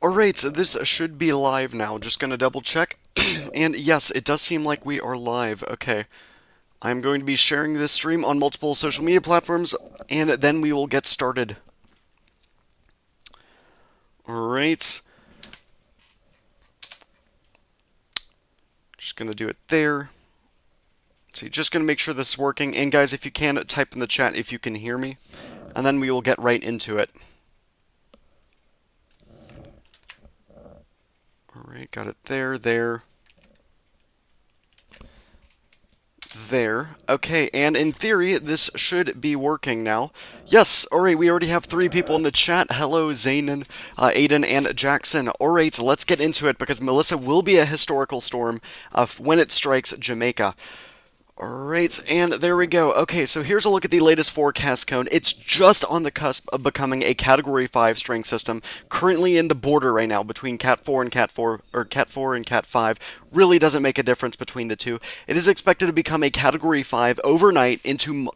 Alright, so this should be live now. Just gonna double check. And yes, it does seem like we are live. Okay. I'm going to be sharing this stream on multiple social media platforms, and then we will get started. Alright. Just gonna do it there. Let's see, just gonna make sure this is working. And guys, if you can, type in the chat if you can hear me. And then we will get right into it. Alright, got it there. There. Okay, and in theory, this should be working now. Yes, alright, we already have 3 people in the chat. Hello, Zainin, Aiden, and Jackson. Alright, let's get into it, because Melissa will be a historical storm when it strikes Jamaica. Alright, and there we go. Okay, so here's a look at the latest forecast cone. It's just on the cusp of becoming a Category 5 strength system, currently in the border right now between Cat 4 and Cat 4, or Cat 4 and Cat 5. Really doesn't make a difference between the two. It is expected to become a Category 5 overnight into,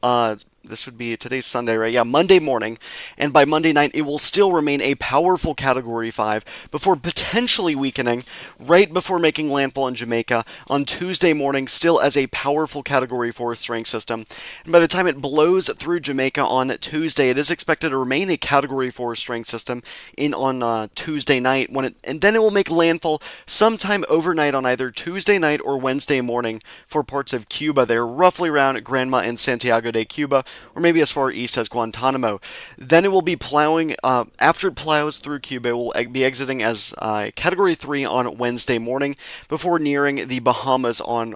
this would be today's Sunday, right? Yeah, Monday morning. And by Monday night, it will still remain a powerful Category 5 before potentially weakening right before making landfall in Jamaica on Tuesday morning, still as a powerful Category 4 strength system. And by the time it blows through Jamaica on Tuesday, it is expected to remain a Category 4 strength system on Tuesday night, and then it will make landfall sometime overnight on either Tuesday night or Wednesday morning for parts of Cuba. They're roughly around Granma and Santiago de Cuba, or maybe as far east as Guantanamo. Then it will be plowing, after it plows through Cuba, it will be exiting as Category 3 on Wednesday morning before nearing the Bahamas on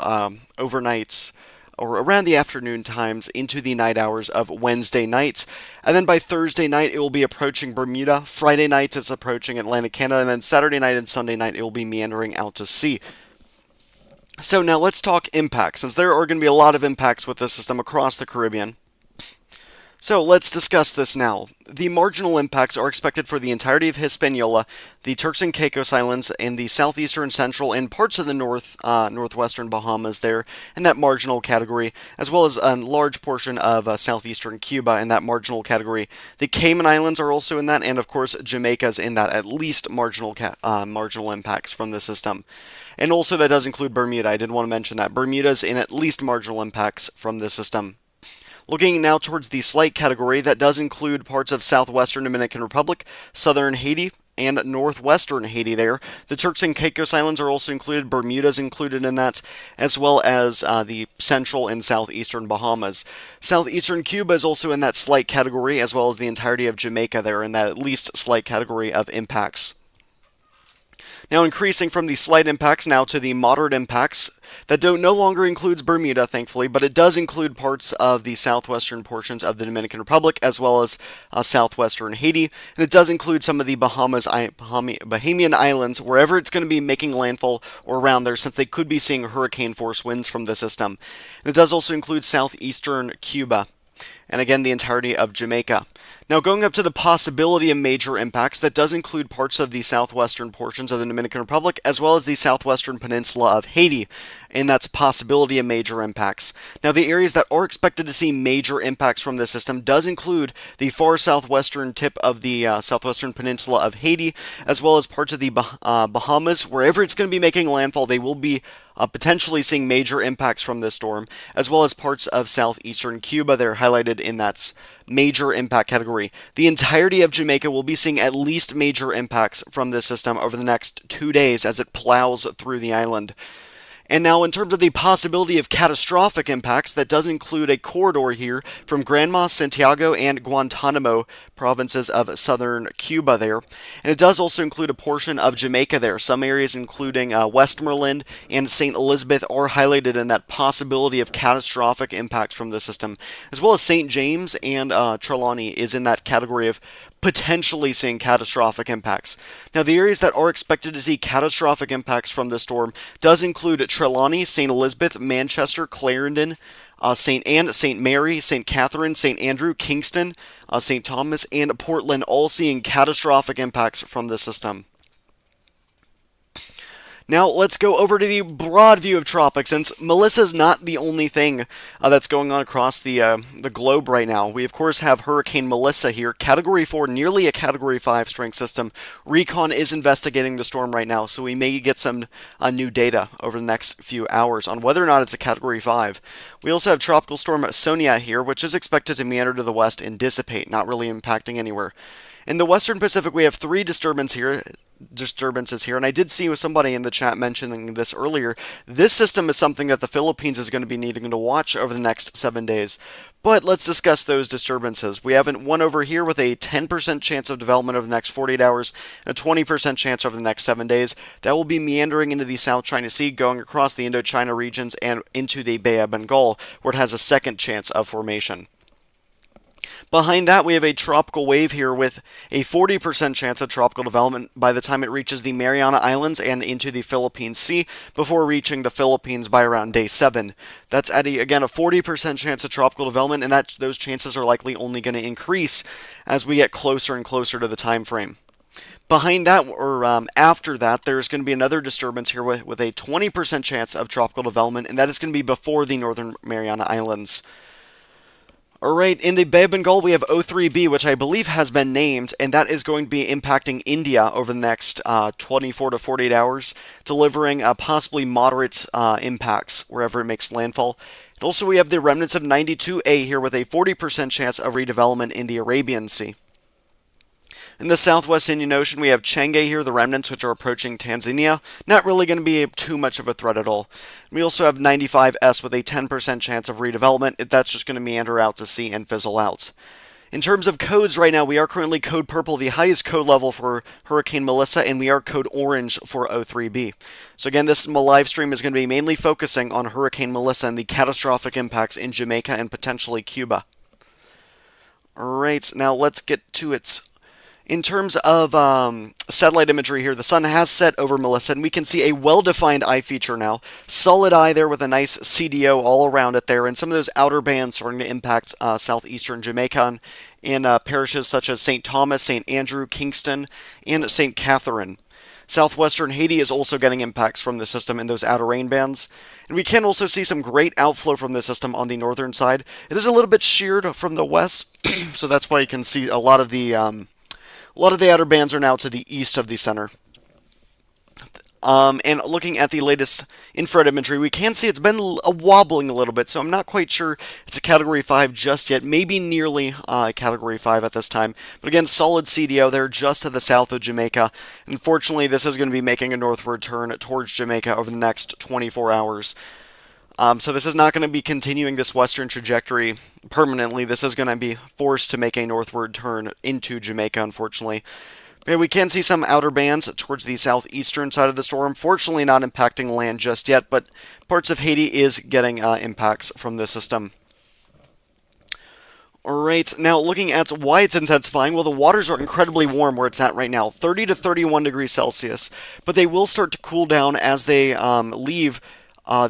overnights or around the afternoon times into the night hours of Wednesday nights. And then by Thursday night, it will be approaching Bermuda. Friday night, it's approaching Atlantic Canada. And then Saturday night and Sunday night, it will be meandering out to sea. So now let's talk impacts, since there are going to be a lot of impacts with this system across the Caribbean. So let's discuss this now. The marginal impacts are expected for the entirety of Hispaniola, the Turks and Caicos Islands, and the southeastern, central, and parts of the northwestern Bahamas there in that marginal category, as well as a large portion of southeastern Cuba in that marginal category. The Cayman Islands are also in that, and of course Jamaica's in that at least marginal impacts from the system. And also that does include Bermuda. I did want to mention that. Bermuda's in at least marginal impacts from the system. Looking now towards the slight category, that does include parts of southwestern Dominican Republic, southern Haiti, and northwestern Haiti there. The Turks and Caicos Islands are also included. Bermuda's included in that, as well as the central and southeastern Bahamas. Southeastern Cuba is also in that slight category, as well as the entirety of Jamaica there in that at least slight category of impacts. Now increasing from the slight impacts now to the moderate impacts, that no longer includes Bermuda, thankfully, but it does include parts of the southwestern portions of the Dominican Republic, as well as southwestern Haiti, and it does include some of the Bahamian Islands, wherever it's going to be making landfall or around there, since they could be seeing hurricane-force winds from the system. And it does also include southeastern Cuba, and again, the entirety of Jamaica. Now, going up to the possibility of major impacts, that does include parts of the southwestern portions of the Dominican Republic, as well as the southwestern peninsula of Haiti, and that's possibility of major impacts. Now, the areas that are expected to see major impacts from this system does include the far southwestern tip of the southwestern peninsula of Haiti, as well as parts of the Bahamas. Wherever it's going to be making landfall, they will be potentially seeing major impacts from this storm, as well as parts of southeastern Cuba. They're highlighted in that major impact category. The entirety of Jamaica will be seeing at least major impacts from this system over the next 2 days as it plows through the island. And now, in terms of the possibility of catastrophic impacts, that does include a corridor here from Granma, Santiago, and Guantanamo provinces of southern Cuba there. And it does also include a portion of Jamaica there. Some areas, including Westmoreland and St. Elizabeth, are highlighted in that possibility of catastrophic impacts from the system, as well as St. James and Trelawney is in that category of potentially seeing catastrophic impacts. Now, the areas that are expected to see catastrophic impacts from this storm does include Trelawney, St. Elizabeth, Manchester, Clarendon, St. Anne, St. Mary, St. Catherine, St. Andrew, Kingston, St. Thomas, and Portland, all seeing catastrophic impacts from the system. Now let's go over to the broad view of tropics, since Melissa's not the only thing that's going on across the globe right now. We of course have Hurricane Melissa here, Category 4, nearly a Category 5 strength system. Recon is investigating the storm right now, so we may get some new data over the next few hours on whether or not it's a Category 5. We also have Tropical Storm Sonia here, which is expected to meander to the west and dissipate, not really impacting anywhere. In the Western Pacific, we have three disturbances here, and I did see with somebody in the chat mentioning this earlier. This system is something that the Philippines is going to be needing to watch over the next 7 days. But let's discuss those disturbances. We have one over here with a 10% chance of development over the next 48 hours and a 20% chance over the next 7 days. That will be meandering into the South China Sea, going across the Indochina regions and into the Bay of Bengal, where it has a second chance of formation. Behind that, we have a tropical wave here with a 40% chance of tropical development by the time it reaches the Mariana Islands and into the Philippine Sea, before reaching the Philippines by around day 7. That's at, again, a 40% chance of tropical development, and those chances are likely only going to increase as we get closer and closer to the time frame. Behind that, or after that, there's going to be another disturbance here with a 20% chance of tropical development, and that is going to be before the Northern Mariana Islands. Alright, in the Bay of Bengal, we have O3b, which I believe has been named, and that is going to be impacting India over the next 24 to 48 hours, delivering possibly moderate impacts wherever it makes landfall. And also, we have the remnants of 92A here with a 40% chance of redevelopment in the Arabian Sea. In the Southwest Indian Ocean, we have Chang'e here, the remnants which are approaching Tanzania. Not really going to be too much of a threat at all. We also have 95S with a 10% chance of redevelopment. That's just going to meander out to sea and fizzle out. In terms of codes right now, we are currently code purple, the highest code level for Hurricane Melissa, and we are code orange for O3b. So again, this live stream is going to be mainly focusing on Hurricane Melissa and the catastrophic impacts in Jamaica and potentially Cuba. Alright, now let's get to it. In terms of satellite imagery here, the sun has set over Melissa, and we can see a well-defined eye feature now. Solid eye there with a nice CDO all around it there, and some of those outer bands starting to impact southeastern Jamaica in parishes such as St. Thomas, St. Andrew, Kingston, and St. Catherine. Southwestern Haiti is also getting impacts from the system in those outer rain bands. And we can also see some great outflow from the system on the northern side. It is a little bit sheared from the west, so that's why you can see a lot of the outer bands are now to the east of the center. And looking at the latest infrared imagery, we can see it's been wobbling a little bit, so I'm not quite sure it's a Category 5 just yet. Maybe nearly Category 5 at this time. But again, solid CDO there just to the south of Jamaica. Unfortunately, this is going to be making a northward turn towards Jamaica over the next 24 hours. So this is not going to be continuing this western trajectory permanently. This is going to be forced to make a northward turn into Jamaica, unfortunately. Okay, we can see some outer bands towards the southeastern side of the storm. Fortunately, not impacting land just yet, but parts of Haiti is getting impacts from the system. Alright, now looking at why it's intensifying, well, the waters are incredibly warm where it's at right now, 30 to 31 degrees Celsius, but they will start to cool down as they leave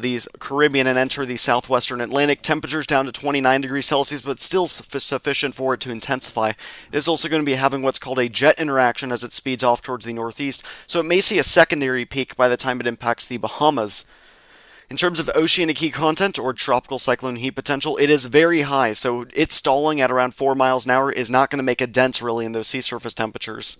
these Caribbean and enter the southwestern Atlantic. Temperatures down to 29 degrees Celsius, but still sufficient for it to intensify. It is also going to be having what's called a jet interaction as it speeds off towards the northeast, so it may see a secondary peak by the time it impacts the Bahamas. In terms of oceanic heat content or tropical cyclone heat potential, it is very high, so it stalling at around 4 miles an hour is not going to make a dent really in those sea surface temperatures.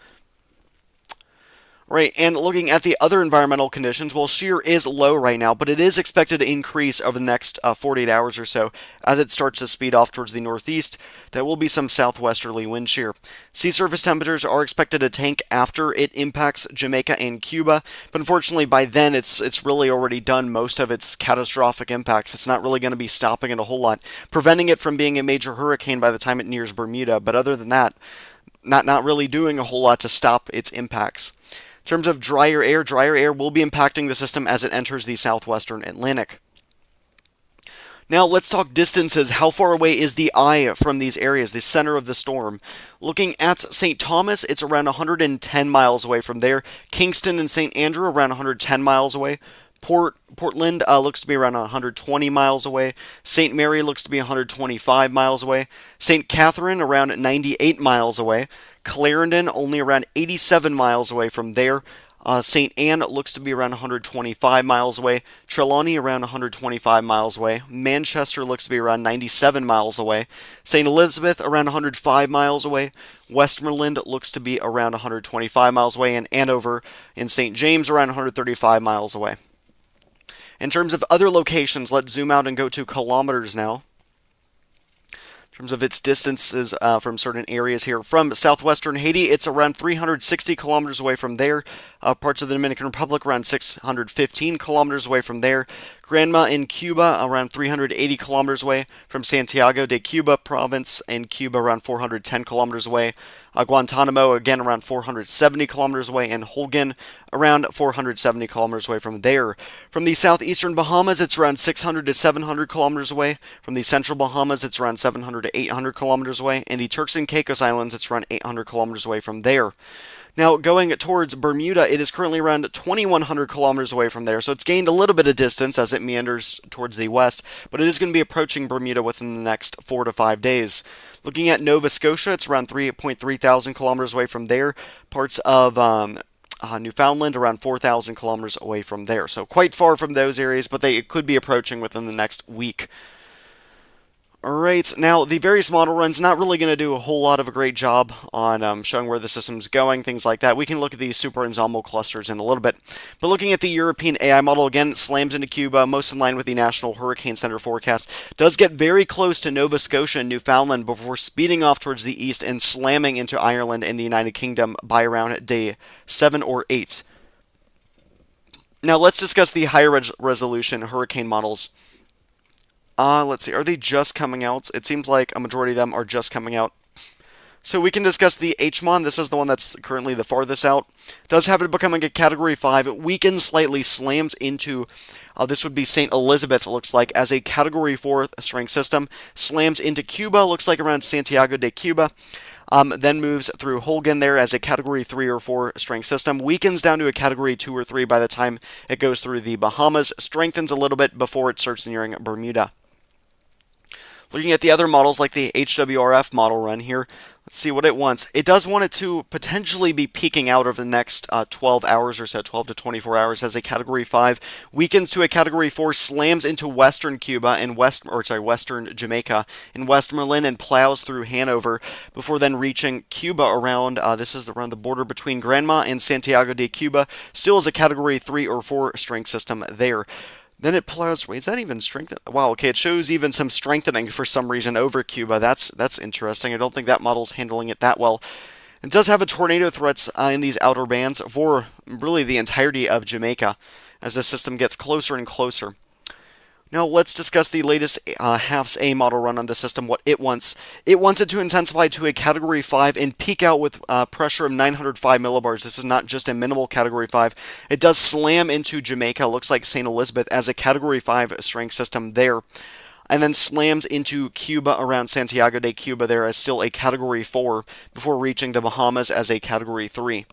Right, and looking at the other environmental conditions, well, shear is low right now, but it is expected to increase over the next 48 hours or so as it starts to speed off towards the northeast. There will be some southwesterly wind shear. Sea surface temperatures are expected to tank after it impacts Jamaica and Cuba, but unfortunately by then it's really already done most of its catastrophic impacts. It's not really going to be stopping it a whole lot, preventing it from being a major hurricane by the time it nears Bermuda, but other than that, not really doing a whole lot to stop its impacts. In terms of drier air will be impacting the system as it enters the southwestern Atlantic. Now let's talk distances. How far away is the eye from these areas, the center of the storm? Looking at St. Thomas, it's around 110 miles away from there. Kingston and St. Andrew around 110 miles away. Portland looks to be around 120 miles away. St. Mary looks to be 125 miles away. St. Catherine around 98 miles away. Clarendon only around 87 miles away from there. St. Anne looks to be around 125 miles away. Trelawney around 125 miles away. Manchester looks to be around 97 miles away. St. Elizabeth around 105 miles away. Westmoreland looks to be around 125 miles away. And Andover and St. James around 135 miles away. In terms of other locations, let's zoom out and go to kilometers now. In terms of its distances from certain areas here. From southwestern Haiti, it's around 360 kilometers away from there. Parts of the Dominican Republic around 615 kilometers away from there. Granma in Cuba around 380 kilometers away. From Santiago de Cuba province in Cuba around 410 kilometers away. Guantanamo again around 470 kilometers away, and Holguin around 470 kilometers away from there. From the southeastern Bahamas, it's around 600 to 700 kilometers away. From the central Bahamas, it's around 700 to 800 kilometers away. And the Turks and Caicos Islands, it's around 800 kilometers away from there. Now, going towards Bermuda, it is currently around 2,100 kilometers away from there, so it's gained a little bit of distance as it meanders towards the west, but it is going to be approaching Bermuda within the next 4 to 5 days. Looking at Nova Scotia, it's around 3.3 thousand kilometers away from there. Parts of Newfoundland around 4,000 kilometers away from there, so quite far from those areas, but they could be approaching within the next week. Alright, now the various model runs, not really going to do a whole lot of a great job on showing where the system's going, things like that. We can look at these super ensemble clusters in a little bit. But looking at the European AI model, again, slams into Cuba, most in line with the National Hurricane Center forecast. Does get very close to Nova Scotia and Newfoundland before speeding off towards the east and slamming into Ireland and the United Kingdom by around day 7 or 8. Now let's discuss the higher resolution hurricane models. Let's see, are they just coming out? It seems like a majority of them are just coming out. So we can discuss the HMON. This is the one that's currently the farthest out. Does have it becoming a Category 5. It weakens slightly, slams into, this would be St. Elizabeth, it looks like, as a Category 4 strength system. Slams into Cuba, looks like around Santiago de Cuba. Then moves through Holguin there as a Category 3 or 4 strength system. Weakens down to a Category 2 or 3 by the time it goes through the Bahamas. Strengthens a little bit before it starts nearing Bermuda. Looking at the other models like the HWRF model run here, let's see what it wants. It does want it to potentially be peaking out over the next 12 hours or so, 12 to 24 hours as a Category 5. Weakens to a Category 4, slams into western Cuba and western Jamaica in Westmoreland and plows through Hanover before then reaching Cuba around, this is around the border between Granma and Santiago de Cuba. Still is a Category 3 or 4 strength system there. Then it plows. Wait, is that even strengthened? Wow, okay, it shows even some strengthening for some reason over Cuba. That's interesting. I don't think that model's handling it that well. It does have a tornado threats in these outer bands for really the entirety of Jamaica as the system gets closer and closer. Now let's discuss the latest HAFS A model run on the system, what it wants. It wants it to intensify to a Category 5 and peak out with pressure of 905 millibars. This is not just a minimal Category 5. It does slam into Jamaica, looks like St. Elizabeth, as a Category 5 strength system there. And then slams into Cuba around Santiago de Cuba there as still a Category 4 before reaching the Bahamas as a Category 3.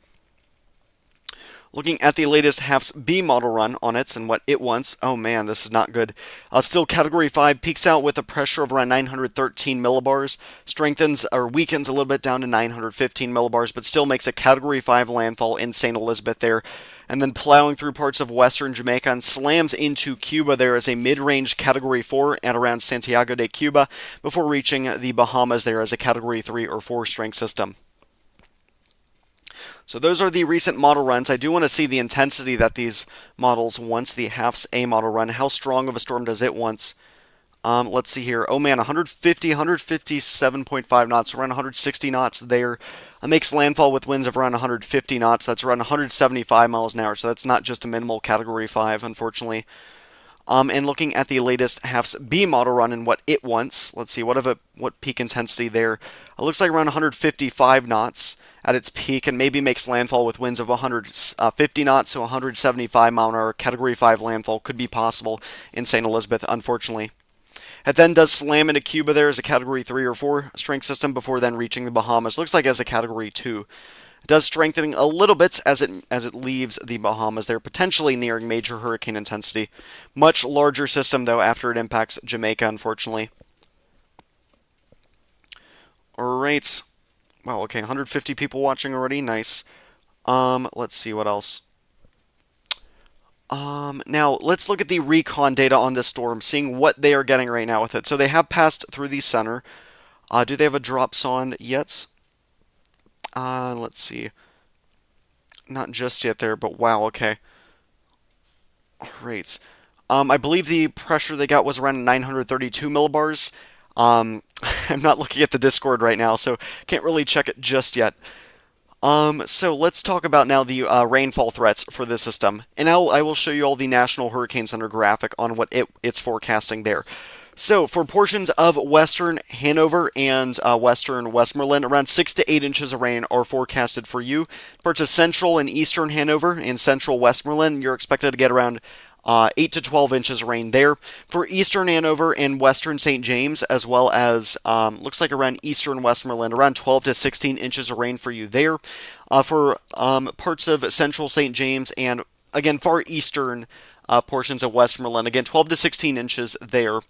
Looking at the latest HAFS B model run on it and what it wants, oh man, this is not good. Still Category 5, peaks out with a pressure of around 913 millibars, strengthens or weakens a little bit down to 915 millibars, but still makes a Category 5 landfall in St. Elizabeth there, and then plowing through parts of western Jamaica and slams into Cuba there as a mid-range Category 4 at around Santiago de Cuba, before reaching the Bahamas there as a Category 3 or 4 strength system. So those are the recent model runs. I do want to see the intensity that these models want. The HAFS A model run. How strong of a storm does it want? Let's see here. Oh man, 157.5 knots, around 160 knots there. It makes landfall with winds of around 150 knots. That's around 175 miles an hour. So that's not just a minimal Category 5, unfortunately. And looking at the latest HAFS B model run and what it wants. Let's see, what peak intensity there. It looks like around 155 knots at its peak, and maybe makes landfall with winds of 150 knots, so 175 mile an hour Category 5 landfall could be possible in St. Elizabeth, unfortunately. It then does slam into Cuba there as a Category 3 or 4 strength system before then reaching the Bahamas. Looks like as a Category 2. It does strengthening a little bit as it leaves the Bahamas there, potentially nearing major hurricane intensity. Much larger system, though, after it impacts Jamaica, unfortunately. Alright. Wow, okay, 150 people watching already. Nice. Let's see what else. Now let's look at the recon data on this storm, seeing what they are getting right now with it. So they have passed through the center. Do they have a drop zone yet? Let's see. Not just yet there, but wow, okay. Great. I believe the pressure they got was around 932 millibars. I'm not looking at the Discord right now, so can't really check it just yet. So let's talk about now the rainfall threats for this system, and I will show you all the National Hurricane Center graphic on what it's forecasting there. So for portions of western Hanover and western Westmoreland, around 6 to 8 inches of rain are forecasted for you. Parts of central and eastern Hanover and central Westmoreland, you're expected to get around 8 to 12 inches of rain there. For eastern Hanover and western St. James, as well as looks like around eastern Westmoreland, around 12 to 16 inches of rain for you there. For parts of central St. James and, again, far eastern portions of Westmoreland, again, 12 to 16 inches there.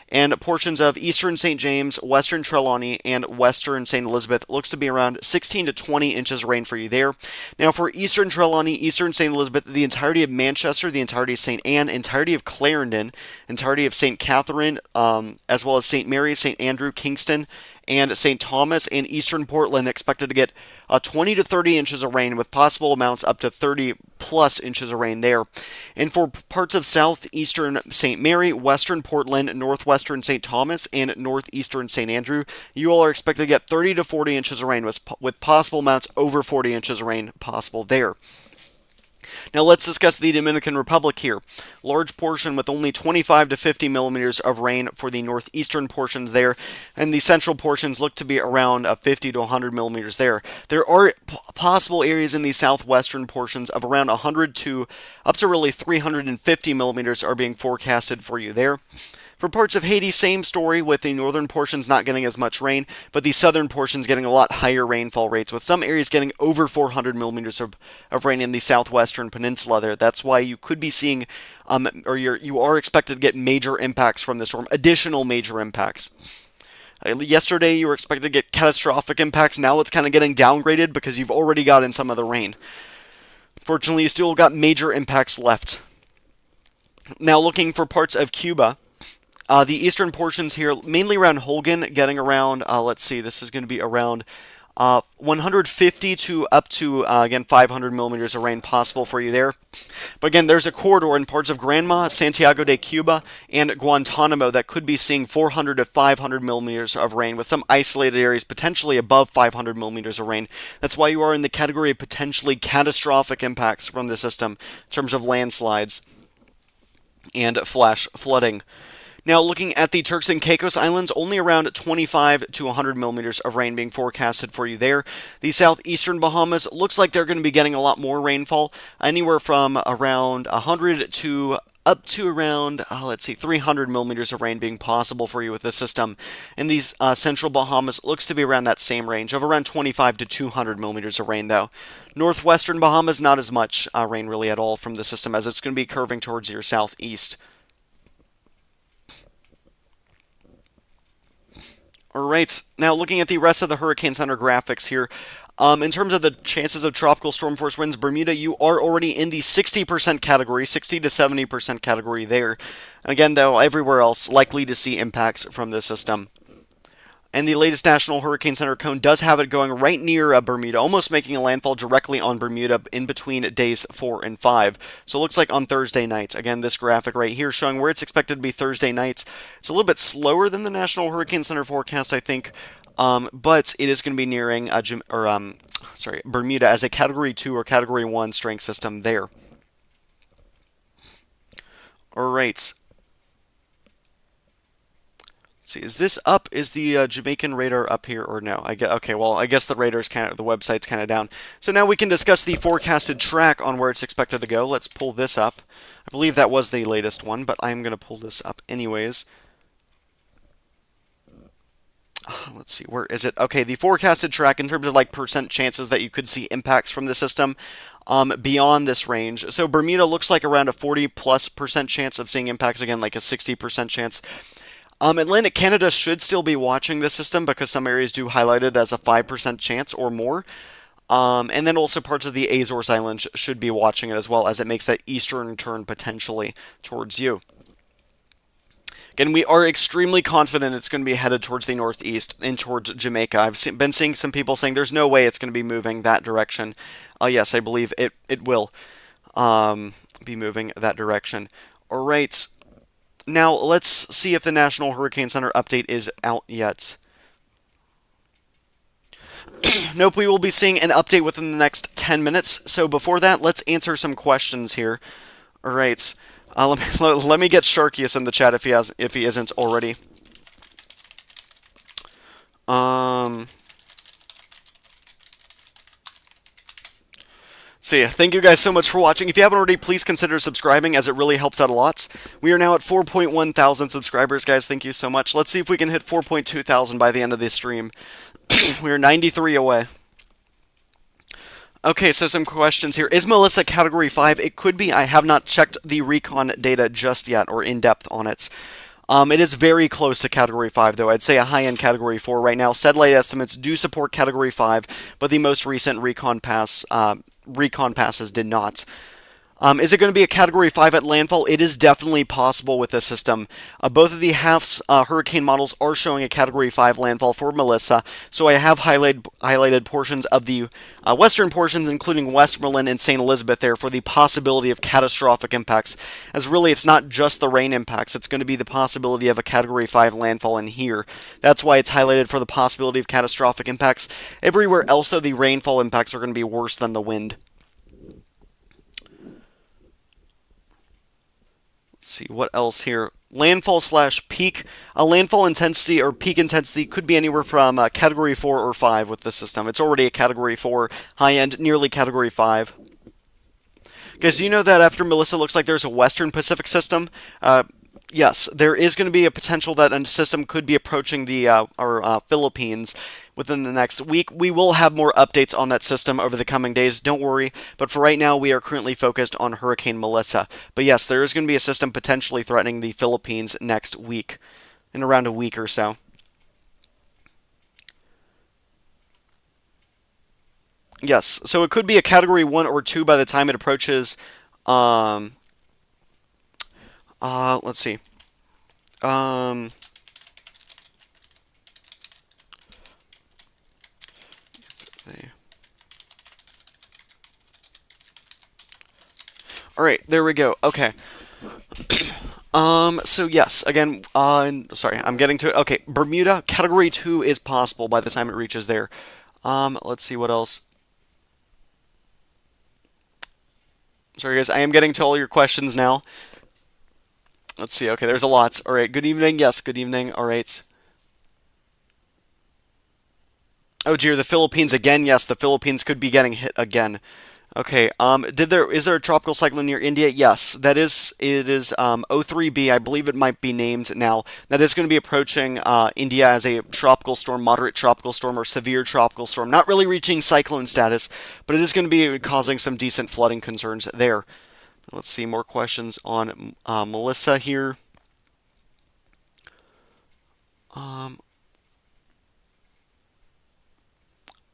And portions of eastern St. James, western Trelawney, and western St. Elizabeth looks to be around 16 to 20 inches of rain for you there. Now for eastern Trelawney, eastern St. Elizabeth, the entirety of Manchester, the entirety of St. Anne, entirety of Clarendon, entirety of St. Catherine, as well as St. Mary, St. Andrew, Kingston, and St. Thomas, and eastern Portland expected to get 20 to 30 inches of rain, with possible amounts up to 30 plus inches of rain there. And for parts of southeastern St. Mary, western Portland, northwestern St. Thomas, and northeastern St. Andrew, you all are expected to get 30 to 40 inches of rain, with possible amounts over 40 inches of rain possible there. Now let's discuss the Dominican Republic here. Large portion with only 25 to 50 millimeters of rain for the northeastern portions there, and the central portions look to be around 50 to 100 millimeters there. There are possible areas in the southwestern portions of around 100 to up to really 350 millimeters are being forecasted for you there. For parts of Haiti, same story, with the northern portions not getting as much rain, but the southern portions getting a lot higher rainfall rates, with some areas getting over 400 millimeters of rain in the southwestern peninsula there. That's why you could be seeing, you are expected to get major impacts from this storm, additional major impacts. Yesterday, you were expected to get catastrophic impacts. Now it's kind of getting downgraded because you've already gotten some of the rain. Fortunately, you still got major impacts left. Now looking for parts of Cuba. The eastern portions here, mainly around Holguin, getting around, let's see, this is going to be around 150 to up to, again, 500 millimeters of rain possible for you there. But again, there's a corridor in parts of Granma, Santiago de Cuba, and Guantanamo that could be seeing 400 to 500 millimeters of rain, with some isolated areas potentially above 500 millimeters of rain. That's why you are in the category of potentially catastrophic impacts from the system in terms of landslides and flash flooding. Now, looking at the Turks and Caicos Islands, only around 25 to 100 millimeters of rain being forecasted for you there. The southeastern Bahamas looks like they're going to be getting a lot more rainfall, anywhere from around 100 to up to around, 300 millimeters of rain being possible for you with this system. And these central Bahamas looks to be around that same range of around 25 to 200 millimeters of rain, though. Northwestern Bahamas, not as much rain really at all from the system, as it's going to be curving towards your southeast. Alright, now looking at the rest of the Hurricane Center graphics here, in terms of the chances of tropical storm force winds, Bermuda, you are already in the 60% category, 60 to 70% category there. Again, though, everywhere else likely to see impacts from this system. And the latest National Hurricane Center cone does have it going right near Bermuda, almost making a landfall directly on Bermuda in between days 4 and 5. So it looks like on Thursday night. Again, this graphic right here showing where it's expected to be Thursday night. It's a little bit slower than the National Hurricane Center forecast, I think, but it is going to be nearing Bermuda as a Category 2 or Category 1 strength system there. All right. See, is this up? Is the Jamaican radar up here or no? I guess the radar's the website's kind of down. So now we can discuss the forecasted track on where it's expected to go. Let's pull this up. I believe that was the latest one, but I'm going to pull this up anyways. Let's see, where is it? Okay, the forecasted track in terms of like percent chances that you could see impacts from the system beyond this range. So Bermuda looks like around a 40+% chance of seeing impacts, again, like a 60% chance. Atlantic Canada should still be watching the system because some areas do highlight it as a 5% chance or more. And then also parts of the Azores Islands should be watching it as well, as it makes that eastern turn potentially towards you. Again, we are extremely confident it's going to be headed towards the northeast and towards Jamaica. Been seeing some people saying there's no way it's going to be moving that direction. Yes, I believe it will be moving that direction. All right. Now, let's see if the National Hurricane Center update is out yet. Nope, we will be seeing an update within the next 10 minutes. So before that, let's answer some questions here. All right. Let me get Sharkius in the chat if he isn't already. So yeah, thank you guys so much for watching. If you haven't already, please consider subscribing, as it really helps out a lot. We are now at 4.1 thousand subscribers, guys. Thank you so much. Let's see if we can hit 4.2 thousand by the end of this stream. We're 93 away. Okay, so some questions here. Is Melissa Category 5? It could be. I have not checked the recon data just yet, or in depth on it. It is very close to Category 5, though. I'd say a high-end Category 4 right now. Satellite estimates do support Category 5, but the most recent recon passes did not. Is it going to be a Category 5 at landfall? It is definitely possible with this system. Both of the HAFS hurricane models are showing a Category 5 landfall for Melissa, so I have highlighted portions of the western portions, including Westmoreland and St. Elizabeth there, for the possibility of catastrophic impacts, as really it's not just the rain impacts, it's going to be the possibility of a Category 5 landfall in here. That's why it's highlighted for the possibility of catastrophic impacts. Everywhere else, though, the rainfall impacts are going to be worse than the wind. See what else here. Landfall / peak. Landfall intensity or peak intensity could be anywhere from Category 4 or 5 with the system. It's already a Category 4, high-end, nearly Category 5. Guys, do you know that after Melissa, looks like there's a Western Pacific system? Yes, there is going to be a potential that a system could be approaching the Philippines within the next week. We will have more updates on that system over the coming days, don't worry. But for right now, we are currently focused on Hurricane Melissa. But yes, there is going to be a system potentially threatening the Philippines next week, in around a week or so. Yes, so it could be a Category 1 or 2 by the time it approaches... let's see. Alright, there we go. Okay. So yes, again, sorry, I'm getting to it. Okay, Bermuda, Category 2 is possible by the time it reaches there. Let's see what else. Sorry guys, I am getting to all your questions now. Let's see, okay, there's a lot. Alright, good evening, yes, good evening, alright. Oh dear, the Philippines again, yes, the Philippines could be getting hit again. Okay, is there a tropical cyclone near India? Yes, it is O3b, I believe it might be named now. That is going to be approaching India as a tropical storm, moderate tropical storm, or severe tropical storm. Not really reaching cyclone status, but it is going to be causing some decent flooding concerns there. Let's see, more questions on Melissa here.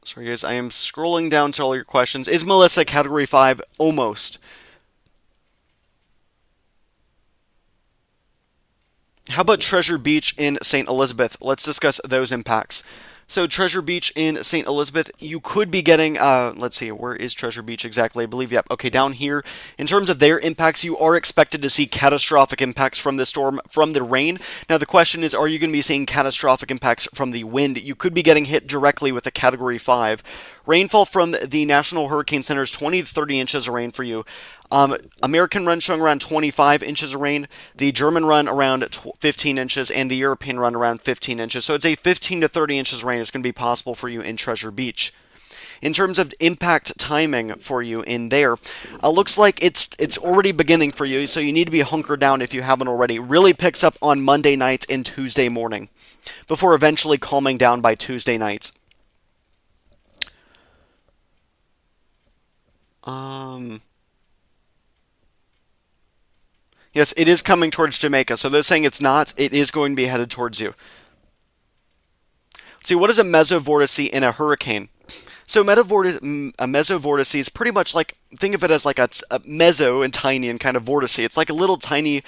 Sorry guys, I am scrolling down to all your questions. Is Melissa Category 5? Almost. How about Treasure Beach in St. Elizabeth? Let's discuss those impacts. So Treasure Beach in St. Elizabeth, you could be getting, let's see, where is Treasure Beach exactly? I believe, yep, okay, down here. In terms of their impacts, you are expected to see catastrophic impacts from the storm, from the rain. Now the question is, are you going to be seeing catastrophic impacts from the wind? You could be getting hit directly with a Category 5. Rainfall from the National Hurricane Center is 20 to 30 inches of rain for you. American run showing around 25 inches of rain, the German run around 15 inches, and the European run around 15 inches. So it's a 15 to 30 inches of rain is going to be possible for you in Treasure Beach. In terms of impact timing for you in there, looks like it's already beginning for you, so you need to be hunkered down if you haven't already. Really picks up on Monday night and Tuesday morning, before eventually calming down by Tuesday night. Yes, it is coming towards Jamaica, so they're saying it's not. It is going to be headed towards you. See, what is a mesovortice in a hurricane? So a mesovortice is pretty much like, think of it as like a meso and tiny and kind of vortice. It's like a little tiny,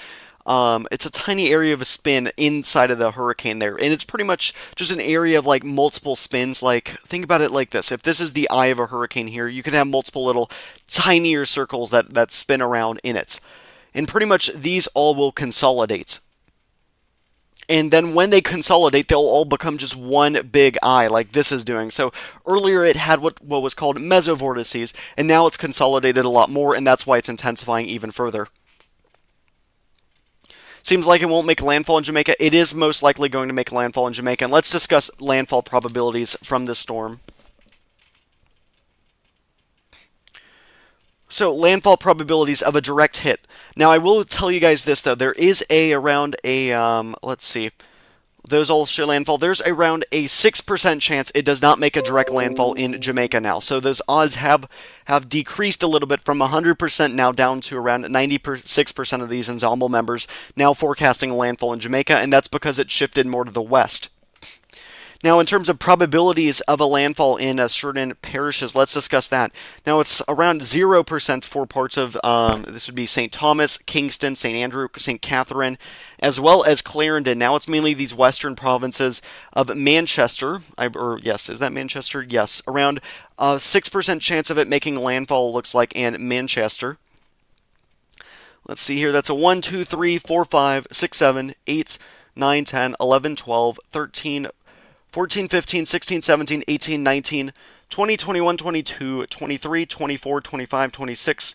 it's a tiny area of a spin inside of the hurricane there, and it's pretty much just an area of like multiple spins. Like, think about it like this: if this is the eye of a hurricane here, you could have multiple little tinier circles that spin around in it, and pretty much these all will consolidate. And then when they consolidate, they'll all become just one big eye, like this is doing. So earlier it had what was called mesovortices, and now it's consolidated a lot more, and that's why it's intensifying even further. Seems like it won't make landfall in Jamaica. It is most likely going to make landfall in Jamaica. And let's discuss landfall probabilities from this storm. So, landfall probabilities of a direct hit. Now, I will tell you guys this, though. There is around a, let's see, those all show landfall. There's around a 6% chance it does not make a direct landfall in Jamaica now. So those odds have decreased a little bit from 100% now down to around 96% of these ensemble members now forecasting a landfall in Jamaica, and that's because it shifted more to the west. Now, in terms of probabilities of a landfall in certain parishes, let's discuss that. Now, it's around 0% for parts of, this would be St. Thomas, Kingston, St. Andrew, St. Catherine, as well as Clarendon. Now, it's mainly these western provinces of Manchester, or yes, is that Manchester? Yes, around 6% chance of it making landfall, looks like, in Manchester. Let's see here, that's a 1, 2, 3, 4, 5, 6, 7, 8, 9, 10, 11, 12, 13, 14, 15, 16, 17, 18, 19, 20, 21, 22, 23, 24, 25, 26,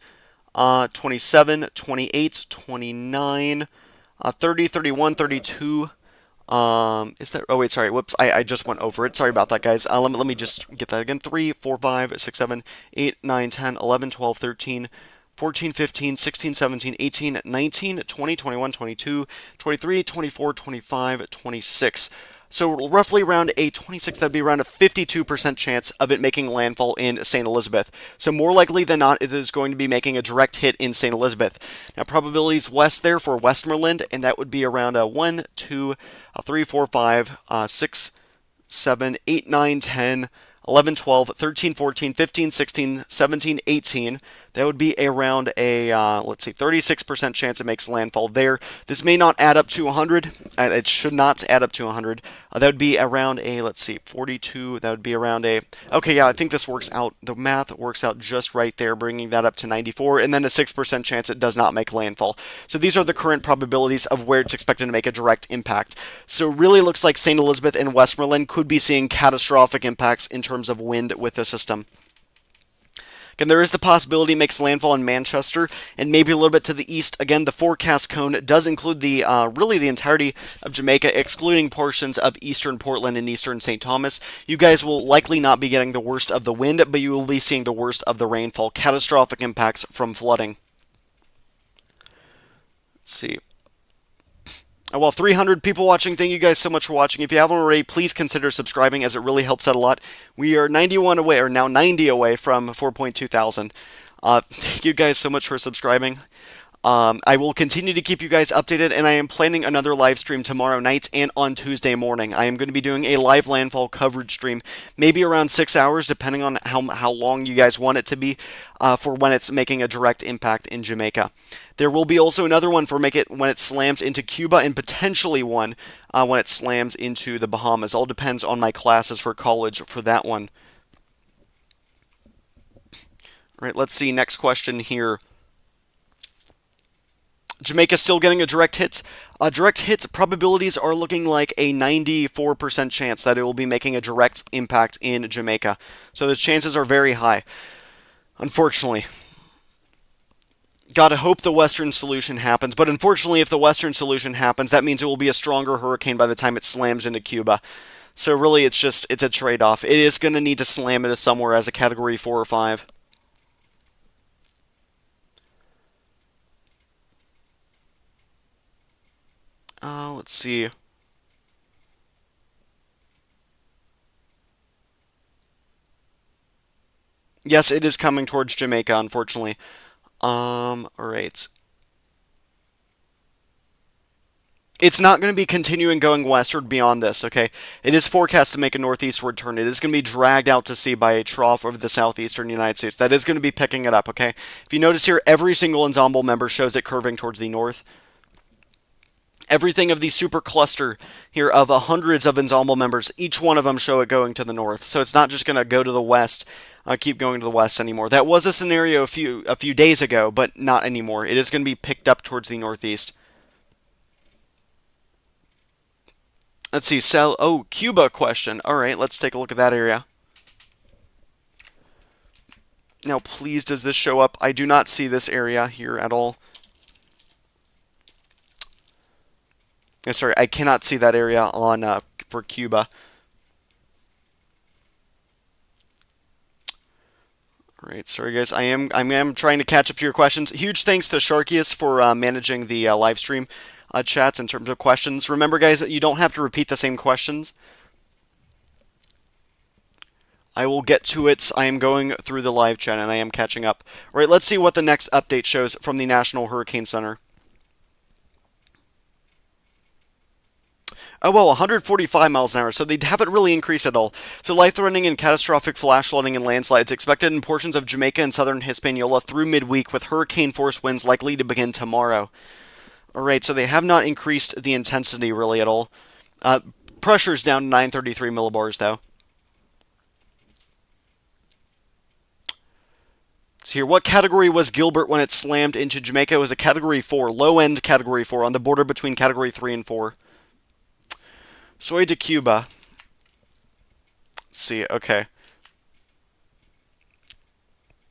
27, 28, 29, 30, 31, 32. Is that, oh wait, sorry, whoops, I just went over it. Sorry about that, guys. Let me just get that again. 3, 4, 5, 6, 7, 8, 9, 10, 11, 12, 13, 14, 15, 16, 17, 18, 19, 20, 21, 22, 23, 24, 25, 26. So roughly around a 26, that'd be around a 52% chance of it making landfall in St. Elizabeth. So more likely than not, it is going to be making a direct hit in St. Elizabeth. Now probabilities west there for Westmoreland, and that would be around a 1, 2, 3, 4, 5, 6, 7, 8, 9, 10, 11, 12, 13, 14, 15, 16, 17, 18. That would be around a, let's see, 36% chance it makes landfall there. This may not add up to 100. It should not add up to 100. That would be around a, let's see, 42. That would be around a, okay, yeah, I think this works out. The math works out just right there, bringing that up to 94. And then a 6% chance it does not make landfall. So these are the current probabilities of where it's expected to make a direct impact. So really looks like St. Elizabeth and Westmoreland could be seeing catastrophic impacts in terms of wind with the system. Again, there is the possibility it makes landfall in Manchester and maybe a little bit to the east. Again, the forecast cone does include the really the entirety of Jamaica, excluding portions of eastern Portland and eastern St. Thomas. You guys will likely not be getting the worst of the wind, but you will be seeing the worst of the rainfall. Catastrophic impacts from flooding. Let's see. Well, 300 people watching. Thank you guys so much for watching. If you haven't already, please consider subscribing, as it really helps out a lot. We are 91 away, or now 90 away from 4.2 thousand. Thank you guys so much for subscribing. I will continue to keep you guys updated, and I am planning another live stream tomorrow night and on Tuesday morning. I am going to be doing a live landfall coverage stream, maybe around 6 hours, depending on how long you guys want it to be, for when it's making a direct impact in Jamaica. There will be also another one for when it slams into Cuba, and potentially one when it slams into the Bahamas. All depends on my classes for college for that one. All right, let's see. Next question here. Jamaica still getting a direct hit. Direct hits probabilities are looking like a 94% chance that it will be making a direct impact in Jamaica. So the chances are very high, unfortunately. Gotta hope the Western solution happens, but unfortunately if the Western solution happens, that means it will be a stronger hurricane by the time it slams into Cuba. So really it's a trade-off. It is going to need to slam into somewhere as a Category 4 or 5. Let's see. Yes, it is coming towards Jamaica, unfortunately. Alright. It's not going to be continuing going westward beyond this, okay? It is forecast to make a northeastward turn. It is going to be dragged out to sea by a trough over the southeastern United States. That is going to be picking it up, okay? If you notice here, every single ensemble member shows it curving towards the north. Everything of the super cluster here of hundreds of ensemble members, each one of them show it going to the north. So it's not just going to go to the west, keep going to the west anymore. That was a scenario a few days ago, but not anymore. It is going to be picked up towards the northeast. Let's see, Cuba question. All right, let's take a look at that area. Now, please, does this show up? I do not see this area here at all. Sorry, I cannot see that area on for Cuba. All right, sorry guys, I am trying to catch up to your questions. Huge thanks to Sharkius for managing the live stream chats in terms of questions. Remember, guys, you don't have to repeat the same questions. I will get to it. I am going through the live chat, and I am catching up. All right, let's see what the next update shows from the National Hurricane Center. Oh, well, 145 miles an hour, so they haven't really increased at all. So life-threatening and catastrophic flash flooding and landslides expected in portions of Jamaica and southern Hispaniola through midweek, with hurricane-force winds likely to begin tomorrow. Alright, so they have not increased the intensity really at all. Pressure's down to 933 millibars, though. So here, what category was Gilbert when it slammed into Jamaica? It was a Category 4, low-end Category 4, on the border between Category 3 and 4. Soy to Cuba. Let's see, okay.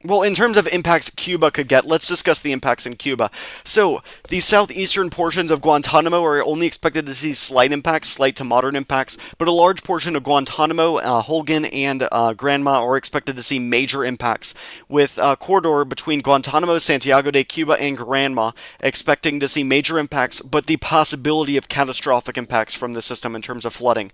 Well, in terms of impacts Cuba could get, let's discuss the impacts in Cuba. So, the southeastern portions of Guantanamo are only expected to see slight impacts, slight to moderate impacts, but a large portion of Guantanamo, Holguin, and Granma are expected to see major impacts, with a corridor between Guantanamo, Santiago de Cuba, and Granma expecting to see major impacts, but the possibility of catastrophic impacts from the system in terms of flooding.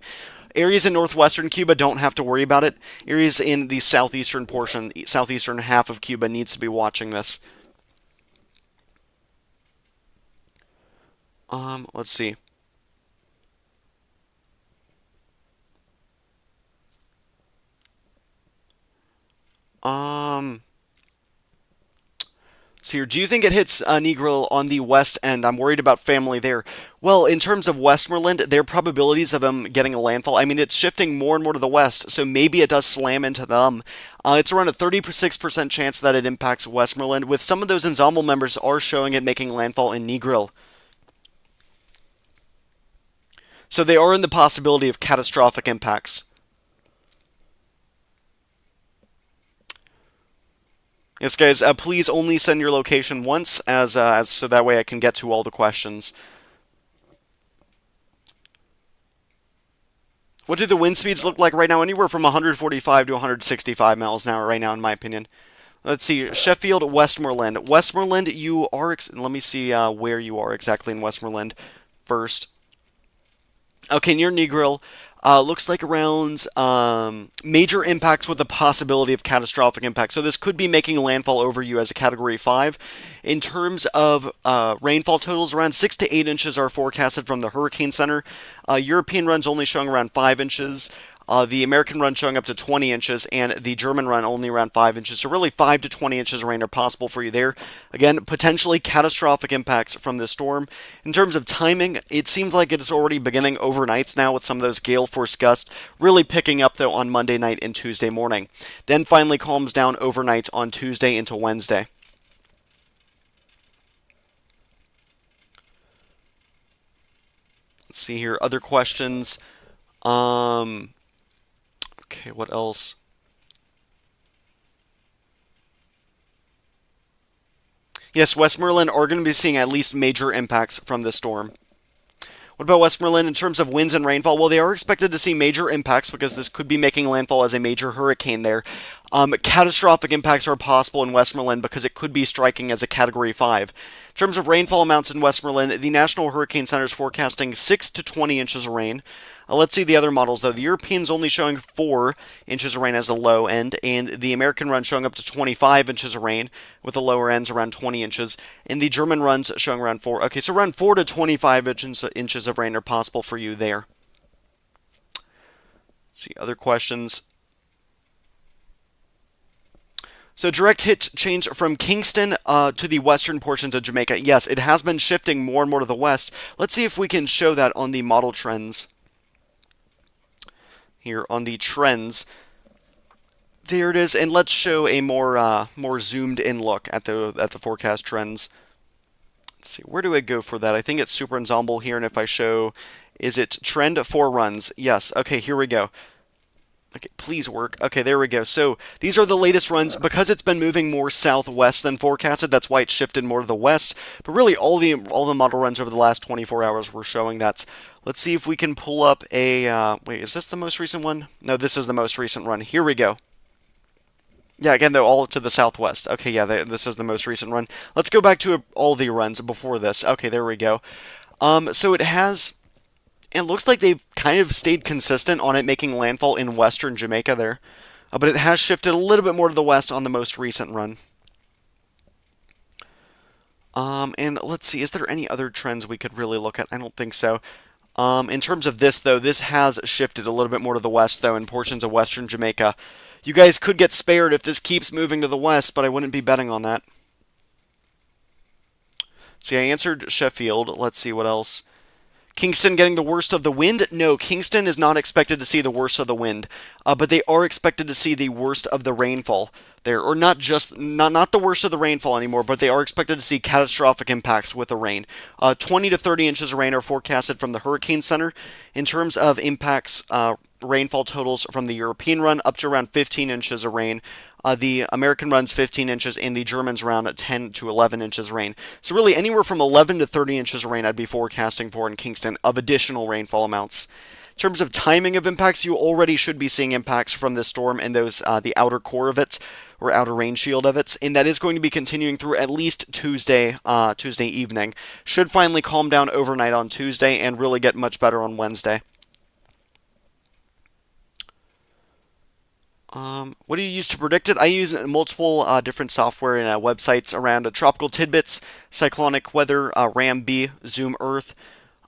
Areas in northwestern Cuba don't have to worry about it. Areas in the southeastern portion, southeastern half of Cuba needs to be watching this. Let's see. So here, do you think it hits Negril on the west end? I'm worried about family there. Well, in terms of Westmoreland, there are probabilities of them getting a landfall. I mean, it's shifting more and more to the west, so maybe it does slam into them. It's around a 36% chance that it impacts Westmoreland, with some of those ensemble members are showing it making landfall in Negril. So they are in the possibility of catastrophic impacts. Yes, guys, please only send your location once, as so that way I can get to all the questions. What do the wind speeds look like right now? Anywhere from 145 to 165 miles an hour right now, in my opinion. Let's see, Sheffield, Westmoreland. Westmoreland, you are... Let me see where you are exactly in Westmoreland first. Okay, near Negril. Looks like around major impacts with the possibility of catastrophic impact. So this could be making landfall over you as a Category 5. In terms of rainfall totals, around 6 to 8 inches are forecasted from the Hurricane Center. European run's only showing around 5 inches. The American run showing up to 20 inches, and the German run only around 5 inches. So really 5 to 20 inches of rain are possible for you there. Again, potentially catastrophic impacts from this storm. In terms of timing, it seems like it is already beginning overnights now with some of those gale force gusts, really picking up though on Monday night and Tuesday morning. Then finally calms down overnight on Tuesday into Wednesday. Let's see here, other questions. Okay, what else? Yes, Westmoreland are going to be seeing at least major impacts from this storm. What about Westmoreland in terms of winds and rainfall? Well, they are expected to see major impacts because this could be making landfall as a major hurricane there. Catastrophic impacts are possible in Westmoreland because it could be striking as a Category 5. In terms of rainfall amounts in Westmoreland, the National Hurricane Center is forecasting 6 to 20 inches of rain. Let's see the other models, though. The European's only showing 4 inches of rain as a low end, and the American run showing up to 25 inches of rain, with the lower ends around 20 inches, and the German run's showing around 4. Okay, so around 4 to 25 inches of rain are possible for you there. Let's see, other questions. So direct hit change from Kingston to the western portions of Jamaica. Yes, it has been shifting more and more to the west. Let's see if we can show that on the model trends. Here on the trends. There it is, and let's show a more zoomed in look at the forecast trends. Let's see, where do I go for that? I think it's Super Ensemble here, and if I show, is it trend 4 runs? Yes. Okay, here we go. Okay, please work. Okay, there we go. So these are the latest runs. Because it's been moving more southwest than forecasted, that's why it shifted more to the west. But really, all the model runs over the last 24 hours were showing that. Let's see if we can pull up a... wait, is this the most recent one? No, this is the most recent run. Here we go. Yeah, again, they're all to the southwest. Okay, yeah, this is the most recent run. Let's go back to all the runs before this. Okay, there we go. So it has... It looks like they've kind of stayed consistent on it making landfall in western Jamaica there. But it has shifted a little bit more to the west on the most recent run. And let's see, is there any other trends we could really look at? I don't think so. In terms of this, though, this has shifted a little bit more to the west, though, in portions of western Jamaica. You guys could get spared if this keeps moving to the west, but I wouldn't be betting on that. See, I answered Sheffield. Let's see what else. Kingston getting the worst of the wind? No, Kingston is not expected to see the worst of the wind, but they are expected to see the worst of the rainfall there, or not the worst of the rainfall anymore, but they are expected to see catastrophic impacts with the rain. 20 to 30 inches of rain are forecasted from the Hurricane Center. In terms of impacts, rainfall totals from the European run up to around 15 inches of rain. The American run's 15 inches, and the Germans around 10 to 11 inches rain. So really, anywhere from 11 to 30 inches of rain I'd be forecasting for in Kingston of additional rainfall amounts. In terms of timing of impacts, you already should be seeing impacts from this storm and those the outer core of it, or outer rain shield of it, and that is going to be continuing through at least Tuesday evening. Should finally calm down overnight on Tuesday and really get much better on Wednesday. What do you use to predict it? I use multiple different software and websites around tropical tidbits, cyclonic weather, RAM-B, Zoom Earth,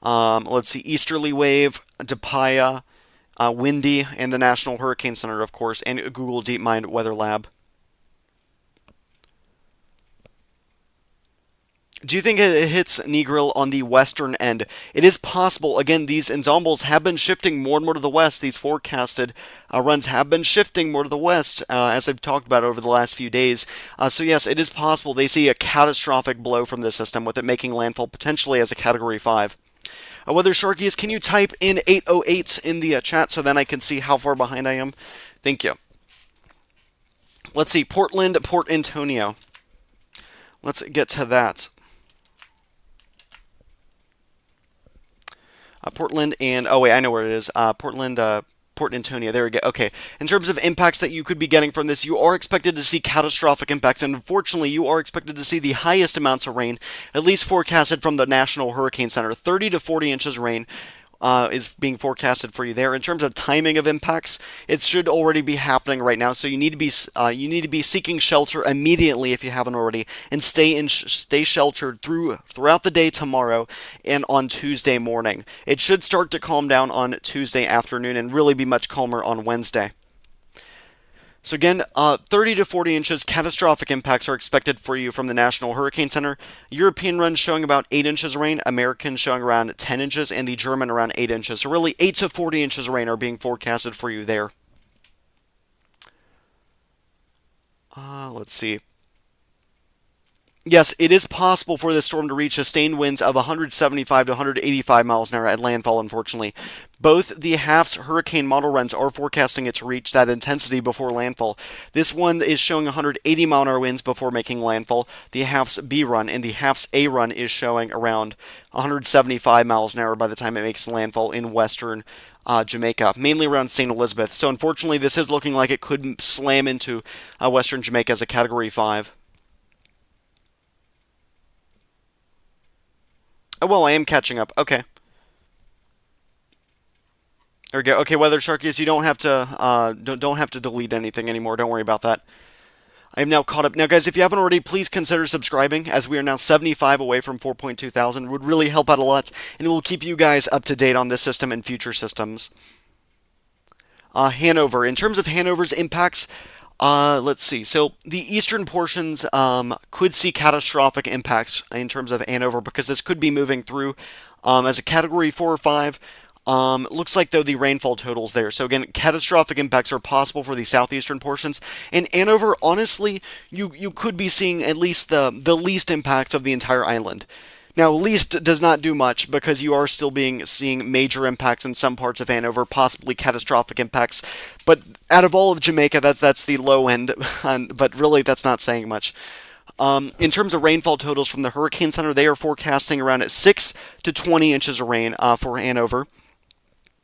let's see, Easterly Wave, Depaya, Windy, and the National Hurricane Center, of course, and Google DeepMind Weather Lab. Do you think it hits Negril on the western end? It is possible. Again, these ensembles have been shifting more and more to the west. These forecasted runs have been shifting more to the west, as I've talked about over the last few days. So yes, it is possible they see a catastrophic blow from this system, with it making landfall potentially as a Category 5. Weather Sharkies, can you type in 808 in the chat so then I can see how far behind I am? Thank you. Let's see, Portland, Port Antonio. Let's get to that. Portland and, oh wait, I know where it is. Portland, Port Antonio, there we go. Okay, in terms of impacts that you could be getting from this, you are expected to see catastrophic impacts, and unfortunately, you are expected to see the highest amounts of rain, at least forecasted from the National Hurricane Center. 30 to 40 inches of rain is being forecasted for you there. In terms of timing of impacts, it should already be happening right now. So you need to be seeking shelter immediately if you haven't already, and stay sheltered throughout the day tomorrow and on Tuesday morning. It should start to calm down on Tuesday afternoon and really be much calmer on Wednesday. So again, 30 to 40 inches catastrophic impacts are expected for you from the National Hurricane Center. European run showing about 8 inches of rain, American showing around 10 inches, and the German around 8 inches. So really 8 to 40 inches of rain are being forecasted for you there. Let's see. Yes, it is possible for this storm to reach sustained winds of 175 to 185 miles an hour at landfall, unfortunately. Both the HAF's hurricane model runs are forecasting it to reach that intensity before landfall. This one is showing 180 mile an hour winds before making landfall, the HAF's B run, and the HAF's A run is showing around 175 miles an hour by the time it makes landfall in western Jamaica, mainly around St. Elizabeth. So unfortunately, this is looking like it could slam into western Jamaica as a Category 5. Oh, well, I am catching up. Okay. There we go. Okay, Weather Sharkies, you don't have to don't have to delete anything anymore. Don't worry about that. I am now caught up. Now, guys, if you haven't already, please consider subscribing, as we are now 75 away from 4.2 thousand. It would really help out a lot, and it will keep you guys up to date on this system and future systems. Hanover. In terms of Hanover's impacts, let's see. So the eastern portions could see catastrophic impacts in terms of Hanover because this could be moving through as a Category 4 or 5. Looks like, though, the rainfall totals there. So, again, catastrophic impacts are possible for the southeastern portions. And Hanover, honestly, you could be seeing at least the least impacts of the entire island. Now, least does not do much because you are still seeing major impacts in some parts of Hanover, possibly catastrophic impacts. But out of all of Jamaica, that's the low end. But really, that's not saying much. In terms of rainfall totals from the Hurricane Center, they are forecasting around 6 to 20 inches of rain for Hanover.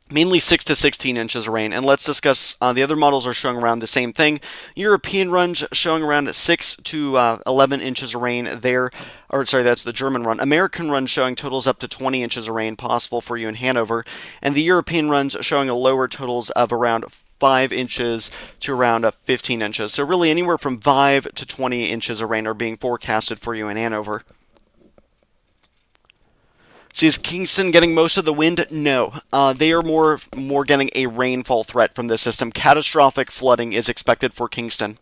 Mainly 6 to 16 inches of rain. And let's discuss, the other models are showing around the same thing. European run showing around 6 to 11 inches of rain there. Or, sorry, that's the German run. American run showing totals up to 20 inches of rain possible for you in Hanover. And the European runs showing a lower totals of around 5 inches to around 15 inches. So really anywhere from 5 to 20 inches of rain are being forecasted for you in Hanover. So is Kingston getting most of the wind? No. They are more getting a rainfall threat from this system. Catastrophic flooding is expected for Kingston.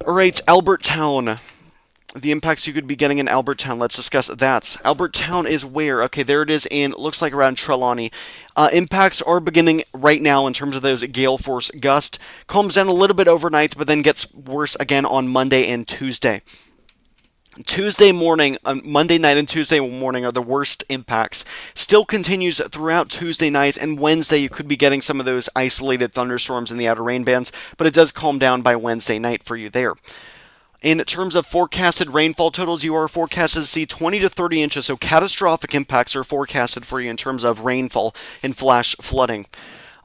Alright, Albertown. The impacts you could be getting in Albertown. Let's discuss that. Albertown is where? Okay, there it is in, looks like around Trelawney. Impacts are beginning right now in terms of those gale force gust. Calms down a little bit overnight, but then gets worse again on Monday and Tuesday. Tuesday morning, Monday night and Tuesday morning are the worst impacts. Still continues throughout Tuesday night, and Wednesday you could be getting some of those isolated thunderstorms in the outer rain bands, but it does calm down by Wednesday night for you there. In terms of forecasted rainfall totals, you are forecasted to see 20 to 30 inches, so catastrophic impacts are forecasted for you in terms of rainfall and flash flooding.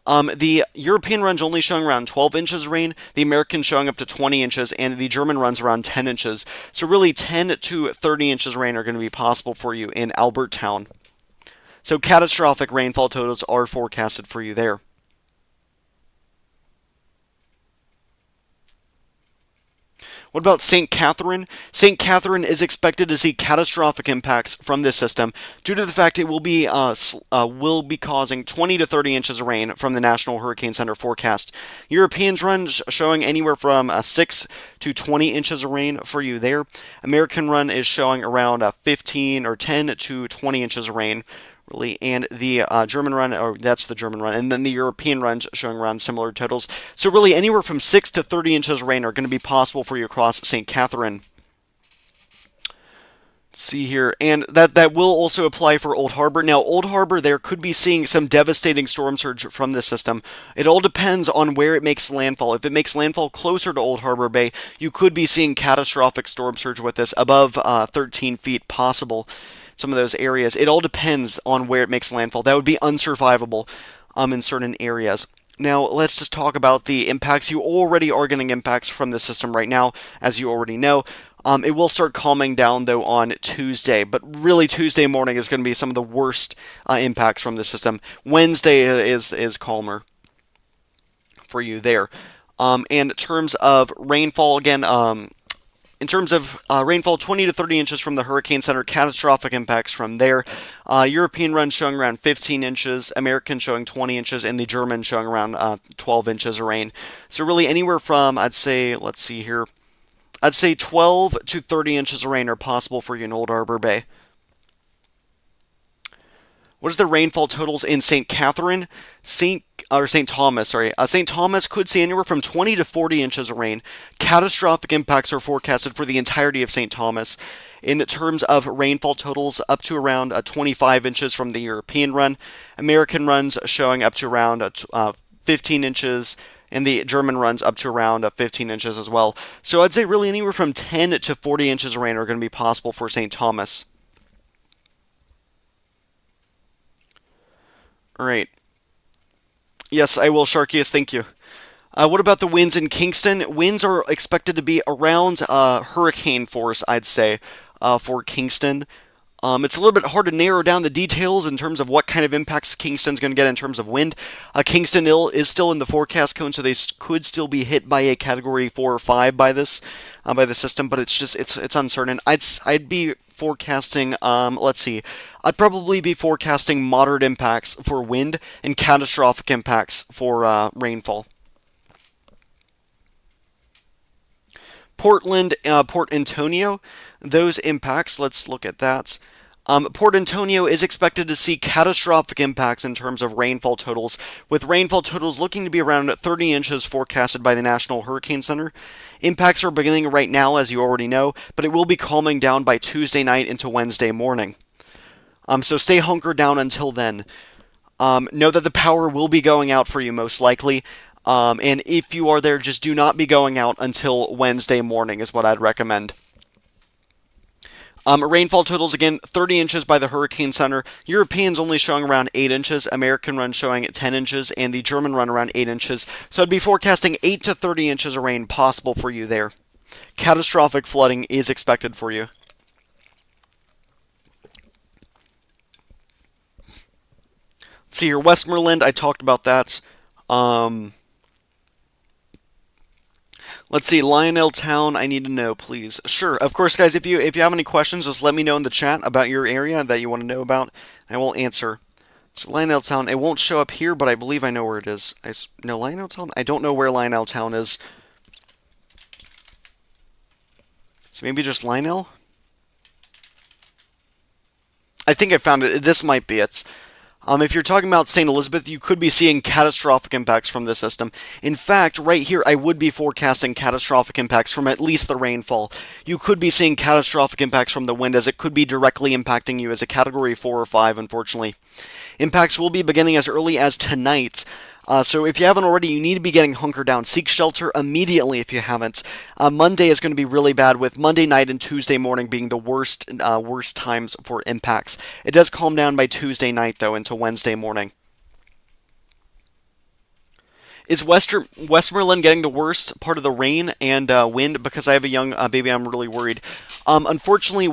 The European run's only showing around 12 inches of rain, the American showing up to 20 inches, and the German run's around 10 inches. So really 10 to 30 inches of rain are going to be possible for you in Albertown. So catastrophic rainfall totals are forecasted for you there. What about St. Catherine? St. Catherine is expected to see catastrophic impacts from this system due to the fact it will be causing 20 to 30 inches of rain from the National Hurricane Center forecast. Europeans run showing anywhere from 6 to 20 inches of rain for you there. American run is showing around 15 or 10 to 20 inches of rain. Really, and the German run, or that's the German run, and then the European run's showing around similar totals. So really, anywhere from 6 to 30 inches of rain are going to be possible for you across St. Catherine. Let's see here, and that will also apply for Old Harbor. Now, Old Harbor, there could be seeing some devastating storm surge from this system. It all depends on where it makes landfall. If it makes landfall closer to Old Harbor Bay, you could be seeing catastrophic storm surge with this, above 13 feet possible. Some of those areas. It all depends on where it makes landfall. That would be unsurvivable in certain areas. Now, let's just talk about the impacts. You already are getting impacts from the system right now, as you already know. It will start calming down, though, on Tuesday, but really Tuesday morning is going to be some of the worst impacts from the system. Wednesday is calmer for you there. In terms of rainfall, again, in terms of rainfall, 20 to 30 inches from the Hurricane Center, catastrophic impacts from there. European run showing around 15 inches, American showing 20 inches, and the German showing around 12 inches of rain. So really anywhere from, I'd say, let's see here, I'd say 12 to 30 inches of rain are possible for you in Old Harbor Bay. What is the rainfall totals in St. Catherine? St. Thomas, sorry. St. Thomas could see anywhere from 20 to 40 inches of rain. Catastrophic impacts are forecasted for the entirety of St. Thomas. In terms of rainfall totals, up to around 25 inches from the European run. American runs showing up to around 15 inches, and the German runs up to around 15 inches as well. So I'd say really anywhere from 10 to 40 inches of rain are going to be possible for St. Thomas. All right. Yes, I will, Sharkius. Thank you. What about the winds in Kingston? Winds are expected to be around hurricane force, I'd say, for Kingston. It's a little bit hard to narrow down the details in terms of what kind of impacts Kingston's going to get in terms of wind. Kingston is still in the forecast cone, so they could still be hit by a Category 4 or 5 by this, by the system. But it's uncertain. I'd be forecasting. Let's see. I'd probably be forecasting moderate impacts for wind and catastrophic impacts for rainfall. Portland, Port Antonio, those impacts, let's look at that. Port Antonio is expected to see catastrophic impacts in terms of rainfall totals, with rainfall totals looking to be around 30 inches forecasted by the National Hurricane Center. Impacts are beginning right now, as you already know, but it will be calming down by Tuesday night into Wednesday morning. So stay hunkered down until then. Know that the power will be going out for you most likely. And if you are there, just do not be going out until Wednesday morning is what I'd recommend. Rainfall totals, again, 30 inches by the Hurricane Center. Europeans only showing around 8 inches. American run showing 10 inches. And the German run around 8 inches. So I'd be forecasting 8 to 30 inches of rain possible for you there. Catastrophic flooding is expected for you. Let's see here. Westmoreland, I talked about that. Let's see, Lionel Town, I need to know, please. Sure, of course, guys, if you have any questions, just let me know in the chat about your area that you want to know about, and I will answer. So Lionel Town, it won't show up here, but I believe I know where it is. No, Lionel Town? I don't know where Lionel Town is. So maybe just Lionel? I think I found it. This might be it. If you're talking about St. Elizabeth, you could be seeing catastrophic impacts from this system. In fact, right here, I would be forecasting catastrophic impacts from at least the rainfall. You could be seeing catastrophic impacts from the wind, as it could be directly impacting you as a Category 4 or 5, unfortunately. Impacts will be beginning as early as tonight. So if you haven't already, you need to be getting hunkered down. Seek shelter immediately if you haven't. Monday is going to be really bad, with Monday night and Tuesday morning being the worst times for impacts. It does calm down by Tuesday night, though, into Wednesday morning. Is Westmoreland getting the worst part of the rain and wind? Because I have a young baby, I'm really worried. Unfortunately,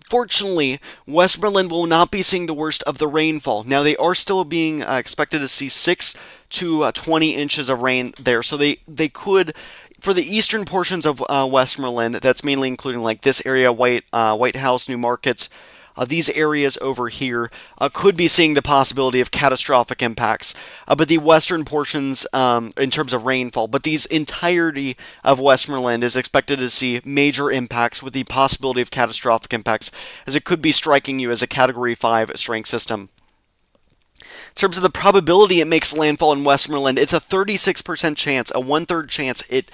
fortunately, Westmoreland will not be seeing the worst of the rainfall. Now, they are still being expected to see 6 to 20 inches of rain there, so they could. For the eastern portions of Westmoreland, that's mainly including like this area, White House, New Market. These areas over here could be seeing the possibility of catastrophic impacts, but the western portions, in terms of rainfall, but these entirety of Westmoreland is expected to see major impacts with the possibility of catastrophic impacts, as it could be striking you as a Category 5 strength system. In terms of the probability it makes landfall in Westmoreland, it's a 36% chance, a 1/3 chance it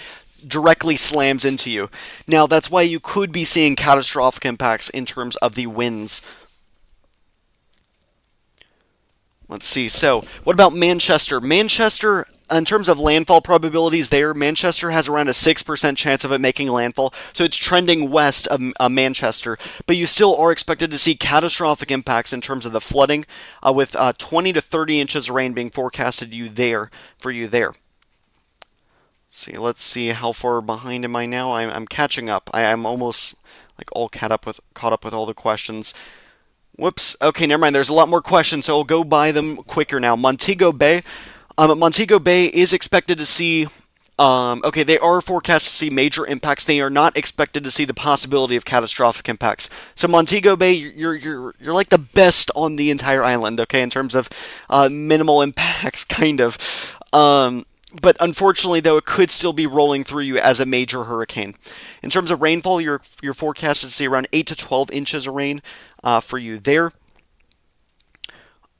directly slams into you. Now, that's why you could be seeing catastrophic impacts in terms of the winds. Let's see. So, what about Manchester? Manchester, in terms of landfall probabilities there, Manchester has around a 6% chance of it making landfall, so it's trending west of Manchester. But you still are expected to see catastrophic impacts in terms of the flooding, with 20 to 30 inches of rain being forecasted for you there. Let's see how far behind am I now. I'm catching up. I'm almost like all caught up with all the questions. Whoops. Okay, never mind. There's a lot more questions, so I'll go by them quicker now. Montego Bay. Montego Bay is expected to see. Okay, they are forecast to see major impacts. They are not expected to see the possibility of catastrophic impacts. So Montego Bay, you're like the best on the entire island. Okay, in terms of minimal impacts, kind of. But unfortunately, though, it could still be rolling through you as a major hurricane. In terms of rainfall, you're forecasted to see around 8 to 12 inches of rain for you there.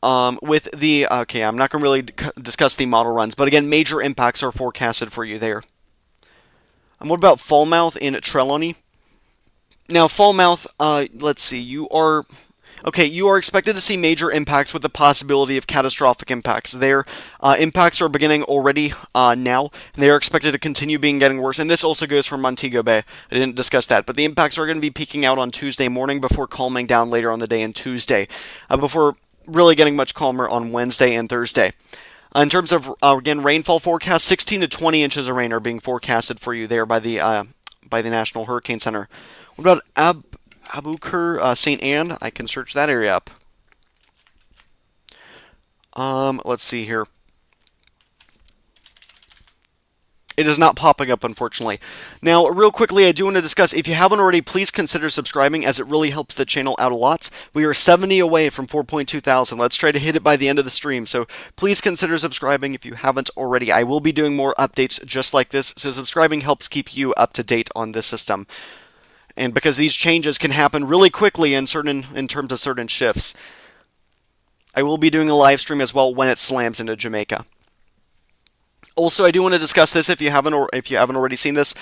Okay, I'm not going to really discuss the model runs, but again, major impacts are forecasted for you there. And what about Falmouth in Trelawney? Now, Falmouth, let's see, you are expected to see major impacts with the possibility of catastrophic impacts there. Impacts are beginning already now, and they are expected to continue getting worse. And this also goes for Montego Bay. I didn't discuss that, but the impacts are going to be peaking out on Tuesday morning before calming down later on the day and Tuesday. Before really getting much calmer on Wednesday and Thursday. In terms of again rainfall forecast, 16 to 20 inches of rain are being forecasted for you there by the National Hurricane Center. What about Abuquerque, St. Anne? I can search that area up. Let's see here. It is not popping up, unfortunately. Now, real quickly, I do want to discuss, if you haven't already, please consider subscribing, as it really helps the channel out a lot. We are 70 away from 4.2 thousand. Let's try to hit it by the end of the stream, so please consider subscribing if you haven't already. I will be doing more updates just like this, so subscribing helps keep you up to date on this system. And because these changes can happen really quickly in terms of certain shifts. I will be doing a live stream as well when it slams into Jamaica. Also, I do want to discuss this if you haven't already seen this.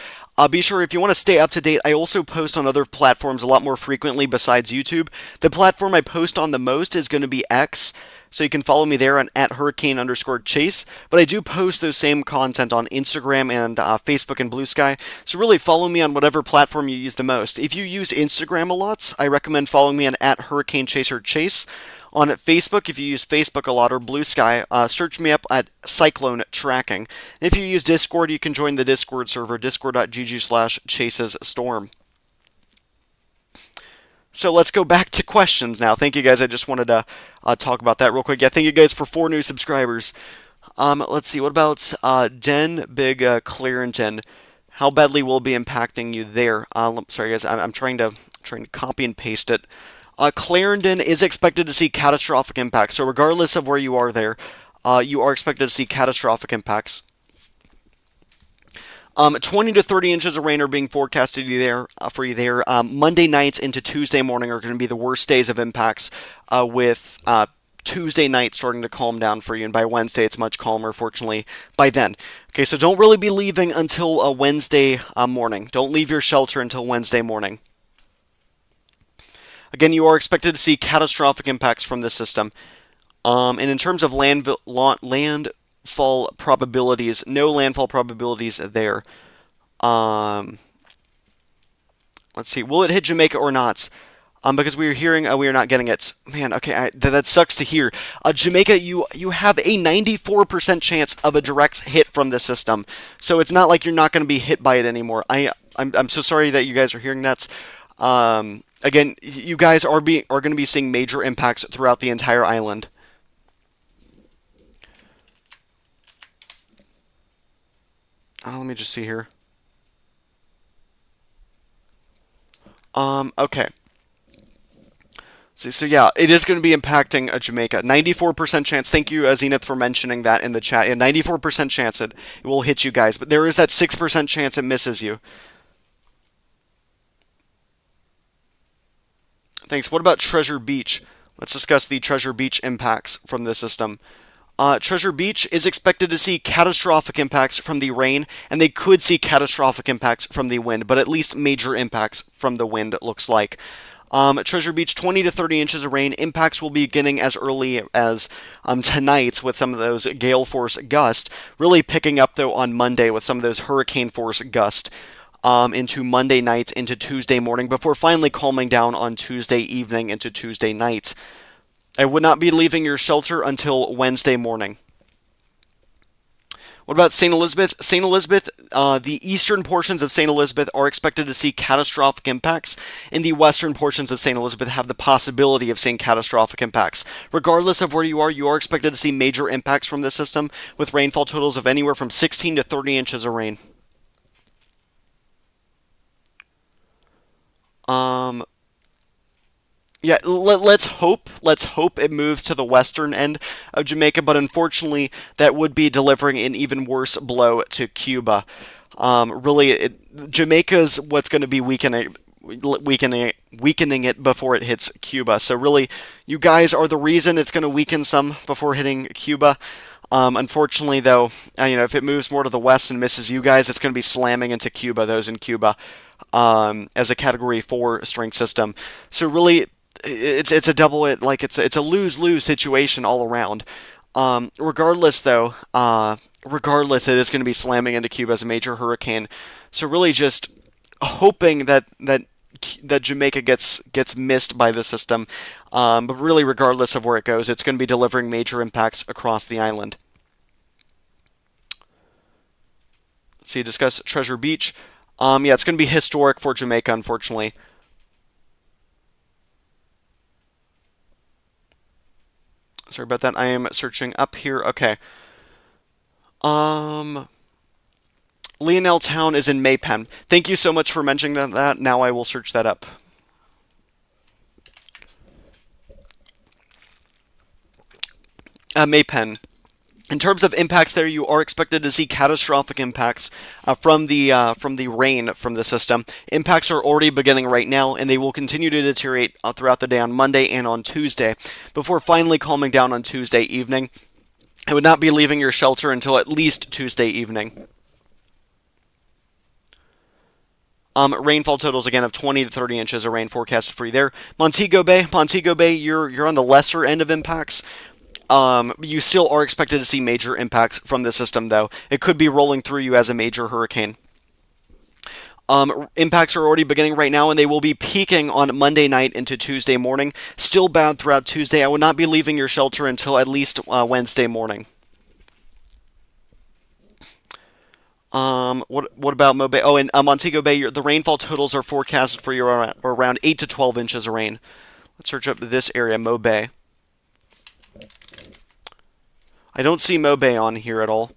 Be sure, if you want to stay up to date, I also post on other platforms a lot more frequently besides YouTube. The platform I post on the most is going to be X, so you can follow me there on @hurricane_chase. But I do post those same content on Instagram and Facebook and Blue Sky. So really follow me on whatever platform you use the most. If you use Instagram a lot, I recommend following me on @hurricanechaserchase. On Facebook, if you use Facebook a lot, or Blue Sky, search me up at Cyclone Tracking. And if you use Discord, you can join the Discord server, discord.gg/chasesstorm. So let's go back to questions now. Thank you guys. I just wanted to talk about that real quick. Yeah, thank you guys for 4 new subscribers. Let's see. What about Den Big Clarington? How badly will it be impacting you there? Sorry guys, I'm trying to copy and paste it. Clarendon is expected to see catastrophic impacts. So regardless of where you are there, you are expected to see catastrophic impacts. 20 to 30 inches of rain are being forecasted for you there. Monday nights into Tuesday morning are going to be the worst days of impacts, with Tuesday night starting to calm down for you, and by Wednesday it's much calmer, fortunately, by then. Okay, so don't really be leaving until Wednesday morning. Don't leave your shelter until Wednesday morning. Again, you are expected to see catastrophic impacts from this system. And in terms of landfall probabilities, no landfall probabilities there. Let's see. Will it hit Jamaica or not? Because we are hearing we are not getting it. Man, okay, that sucks to hear. Jamaica, you have a 94% chance of a direct hit from this system. So it's not like you're not going to be hit by it anymore. I'm so sorry that you guys are hearing that. Again, you guys are going to be seeing major impacts throughout the entire island. Let me just see here. Okay. So yeah, it is going to be impacting Jamaica. 94% chance. Thank you, Zenith, for mentioning that in the chat. Yeah, 94% chance it will hit you guys, but there is that 6% chance it misses you. Thanks. What about Treasure Beach? Let's discuss the Treasure Beach impacts from the system. Treasure Beach is expected to see catastrophic impacts from the rain, and they could see catastrophic impacts from the wind, but at least major impacts from the wind, it looks like. Treasure Beach, 20 to 30 inches of rain. Impacts will be beginning as early as tonight with some of those gale force gusts, really picking up, though, on Monday with some of those hurricane force gusts. Into Monday night, into Tuesday morning, before finally calming down on Tuesday evening into Tuesday night. I would not be leaving your shelter until Wednesday morning. What about St. Elizabeth? St. Elizabeth, the eastern portions of St. Elizabeth are expected to see catastrophic impacts, and the western portions of St. Elizabeth have the possibility of seeing catastrophic impacts. Regardless of where you are expected to see major impacts from this system, with rainfall totals of anywhere from 16 to 30 inches of rain. Yeah, let's hope it moves to the western end of Jamaica, but unfortunately, that would be delivering an even worse blow to Cuba. Really, Jamaica's what's going to be weakening it before it hits Cuba. So really, you guys are the reason it's going to weaken some before hitting Cuba. Unfortunately, though, if it moves more to the west and misses you guys, it's going to be slamming into Cuba, those in Cuba, as a Category 4 strength system. So really, it's a it's a lose-lose situation all around. Regardless, though, it is going to be slamming into Cuba as a major hurricane. So really, just hoping that Jamaica gets missed by the system. But really, regardless of where it goes, it's going to be delivering major impacts across the island. See, discuss Treasure Beach. Yeah, it's going to be historic for Jamaica, unfortunately. Sorry about that. I am searching up here. Okay. Um, Lionel Town is in Maypen. Thank you so much for mentioning that. Now I will search that up. Maypen. In terms of impacts there, you are expected to see catastrophic impacts from the rain from the system. Impacts are already beginning right now, and they will continue to deteriorate throughout the day on Monday and on Tuesday, before finally calming down on Tuesday evening. I would not be leaving your shelter until at least Tuesday evening. Rainfall totals again of 20 to 30 inches of rain forecasted for you there. Montego Bay, you're on the lesser end of impacts. You still are expected to see major impacts from the system, though. It could be rolling through you as a major hurricane. Impacts are already beginning right now, and they will be peaking on Monday night into Tuesday morning. Still bad throughout Tuesday. I would not be leaving your shelter until at least Wednesday morning. What about Mo Bay? Oh, and Montego Bay, the rainfall totals are forecasted for you around 8 to 12 inches of rain. Let's search up this area, Mo Bay. I don't see Mo Bay on here at all.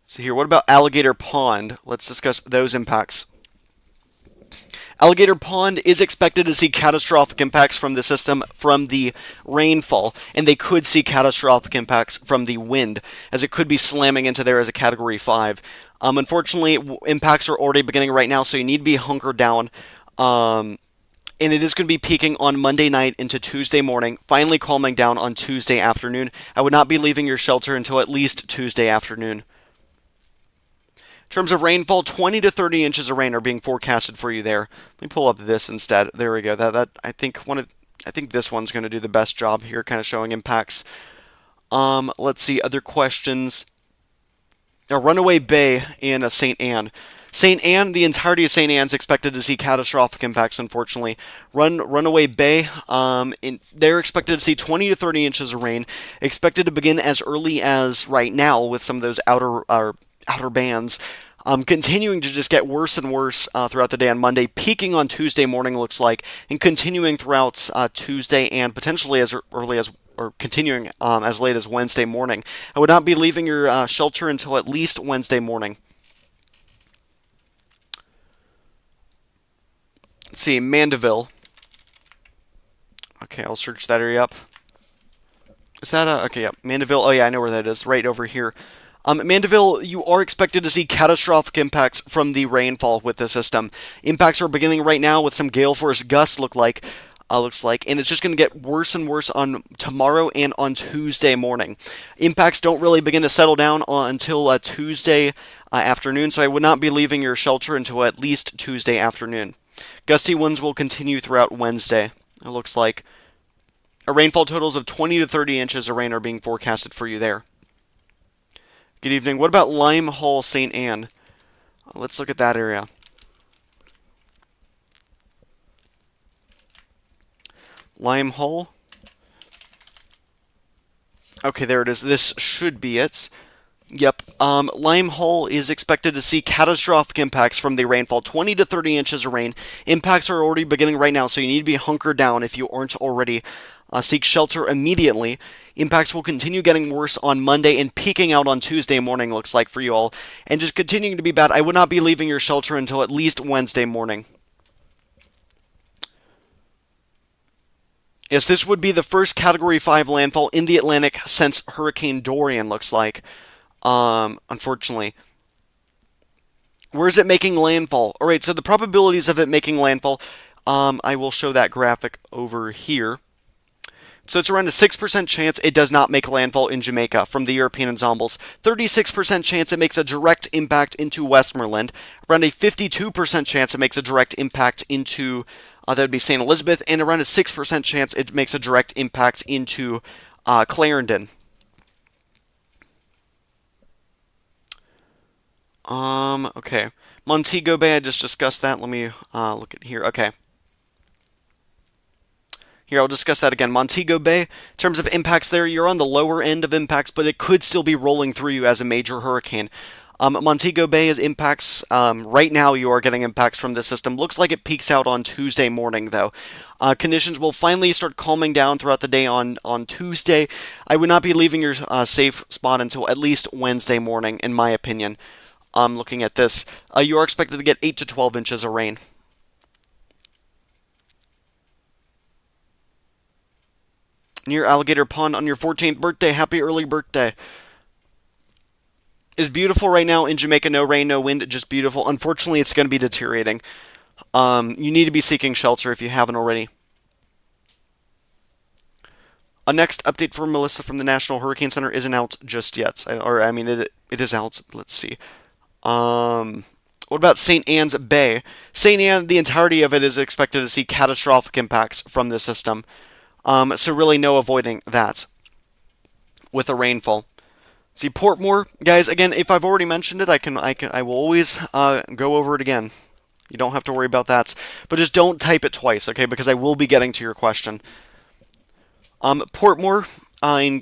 See here, what about Alligator Pond? Let's discuss those impacts. Alligator Pond is expected to see catastrophic impacts from the system from the rainfall, and they could see catastrophic impacts from the wind, as it could be slamming into there as a Category 5. Unfortunately, impacts are already beginning right now, so you need to be hunkered down. And it is going to be peaking on Monday night into Tuesday morning, finally calming down on Tuesday afternoon. I would not be leaving your shelter until at least Tuesday afternoon. In terms of rainfall, 20 to 30 inches of rain are being forecasted for you there. Let me pull up this instead. There we go. I think this one's going to do the best job here, kind of showing impacts. Let's see other questions. Now, Runaway Bay in St. Anne. St. Anne, the entirety of St. Anne's expected to see catastrophic impacts, unfortunately. Runaway Bay, they're expected to see 20 to 30 inches of rain, expected to begin as early as right now with some of those outer bands. Continuing to just get worse and worse throughout the day on Monday, peaking on Tuesday morning, looks like, and continuing throughout Tuesday and potentially as early as, or continuing as late as Wednesday morning. I would not be leaving your shelter until at least Wednesday morning. Let's see, Mandeville. Okay, I'll search that area up. Is that okay, yeah, Mandeville. Oh yeah, I know where that is, right over here. Mandeville, you are expected to see catastrophic impacts from the rainfall with the system. Impacts are beginning right now with some gale force gusts, looks like, and it's just going to get worse and worse on tomorrow and on Tuesday morning. Impacts don't really begin to settle down until Tuesday afternoon, so I would not be leaving your shelter until at least Tuesday afternoon. Gusty winds will continue throughout Wednesday, it looks like. Rainfall totals of 20 to 30 inches of rain are being forecasted for you there. Good evening. What about Lime Hall, St. Anne? Let's look at that area. Lime Hall. Okay, there it is. This should be it. Yep. Lime Hall is expected to see catastrophic impacts from the rainfall. 20 to 30 inches of rain. Impacts are already beginning right now, so you need to be hunkered down if you aren't already. Seek shelter immediately. Impacts will continue getting worse on Monday and peaking out on Tuesday morning, looks like, for you all. And just continuing to be bad. I would not be leaving your shelter until at least Wednesday morning. Yes, this would be the first Category 5 landfall in the Atlantic since Hurricane Dorian, looks like. Unfortunately. Where is it making landfall? Alright, so the probabilities of it making landfall, I will show that graphic over here. So it's around a 6% chance it does not make landfall in Jamaica from the European ensembles. 36% chance it makes a direct impact into Westmoreland. Around a 52% chance it makes a direct impact into, that would be St. Elizabeth. And around a 6% chance it makes a direct impact into Clarendon. Okay. Montego Bay, I just discussed that. Let me look at here. Okay. Here, I'll discuss that again. Montego Bay, in terms of impacts there, you're on the lower end of impacts, but it could still be rolling through you as a major hurricane. Montego Bay is impacts. Right now, you are getting impacts from this system. Looks like it peaks out on Tuesday morning, though. Conditions will finally start calming down throughout the day on Tuesday. I would not be leaving your safe spot until at least Wednesday morning, in my opinion. Looking at this, you are expected to get 8 to 12 inches of rain. Near Alligator Pond on your 14th birthday. Happy early birthday. Is beautiful right now in Jamaica. No rain, no wind, just beautiful. Unfortunately, it's going to be deteriorating. You need to be seeking shelter if you haven't already. A next update for Melissa from the National Hurricane Center isn't out just yet. It is out. Let's see. What about St. Anne's Bay? St. Anne, the entirety of it is expected to see catastrophic impacts from this system. So really no avoiding that with a rainfall. See, Portmore, guys, again, if I've already mentioned it, I will always go over it again. You don't have to worry about that. But just don't type it twice, okay? Because I will be getting to your question. Portmore,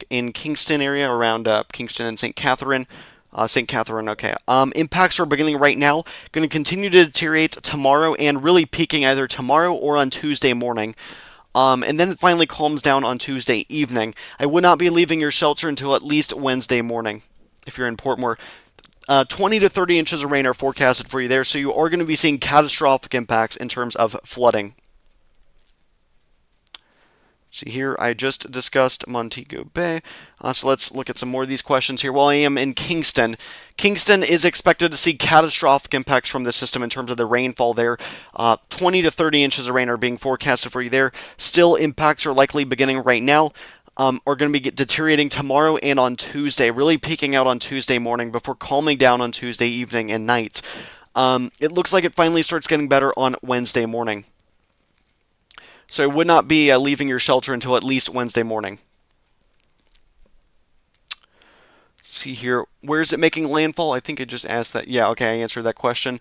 in Kingston area, around Kingston and St. Catherine. St. Catherine, okay. Impacts are beginning right now. Going to continue to deteriorate tomorrow and really peaking either tomorrow or on Tuesday morning. And then it finally calms down on Tuesday evening. I would not be leaving your shelter until at least Wednesday morning if you're in Portmore. 20 to 30 inches of rain are forecasted for you there, so you are going to be seeing catastrophic impacts in terms of flooding. See here, I just discussed Montego Bay. So let's look at some more of these questions here. While I am in Kingston, Kingston is expected to see catastrophic impacts from this system in terms of the rainfall there. 20 to 30 inches of rain are being forecasted for you there. Still, impacts are likely beginning right now. Are going to be deteriorating tomorrow and on Tuesday, really peaking out on Tuesday morning before calming down on Tuesday evening and night. It looks like it finally starts getting better on Wednesday morning. So I would not be leaving your shelter until at least Wednesday morning. Let's see here. Where is it making landfall? I think I just asked that. Yeah, okay, I answered that question.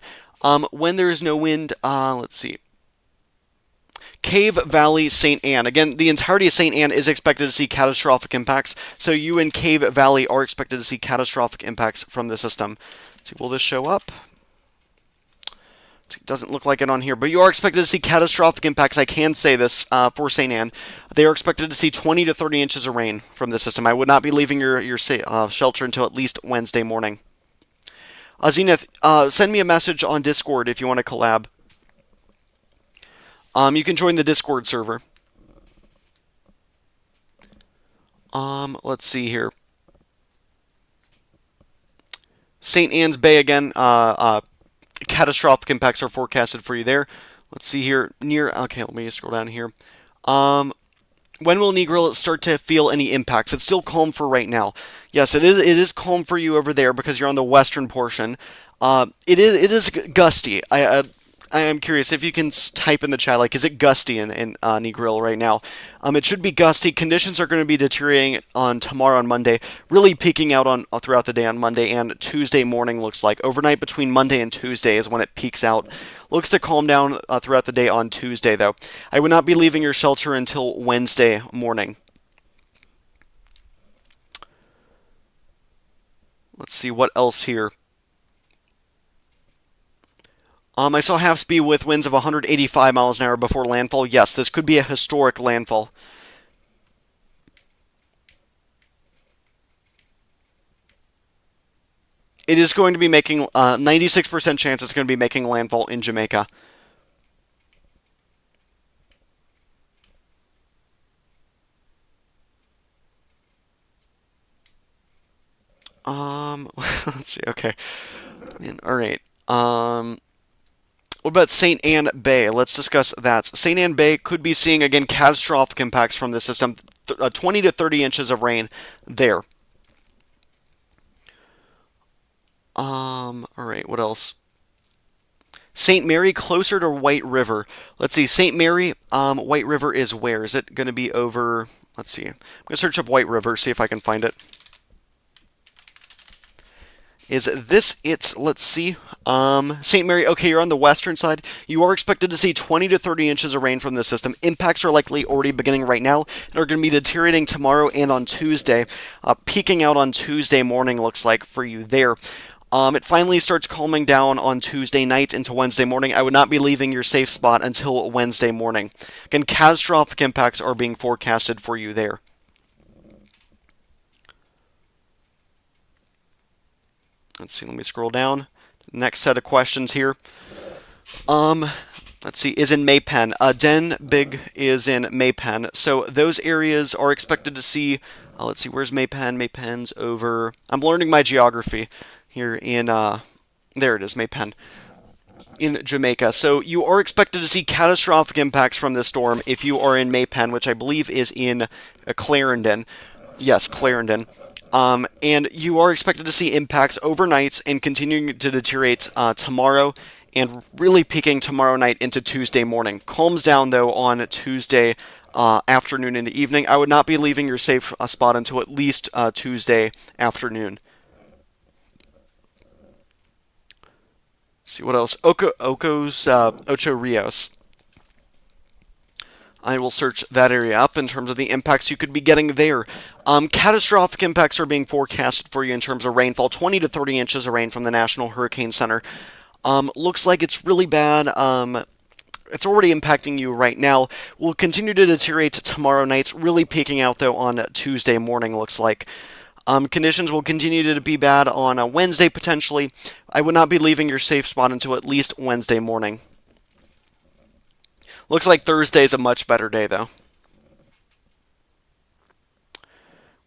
When there is no wind, let's see. Cave Valley, St. Anne. Again, the entirety of St. Anne is expected to see catastrophic impacts. So you in Cave Valley are expected to see catastrophic impacts from the system. Let's see, will this show up? It doesn't look like it on here, but you are expected to see catastrophic impacts. I can say this for St. Anne. They are expected to see 20 to 30 inches of rain from the system. I would not be leaving your shelter until at least Wednesday morning. Zenith, send me a message on Discord if you want to collab. You can join the Discord server. Let's see here. St. Anne's Bay again. Catastrophic impacts are forecasted for you there. Let's see here. Okay, let me scroll down here. When will Negril start to feel any impacts? It's still calm for right now. Yes, it is calm for you over there because you're on the western portion. It is gusty. I am curious if you can type in the chat, like, is it gusty in Negril right now? It should be gusty. Conditions are going to be deteriorating on tomorrow and Monday, really peaking out on throughout the day on Monday and Tuesday morning. Looks like overnight between Monday and Tuesday is when it peaks out. Looks to calm down throughout the day on Tuesday, though. I would not be leaving your shelter until Wednesday morning. Let's see what else here. I saw half speed with winds of 185 miles an hour before landfall. Yes, this could be a historic landfall. It is going to be making 96% chance it's going to be making landfall in Jamaica. Let's see. Okay. All right. What about St. Anne Bay? Let's discuss that. St. Anne Bay could be seeing, again, catastrophic impacts from the system. 20 to 30 inches of rain there. All right, what else? St. Mary, closer to White River. Let's see, St. Mary, White River is where? Is it going to be over? Let's see. I'm going to search up White River, see if I can find it. Is this it? Let's see. St. Mary, okay, you're on the western side. You are expected to see 20 to 30 inches of rain from this system. Impacts are likely already beginning right now and are going to be deteriorating tomorrow and on Tuesday. Peaking out on Tuesday morning, looks like, for you there. It finally starts calming down on Tuesday night into Wednesday morning. I would not be leaving your safe spot until Wednesday morning. Again, catastrophic impacts are being forecasted for you there. Let's see, let me scroll down. Next set of questions here. Let's see, is in Maypen. Den Big is in Maypen. So those areas are expected to see, let's see, where's Maypen? Maypen's over, I'm learning my geography here in, there it is, Maypen, in Jamaica. So you are expected to see catastrophic impacts from this storm if you are in Maypen, which I believe is in Clarendon. Yes, Clarendon. And you are expected to see impacts overnight and continuing to deteriorate tomorrow and really peaking tomorrow night into Tuesday morning. Calms down, though, on Tuesday afternoon and evening. I would not be leaving your safe spot until at least Tuesday afternoon. Let's see what else. Ocho Rios. I will search that area up in terms of the impacts you could be getting there. Catastrophic impacts are being forecasted for you in terms of rainfall. 20 to 30 inches of rain from the National Hurricane Center. Looks like it's really bad. It's already impacting you right now. Will continue to deteriorate tomorrow night, really peaking out, though, on Tuesday morning, looks like. Conditions will continue to be bad on a Wednesday, potentially. I would not be leaving your safe spot until at least Wednesday morning. Looks like Thursday's a much better day, though.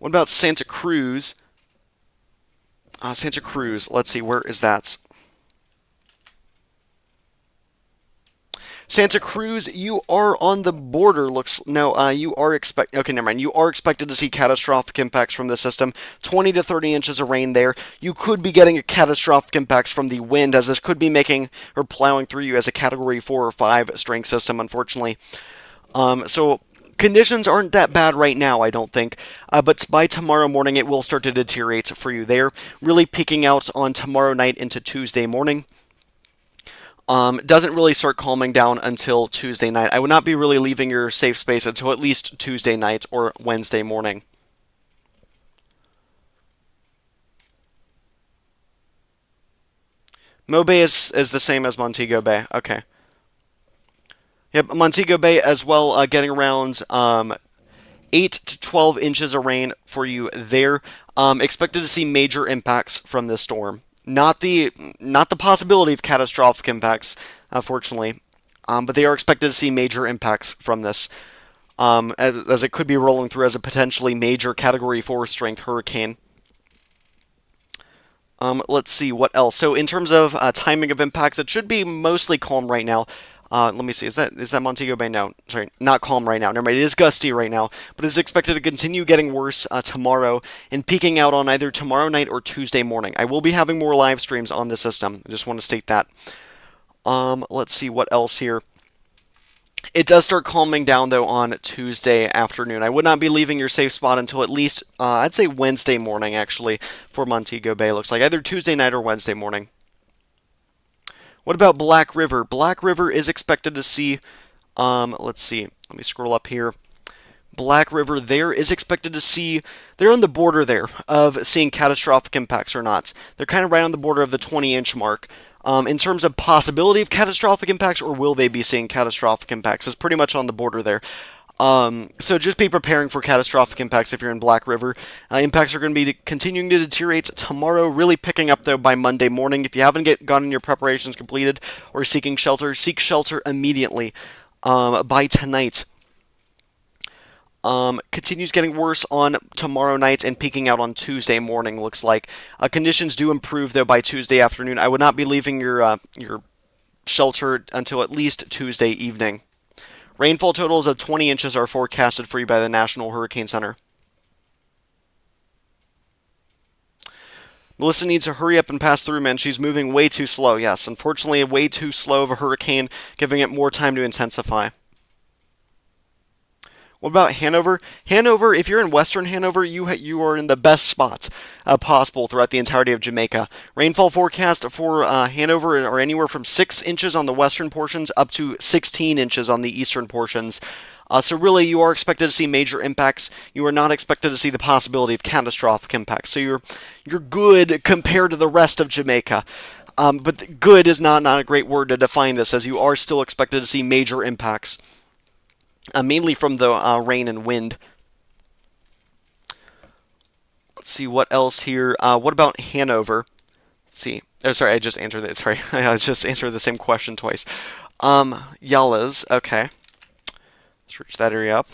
What about Santa Cruz? Santa Cruz, let's see, where is that? Santa Cruz, you are on the border. You are okay, never mind. You are expected to see catastrophic impacts from the system. 20 to 30 inches of rain there. You could be getting a catastrophic impacts from the wind, as this could be making or plowing through you as a Category 4 or 5 strength system, unfortunately. So conditions aren't that bad right now, I don't think. But by tomorrow morning, it will start to deteriorate for you there. Really peaking out on tomorrow night into Tuesday morning. Doesn't really start calming down until Tuesday night. I would not be really leaving your safe space until at least Tuesday night or Wednesday morning. Mo Bay is the same as Montego Bay. Okay. Yep, Montego Bay as well, getting around 8 to 12 inches of rain for you there. Expected to see major impacts from this storm. Not the possibility of catastrophic impacts, unfortunately, but they are expected to see major impacts from this, as it could be rolling through as a potentially major Category 4 strength hurricane. Let's see what else. So in terms of timing of impacts, it should be mostly calm right now. Let me see. Is that Montego Bay? No, sorry, not calm right now. Never mind. It is gusty right now, but it's expected to continue getting worse tomorrow and peaking out on either tomorrow night or Tuesday morning. I will be having more live streams on the system. I just want to state that. Let's see what else here. It does start calming down, though, on Tuesday afternoon. I would not be leaving your safe spot until at least, I'd say Wednesday morning, actually, for Montego Bay. Looks like either Tuesday night or Wednesday morning. What about Black River? Black River is expected to see, let's see, let me scroll up here. Black River there is expected to see, they're on the border there of seeing catastrophic impacts or not. They're kind of right on the border of the 20-inch mark. In terms of possibility of catastrophic impacts, or will they be seeing catastrophic impacts, is pretty much on the border there. So just be preparing for catastrophic impacts if you're in Black River. Impacts are going to be continuing to deteriorate tomorrow, really picking up, though, by Monday morning. If you haven't gotten your preparations completed or seeking shelter, seek shelter immediately by tonight. Continues getting worse on tomorrow night and peaking out on Tuesday morning, looks like. Conditions do improve, though, by Tuesday afternoon. I would not be leaving your shelter until at least Tuesday evening. Rainfall totals of 20 inches are forecasted for you by the National Hurricane Center. Melissa needs to hurry up and pass through, man. She's moving way too slow. Yes, unfortunately, way too slow of a hurricane, giving it more time to intensify. What about Hanover? Hanover, if you're in Western Hanover, you are in the best spot possible throughout the entirety of Jamaica. Rainfall forecast for Hanover are anywhere from 6 inches on the western portions up to 16 inches on the eastern portions. So really, you are expected to see major impacts. You are not expected to see the possibility of catastrophic impacts. So you're good compared to the rest of Jamaica. But good is not a great word to define this, as you are still expected to see major impacts, mainly from the rain and wind. Let's see what else here. What about Hanover? Let's see. Oh, sorry, I just answered it. Sorry, I just answered the same question twice. Yalas. Okay. Search that area up.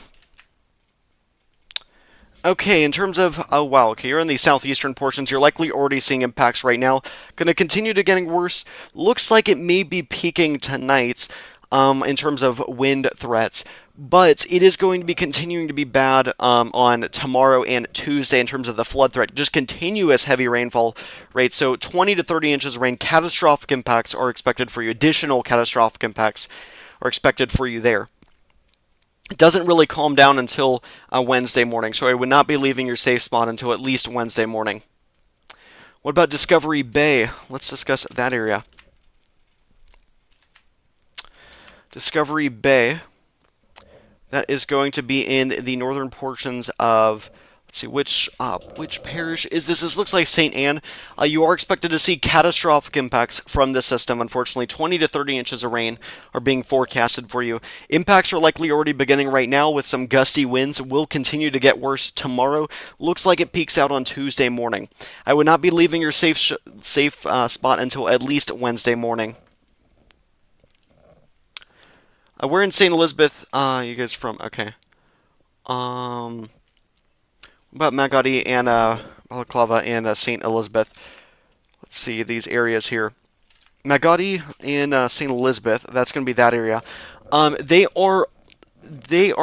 Okay, in terms of, oh wow, okay, you're in the southeastern portions. You're likely already seeing impacts right now. Going to continue to getting worse. Looks like it may be peaking tonight in terms of wind threats. But it is going to be continuing to be bad on tomorrow and Tuesday in terms of the flood threat. Just continuous heavy rainfall rates. So 20 to 30 inches of rain. Catastrophic impacts are expected for you. Additional catastrophic impacts are expected for you there. It doesn't really calm down until Wednesday morning, so I would not be leaving your safe spot until at least Wednesday morning. What about Discovery Bay? Let's discuss that area. Discovery Bay, that is going to be in the northern portions of, let's see, which parish is this? This looks like St. Anne. You are expected to see catastrophic impacts from this system. Unfortunately, 20 to 30 inches of rain are being forecasted for you. Impacts are likely already beginning right now with some gusty winds. Will continue to get worse tomorrow. Looks like it peaks out on Tuesday morning. I would not be leaving your safe spot until at least Wednesday morning. We're in St. Elizabeth. You guys from? Okay. About Magadi and Balaclava and St. Elizabeth. Let's see these areas here. Magadi and St. Elizabeth, that's going to be that area. They are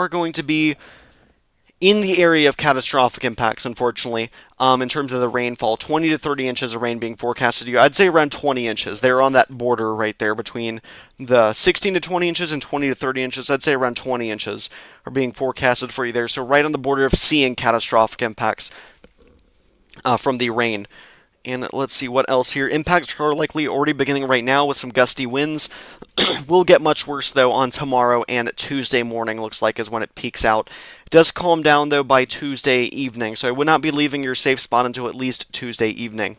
going to be in the area of catastrophic impacts, unfortunately, in terms of the rainfall. 20 to 30 inches of rain being forecasted to you. I'd say around 20 inches. They're on that border right there between the 16 to 20 inches and 20 to 30 inches. I'd say around 20 inches are being forecasted for you there. So right on the border of seeing catastrophic impacts from the rain. And let's see what else here. Impacts are likely already beginning right now with some gusty winds. Will get much worse, though, on tomorrow and Tuesday morning, looks like, is when it peaks out. It does calm down, though, by Tuesday evening, so I would not be leaving your safe spot until at least Tuesday evening.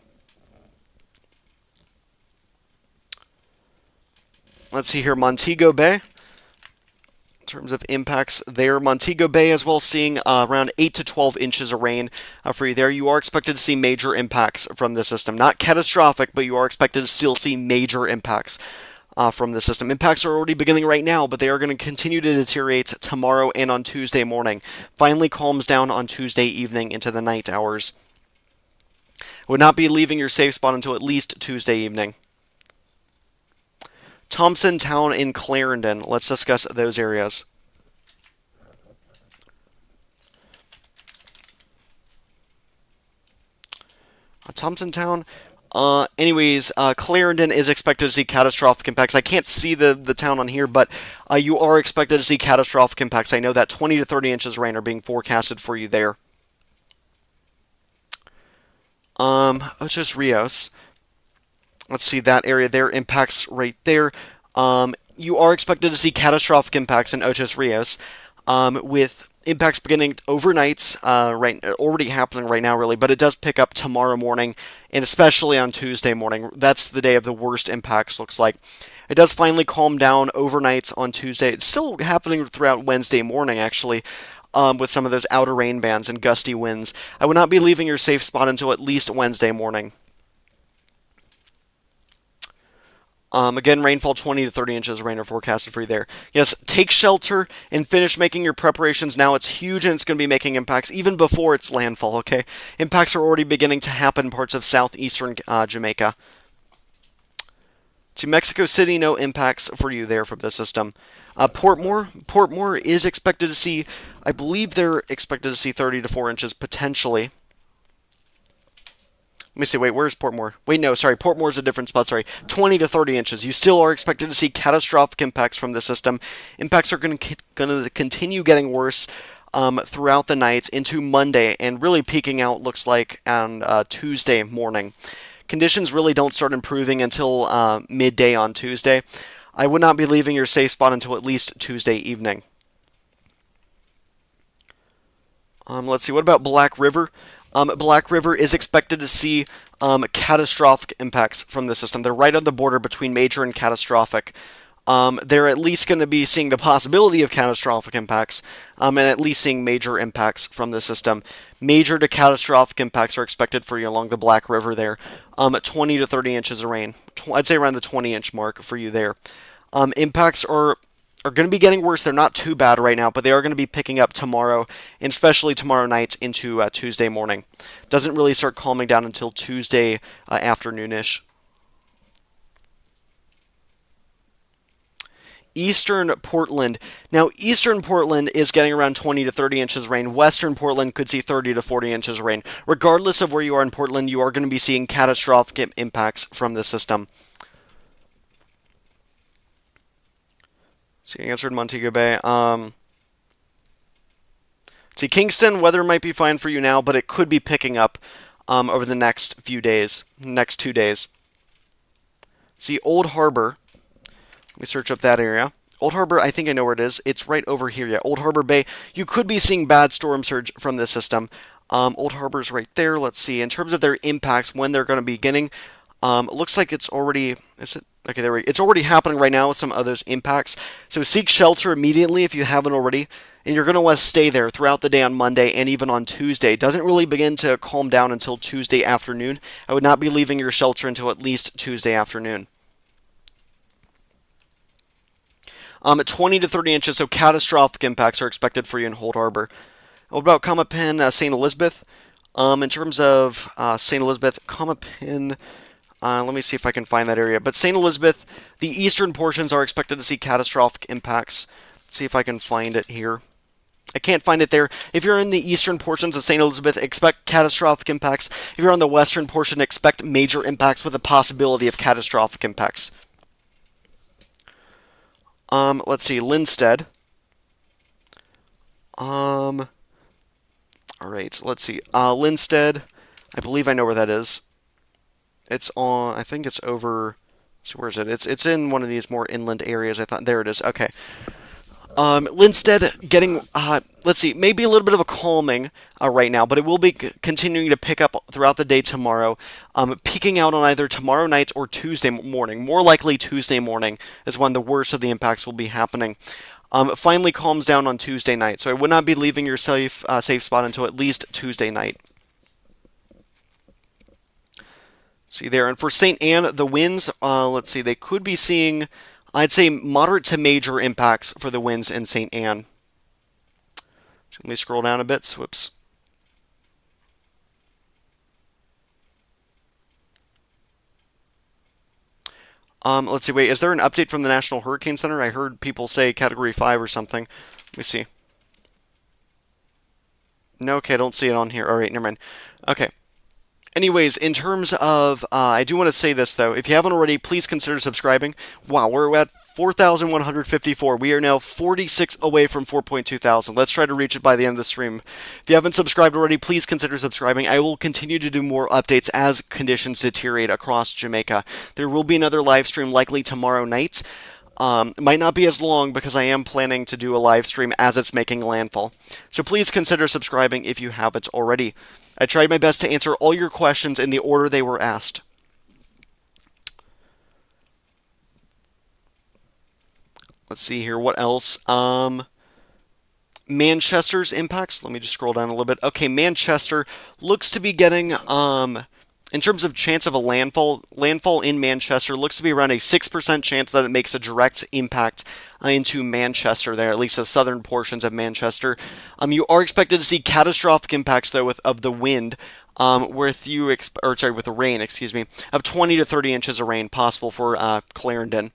Let's see here, Montego Bay. In terms of impacts there, Montego Bay as well, seeing around 8 to 12 inches of rain for you there. You are expected to see major impacts from the system. Not catastrophic, but you are expected to still see major impacts from the system. Impacts are already beginning right now, but they are going to continue to deteriorate tomorrow and on Tuesday morning. Finally calms down on Tuesday evening into the night hours. Would not be leaving your safe spot until at least Tuesday evening. Thompson Town in Clarendon. Let's discuss those areas. Thompson Town. Clarendon is expected to see catastrophic impacts. I can't see the town on here, but you are expected to see catastrophic impacts. I know that 20 to 30 inches of rain are being forecasted for you there. Ochos Rios. Let's see that area there. Impacts right there. You are expected to see catastrophic impacts in Ochos Rios, with impacts beginning overnight, already happening right now, really, but it does pick up tomorrow morning, and especially on Tuesday morning. That's the day of the worst impacts, looks like. It does finally calm down overnight on Tuesday. It's still happening throughout Wednesday morning, actually, with some of those outer rain bands and gusty winds. I would not be leaving your safe spot until at least Wednesday morning. Again, rainfall 20 to 30 inches of rain are forecasted for you there. Yes, take shelter and finish making your preparations now. It's huge and it's going to be making impacts even before it's landfall, okay? Impacts are already beginning to happen in parts of southeastern Jamaica. To Mexico City, no impacts for you there from the system. Portmore is expected to see, I believe they're expected to see 30 to 4 inches potentially. Let me see, wait, where's Portmore? Wait, no, sorry, Portmore's a different spot, sorry. 20 to 30 inches. You still are expected to see catastrophic impacts from the system. Impacts are going to continue getting worse throughout the night into Monday, and really peaking out looks like on Tuesday morning. Conditions really don't start improving until midday on Tuesday. I would not be leaving your safe spot until at least Tuesday evening. Let's see, what about Black River? Black River is expected to see catastrophic impacts from the system. They're right on the border between major and catastrophic. They're at least going to be seeing the possibility of catastrophic impacts, and at least seeing major impacts from the system. Major to catastrophic impacts are expected for you along the Black River there. 20 to 30 inches of rain. I'd say around the 20-inch mark for you there. Impacts are going to be getting worse. They're not too bad right now, but they are going to be picking up tomorrow, and especially tomorrow night into Tuesday morning. Doesn't really start calming down until Tuesday afternoonish. Eastern Portland. Now, Eastern Portland is getting around 20 to 30 inches of rain. Western Portland could see 30 to 40 inches of rain. Regardless of where you are in Portland, you are going to be seeing catastrophic impacts from the system. See, I answered Montego Bay. See, Kingston, weather might be fine for you now, but it could be picking up over the next few days, next 2 days. See, Old Harbor. Let me search up that area. Old Harbor, I think I know where it is. It's right over here. Yeah, Old Harbor Bay. You could be seeing bad storm surge from this system. Old Harbor's right there. Let's see. In terms of their impacts, when they're going to be beginning, it looks like it's already... Is it? Okay, there we go. It's already happening right now with some of those impacts. So seek shelter immediately if you haven't already. And you're going to want to stay there throughout the day on Monday and even on Tuesday. It doesn't really begin to calm down until Tuesday afternoon. I would not be leaving your shelter until at least Tuesday afternoon. 20 to 30 inches, so catastrophic impacts are expected for you in Old Harbor. What about Comapan, St. Elizabeth? In terms of St. Elizabeth, Comapan, let me see if I can find that area. But St. Elizabeth, the eastern portions are expected to see catastrophic impacts. Let's see if I can find it here. I can't find it there. If you're in the eastern portions of St. Elizabeth, expect catastrophic impacts. If you're on the western portion, expect major impacts with a possibility of catastrophic impacts. Let's see, Linstead. Alright, let's see. Linstead, I believe I know where that is. It's on, I think it's over, so where is it? It's in one of these more inland areas, I thought. There it is, okay. Linstead getting, let's see, maybe a little bit of a calming right now, but it will be continuing to pick up throughout the day tomorrow, peaking out on either tomorrow night or Tuesday morning. More likely Tuesday morning is when the worst of the impacts will be happening. It finally calms down on Tuesday night, so I would not be leaving your safe spot until at least Tuesday night. See there, and for St. Anne, the winds, let's see, they could be seeing... I'd say moderate to major impacts for the winds in St. Anne. Let me scroll down a bit. Whoops. Let's see. Wait, is there an update from the National Hurricane Center? I heard people say Category 5 or something. Let me see. No, okay, I don't see it on here. All right, never mind. Okay. Anyways, in terms of, I do want to say this, though. If you haven't already, please consider subscribing. Wow, we're at 4,154. We are now 46 away from 4.2 thousand. Let's try to reach it by the end of the stream. If you haven't subscribed already, please consider subscribing. I will continue to do more updates as conditions deteriorate across Jamaica. There will be another live stream likely tomorrow night. It might not be as long because I am planning to do a live stream as it's making landfall. So please consider subscribing if you haven't already. I tried my best to answer all your questions in the order they were asked. Let's see here, what else? Manchester's impacts. Let me just scroll down a little bit. Okay, Manchester looks to be getting, in terms of chance of a landfall in Manchester looks to be around a 6% chance that it makes a direct impact into Manchester there, at least the southern portions of Manchester. You are expected to see catastrophic impacts, though, of the wind, with the rain, excuse me, of 20 to 30 inches of rain possible for Clarendon.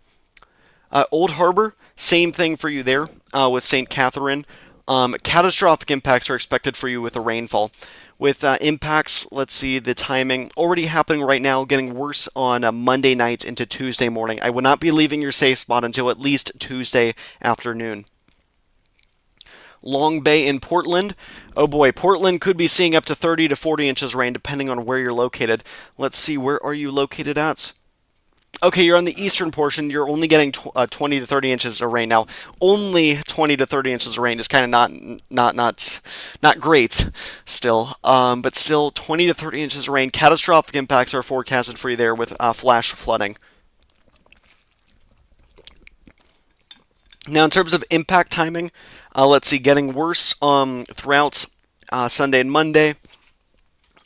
Old Harbor, same thing for you there with St. Catherine. Catastrophic impacts are expected for you with the rainfall. With impacts, let's see, the timing already happening right now, getting worse on Monday night into Tuesday morning. I would not be leaving your safe spot until at least Tuesday afternoon. Long Bay in Portland. Oh boy, Portland could be seeing up to 30 to 40 inches of rain depending on where you're located. Let's see, where are you located at? Okay, you're on the eastern portion. You're only getting 20 to 30 inches of rain now. Only 20 to 30 inches of rain is kind of not great, still. But still, 20 to 30 inches of rain. Catastrophic impacts are forecasted for you there with flash flooding. Now, in terms of impact timing, let's see, getting worse throughout Sunday and Monday,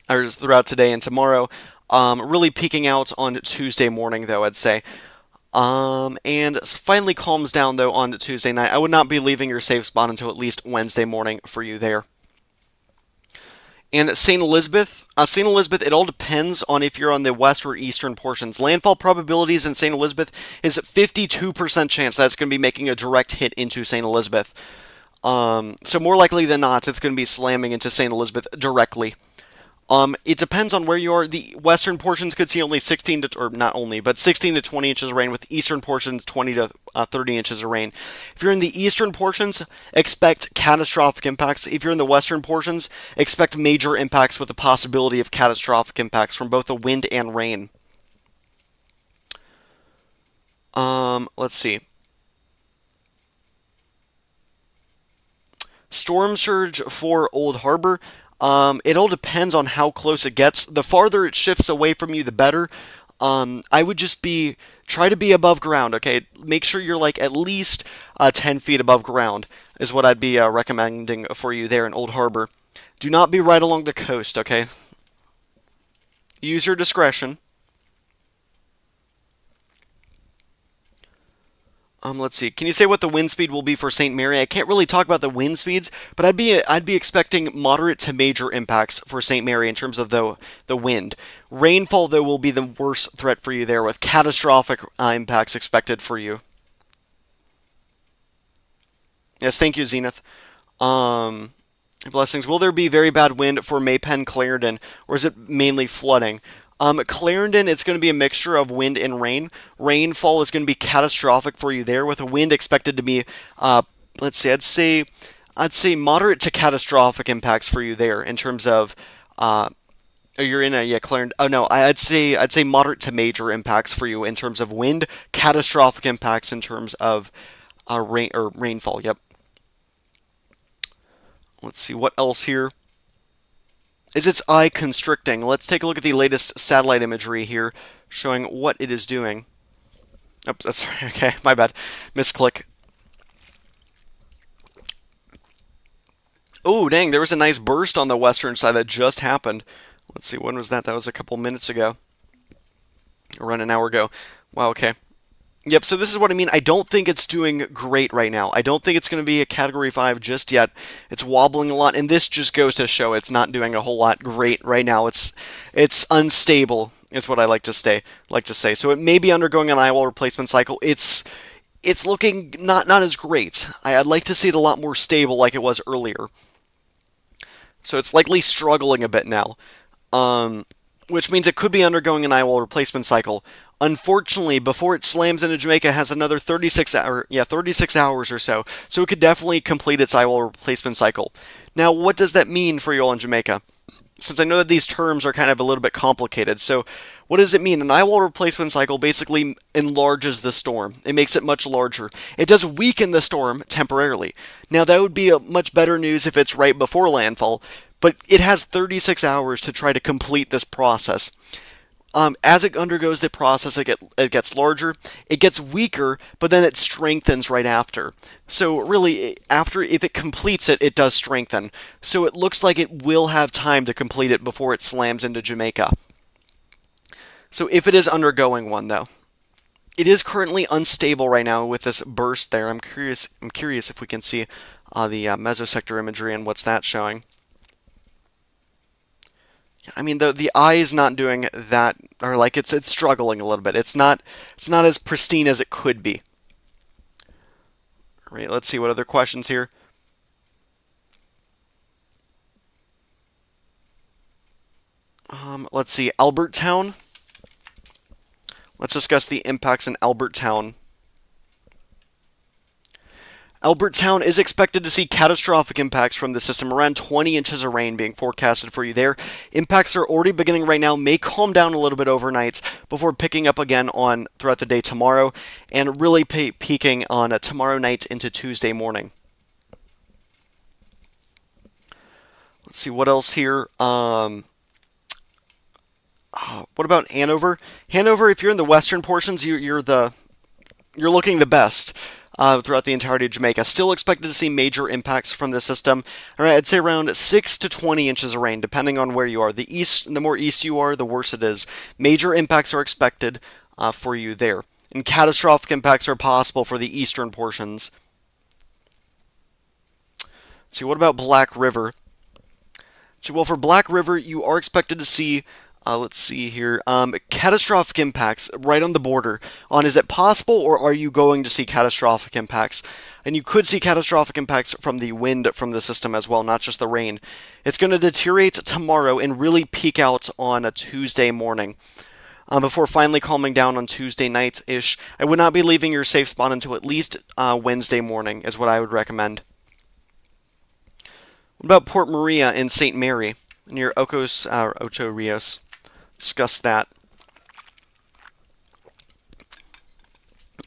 or throughout today and tomorrow. Really peaking out on Tuesday morning, though, I'd say. And finally calms down, though, on Tuesday night. I would not be leaving your safe spot until at least Wednesday morning for you there. And St. Elizabeth, it all depends on if you're on the west or eastern portions. Landfall probabilities in St. Elizabeth is 52% chance that it's going to be making a direct hit into St. Elizabeth. So more likely than not, it's going to be slamming into St. Elizabeth directly. It depends on where you are. The western portions could see only 16 to, or not only, but 16 to 20 inches of rain, with eastern portions 20 to 30 inches of rain. If you're in the eastern portions, expect catastrophic impacts. If you're in the western portions, expect major impacts with the possibility of catastrophic impacts from both the wind and rain. Let's see. Storm surge for Old Harbor. It all depends on how close it gets. The farther it shifts away from you, the better. I would just try to be above ground, okay? Make sure you're like at least 10 feet above ground is what I'd be recommending for you there in Old Harbor. Do not be right along the coast, okay? Use your discretion. Let's see. Can you say what the wind speed will be for St. Mary? I can't really talk about the wind speeds, but I'd be expecting moderate to major impacts for St. Mary in terms of the wind. Rainfall, though, will be the worst threat for you there, with catastrophic impacts expected for you. Yes, thank you, Zenith. Blessings. Will there be very bad wind for Maypen, Clarendon, or is it mainly flooding? Clarendon, it's going to be a mixture of wind and rain. Rainfall is going to be catastrophic for you there, with a wind expected to be, let's see, I'd say moderate to catastrophic impacts for you there in terms of, you're in Clarendon. Oh no, I'd say moderate to major impacts for you in terms of wind, catastrophic impacts in terms of rainfall. Yep. Let's see what else here. Is its eye constricting? Let's take a look at the latest satellite imagery here, showing what it is doing. Oops, sorry, okay, my bad. Misclick. Oh, dang, there was a nice burst on the western side that just happened. Let's see, when was that? That was a couple minutes ago. Around an hour ago. Wow, okay. Yep, so this is what I mean. I don't think it's doing great right now. I don't think it's going to be a Category 5 just yet. It's wobbling a lot, and this just goes to show it's not doing a whole lot great right now. It's unstable, is what I like to say. So it may be undergoing an eyewall replacement cycle. It's looking not as great. I'd like to see it a lot more stable like it was earlier. So it's likely struggling a bit now, which means it could be undergoing an eyewall replacement cycle. Unfortunately, before it slams into Jamaica, it has another 36 hours or so. So it could definitely complete its eyewall replacement cycle. Now, what does that mean for you all in Jamaica? Since I know that these terms are kind of a little bit complicated, so what does it mean? An eyewall replacement cycle basically enlarges the storm. It makes it much larger. It does weaken the storm temporarily. Now, that would be a much better news if it's right before landfall, but it has 36 hours to try to complete this process. As it undergoes the process, it gets larger, it gets weaker, but then it strengthens right after. So really, if it completes it, it does strengthen. So it looks like it will have time to complete it before it slams into Jamaica. So if it is undergoing one, though, it is currently unstable right now with this burst there. I'm curious if we can see the mesosector imagery and what's that showing. I mean, the eye is not doing that, or like it's struggling a little bit. It's not as pristine as it could be. All right, let's see what other questions here. Let's see, Albertown. Let's discuss the impacts in Albertown. Alberttown is expected to see catastrophic impacts from the system, around 20 inches of rain being forecasted for you there. Impacts are already beginning right now, may calm down a little bit overnight before picking up again on throughout the day tomorrow, and really peaking on tomorrow night into Tuesday morning. Let's see what else here. What about Hanover? Hanover, if you're in the western portions, you're looking the best throughout the entirety of Jamaica. Still expected to see major impacts from the system. All right, I'd say around 6 to 20 inches of rain, depending on where you are. The more east you are, the worse it is. Major impacts are expected for you there, and catastrophic impacts are possible for the eastern portions. Let's see, what about Black River? So, well, for Black River, you are expected to see, let's see here, catastrophic impacts right on the border. On is it possible, or are you going to see catastrophic impacts? And you could see catastrophic impacts from the wind from the system as well, not just the rain. It's going to deteriorate tomorrow and really peak out on a Tuesday morning. Before finally calming down on Tuesday night-ish. I would not be leaving your safe spot until at least Wednesday morning, is what I would recommend. What about Port Maria and St. Mary near Ocho Rios? Discuss that.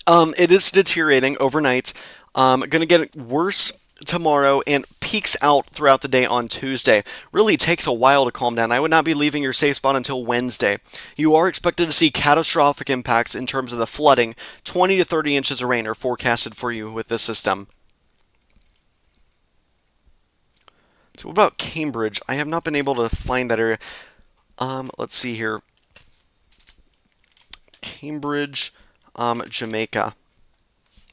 It is deteriorating overnight. Going to get worse tomorrow and peaks out throughout the day on Tuesday. Really takes a while to calm down. I would not be leaving your safe spot until Wednesday. You are expected to see catastrophic impacts in terms of the flooding. 20 to 30 inches of rain are forecasted for you with this system. So what about Cambridge? I have not been able to find that area. Let's see here. Cambridge, Jamaica.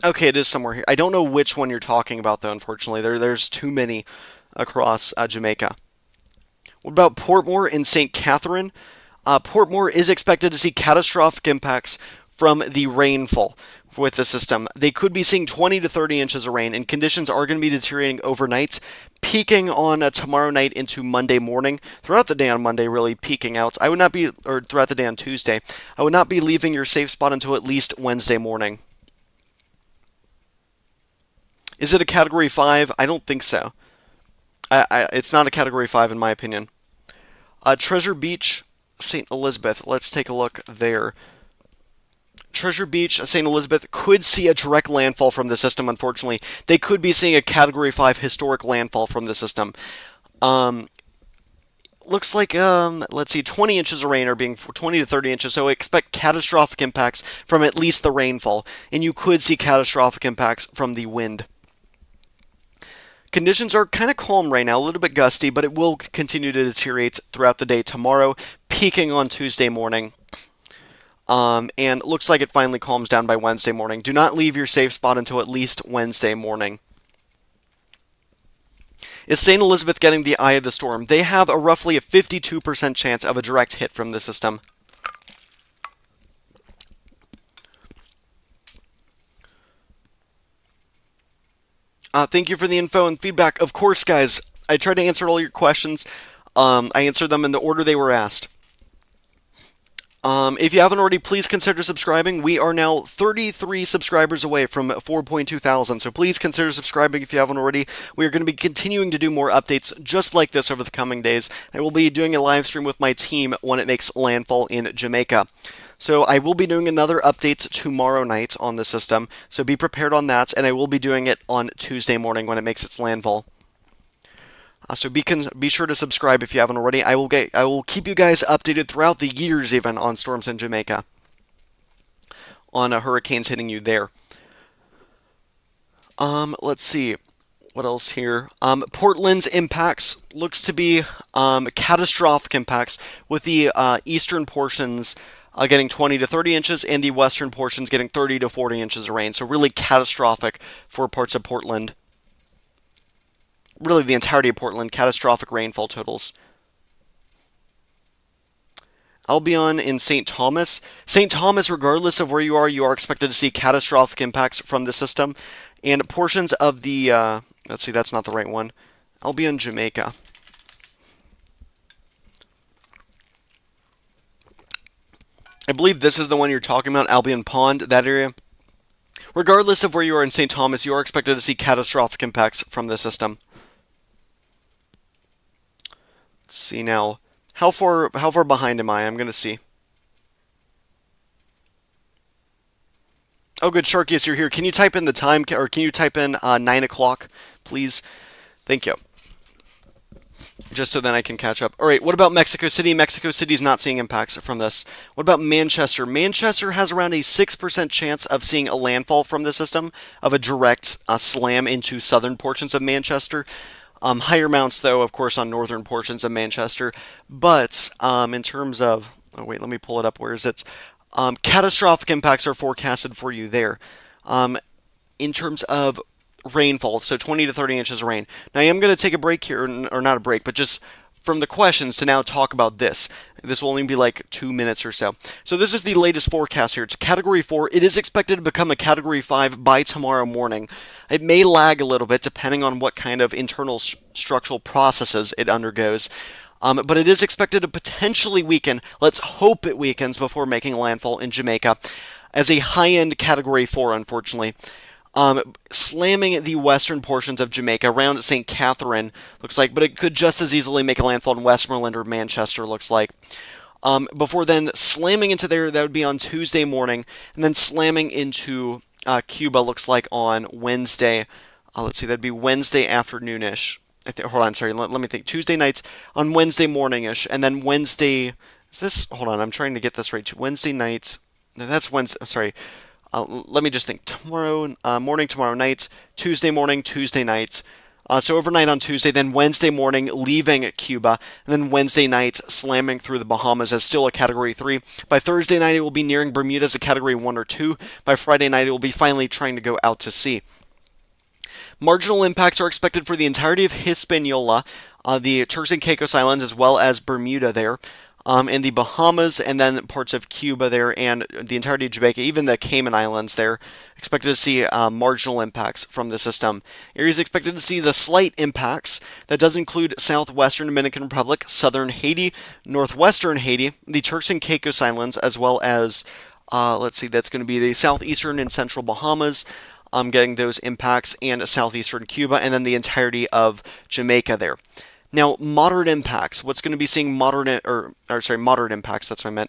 Okay, it is somewhere here. I don't know which one you're talking about, though, unfortunately. There's too many across Jamaica. What about Portmore in St. Catherine? Portmore is expected to see catastrophic impacts from the rainfall with the system. They could be seeing 20 to 30 inches of rain, and conditions are going to be deteriorating overnight, peaking on tomorrow night into Monday morning. Throughout the day on Monday, really peaking out. I would not be, or throughout the day on Tuesday, I would not be leaving your safe spot until at least Wednesday morning. Is it a Category 5? I don't think so. It's not a Category 5 in my opinion. Treasure Beach, St. Elizabeth. Let's take a look there. Treasure Beach, St. Elizabeth could see a direct landfall from the system, unfortunately. They could be seeing a Category 5 historic landfall from the system. Looks like, let's see, 20 inches of rain are being, 20 to 30 inches, so expect catastrophic impacts from at least the rainfall. And you could see catastrophic impacts from the wind. Conditions are kind of calm right now, a little bit gusty, but it will continue to deteriorate throughout the day tomorrow, peaking on Tuesday morning. And looks like it finally calms down by Wednesday morning. Do not leave your safe spot until at least Wednesday morning. Is St. Elizabeth getting the eye of the storm? They have roughly a 52% chance of a direct hit from the system. Thank you for the info and feedback. Of course, guys, I tried to answer all your questions. I answered them in the order they were asked. If you haven't already, please consider subscribing. We are now 33 subscribers away from 4.2 thousand, so please consider subscribing if you haven't already. We are going to be continuing to do more updates just like this over the coming days. I will be doing a live stream with my team when it makes landfall in Jamaica. So I will be doing another update tomorrow night on the system, so be prepared on that, and I will be doing it on Tuesday morning when it makes its landfall. So be sure to subscribe if you haven't already. I will keep you guys updated throughout the years even on storms in Jamaica, on hurricanes hitting you there. Let's see. What else here? Portland's impacts looks to be catastrophic impacts, with the eastern portions getting 20 to 30 inches and the western portions getting 30 to 40 inches of rain. So really catastrophic for parts of Portland. Really the entirety of Portland, catastrophic rainfall totals. Albion in St. Thomas. St. Thomas, regardless of where you are expected to see catastrophic impacts from the system. And portions of the, let's see, that's not the right one. Albion, Jamaica. I believe this is the one you're talking about, Albion Pond, that area. Regardless of where you are in St. Thomas, you are expected to see catastrophic impacts from the system. Let's see now. How far behind am I? I'm going to see. Oh, good, Sharkius, you're here. Can you type in the time, or can you type in 9 o'clock, please? Thank you. Just so then I can catch up. All right, what about Mexico City? Mexico City's not seeing impacts from this. What about Manchester? Manchester has around a 6% chance of seeing a landfall from the system, of a direct slam into southern portions of Manchester. Higher amounts, though, of course, on northern portions of Manchester. But in terms of... Oh, wait, let me pull it up. Where is it? Catastrophic impacts are forecasted for you there. In terms of rainfall, so 20 to 30 inches of rain. Now, I am going to take a break here, or not a break, but just from the questions to now talk about this. This will only be like 2 minutes or so. So this is the latest forecast here. It's Category 4. It is expected to become a Category 5 by tomorrow morning. It may lag a little bit depending on what kind of internal structural processes it undergoes. But it is expected to potentially weaken. Let's hope it weakens before making landfall in Jamaica as a high-end Category 4, unfortunately. Slamming the western portions of Jamaica around St. Catherine, looks like, but it could just as easily make a landfall in Westmoreland or Manchester, looks like. Before then slamming into there, that would be on Tuesday morning, and then slamming into Cuba, looks like, on Wednesday. Let's see, that'd be Wednesday afternoonish. Hold on, sorry, let me think. Tuesday nights on Wednesday morning-ish, and then Wednesday... Is this... Hold on, I'm trying to get this right. Wednesday nights... No, that's Wednesday... Sorry. Let me just think. Tomorrow morning, tomorrow night, Tuesday morning, Tuesday night. So overnight on Tuesday, then Wednesday morning leaving Cuba, and then Wednesday night slamming through the Bahamas as still a Category 3. By Thursday night, it will be nearing Bermuda as a Category 1 or 2. By Friday night, it will be finally trying to go out to sea. Marginal impacts are expected for the entirety of Hispaniola, the Turks and Caicos Islands, as well as Bermuda there. And the Bahamas, and then parts of Cuba there, and the entirety of Jamaica, even the Cayman Islands there, expected to see marginal impacts from the system. Areas expected to see the slight impacts. That does include southwestern Dominican Republic, southern Haiti, northwestern Haiti, the Turks and Caicos Islands, as well as, let's see, that's going to be the southeastern and central Bahamas, getting those impacts, and southeastern Cuba, and then the entirety of Jamaica there. Now, moderate impacts. What's going to be seeing moderate impacts? That's what I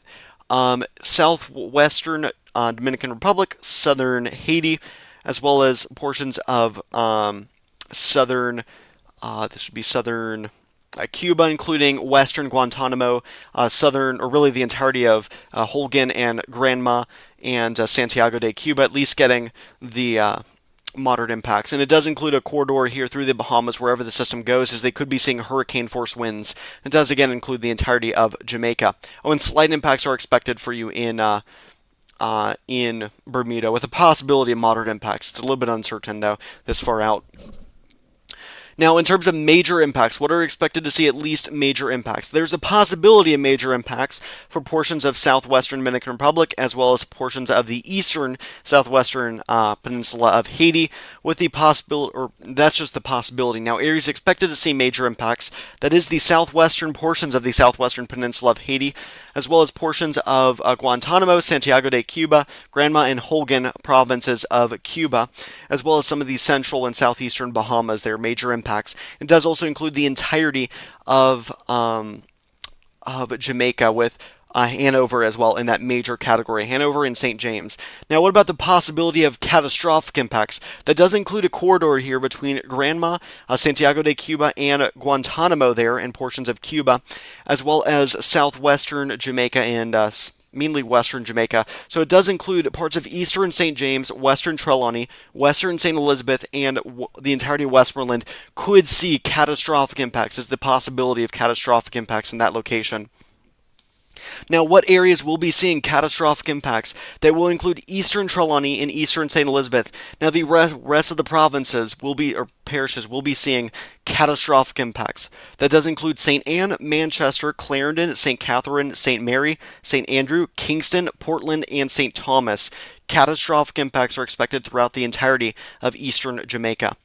meant. Southwestern Dominican Republic, southern Haiti, as well as portions of southern. This would be southern Cuba, including western Guantanamo, southern, or really the entirety of Holguin and Granma and Santiago de Cuba, at least getting the moderate impacts. And it does include a corridor here through the Bahamas wherever the system goes, as they could be seeing hurricane force winds. It does again include the entirety of Jamaica. Oh, and slight impacts are expected for you in Bermuda, with a possibility of moderate impacts. It's a little bit uncertain though this far out. Now, in terms of major impacts, what are expected to see at least major impacts? There's a possibility of major impacts for portions of southwestern Dominican Republic, as well as portions of the eastern southwestern peninsula of Haiti, with the possibility, or that's just the possibility. Now, areas expected to see major impacts, that is the southwestern portions of the southwestern peninsula of Haiti, as well as portions of Guantanamo, Santiago de Cuba, Granma, and Holguin provinces of Cuba, as well as some of the central and southeastern Bahamas. There are major impacts. It does also include the entirety of Jamaica, with Hanover as well in that major category, Hanover and St. James. Now, what about the possibility of catastrophic impacts? That does include a corridor here between Granma, Santiago de Cuba, and Guantanamo there, and portions of Cuba, as well as southwestern Jamaica and mainly western Jamaica. So it does include parts of eastern St. James, western Trelawney, western St. Elizabeth, and the entirety of Westmoreland could see catastrophic impacts. There's the possibility of catastrophic impacts in that location. Now, what areas will be seeing catastrophic impacts? That will include eastern Trelawney and eastern St. Elizabeth. Now, the rest of the provinces will be, or parishes will be seeing catastrophic impacts. That does include St. Anne, Manchester, Clarendon, St. Catherine, St. Mary, St. Andrew, Kingston, Portland, and St. Thomas. Catastrophic impacts are expected throughout the entirety of eastern Jamaica.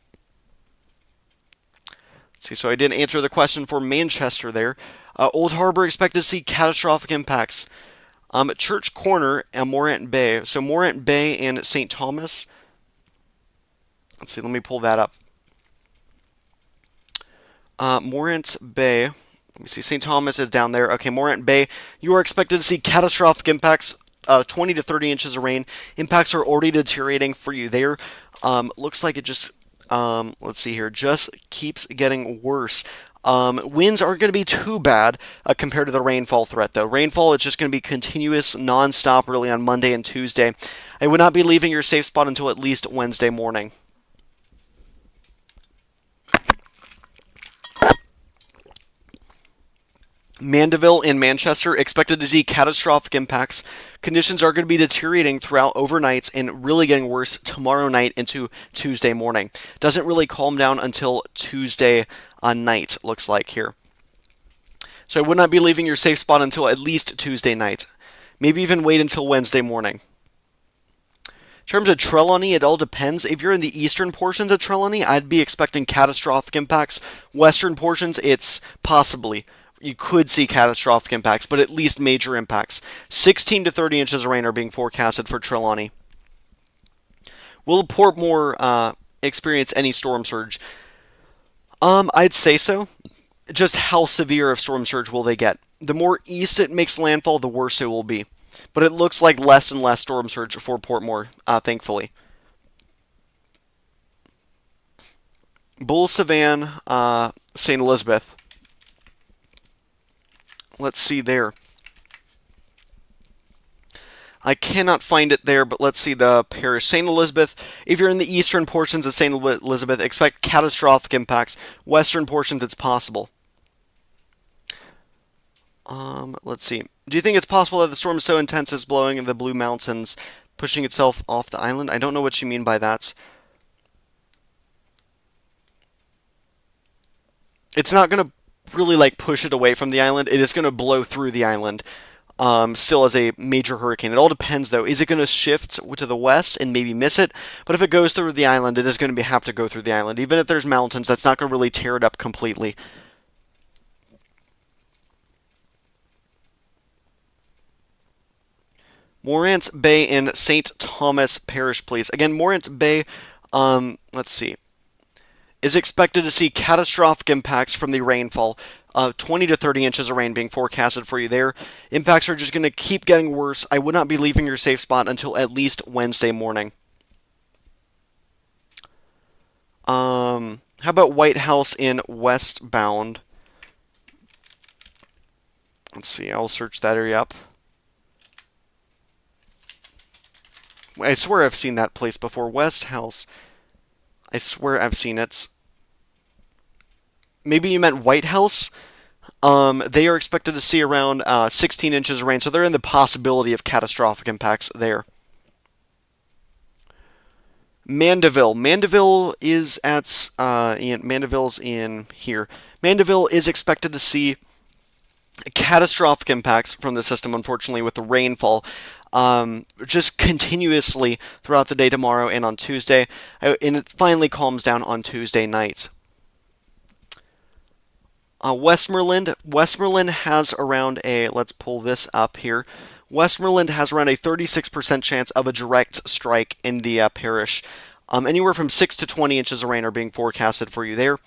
Let's see, so I didn't answer the question for Manchester there. Old Harbor expected to see catastrophic impacts. Church Corner and Morant Bay. So Morant Bay and St. Thomas. Let's see, let me pull that up. Morant Bay. Let me see. St. Thomas is down there. Okay, Morant Bay. You are expected to see catastrophic impacts. 20 to 30 inches of rain. Impacts are already deteriorating for you there. Looks like it just, let's see here, just keeps getting worse. Winds aren't going to be too bad compared to the rainfall threat, though. Rainfall is just going to be continuous, non-stop, really, on Monday and Tuesday. I would not be leaving your safe spot until at least Wednesday morning. Mandeville and Manchester expected to see catastrophic impacts. Conditions are going to be deteriorating throughout overnights and really getting worse tomorrow night into Tuesday morning. Doesn't really calm down until Tuesday night, looks like here. So I would not be leaving your safe spot until at least Tuesday night. Maybe even wait until Wednesday morning. In terms of Trelawney, it all depends. If you're in the eastern portions of Trelawney, I'd be expecting catastrophic impacts. Western portions, it's possibly. You could see catastrophic impacts, but at least major impacts. 16 to 30 inches of rain are being forecasted for Trelawney. Will Portmore experience any storm surge? I'd say so. Just how severe of storm surge will they get? The more east it makes landfall, the worse it will be. But it looks like less and less storm surge for Portmore, thankfully. Bull Savan, St. Elizabeth. Let's see there. I cannot find it there, but let's see the parish. St. Elizabeth, if you're in the eastern portions of St. Elizabeth, expect catastrophic impacts. Western portions, it's possible. Let's see. Do you think it's possible that the storm is so intense it's blowing in the Blue Mountains, pushing itself off the island? I don't know what you mean by that. It's not going to really like push it away from the island. It is going to blow through the island. Still as a major hurricane. It all depends, though. Is it going to shift to the west and maybe miss it? But if it goes through the island, it is going to have to go through the island. Even if there's mountains, that's not going to really tear it up completely. Morant Bay and St. Thomas Parish, please. Again, Morant Bay, let's see, is expected to see catastrophic impacts from the rainfall. 20 to 30 inches of rain being forecasted for you there. Impacts are just going to keep getting worse. I would not be leaving your safe spot until at least Wednesday morning. How about White House in westbound? Let's see, I'll search that area up. I swear I've seen that place before. West House. I swear I've seen it. Maybe you meant White House? They are expected to see around 16 inches of rain, so they're in the possibility of catastrophic impacts there. Mandeville. Mandeville is at Mandeville's in here. Mandeville is expected to see catastrophic impacts from the system, unfortunately, with the rainfall. Just continuously throughout the day tomorrow and on Tuesday, and it finally calms down on Tuesday nights. Westmoreland. Westmoreland has around a, let's pull this up here. Westmoreland has around a 36% chance of a direct strike in the parish. Anywhere from 6 to 20 inches of rain are being forecasted for you there.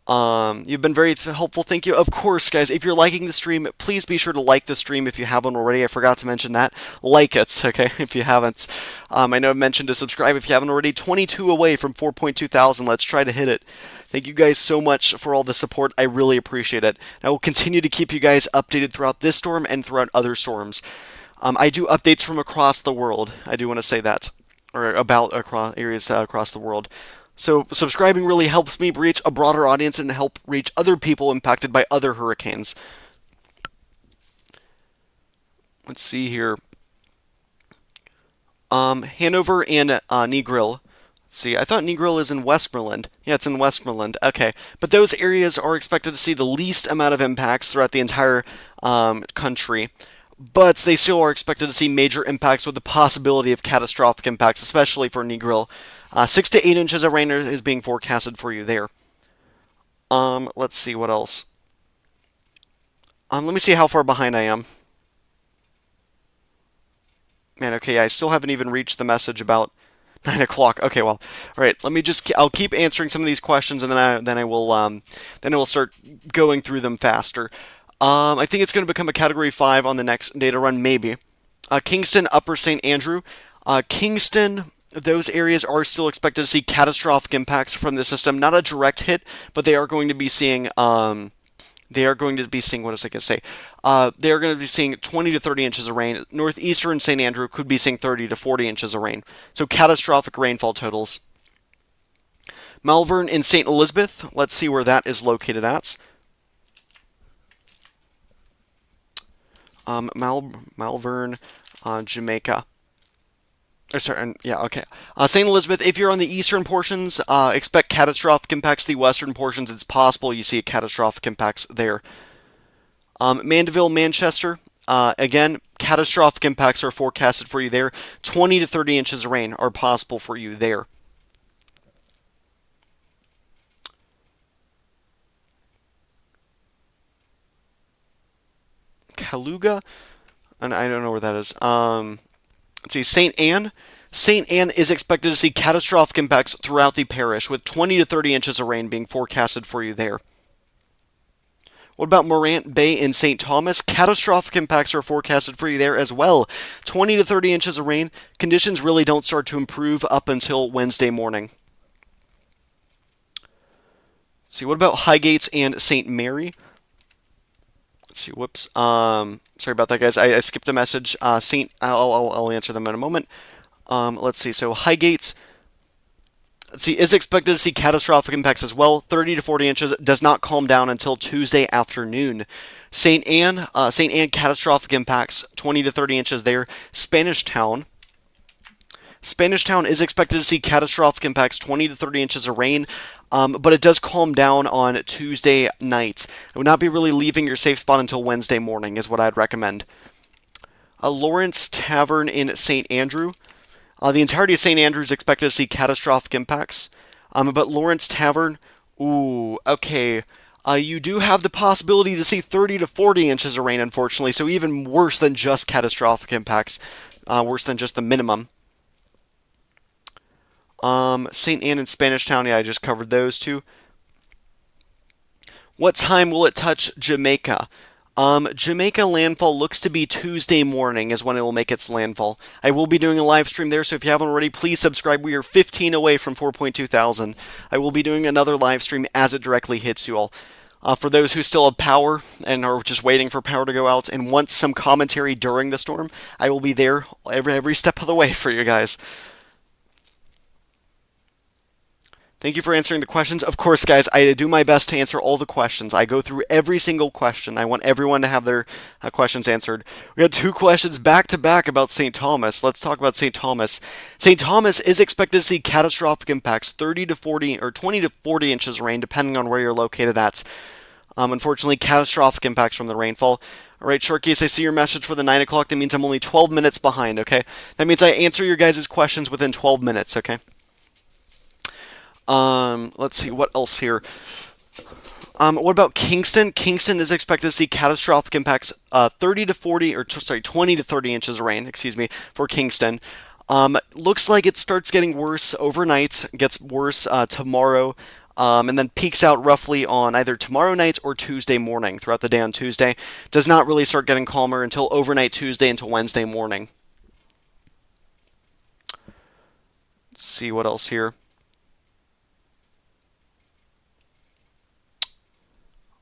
You've been very helpful, thank you. Of course, guys, if you're liking the stream, please be sure to like the stream if you haven't already. I forgot to mention that. Like it, okay, if you haven't. I know I mentioned to subscribe if you haven't already. 22 away from 4.2 thousand. Let's try to hit it. Thank you guys so much for all the support. I really appreciate it. I will continue to keep you guys updated throughout this storm and throughout other storms. I do updates from across the world. I do want to say that. Or about across areas across the world. So subscribing really helps me reach a broader audience and help reach other people impacted by other hurricanes. Let's see here. Hanover and Negril. Let's see, I thought Negril is in Westmoreland. Yeah, it's in Westmoreland. Okay, but those areas are expected to see the least amount of impacts throughout the entire country. But they still are expected to see major impacts with the possibility of catastrophic impacts, especially for Negril. 6 to 8 inches of rain is being forecasted for you there. Let's see what else. Let me see how far behind I am. Man, okay, I still haven't even reached the message about 9 o'clock. Okay, well, all right. Let me just. I'll keep answering some of these questions, and then I will start going through them faster. I think it's going to become a Category 5 on the next data run, maybe. Kingston, Upper St. Andrew. Kingston, those areas are still expected to see catastrophic impacts from the system. Not a direct hit, but they are going to be seeing. They are going to be seeing, what was I going to say? They are going to be seeing 20 to 30 inches of rain. Northeastern St. Andrew could be seeing 30 to 40 inches of rain. So catastrophic rainfall totals. Malvern and St. Elizabeth, let's see where that is located at. Malvern, Jamaica. Sorry, yeah, okay. St. Elizabeth, if you're on the eastern portions, expect catastrophic impacts. The western portions, it's possible you see catastrophic impacts there. Mandeville, Manchester, again, catastrophic impacts are forecasted for you there. 20 to 30 inches of rain are possible for you there. Kaluga, and I don't know where that is. Let's see, St. Anne. St. Anne is expected to see catastrophic impacts throughout the parish, with 20 to 30 inches of rain being forecasted for you there. What about Morant Bay in St. Thomas? Catastrophic impacts are forecasted for you there as well. 20 to 30 inches of rain. Conditions really don't start to improve up until Wednesday morning. Let's see, what about Highgates and St. Mary? Let's see, whoops. Sorry about that, guys. I skipped a message. I'll answer them in a moment. Let's see. So Highgates, let's see, is expected to see catastrophic impacts as well. 30 to 40 inches. Does not calm down until Tuesday afternoon. St. Anne, catastrophic impacts. 20 to 30 inches there. Spanish Town is expected to see catastrophic impacts, 20 to 30 inches of rain, but it does calm down on Tuesday night. I would not be really leaving your safe spot until Wednesday morning is what I'd recommend. Lawrence Tavern in St. Andrew. The entirety of St. Andrew is expected to see catastrophic impacts, but Lawrence Tavern, ooh, okay. You do have the possibility to see 30 to 40 inches of rain, unfortunately, so even worse than just catastrophic impacts, worse than just the minimum. St. Anne and Spanish Town, yeah, I just covered those two. What time will it touch Jamaica? Jamaica landfall looks to be Tuesday morning is when it will make its landfall. I will be doing a live stream there, so if you haven't already, please subscribe. We are 15 away from 4.2 thousand. I will be doing another live stream as it directly hits you all. For those who still have power and are just waiting for power to go out and want some commentary during the storm, I will be there every step of the way for you guys. Thank you for answering the questions. Of course, guys, I do my best to answer all the questions. I go through every single question. I want everyone to have their questions answered. We got 2 questions back to back about St. Thomas. Let's talk about St. Thomas. St. Thomas is expected to see catastrophic impacts, 30 to 40 or 20 to 40 inches of rain, depending on where you're located at. Unfortunately, catastrophic impacts from the rainfall. All right, Sharkies, I see your message for the 9 o'clock. That means I'm only 12 minutes behind, okay? That means I answer your guys' questions within 12 minutes, okay? Let's see, what else here? What about Kingston? Kingston is expected to see catastrophic impacts, 20 to 30 inches of rain, for Kingston. Looks like it starts getting worse overnight, gets worse tomorrow, and then peaks out roughly on either tomorrow night or Tuesday morning, throughout the day on Tuesday. Does not really start getting calmer until overnight Tuesday until Wednesday morning. Let's see what else here.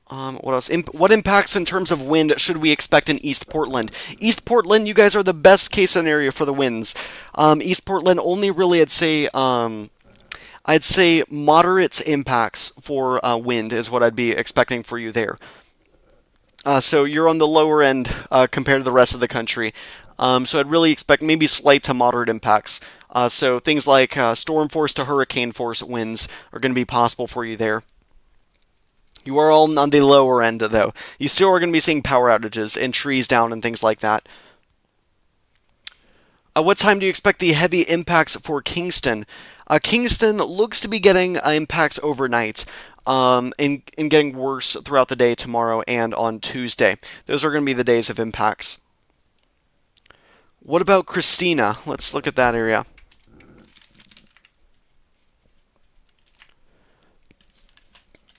What else? What impacts in terms of wind should we expect in East Portland? East Portland, you guys are the best case scenario for the winds. East Portland only really, I'd say moderate impacts for wind is what I'd be expecting for you there. So you're on the lower end compared to the rest of the country. So I'd really expect maybe slight to moderate impacts. So things like storm force to hurricane force winds are going to be possible for you there. You are all on the lower end, though. You still are going to be seeing power outages and trees down and things like that. What time do you expect the heavy impacts for Kingston? Kingston looks to be getting impacts overnight and getting worse throughout the day tomorrow and on Tuesday. Those are going to be the days of impacts. What about Christina? Let's look at that area.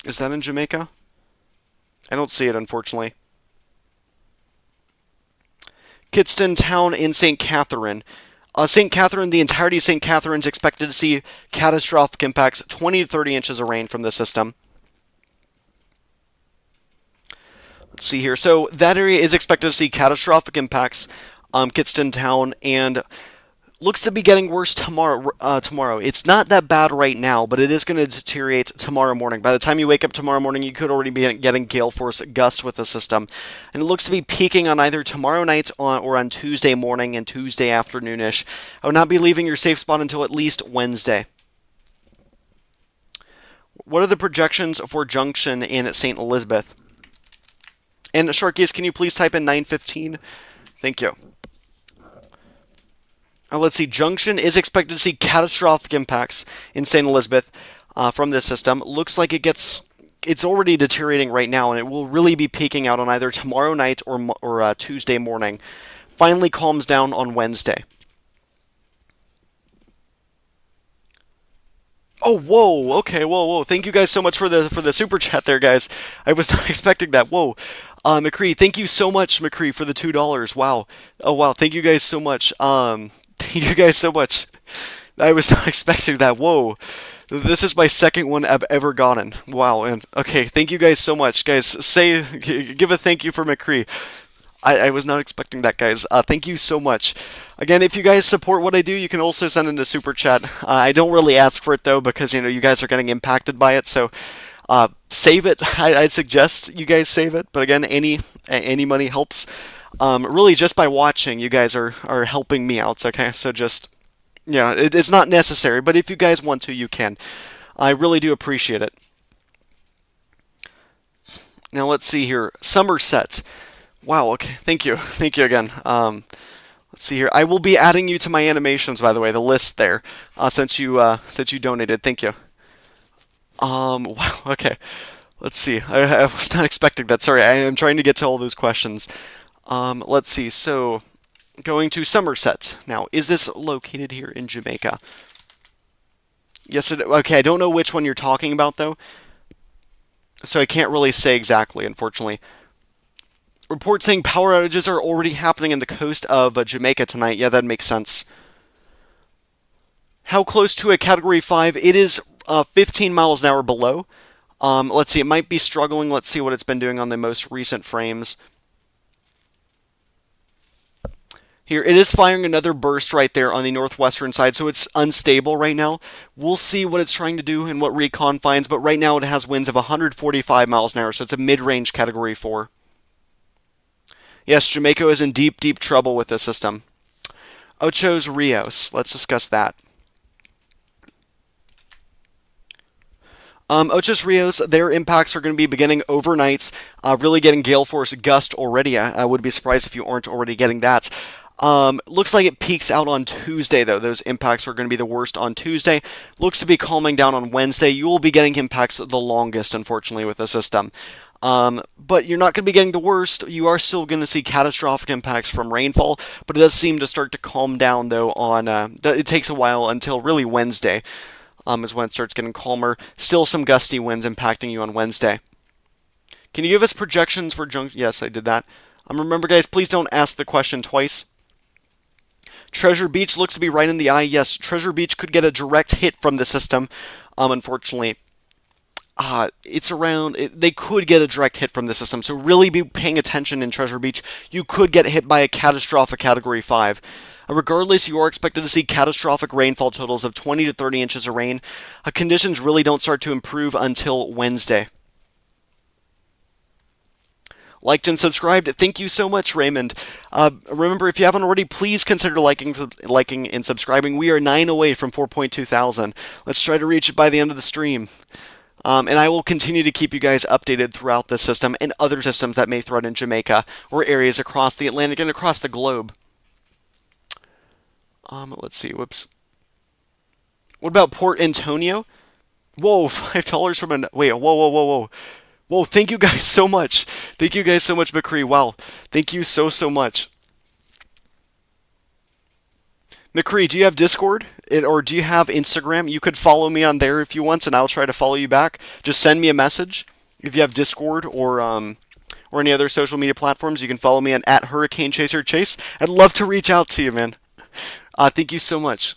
Is that in Jamaica? I don't see it, unfortunately. Kidston Town in St. Catherine. St. Catherine, the entirety of St. Catherine is expected to see catastrophic impacts, 20 to 30 inches of rain from the system. Let's see here. So that area is expected to see catastrophic impacts, Kidston Town, and looks to be getting worse tomorrow. Tomorrow, it's not that bad right now, but it is going to deteriorate tomorrow morning. By the time you wake up tomorrow morning, you could already be getting gale force gusts with the system, and it looks to be peaking on either tomorrow night or on Tuesday morning and Tuesday afternoonish. I would not be leaving your safe spot until at least Wednesday. What are the projections for Junction in St. Elizabeth? And Sharkies, can you please type in 915? Thank you. Let's see, Junction is expected to see catastrophic impacts in St. Elizabeth from this system. Looks like it's already deteriorating right now, and it will really be peaking out on either tomorrow night or Tuesday morning. Finally calms down on Wednesday. Oh, whoa, okay, whoa. Thank you guys so much for the super chat there, guys. I was not expecting that. Whoa. McCree, thank you so much, McCree, for the $2. Wow. Oh, wow. Thank you guys so much. Thank you guys so much. I was not expecting that. Whoa. This is my second one I've ever gotten. Wow. And okay, thank you guys so much. Guys, give a thank you for McCree. I was not expecting that, guys. Thank you so much. Again, if you guys support what I do, you can also send in a super chat. I don't really ask for it, though, because, you guys are getting impacted by it, so save it. I'd suggest you guys save it, but again, any money helps. Really, just by watching, you guys are helping me out, okay? So just, it's not necessary, but if you guys want to, you can. I really do appreciate it. Now, let's see here. Somerset. Wow, okay, thank you. Thank you again. Let's see here. I will be adding you to my animations, by the way, the list there, since you donated. Thank you. Wow, okay. Let's see. I was not expecting that. Sorry, I am trying to get to all those questions. Let's see. So, going to Somerset. Now, is this located here in Jamaica? Yes, okay, I don't know which one you're talking about, though. So I can't really say exactly, unfortunately. Reports saying power outages are already happening in the coast of Jamaica tonight. Yeah, that makes sense. How close to a Category 5? It is 15 miles an hour below. Let's see, it might be struggling. Let's see what it's been doing on the most recent frames. Here, it is firing another burst right there on the northwestern side, so it's unstable right now. We'll see what it's trying to do and what recon finds, but right now it has winds of 145 miles an hour, so it's a mid-range Category 4. Yes, Jamaica is in deep, deep trouble with this system. Ocho's Rios. Let's discuss that. Ocho's Rios, their impacts are going to be beginning overnights, really getting gale force gust already. I would be surprised if you aren't already getting that. Looks like it peaks out on Tuesday, though. Those impacts are going to be the worst on Tuesday. Looks to be calming down on Wednesday. You will be getting impacts the longest, unfortunately, with the system. But you're not going to be getting the worst. You are still going to see catastrophic impacts from rainfall, but it does seem to start to calm down, though, on, it takes a while until really Wednesday, is when it starts getting calmer. Still some gusty winds impacting you on Wednesday. Can you give us projections for Junction? Yes, I did that. Remember, guys, please don't ask the question twice. Treasure Beach looks to be right in the eye. Yes, Treasure Beach could get a direct hit from the system, unfortunately. It's around, they could get a direct hit from the system, so really be paying attention in Treasure Beach. You could get hit by a catastrophic Category 5. Regardless, you are expected to see catastrophic rainfall totals of 20 to 30 inches of rain. Conditions really don't start to improve until Wednesday. Liked and subscribed. Thank you so much, Raymond. Remember, if you haven't already, please consider liking and subscribing. We are 9 away from 4.2 thousand. Let's try to reach it by the end of the stream. And I will continue to keep you guys updated throughout this system and other systems that may threaten Jamaica or areas across the Atlantic and across the globe. Let's see. Whoops. What about Port Antonio? Whoa, $5 from a... Wait, whoa. Whoa, thank you guys so much. Thank you guys so much, McCree. Wow. Thank you so much. McCree, do you have Discord? Or do you have Instagram? You could follow me on there if you want, and I'll try to follow you back. Just send me a message. If you have Discord or any other social media platforms, you can follow me at Hurricane Chaser Chase. I'd love to reach out to you, man. Thank you so much.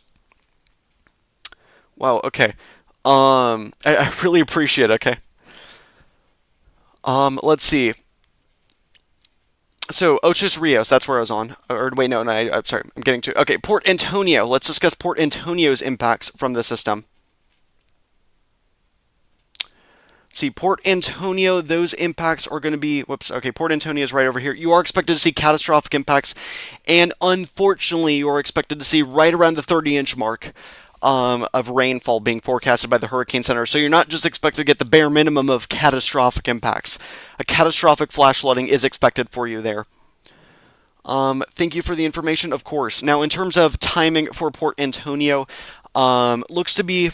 Wow, okay. I really appreciate it, okay. Let's see. So, Ochos Rios, that's where I was on. Or, wait, no, I'm sorry, I'm getting to. Okay, Port Antonio. Let's discuss Port Antonio's impacts from the system. See, Port Antonio, those impacts are going to be, whoops, okay, Port Antonio is right over here. You are expected to see catastrophic impacts, and unfortunately, you are expected to see right around the 30-inch mark of rainfall being forecasted by the Hurricane Center. So you're not just expected to get the bare minimum of catastrophic impacts. A catastrophic flash flooding is expected for you there. Thank you for the information, of course. Now, in terms of timing for Port Antonio, looks to be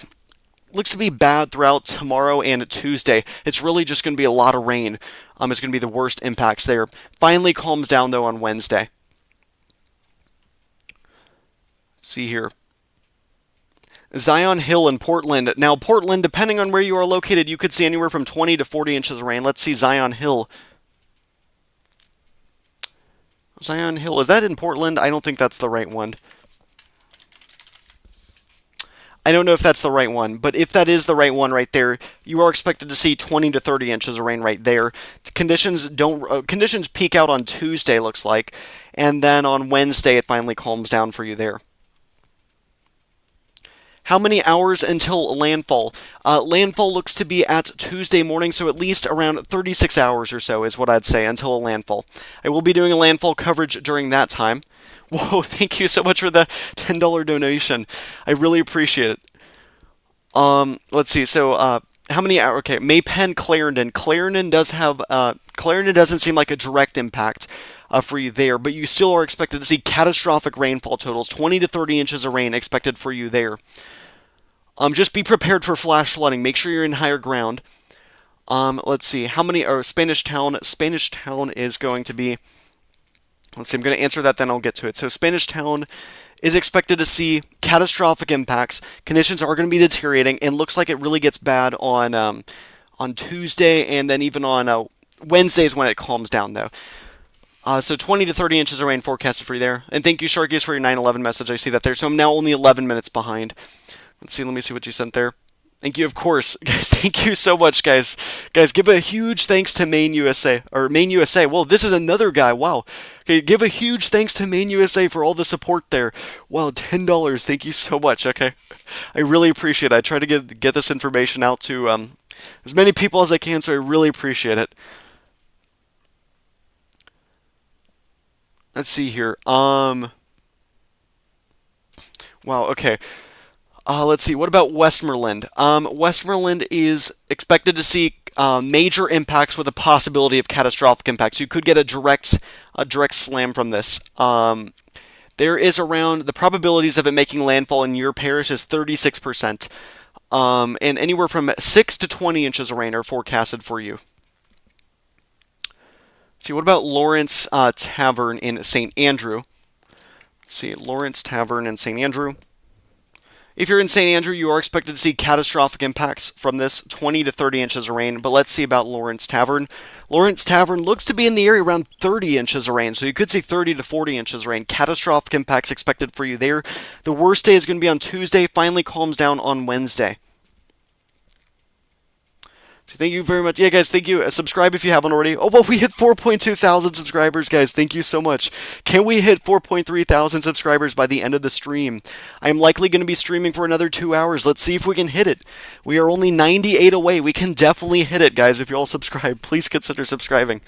bad throughout tomorrow and Tuesday. It's really just going to be a lot of rain. It's going to be the worst impacts there. Finally calms down, though, on Wednesday. Let's see here. Zion Hill in Portland. Now, Portland, depending on where you are located, you could see anywhere from 20 to 40 inches of rain. Let's see Zion Hill. Zion Hill, is that in Portland? I don't think that's the right one. I don't know if that's the right one, but if that is the right one right there, you are expected to see 20 to 30 inches of rain right there. Conditions peak out on Tuesday, looks like, and then on Wednesday it finally calms down for you there. How many hours until landfall? Landfall looks to be at Tuesday morning, so at least around 36 hours or so is what I'd say until a landfall. I will be doing a landfall coverage during that time. Whoa, thank you so much for the $10 donation. I really appreciate it. Let's see. So, how many hours? Okay, Maypen, Clarendon. Clarendon doesn't seem like a direct impact for you there, but you still are expected to see catastrophic rainfall totals, 20 to 30 inches of rain expected for you there. Just be prepared for flash flooding. Make sure you're in higher ground. Let's see. How many? Spanish Town. Spanish Town is going to be. Let's see, I'm going to answer that, then I'll get to it. So Spanish Town is expected to see catastrophic impacts. Conditions are going to be deteriorating, and looks like it really gets bad on Tuesday, and then even on Wednesdays when it calms down, though. So 20 to 30 inches of rain forecasted for you there. And thank you, Sharkies, for your 9/11 message. I see that there. So I'm now only 11 minutes behind. Let me see what you sent there. Thank you, of course. Guys, thank you so much, guys. Guys, give a huge thanks to Maine USA. Or Maine USA. Well, this is another guy. Wow. Okay, give a huge thanks to Maine USA for all the support there. Wow, $10. Thank you so much. Okay. I really appreciate it. I try to get this information out to as many people as I can, so I really appreciate it. Let's see here. Wow, okay. Let's see. What about Westmoreland? Westmoreland is expected to see major impacts with a possibility of catastrophic impacts. You could get a direct slam from this. There is around the probabilities of it making landfall in your parish is 36%, and anywhere from 6 to 20 inches of rain are forecasted for you. Let's see. What about Lawrence Tavern in St. Andrew? Let's see. Lawrence Tavern in St. Andrew. If you're in St. Andrew, you are expected to see catastrophic impacts from this, 20 to 30 inches of rain. But let's see about Lawrence Tavern. Lawrence Tavern looks to be in the area around 30 inches of rain, so you could see 30 to 40 inches of rain. Catastrophic impacts expected for you there. The worst day is going to be on Tuesday, finally calms down on Wednesday. So thank you very much. Yeah, guys, thank you. Subscribe if you haven't already. Oh, well, we hit 4.2 thousand subscribers, guys. Thank you so much. Can we hit 4.3 thousand subscribers by the end of the stream? I am likely going to be streaming for another 2 hours. Let's see if we can hit it. We are only 98 away. We can definitely hit it, guys. If you all subscribe, please consider subscribing.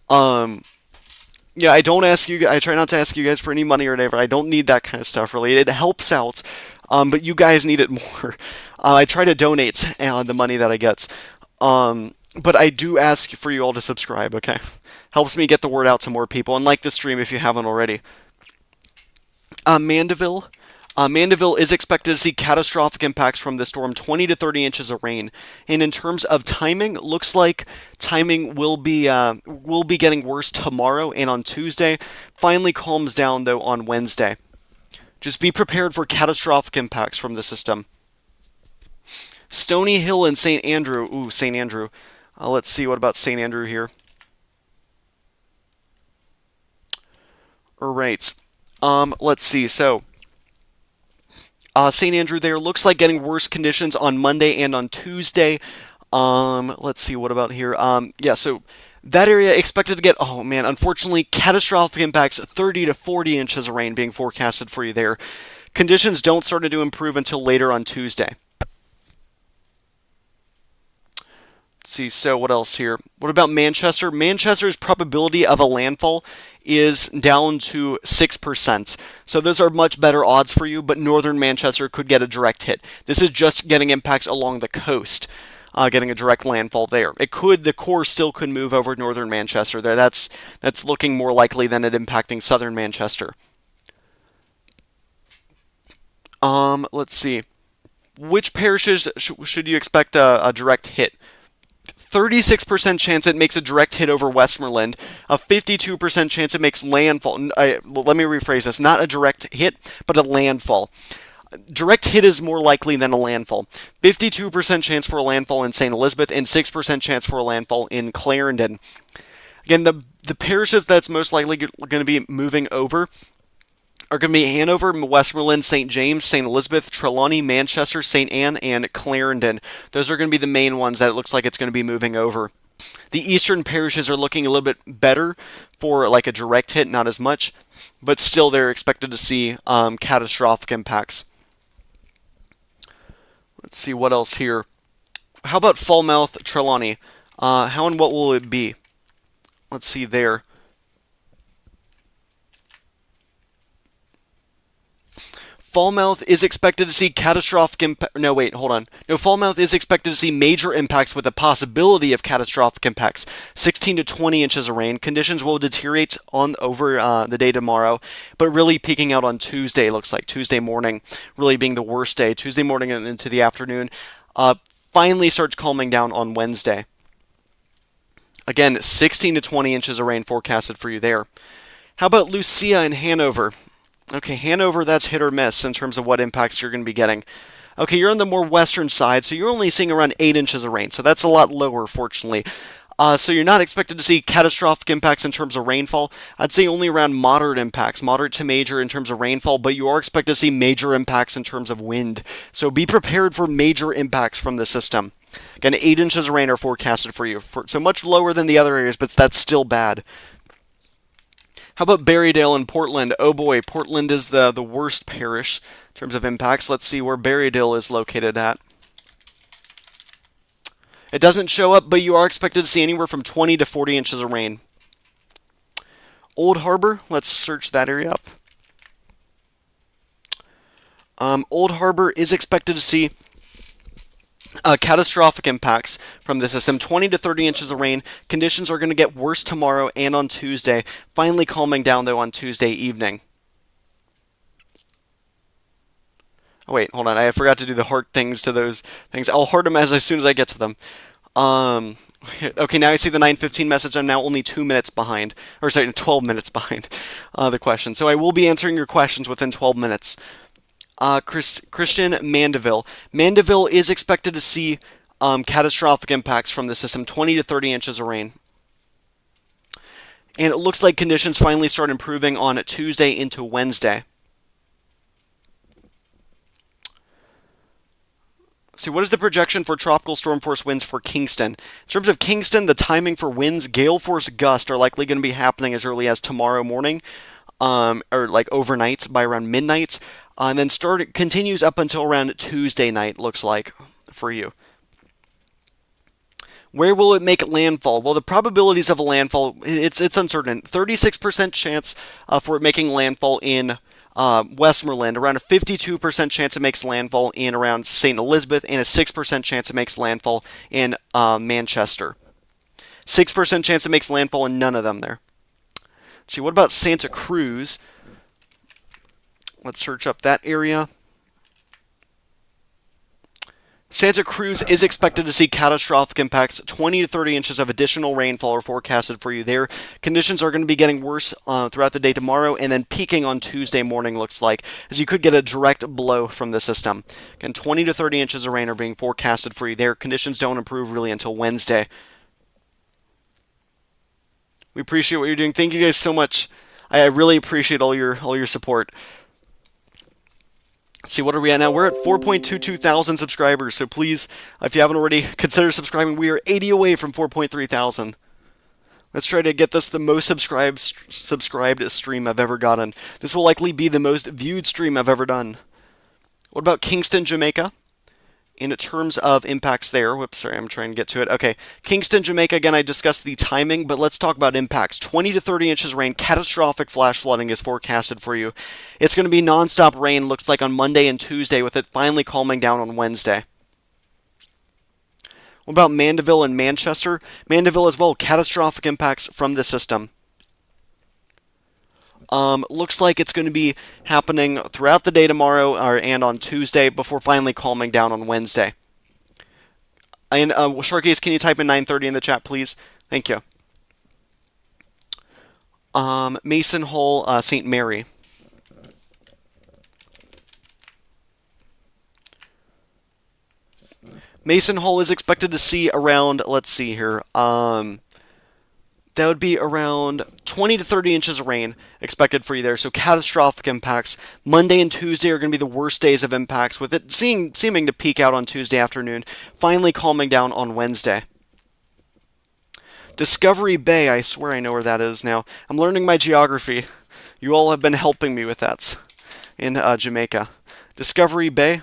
Yeah, I don't ask you. I try not to ask you guys for any money or whatever. I don't need that kind of stuff, really. It helps out. But you guys need it more. I try to donate the money that I get. But I do ask for you all to subscribe, okay? Helps me get the word out to more people. And like the stream if you haven't already. Mandeville. Mandeville is expected to see catastrophic impacts from this storm, 20 to 30 inches of rain. And in terms of timing, looks like timing will be getting worse tomorrow and on Tuesday. Finally calms down, though, on Wednesday. Just be prepared for catastrophic impacts from the system. Stony Hill and St. Andrew. Ooh, St. Andrew. Let's see, what about St. Andrew here? Alright. Let's see. So, St. Andrew there looks like getting worse conditions on Monday and on Tuesday. Let's see, what about here? Yeah, so that area expected to get, oh man, unfortunately, catastrophic impacts, 30 to 40 inches of rain being forecasted for you there. Conditions don't start to improve until later on Tuesday. Let's see, so what else here? What about Manchester? Manchester's probability of a landfall is down to 6%. So those are much better odds for you, but northern Manchester could get a direct hit. This is just getting impacts along the coast, getting a direct landfall there. The core still could move over northern Manchester there. That's looking more likely than it impacting southern Manchester. Let's see. Which parishes should you expect a direct hit? 36% chance it makes a direct hit over Westmoreland, a 52% chance it makes landfall. Let me rephrase this, not a direct hit, but a landfall. Direct hit is more likely than a landfall. 52% chance for a landfall in St. Elizabeth and 6% chance for a landfall in Clarendon. Again, the parishes that's most likely going to be moving over are going to be Hanover, Westmoreland, St. James, St. Elizabeth, Trelawney, Manchester, St. Anne, and Clarendon. Those are going to be the main ones that it looks like it's going to be moving over. The eastern parishes are looking a little bit better for like a direct hit, not as much, but still they're expected to see catastrophic impacts. Let's see what else here. How about Falmouth, Trelawney? How and what will it be? Let's see there. Falmouth is expected to see catastrophic impact. No, wait, hold on. No, Falmouth is expected to see major impacts with a possibility of catastrophic impacts. 16 to 20 inches of rain. Conditions will deteriorate over the day tomorrow, but really peaking out on Tuesday. Looks like Tuesday morning really being the worst day. Tuesday morning and into the afternoon. Finally starts calming down on Wednesday. Again, 16 to 20 inches of rain forecasted for you there. How about Lucia and Hanover? Okay, Hanover, that's hit or miss in terms of what impacts you're going to be getting. Okay, you're on the more western side, so you're only seeing around 8 inches of rain, so that's a lot lower, fortunately. So you're not expected to see catastrophic impacts in terms of rainfall. I'd say only around moderate impacts, moderate to major in terms of rainfall, but you are expected to see major impacts in terms of wind. So be prepared for major impacts from the system. Again, 8 inches of rain are forecasted for you, so much lower than the other areas, but that's still bad. How about Berrydale and Portland? Oh boy, Portland is the worst parish in terms of impacts. Let's see where Berrydale is located at. It doesn't show up, but you are expected to see anywhere from 20 to 40 inches of rain. Old Harbor, let's search that area up. Old Harbor is expected to see catastrophic impacts from the system. 20 to 30 inches of rain. Conditions are going to get worse tomorrow and on Tuesday. Finally calming down, though, on Tuesday evening. Oh, wait, hold on. I forgot to do the heart things to those things. I'll heart them as soon as I get to them. Okay, now I see the 9:15 message. I'm now only 2 minutes behind. Or, sorry, 12 minutes behind the question. So I will be answering your questions within 12 minutes. Christian Mandeville. Mandeville is expected to see catastrophic impacts from the system, 20 to 30 inches of rain. And it looks like conditions finally start improving on Tuesday into Wednesday. See, what is the projection for tropical storm force winds for Kingston? In terms of Kingston, the timing for winds, gale force gusts are likely going to be happening as early as tomorrow morning, or like overnight by around midnight. And then continues up until around Tuesday night, looks like, for you. Where will it make landfall? Well, the probabilities of a landfall, it's uncertain. 36% chance for it making landfall in Westmoreland, around a 52% chance it makes landfall in around St. Elizabeth, and a 6% chance it makes landfall in Manchester. 6% chance it makes landfall in none of them there. Let's see, what about Santa Cruz? Let's search up that area. Santa Cruz is expected to see catastrophic impacts. 20 to 30 inches of additional rainfall are forecasted for you there. Conditions are going to be getting worse throughout the day tomorrow and then peaking on Tuesday morning, looks like, as you could get a direct blow from the system. Again, 20 to 30 inches of rain are being forecasted for you there. Conditions don't improve really until Wednesday. We appreciate what you're doing. Thank you guys so much. I really appreciate all your support. Let's see, what are we at now? We're at 4.22 thousand subscribers, so please, if you haven't already, consider subscribing. We are 80 away from 4.3 thousand. Let's try to get this the most subscribed stream I've ever gotten. This will likely be the most viewed stream I've ever done. What about Kingston, Jamaica? In terms of impacts there, whoops, sorry, I'm trying to get to it. Okay, Kingston, Jamaica, again, I discussed the timing, but let's talk about impacts. 20 to 30 inches rain, catastrophic flash flooding is forecasted for you. It's going to be nonstop rain, looks like on Monday and Tuesday, with it finally calming down on Wednesday. What about Mandeville and Manchester? Mandeville as well, catastrophic impacts from the system. Looks like it's going to be happening throughout the day tomorrow and on Tuesday before finally calming down on Wednesday. And Sharkies, can you type in 9:30 in the chat, please? Thank you. Mason Hall, St. Mary. Mason Hall is expected to see around, let's see here, that would be around 20 to 30 inches of rain expected for you there. So catastrophic impacts. Monday and Tuesday are going to be the worst days of impacts, with it seeming to peak out on Tuesday afternoon, finally calming down on Wednesday. Discovery Bay, I swear I know where that is now. I'm learning my geography. You all have been helping me with that in Jamaica. Discovery Bay.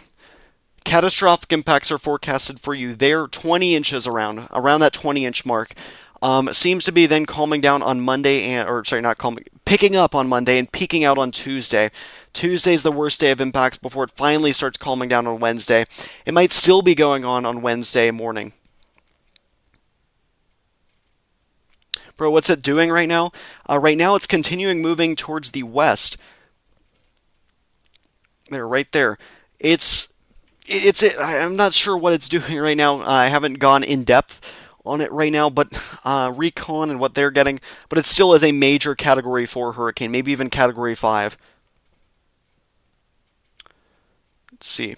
Catastrophic impacts are forecasted for you there, 20 inches around that 20-inch mark. Seems to be then calming down on Monday, picking up on Monday and peaking out on Tuesday. Tuesday's the worst day of impacts before it finally starts calming down on Wednesday. It might still be going on Wednesday morning. Bro, what's it doing right now? Right now it's continuing moving towards the west. There, right there. I'm not sure what it's doing right now. I haven't gone in depth on it right now, but recon and what they're getting, but it still is a major Category 4 hurricane, maybe even Category 5. Let's see.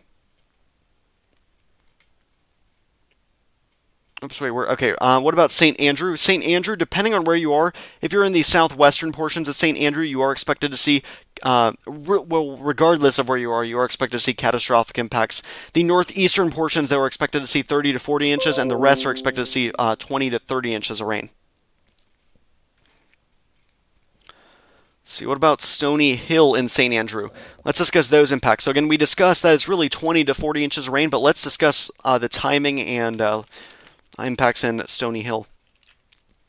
Oops, wait, okay, what about St. Andrew? St. Andrew, depending on where you are, if you're in the southwestern portions of St. Andrew, you are expected to see, regardless of where you are expected to see catastrophic impacts. The northeastern portions, they were expected to see 30 to 40 inches, and the rest are expected to see 20 to 30 inches of rain. Let's see, what about Stony Hill in St. Andrew? Let's discuss those impacts. So again, we discussed that it's really 20 to 40 inches of rain, but let's discuss the timing and impacts in Stony Hill.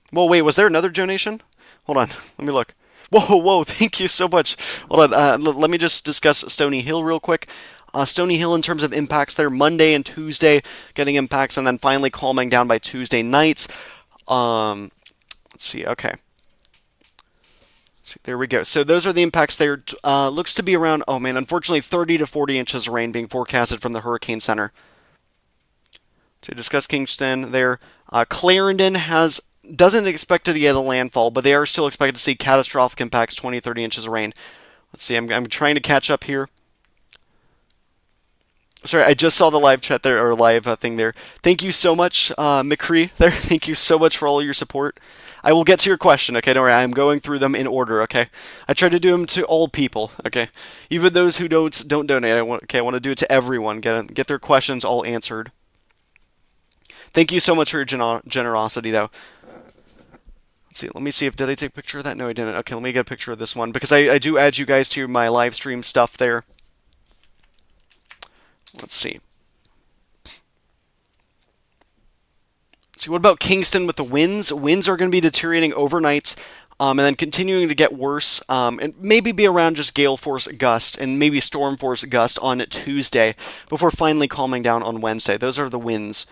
Whoa, wait, was there another donation? Hold on, let me look. Whoa, thank you so much. Hold on, let me just discuss Stony Hill real quick. Stony Hill, in terms of impacts there, Monday and Tuesday getting impacts, and then finally calming down by Tuesday nights. Let's see, okay. There we go. So those are the impacts there. Looks to be around, oh man, unfortunately 30 to 40 inches of rain being forecasted from the Hurricane Center. So discuss Kingston there. Clarendon doesn't expect to get a landfall, but they are still expected to see catastrophic impacts, 20, 30 inches of rain. Let's see, I'm trying to catch up here. Sorry, I just saw the live chat there, or live thing there. Thank you so much, McCree there. Thank you so much for all your support. I will get to your question, okay? Don't worry, I'm going through them in order, okay? I try to do them to all people, okay? Even those who don't donate. I want to do it to everyone. Get their questions all answered. Thank you so much for your generosity, though. Let's see. Let me see if did I take a picture of that? No, I didn't. Okay, let me get a picture of this one because I do add you guys to my live stream stuff there. Let's see. See, what about Kingston with the winds? Winds are going to be deteriorating overnight, and then continuing to get worse, and maybe be around just gale force gust and maybe storm force gust on Tuesday before finally calming down on Wednesday. Those are the winds.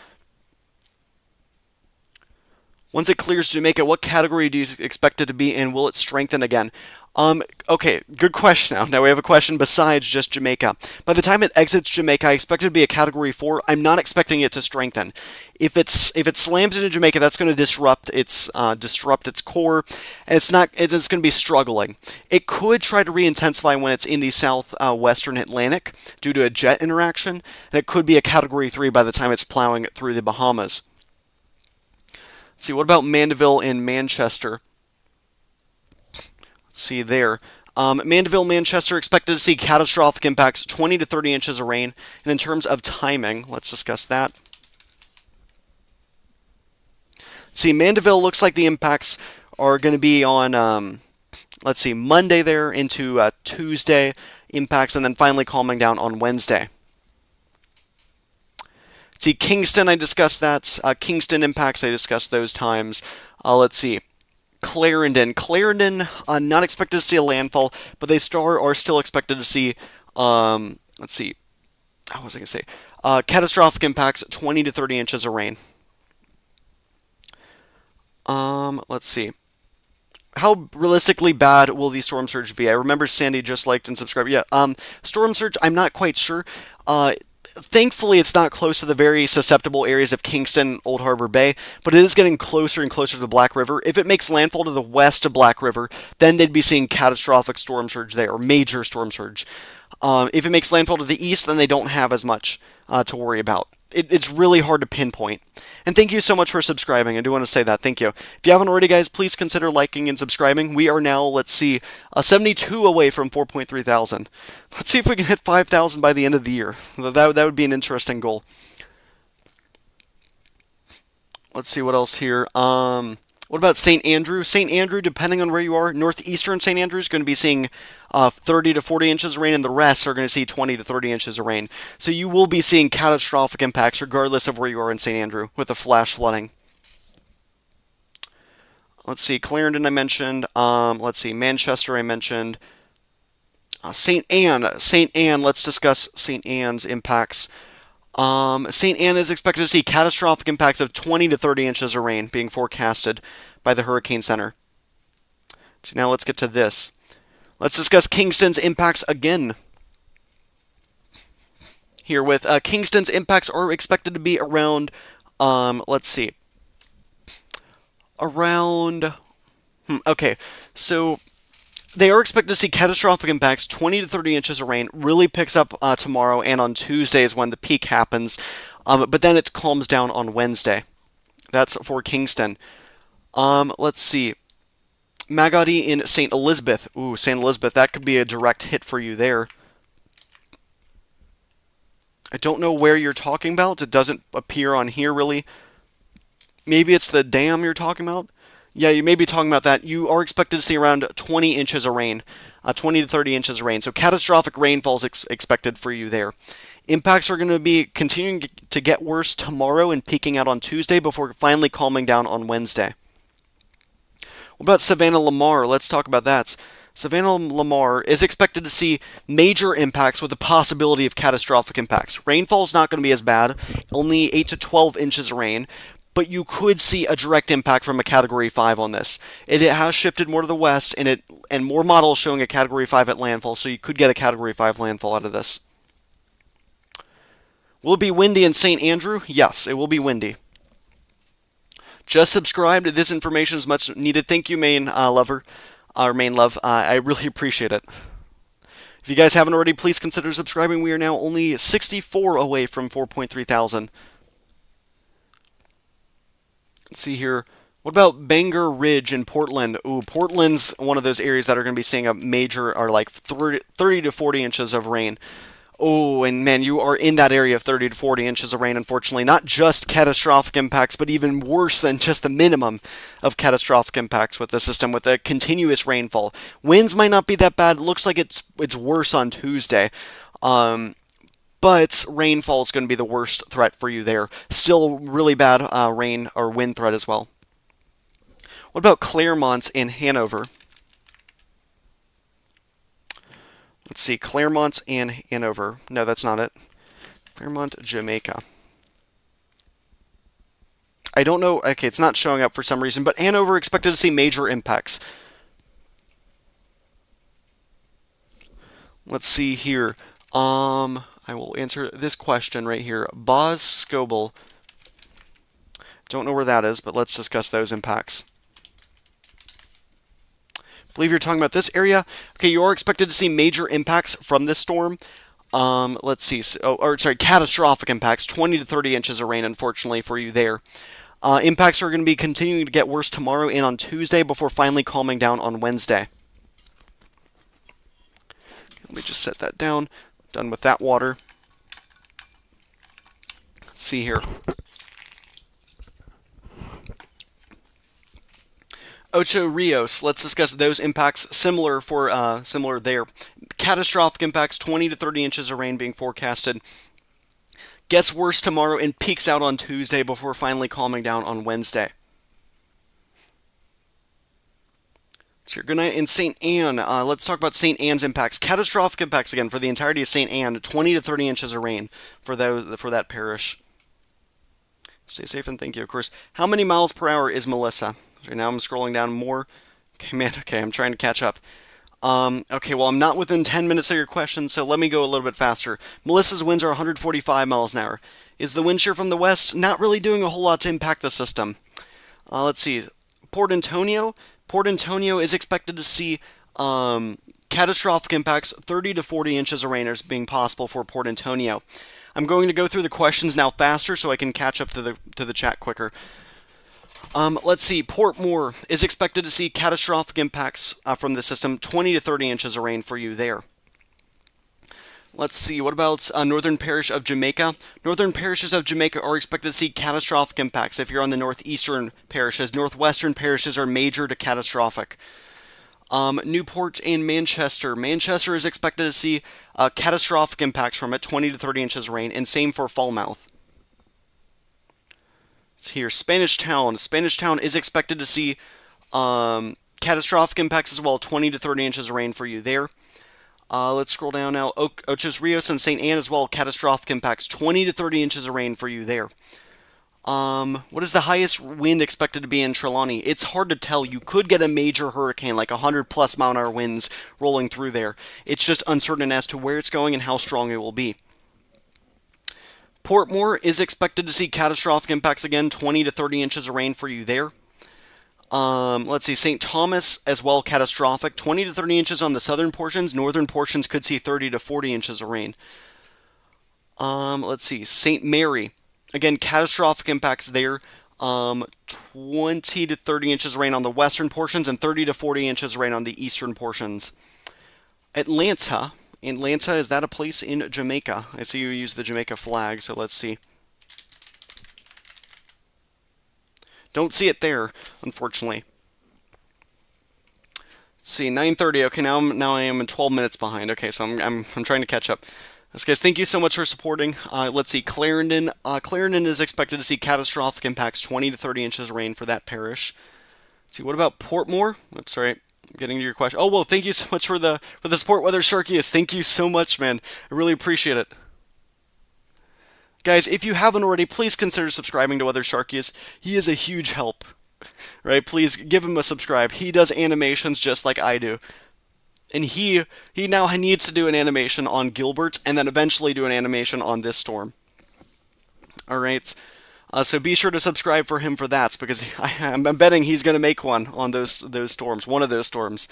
Once it clears Jamaica, what category do you expect it to be in? Will it strengthen again? Okay, good question now. Now we have a question besides just Jamaica. By the time it exits Jamaica, I expect it to be a Category 4. I'm not expecting it to strengthen. If it slams into Jamaica, that's going to disrupt its core, and it's going to be struggling. It could try to re-intensify when it's in the southwestern Atlantic due to a jet interaction, and it could be a Category 3 by the time it's plowing through the Bahamas. Let's see, what about Mandeville and Manchester? See there. Mandeville, Manchester expected to see catastrophic impacts, 20 to 30 inches of rain. And in terms of timing, let's discuss that. See, Mandeville looks like the impacts are going to be on, let's see, Monday there into Tuesday impacts, and then finally calming down on Wednesday. See, Kingston, I discussed that. Kingston impacts, I discussed those times. Let's see. Clarendon, not expected to see a landfall, but they are still expected to see, let's see, what was I going to say? Catastrophic impacts, 20 to 30 inches of rain. Let's see. How realistically bad will the storm surge be? I remember Sandy just liked and subscribed. Yeah, storm surge, I'm not quite sure. Thankfully, it's not close to the very susceptible areas of Kingston, Old Harbor Bay, but it is getting closer and closer to the Black River. If it makes landfall to the west of Black River, then they'd be seeing catastrophic storm surge there, or major storm surge. If it makes landfall to the east, then they don't have as much to worry about. It's really hard to pinpoint. And thank you so much for subscribing. I do want to say that. Thank you. If you haven't already, guys, please consider liking and subscribing. We are now, let's see, 72 away from 4.3 thousand. Let's see if we can hit 5,000 by the end of the year. That would be an interesting goal. Let's see what else here. What about St. Andrew? St. Andrew, depending on where you are, northeastern St. Andrew is going to be seeing 30 to 40 inches of rain, and the rest are going to see 20 to 30 inches of rain. So you will be seeing catastrophic impacts regardless of where you are in St. Andrew with the flash flooding. Let's see, Clarendon I mentioned. Let's see, Manchester I mentioned. St. Anne, let's discuss St. Anne's impacts. St. Anne is expected to see catastrophic impacts of 20 to 30 inches of rain being forecasted by the Hurricane Center. So now let's get to this. Let's discuss Kingston's impacts again. Here with Kingston's impacts are expected to be around, let's see, okay, so they are expected to see catastrophic impacts, 20 to 30 inches of rain. Really picks up tomorrow and on Tuesday is when the peak happens. But then it calms down on Wednesday. That's for Kingston. Let's see. Magadi in St. Elizabeth. Ooh, St. Elizabeth, that could be a direct hit for you there. I don't know where you're talking about. It doesn't appear on here, really. Maybe it's the dam you're talking about? Yeah, you may be talking about that. You are expected to see around 20 inches of rain, 20 to 30 inches of rain. So catastrophic rainfall is expected for you there. Impacts are going to be continuing to get worse tomorrow and peaking out on Tuesday before finally calming down on Wednesday. What about Savannah-Lamar? Let's talk about that. Savannah-Lamar is expected to see major impacts with the possibility of catastrophic impacts. Rainfall is not going to be as bad, only 8 to 12 inches of rain, but you could see a direct impact from a Category 5 on this. It has shifted more to the west, and more models showing a Category 5 at landfall, so you could get a Category 5 landfall out of this. Will it be windy in St. Andrew? Yes, it will be windy. Just subscribe. This information is much needed. Thank you, main lover, or main love. I really appreciate it. If you guys haven't already, please consider subscribing. We are now only 64 away from 4.3 thousand. Let's see here. What about Bangor Ridge in Portland? Ooh, Portland's one of those areas that are going to be seeing a major, or like 30 to 40 inches of rain. Oh, and man, you are in that area of 30 to 40 inches of rain, unfortunately. Not just catastrophic impacts, but even worse than just the minimum of catastrophic impacts with the system, with a continuous rainfall. Winds might not be that bad. It looks like it's worse on Tuesday. But rainfall is going to be the worst threat for you there. Still really bad rain or wind threat as well. What about Claremont and Hanover? Let's see, Claremont and Hanover. No, that's not it. Claremont, Jamaica. I don't know. Okay, it's not showing up for some reason, but Hanover expected to see major impacts. Let's see here. I will answer this question right here. Boz Scobel. Don't know where that is, but let's discuss those impacts. I believe you're talking about this area. Okay, you are expected to see major impacts from this storm. Let's see. Catastrophic impacts. 20 to 30 inches of rain, unfortunately, for you there. Impacts are going to be continuing to get worse tomorrow and on Tuesday before finally calming down on Wednesday. Let me just set that down. Done with that water. Let's see here. Ocho Rios. Let's discuss those impacts. Similar there. Catastrophic impacts. 20 to 30 inches of rain being forecasted. Gets worse tomorrow and peaks out on Tuesday before finally calming down on Wednesday. So good night in St. Anne. Let's talk about St. Anne's impacts. Catastrophic impacts again for the entirety of St. Anne. 20 to 30 inches of rain for that parish. Stay safe and thank you, of course. How many miles per hour is Melissa? So now I'm scrolling down more. Okay, man. Okay, I'm trying to catch up. Okay, well, I'm not within 10 minutes of your question, so let me go a little bit faster. Melissa's winds are 145 miles an hour. Is the wind shear from the west? Not really doing a whole lot to impact the system. Let's see. Port Antonio. Port Antonio is expected to see catastrophic impacts. 30 to 40 inches of rain is being possible for Port Antonio. I'm going to go through the questions now faster so I can catch up to the chat quicker. Let's see. Port Moore is expected to see catastrophic impacts from the system. 20 to 30 inches of rain for you there. Let's see. What about Northern Parish of Jamaica? Northern parishes of Jamaica are expected to see catastrophic impacts if you're on the northeastern parishes. Northwestern parishes are major to catastrophic. Newport and Manchester. Manchester is expected to see catastrophic impacts from it. 20 to 30 inches of rain. And same for Falmouth. It's here. Spanish Town. Spanish Town is expected to see catastrophic impacts as well. 20 to 30 inches of rain for you there. Let's scroll down now. Ochos Rios and St. Anne as well. Catastrophic impacts. 20 to 30 inches of rain for you there. What is the highest wind expected to be in Trelawney? It's hard to tell. You could get a major hurricane, like 100+ mile an hour winds rolling through there. It's just uncertain as to where it's going and how strong it will be. Portmore is expected to see catastrophic impacts again, 20 to 30 inches of rain for you there. Let's see, St. Thomas as well, catastrophic, 20 to 30 inches on the southern portions. Northern portions could see 30 to 40 inches of rain. Let's see, St. Mary, again, catastrophic impacts there. 20 to 30 inches of rain on the western portions and 30 to 40 inches of rain on the eastern portions. Atlanta, is that a place in Jamaica? I see you use the Jamaica flag, so let's see. Don't see it there, unfortunately. Let's see, 9:30. Okay, now I am 12 minutes behind. Okay, so I'm trying to catch up. Guys, thank you so much for supporting. Let's see, Clarendon. Clarendon is expected to see catastrophic impacts, 20 to 30 inches of rain for that parish. Let's see, what about Portmore? Oops, sorry. Getting to your question. Oh, well, thank you so much for the support, Weather Sharkiest. Thank you so much, man. I really appreciate it. Guys, if you haven't already, please consider subscribing to Weather Sharkiest. He is a huge help. Right? Please give him a subscribe. He does animations just like I do. And he now needs to do an animation on Gilbert and then eventually do an animation on this storm. Alright. So be sure to subscribe for him for that, because I'm betting he's going to make one on those storms, one of those storms.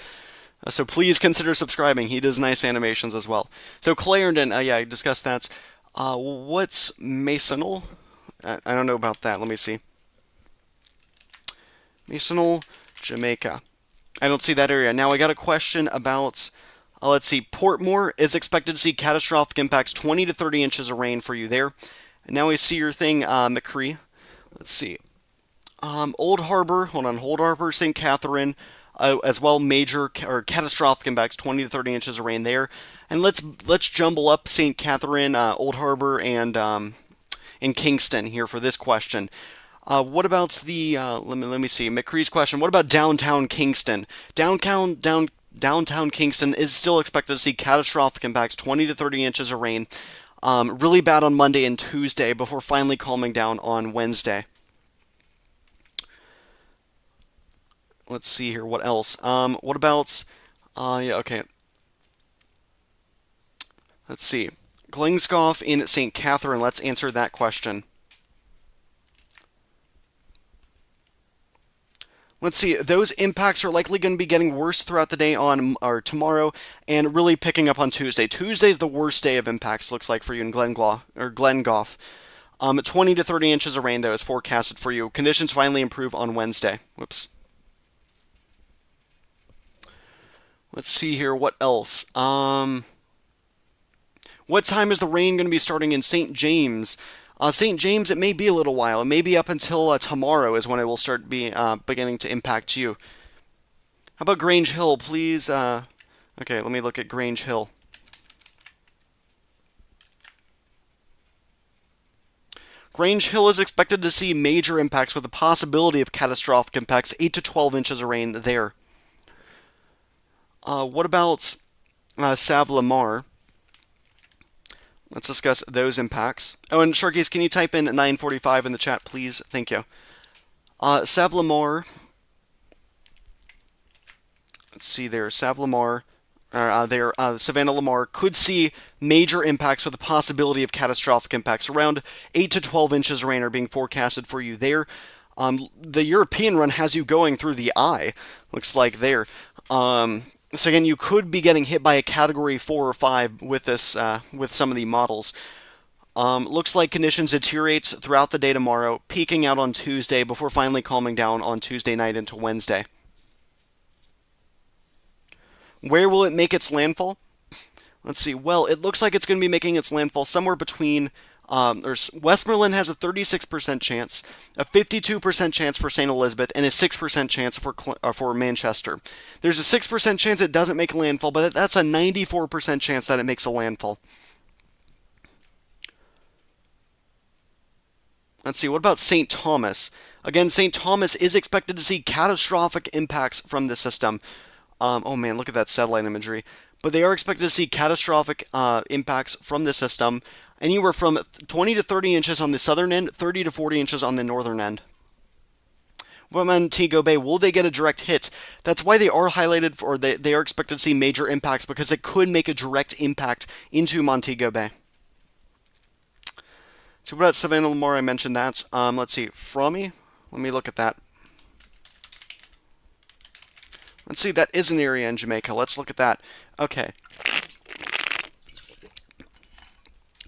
So please consider subscribing. He does nice animations as well. So Clarendon, yeah, I discussed that. What's Masonal? I don't know about that. Let me see. Masonal, Jamaica. I don't see that area. Now I got a question about, let's see, Portmore is expected to see catastrophic impacts, 20 to 30 inches of rain for you there. Now I see your thing, McCree. Let's see. Old Harbor, Old Harbor, St. Catherine, as well, major or catastrophic impacts, 20 to 30 inches of rain there. And let's jumble up St. Catherine, Old Harbor, and Kingston here for this question. What about the, let me see, McCree's question. What about downtown Kingston? Downtown Kingston is still expected to see catastrophic impacts, 20 to 30 inches of rain. Really bad on Monday and Tuesday before finally calming down on Wednesday. Let's see here. What else? What about? Yeah, okay. Let's see. Glingskoff in St. Catherine. Let's answer that question. Let's see. Those impacts are likely going to be getting worse throughout the day on or tomorrow, and really picking up on Tuesday. Tuesday's the worst day of impacts. Looks like for you in Glengoff. 20 to 30 inches of rain though is forecasted for you. Conditions finally improve on Wednesday. Whoops. Let's see here. What else? What time is the rain going to be starting in St. James? St. James, it may be a little while. It may be up until tomorrow is when it will start beginning to impact you. How about Grange Hill, please? Okay, let me look at Grange Hill. Grange Hill is expected to see major impacts with the possibility of catastrophic impacts, 8 to 12 inches of rain there. What about Savlamar? Let's discuss those impacts. Oh, and Sharkies, can you type in 945 in the chat, please? Thank you. Savlamar. Let's see there. Savlamar. Savannah Lamar could see major impacts with the possibility of catastrophic impacts. Around 8 to 12 inches of rain are being forecasted for you there. The European run has you going through the eye, looks like there. So again, you could be getting hit by a Category 4 or 5 with this, with some of the models. Looks like conditions deteriorate throughout the day tomorrow, peaking out on Tuesday before finally calming down on Tuesday night into Wednesday. Where will it make its landfall? Let's see. Well, it looks like it's going to be making its landfall somewhere between. Westmoreland has a 36% chance, a 52% chance for St. Elizabeth, and a 6% chance for Manchester. There's a 6% chance it doesn't make a landfall, but that's a 94% chance that it makes a landfall. Let's see, what about St. Thomas? Again, St. Thomas is expected to see catastrophic impacts from the system. Oh man, look at that satellite imagery. But they are expected to see catastrophic impacts from the system, anywhere from 20 to 30 inches on the southern end, 30 to 40 inches on the northern end. What about Montego Bay? Will they get a direct hit? That's why they are highlighted, or they are expected to see major impacts, because it could make a direct impact into Montego Bay. So what about Savannah Lamar? I mentioned that. Let's see, Frommy? Let me look at that. Let's see, that is an area in Jamaica. Let's look at that. Okay.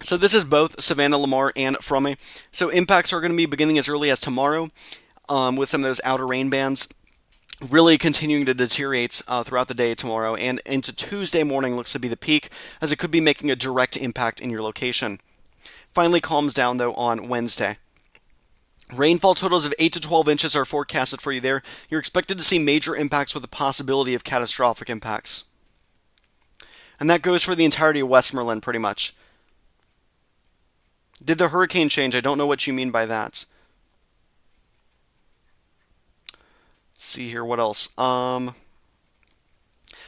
So this is both Savannah Lamar and Frommy. So impacts are going to be beginning as early as tomorrow, with some of those outer rain bands really continuing to deteriorate throughout the day tomorrow, and into Tuesday morning looks to be the peak, as it could be making a direct impact in your location. Finally calms down, though, on Wednesday. Rainfall totals of 8 to 12 inches are forecasted for you there. You're expected to see major impacts with the possibility of catastrophic impacts. And that goes for the entirety of Westmoreland, pretty much. Did the hurricane change? I don't know what you mean by that. Let's see here, what else?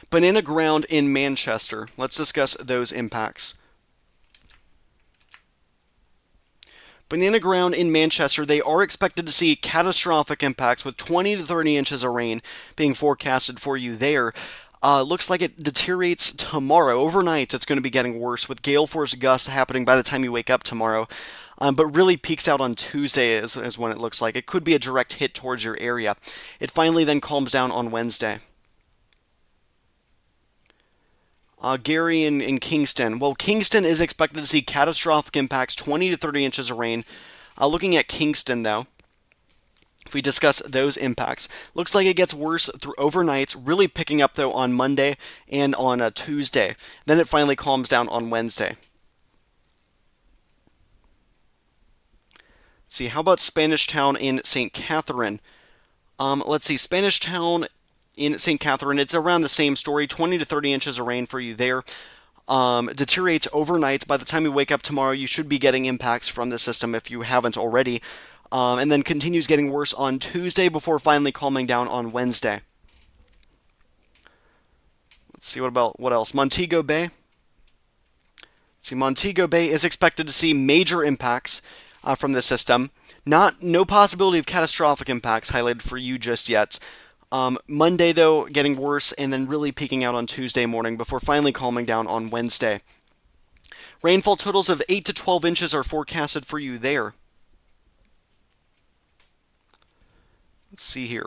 Banana Ground in Manchester. Let's discuss those impacts. Banana Ground in Manchester, they are expected to see catastrophic impacts with 20 to 30 inches of rain being forecasted for you there. Looks like it deteriorates tomorrow. Overnight, it's going to be getting worse, with gale force gusts happening by the time you wake up tomorrow. But really peaks out on Tuesday is when it looks like. It could be a direct hit towards your area. It finally then calms down on Wednesday. Gary in Kingston. Well, Kingston is expected to see catastrophic impacts, 20 to 30 inches of rain. Looking at Kingston, though, if we discuss those impacts, looks like it gets worse through overnights, really picking up, though, on Monday and on Tuesday. Then it finally calms down on Wednesday. Let's see, how about Spanish Town in St. Catherine? Let's see, Spanish Town in St. Catherine, it's around the same story, 20 to 30 inches of rain for you there. Deteriorates overnight. By the time you wake up tomorrow, you should be getting impacts from the system if you haven't already. And then continues getting worse on Tuesday before finally calming down on Wednesday. Let's see, what else? Montego Bay. Let's see, Montego Bay is expected to see major impacts from the system. No possibility of catastrophic impacts highlighted for you just yet. Monday, though, getting worse, and then really peaking out on Tuesday morning before finally calming down on Wednesday. Rainfall totals of 8 to 12 inches are forecasted for you there. Let's see here.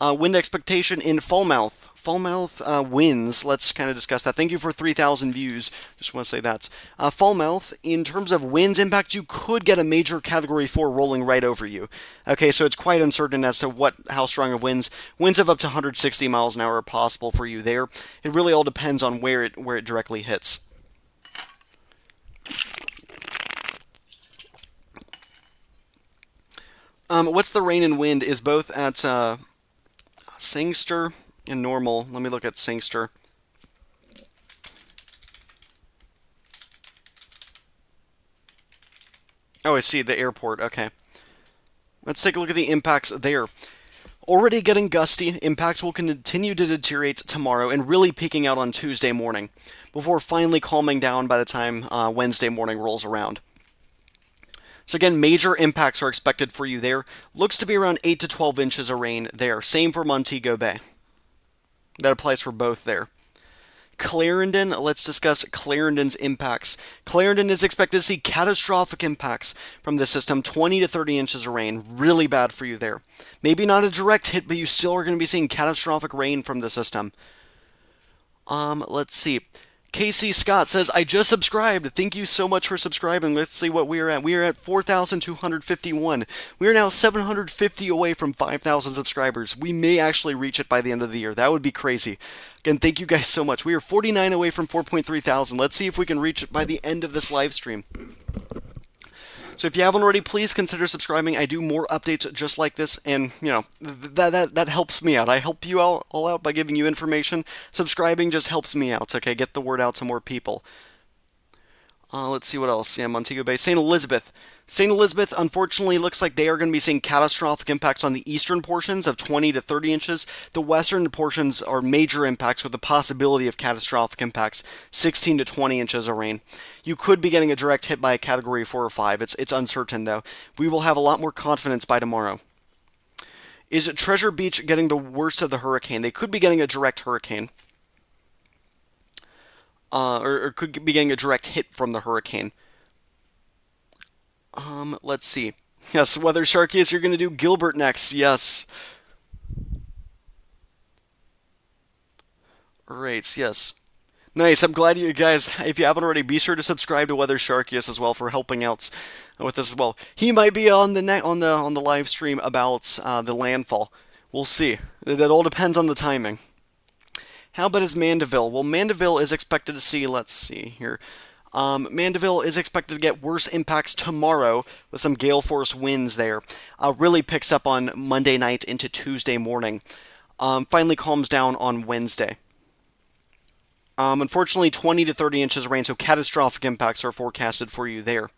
Wind expectation in Falmouth. Falmouth winds. Let's kind of discuss that. Thank you for 3,000 views. Just want to say that. Falmouth, in terms of winds impact, you could get a major Category 4 rolling right over you. Okay, so it's quite uncertain as to how strong of winds. Winds of up to 160 miles an hour are possible for you there. It really all depends on where it directly hits. What's the rain and wind is both at Sangster and normal. Let me look at Sangster. Oh, I see, the airport. Okay. Let's take a look at the impacts there. Already getting gusty, impacts will continue to deteriorate tomorrow and really peaking out on Tuesday morning, before finally calming down by the time Wednesday morning rolls around. So again, major impacts are expected for you there. Looks to be around 8 to 12 inches of rain there. Same for Montego Bay. That applies for both there. Clarendon, let's discuss Clarendon's impacts. Clarendon is expected to see catastrophic impacts from the system, 20 to 30 inches of rain. Really bad for you there. Maybe not a direct hit, but you still are going to be seeing catastrophic rain from the system. Let's see. Casey Scott says, I just subscribed. Thank you so much for subscribing. Let's see what we are at. We are at 4,251. We are now 750 away from 5,000 subscribers. We may actually reach it by the end of the year. That would be crazy. Again, thank you guys so much. We are 49 away from 4.3 thousand. Let's see if we can reach it by the end of this live stream. So if you haven't already, please consider subscribing. I do more updates just like this, and, you know, that helps me out. I help you all out by giving you information. Subscribing just helps me out, okay? Get the word out to more people. Let's see what else. Yeah, Montego Bay. St. Elizabeth. St. Elizabeth, unfortunately, looks like they are going to be seeing catastrophic impacts on the eastern portions of 20 to 30 inches. The western portions are major impacts with the possibility of catastrophic impacts, 16 to 20 inches of rain. You could be getting a direct hit by a Category 4 or 5. It's uncertain, though. We will have a lot more confidence by tomorrow. Is Treasure Beach getting the worst of the hurricane? They could be getting a direct hurricane. Or could be getting a direct hit from the hurricane. Let's see. Yes, Weather Sharkiest, you're going to do Gilbert next. Yes. Alright, yes. Nice, I'm glad you guys, if you haven't already, be sure to subscribe to Weather Sharkiest as well for helping out with this as well. He might be on the live stream about the landfall. We'll see. It all depends on the timing. How about is Mandeville? Well, Mandeville is expected to see, let's see here. Mandeville is expected to get worse impacts tomorrow with some gale force winds there. Really picks up on Monday night into Tuesday morning. Finally calms down on Wednesday. Unfortunately, 20 to 30 inches of rain, so catastrophic impacts are forecasted for you there.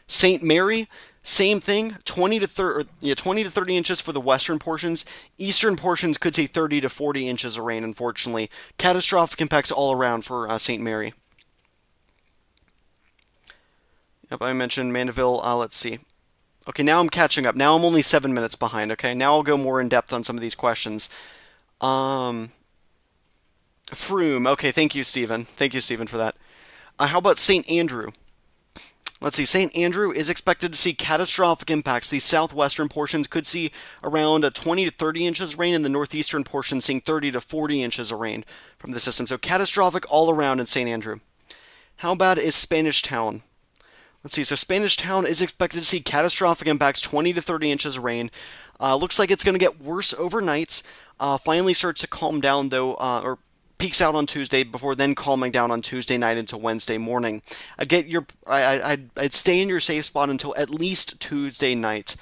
St. Mary, same thing, 20 to 30 inches for the western portions. Eastern portions could see 30 to 40 inches of rain, unfortunately. Catastrophic impacts all around for St. Mary. Yep, I mentioned Mandeville. Let's see. Okay, now I'm catching up. Now I'm only 7 minutes behind, okay? Now I'll go more in depth on some of these questions. Froome. Okay, thank you, Stephen. Thank you, Stephen, for that. How about St. Andrew? Let's see, St. Andrew is expected to see catastrophic impacts. The southwestern portions could see around 20 to 30 inches of rain, and the northeastern portion seeing 30 to 40 inches of rain from the system. So catastrophic all around in St. Andrew. How bad is Spanish Town? Let's see, so Spanish Town is expected to see catastrophic impacts, 20 to 30 inches of rain. Looks like it's going to get worse overnight. Finally starts to calm down, though, or peaks out on Tuesday before then calming down on Tuesday night into Wednesday morning. I'd stay in your safe spot until at least Tuesday night.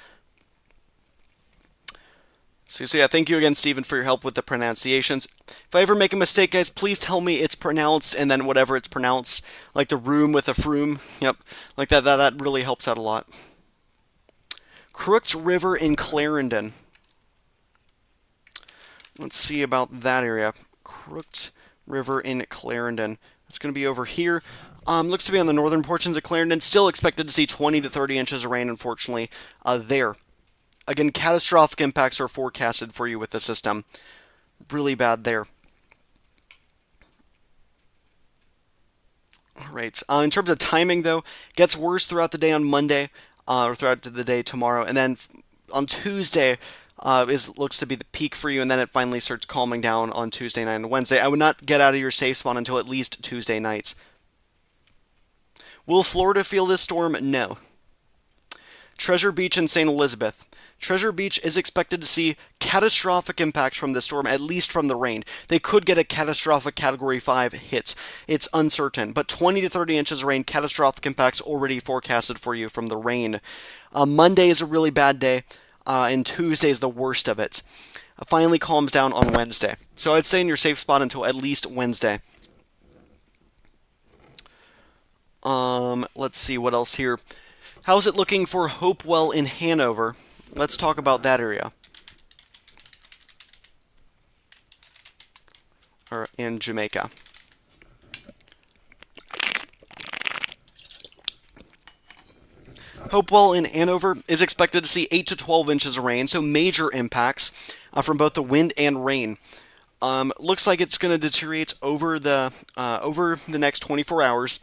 So yeah, thank you again, Stephen, for your help with the pronunciations. If I ever make a mistake, guys, please tell me it's pronounced and then whatever it's pronounced, like the room with a froom. Yep, like that really helps out a lot. Crooked River in Clarendon. Let's see about that area. Crooked River in Clarendon. It's going to be over here. Looks to be on the northern portions of Clarendon. Still expected to see 20 to 30 inches of rain, unfortunately, there. Again, catastrophic impacts are forecasted for you with the system. Really bad there. All right. In terms of timing, though, gets worse throughout the day on Monday, or throughout the day tomorrow, and then on Tuesday is looks to be the peak for you, and then it finally starts calming down on Tuesday night and Wednesday. I would not get out of your safe spawn until at least Tuesday night. Will Florida feel this storm? No. Treasure Beach and St. Elizabeth. Treasure Beach is expected to see catastrophic impacts from this storm, at least from the rain. They could get a catastrophic Category 5 hit. It's uncertain, but 20 to 30 inches of rain, catastrophic impacts already forecasted for you from the rain. Monday is a really bad day, and Tuesday is the worst of it. Finally calms down on Wednesday. So I'd stay in your safe spot until at least Wednesday. Let's see what else here. How's it looking for Hopewell in Hanover? Let's talk about that area. Or in Jamaica. Hopewell in Hanover is expected to see 8 to 12 inches of rain, so major impacts from both the wind and rain. Looks like it's going to deteriorate over the next 24 hours.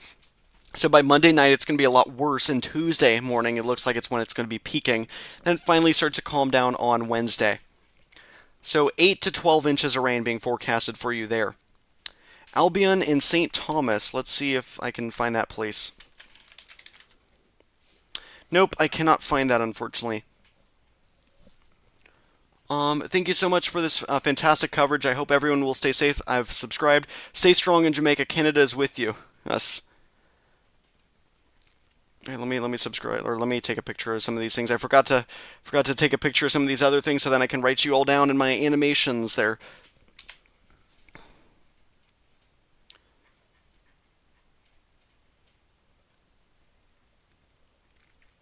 So by Monday night, it's going to be a lot worse, and Tuesday morning, it looks like it's when it's going to be peaking. Then it finally starts to calm down on Wednesday. So 8 to 12 inches of rain being forecasted for you there. Albion in St. Thomas. Let's see if I can find that place. Nope, I cannot find that, unfortunately. Thank you so much for this fantastic coverage. I hope everyone will stay safe. I've subscribed. Stay strong in Jamaica. Canada is with you. Yes. Right, let me subscribe, or let me take a picture of some of these things. I forgot to take a picture of some of these other things, so then I can write you all down in my animations there.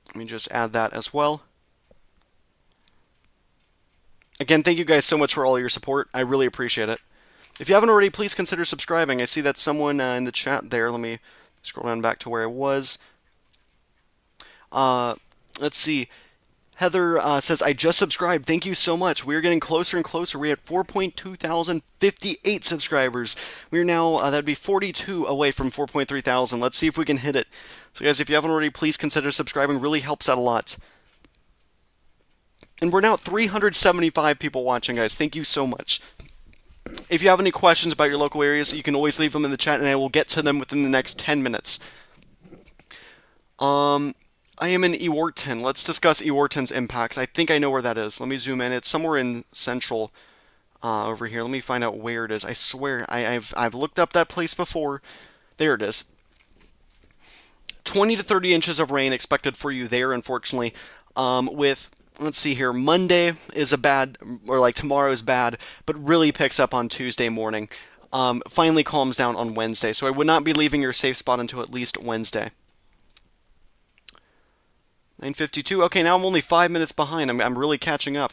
Let me just add that as well. Again, thank you guys so much for all your support. I really appreciate it. If you haven't already, please consider subscribing. I see that someone in the chat there. Let me scroll down back to where I was. Let's see. Heather says, I just subscribed. Thank you so much. We're getting closer and closer. We're at 4,258 subscribers. We're now, that'd be 42 away from 4,300. Let's see if we can hit it. So guys, if you haven't already, please consider subscribing. Really helps out a lot. And we're now at 375 people watching, guys. Thank you so much. If you have any questions about your local areas, you can always leave them in the chat, and I will get to them within the next 10 minutes. I am in Ewarton. Let's discuss Ewarton's impacts. I think I know where that is. Let me zoom in. It's somewhere in central over here. Let me find out where it is. I swear, I've looked up that place before. There it is. 20 to 30 inches of rain expected for you there, unfortunately. Let's see here. Monday is a bad, or like tomorrow is bad, but really picks up on Tuesday morning. Finally calms down on Wednesday. So I would not be leaving your safe spot until at least Wednesday. 9:52. Okay, now I'm only 5 minutes behind. I'm really catching up.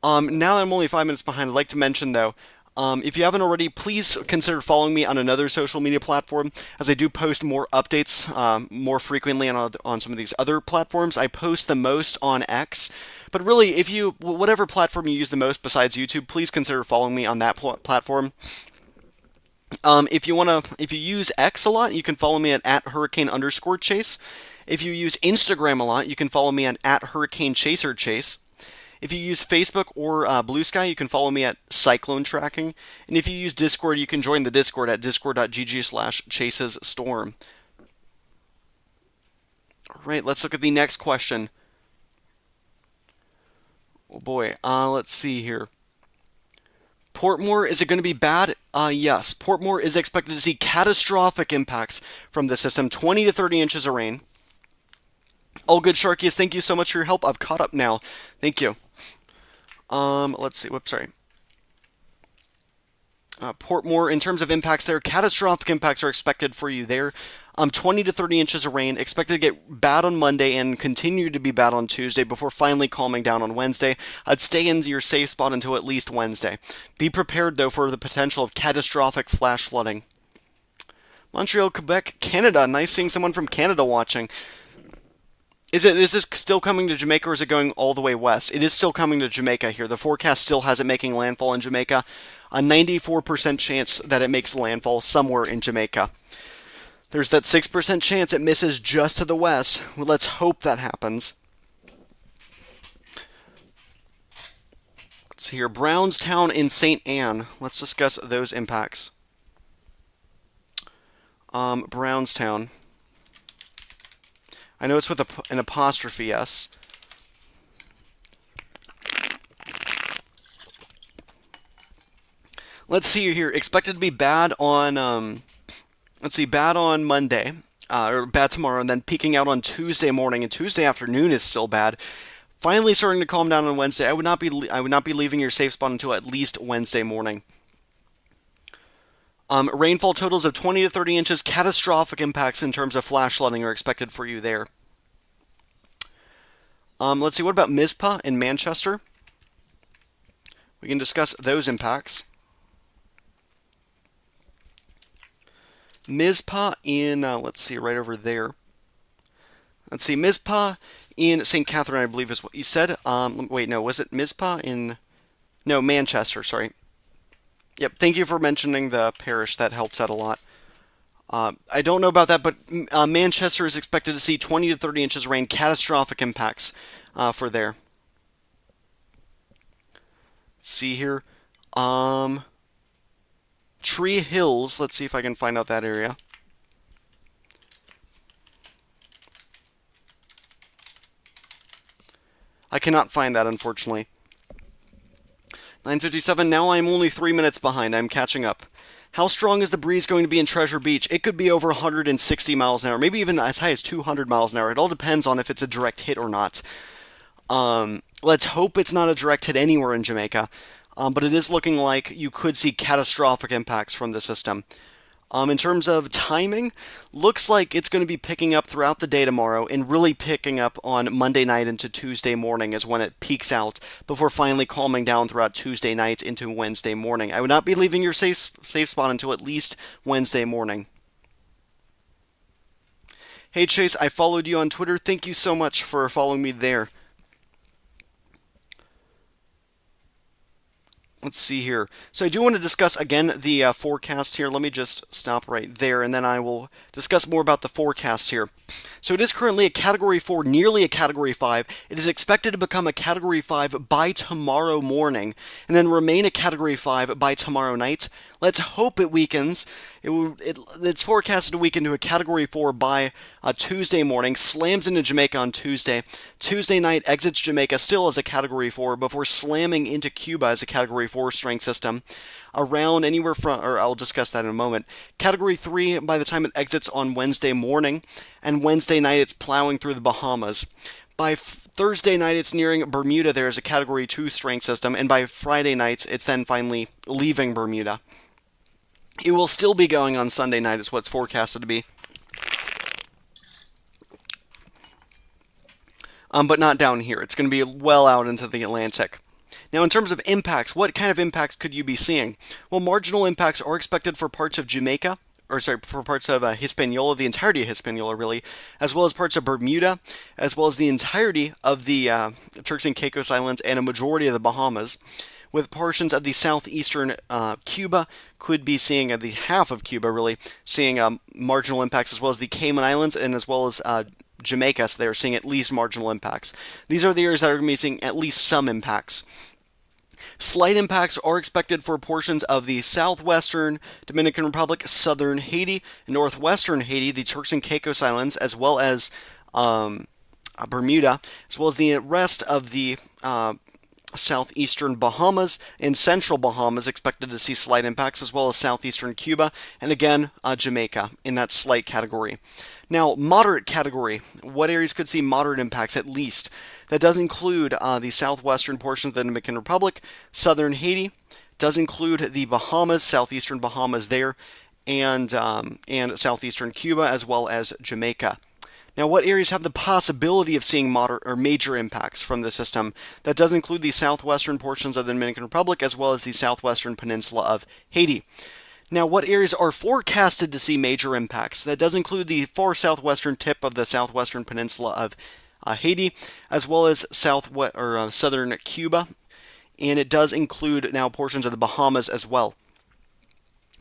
Now that I'm only 5 minutes behind, I'd like to mention, though, if you haven't already, please consider following me on another social media platform, as I do post more updates more frequently on some of these other platforms. I post the most on X, but really, whatever platform you use the most besides YouTube, please consider following me on that platform. If you use X a lot, you can follow me at @hurricane_chase. If you use Instagram a lot, you can follow me at @hurricanechaserchase. If you use Facebook or Blue Sky, you can follow me at Cyclone Tracking. And if you use Discord, you can join the Discord at discord.gg/chasesstorm. All right, let's look at the next question. Oh boy, let's see here. Portmore, is it going to be bad? Yes. Portmore is expected to see catastrophic impacts from the system. 20 to 30 inches of rain. All good, Sharkies. Thank you so much for your help. I've caught up now. Thank you. Let's see. Whoops, sorry. Portmore, in terms of impacts there, catastrophic impacts are expected for you there. 20 to 30 inches of rain, expected to get bad on Monday and continue to be bad on Tuesday before finally calming down on Wednesday. I'd stay in your safe spot until at least Wednesday. Be prepared, though, for the potential of catastrophic flash flooding. Montreal, Quebec, Canada. Nice seeing someone from Canada watching. Is this still coming to Jamaica, or is it going all the way west? It is still coming to Jamaica here. The forecast still has it making landfall in Jamaica. A 94% chance that it makes landfall somewhere in Jamaica. There's that 6% chance it misses just to the west. Well, let's hope that happens. Let's see here. Brownstown and St. Anne. Let's discuss those impacts. Brownstown. I know it's with an apostrophe S. Let's see here. Expected to be bad on, let's see, bad on Monday, or bad tomorrow, and then peaking out on Tuesday morning, and Tuesday afternoon is still bad. Finally starting to calm down on Wednesday. I would not be leaving your safe spot until at least Wednesday morning. Rainfall totals of 20 to 30 inches. Catastrophic impacts in terms of flash flooding are expected for you there. Let's see, what about Mizpah in Manchester? We can discuss those impacts. Mizpah in, let's see, right over there. Let's see, Mizpah in St. Catherine, I believe is what you said. Wait, no, was it Mizpah in... No, Manchester, sorry. Yep, thank you for mentioning the parish. That helps out a lot. I don't know about that, but Manchester is expected to see 20 to 30 inches of rain. Catastrophic impacts for there. Let's see here. Tree Hills. Let's see if I can find out that area. I cannot find that, unfortunately. 9:57. Now I'm only 3 minutes behind. I'm catching up. How strong is the breeze going to be in Treasure Beach? It could be over 160 miles an hour, maybe even as high as 200 miles an hour. It all depends on if it's a direct hit or not. Let's hope it's not a direct hit anywhere in Jamaica. But it is looking like you could see catastrophic impacts from the system. In terms of timing, looks like it's going to be picking up throughout the day tomorrow and really picking up on Monday night into Tuesday morning is when it peaks out before finally calming down throughout Tuesday night into Wednesday morning. I would not be leaving your safe spot until at least Wednesday morning. Hey Chase, I followed you on Twitter. Thank you so much for following me there. Let's see here. So I do want to discuss, again, the forecast here. Let me just stop right there, and then I will discuss more about the forecast here. So it is currently a Category 4, nearly a Category 5. It is expected to become a Category 5 by tomorrow morning, and then remain a Category 5 by tomorrow night. Let's hope it weakens. It's forecasted to weaken to a Category 4 by Tuesday morning, slams into Jamaica on Tuesday. Tuesday night exits Jamaica still as a Category 4 before slamming into Cuba as a Category 4 strength system. Around anywhere from, or I'll discuss that in a moment. Category 3 by the time it exits on Wednesday morning, and Wednesday night it's plowing through the Bahamas. By Thursday night it's nearing Bermuda there as a Category 2 strength system, and by Friday nights it's then finally leaving Bermuda. It will still be going on Sunday night is what's forecasted to be. But not down here. It's going to be well out into the Atlantic. Now, in terms of impacts, what kind of impacts could you be seeing? Well, marginal impacts are expected for parts of Jamaica, for parts of Hispaniola, the entirety of Hispaniola, really, as well as parts of Bermuda, as well as the entirety of the Turks and Caicos Islands and a majority of the Bahamas, with portions of the southeastern Cuba could be seeing, the half of Cuba, really, seeing marginal impacts, as well as the Cayman Islands and as well as Jamaica, so they're seeing at least marginal impacts. These are the areas that are going to be seeing at least some impacts. Slight impacts are expected for portions of the southwestern Dominican Republic, southern Haiti, northwestern Haiti, the Turks and Caicos Islands, as well as Bermuda, as well as the rest of the southeastern Bahamas and central Bahamas expected to see slight impacts, as well as southeastern Cuba, and again, Jamaica in that slight category. Now, moderate category, what areas could see moderate impacts at least? That does include the southwestern portion of the Dominican Republic, southern Haiti, does include the Bahamas, southeastern Bahamas there, and southeastern Cuba, as well as Jamaica. Now, what areas have the possibility of seeing moderate or major impacts from the system? That does include the southwestern portions of the Dominican Republic, as well as the southwestern peninsula of Haiti. Now, what areas are forecasted to see major impacts? That does include the far southwestern tip of the southwestern peninsula of Haiti, as well as southern Cuba, and it does include now portions of the Bahamas as well.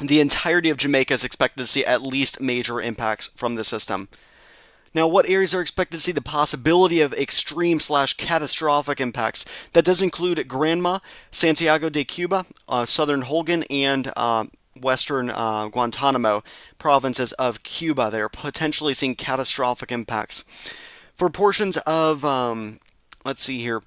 The entirety of Jamaica is expected to see at least major impacts from the system. Now, what areas are expected to see the possibility of extreme/catastrophic impacts? That does include Granma, Santiago de Cuba, southern Holguin, and western Guantanamo provinces of Cuba. They are potentially seeing catastrophic impacts. For portions of, let's see here,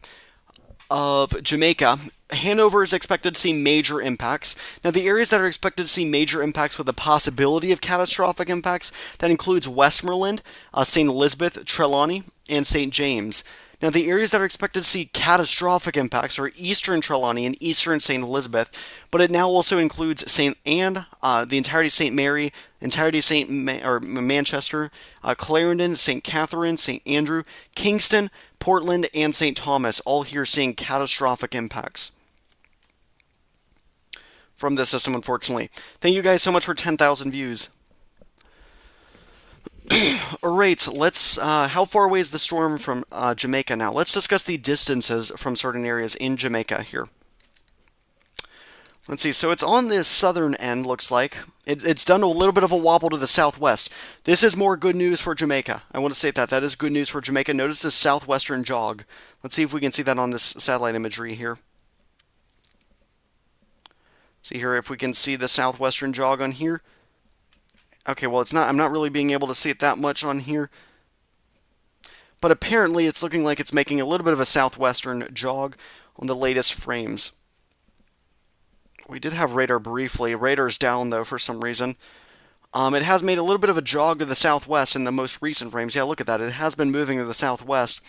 of Jamaica, Hanover is expected to see major impacts. Now, the areas that are expected to see major impacts with the possibility of catastrophic impacts, that includes Westmoreland, St. Elizabeth, Trelawney, and St. James. Now, the areas that are expected to see catastrophic impacts are eastern Trelawney and eastern St. Elizabeth, but it now also includes St. Anne, the entirety of St. Mary, entirety of Manchester, Clarendon, St. Catherine, St. Andrew, Kingston, Portland, and St. Thomas, all here seeing catastrophic impacts from this system, unfortunately. Thank you guys so much for 10,000 views. Alright, let's, how far away is the storm from Jamaica now? Let's discuss the distances from certain areas in Jamaica here. Let's see, so it's on the southern end, looks like. It's done a little bit of a wobble to the southwest. This is more good news for Jamaica. I want to state that. That is good news for Jamaica. Notice this southwestern jog. Let's see if we can see that on this satellite imagery here. See here if we can see the southwestern jog on here. Okay, well, it's not. I'm not really being able to see it that much on here. But apparently it's looking like it's making a little bit of a southwestern jog on the latest frames. We did have radar briefly. Radar's down, though, for some reason. It has made a little bit of a jog to the southwest in the most recent frames. Yeah, look at that. It has been moving to the southwest.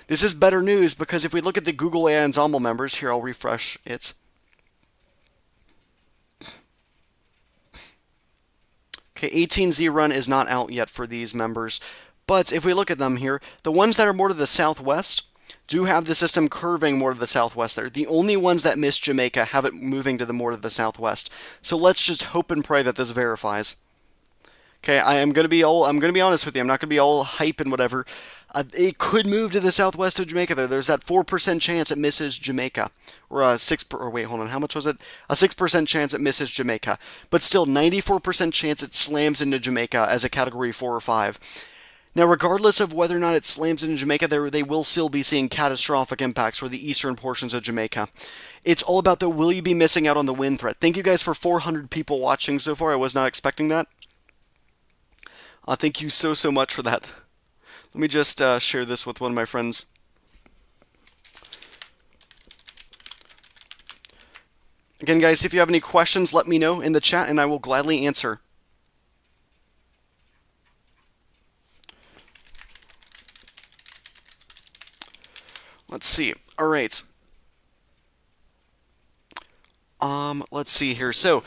This is better news because if we look at the Google AI Ensemble members, here, I'll refresh it. Okay, 18Z run is not out yet for these members. But if we look at them here, the ones that are more to the southwest do have the system curving more to the southwest there. The only ones that miss Jamaica have it moving to the more to the southwest. So let's just hope and pray that this verifies. Okay, I'm gonna be honest with you. I'm not gonna be all hype and whatever. It could move to the southwest of Jamaica there. There's that 4% chance it misses Jamaica. Or wait, hold on. How much was it? A 6% chance it misses Jamaica. But still, 94% chance it slams into Jamaica as a category 4 or 5. Now, regardless of whether or not it slams into Jamaica, they will still be seeing catastrophic impacts for the eastern portions of Jamaica. It's all about the will you be missing out on the wind threat. Thank you guys for 400 people watching so far. I was not expecting that. Thank you so much for that. Let me just share this with one of my friends. Again, guys, if you have any questions, let me know in the chat and I will gladly answer. Let's see. All right. Let's see here. So,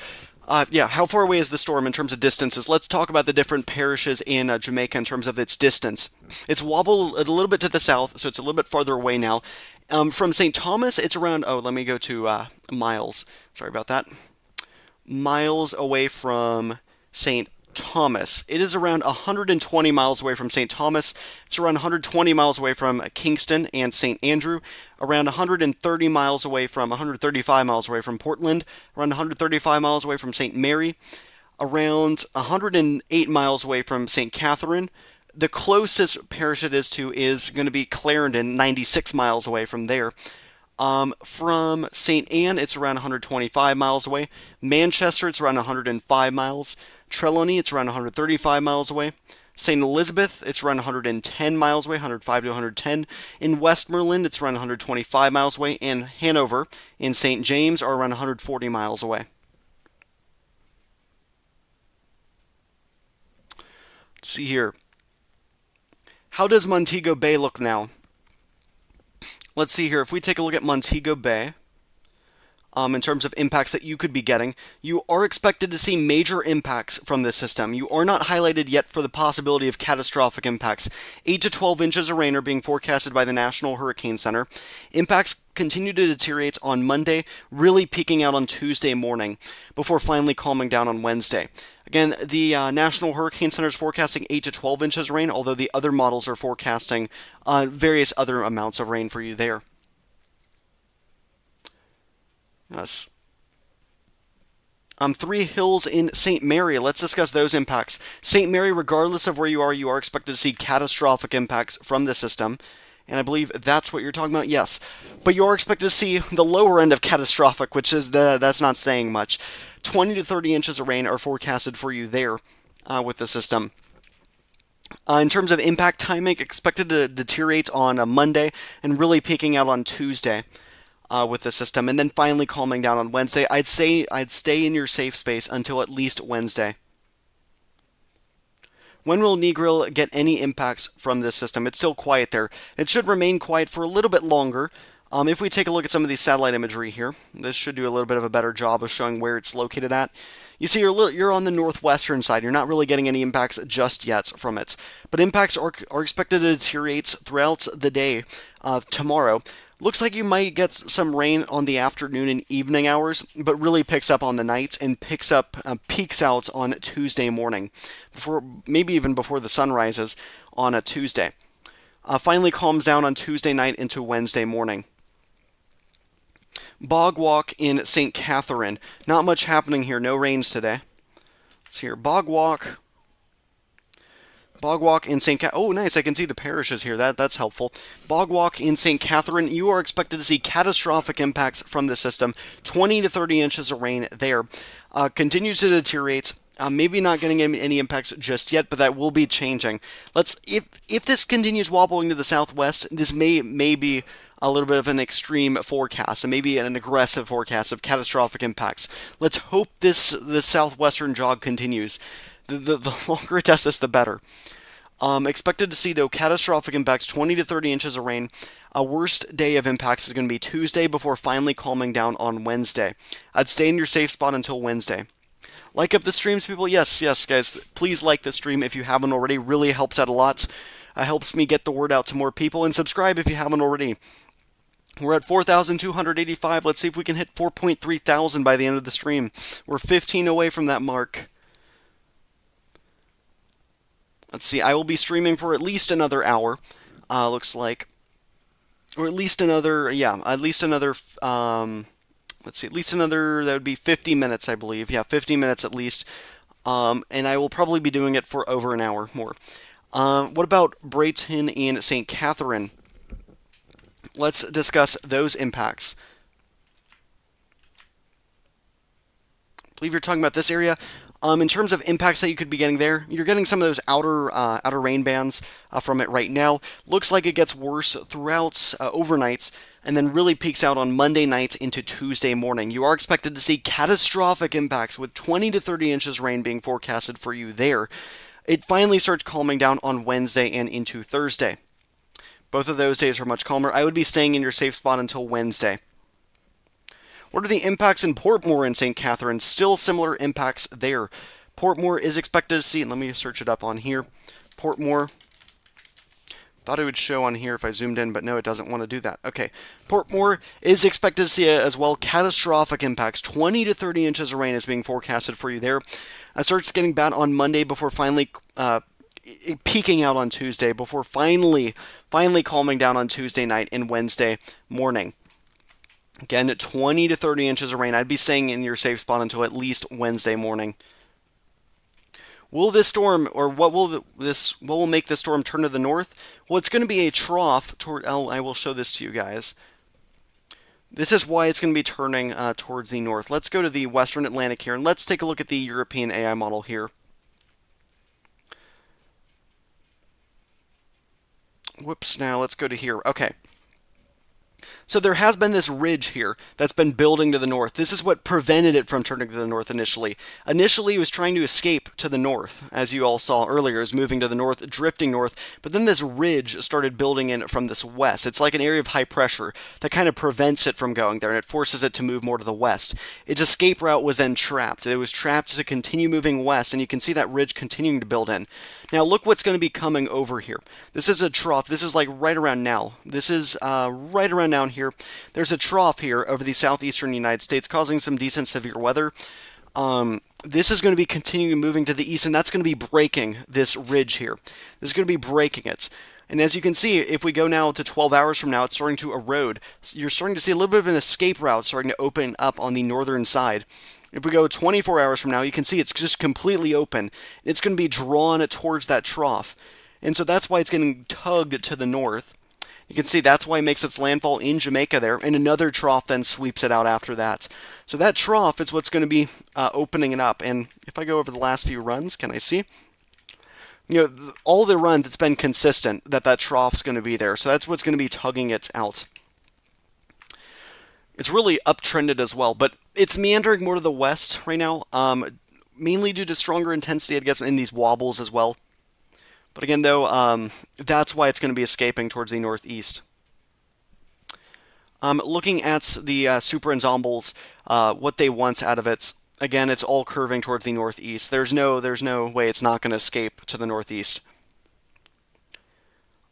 yeah, how far away is the storm in terms of distances? Let's talk about the different parishes in Jamaica in terms of its distance. It's wobbled a little bit to the south, so it's a little bit farther away now. From St. Thomas, it's around, let me go to miles. Sorry about that. Miles away from St. Thomas. It is around 120 miles away from St. Thomas. It's around 120 miles away from Kingston and St. Andrew. Around 135 miles away from Portland. Around 135 miles away from St. Mary. Around 108 miles away from St. Catherine. The closest parish it is to is going to be Clarendon, 96 miles away from there. From St. Anne, it's around 125 miles away. Manchester, it's around 105 miles. Trelawney, it's around 135 miles away. St. Elizabeth, it's around 110 miles away, 105 to 110. In Westmoreland, it's around 125 miles away. And Hanover and St. James are around 140 miles away. Let's see here. How does Montego Bay look now? Let's see here. If we take a look at Montego Bay, in terms of impacts that you could be getting, you are expected to see major impacts from this system. You are not highlighted yet for the possibility of catastrophic impacts. 8 to 12 inches of rain are being forecasted by the National Hurricane Center. Impacts continue to deteriorate on Monday, really peaking out on Tuesday morning, before finally calming down on Wednesday. Again, the National Hurricane Center is forecasting 8 to 12 inches of rain, although the other models are forecasting various other amounts of rain for you there. Yes. Three hills in St. Mary. Let's discuss those impacts. St. Mary, regardless of where you are expected to see catastrophic impacts from the system. And I believe that's what you're talking about. Yes, but you're expected to see the lower end of catastrophic, which is that's not saying much. 20 to 30 inches of rain are forecasted for you there with the system. In terms of impact timing, expected to deteriorate on a Monday and really peaking out on Tuesday with the system, and then finally calming down on Wednesday. I'd say I'd stay in your safe space until at least Wednesday. When will Negril get any impacts from this system? It's still quiet there. It should remain quiet for a little bit longer. If we take a look at some of the satellite imagery here, this should do a little bit of a better job of showing where it's located at. You see, you're on the northwestern side. You're not really getting any impacts just yet from it. But impacts are expected to deteriorate throughout the day tomorrow. Looks like you might get some rain on the afternoon and evening hours, but really picks up on the night and peaks out on Tuesday morning, maybe even before the sun rises on a Tuesday. Finally calms down on Tuesday night into Wednesday morning. Bog Walk in St. Catherine. Not much happening here. No rains today. Let's hear Bog Walk. Bog Walk in St. Oh, nice. I can see the parishes here. That's helpful. Bog Walk in St. Catherine. You are expected to see catastrophic impacts from the system. 20 to 30 inches of rain there. Continues to deteriorate. Maybe not getting any impacts just yet, but that will be changing. If this continues wobbling to the southwest, this may be a little bit of an extreme forecast, and maybe an aggressive forecast of catastrophic impacts. Let's hope this southwestern jog continues. The longer it does this, the better. Expected to see, though, catastrophic impacts, 20 to 30 inches of rain. A worst day of impacts is going to be Tuesday before finally calming down on Wednesday. I'd stay in your safe spot until Wednesday. Like up the streams, people. Yes, guys. Please like the stream if you haven't already. Really helps out a lot. Helps me get the word out to more people. And subscribe if you haven't already. We're at 4,285. Let's see if we can hit 4.3 thousand by the end of the stream. We're 15 away from that mark. Let's see. I will be streaming for at least another hour. Looks like. Or at least another, let's see, at least another, that would be 50 minutes, I believe. Yeah, 50 minutes at least. And I will probably be doing it for over an hour more. What about Brayton and St. Catherine? Let's discuss those impacts. I believe you're talking about this area. In terms of impacts that you could be getting there, you're getting some of those outer rain bands from it right now. Looks like it gets worse throughout overnights, and then really peaks out on Monday night into Tuesday morning. You are expected to see catastrophic impacts with 20 to 30 inches rain being forecasted for you there. It finally starts calming down on Wednesday and into Thursday. Both of those days are much calmer. I would be staying in your safe spot until Wednesday. What are the impacts in Portmore and St. Catherine? Still similar impacts there. Portmore is expected to see, let me search it up on here. Portmore. Thought it would show on here if I zoomed in, but no, it doesn't want to do that. Okay. Portmore is expected to see as well catastrophic impacts. 20 to 30 inches of rain is being forecasted for you there. It starts getting bad on Monday before finally peaking out on Tuesday, before finally calming down on Tuesday night and Wednesday morning. Again, 20 to 30 inches of rain. I'd be staying in your safe spot until at least Wednesday morning. Will this storm, or what will make this storm turn to the north? Well, it's going to be a trough toward. I will show this to you guys. This is why it's going to be turning towards the north. Let's go to the Western Atlantic here, and let's take a look at the European AI model here. Whoops, now let's go to here. Okay. So there has been this ridge here that's been building to the north. This is what prevented it from turning to the north initially. Initially, it was trying to escape to the north, as you all saw earlier. It was moving to the north, drifting north, but then this ridge started building in from this west. It's like an area of high pressure that kind of prevents it from going there, and it forces it to move more to the west. Its escape route was then trapped. It was trapped to continue moving west, and you can see that ridge continuing to build in. Now look what's going to be coming over here. This is a trough. This is like right around now. This is right around down here. There's a trough here over the southeastern United States causing some decent severe weather. This is going to be continuing moving to the east, and that's going to be breaking this ridge here. This is going to be breaking it. And as you can see, if we go now to 12 hours from now, it's starting to erode. You're starting to see a little bit of an escape route starting to open up on the northern side. If we go 24 hours from now, you can see it's just completely open. It's going to be drawn towards that trough. And so that's why it's getting tugged to the north. You can see that's why it makes its landfall in Jamaica there, and another trough then sweeps it out after that. So that trough is what's going to be opening it up. And if I go over the last few runs, can I see? All the runs, it's been consistent that trough's going to be there. So that's what's going to be tugging it out. It's really uptrended as well, but it's meandering more to the west right now, mainly due to stronger intensity, I guess, in these wobbles as well. But again, though, that's why it's going to be escaping towards the northeast. Looking at the super ensembles, what they want out of it, again, it's all curving towards the northeast. There's no way it's not going to escape to the northeast.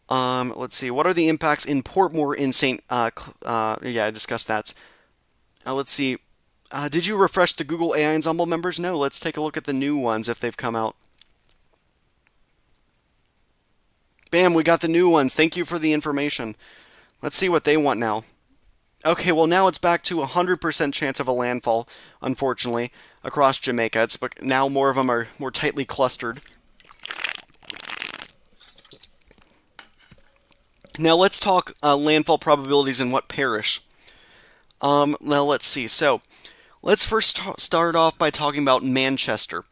Let's see. What are the impacts in Portmore in St. Yeah, I discussed that. Let's see. Did you refresh the Google AI Ensemble members? No. Let's take a look at the new ones if they've come out. Bam, we got the new ones. Thank you for the information. Let's see what they want now. Okay, well now it's back to 100% chance of a landfall, unfortunately, across Jamaica. But now more of them are more tightly clustered. Now let's talk landfall probabilities in what parish. Now let's see. So let's first start off by talking about Manchester.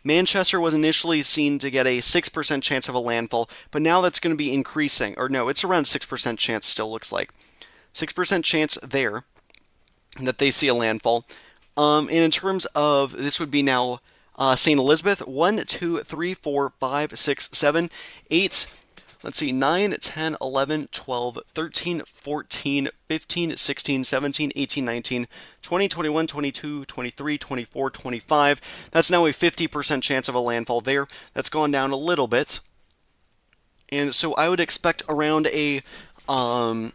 Manchester was initially seen to get a 6% chance of a landfall, but now that's going to be increasing. Or no, it's around 6% chance still, looks like. 6% chance there that they see a landfall. And in terms of, this would be now St. Elizabeth, 1, 2, 3, 4, 5, 6, 7, 8, let's see, 9, 10, 11, 12, 13, 14, 15, 16, 17, 18, 19, 20, 21, 22, 23, 24, 25. That's now a 50% chance of a landfall there. That's gone down a little bit. And so I would expect around a 44%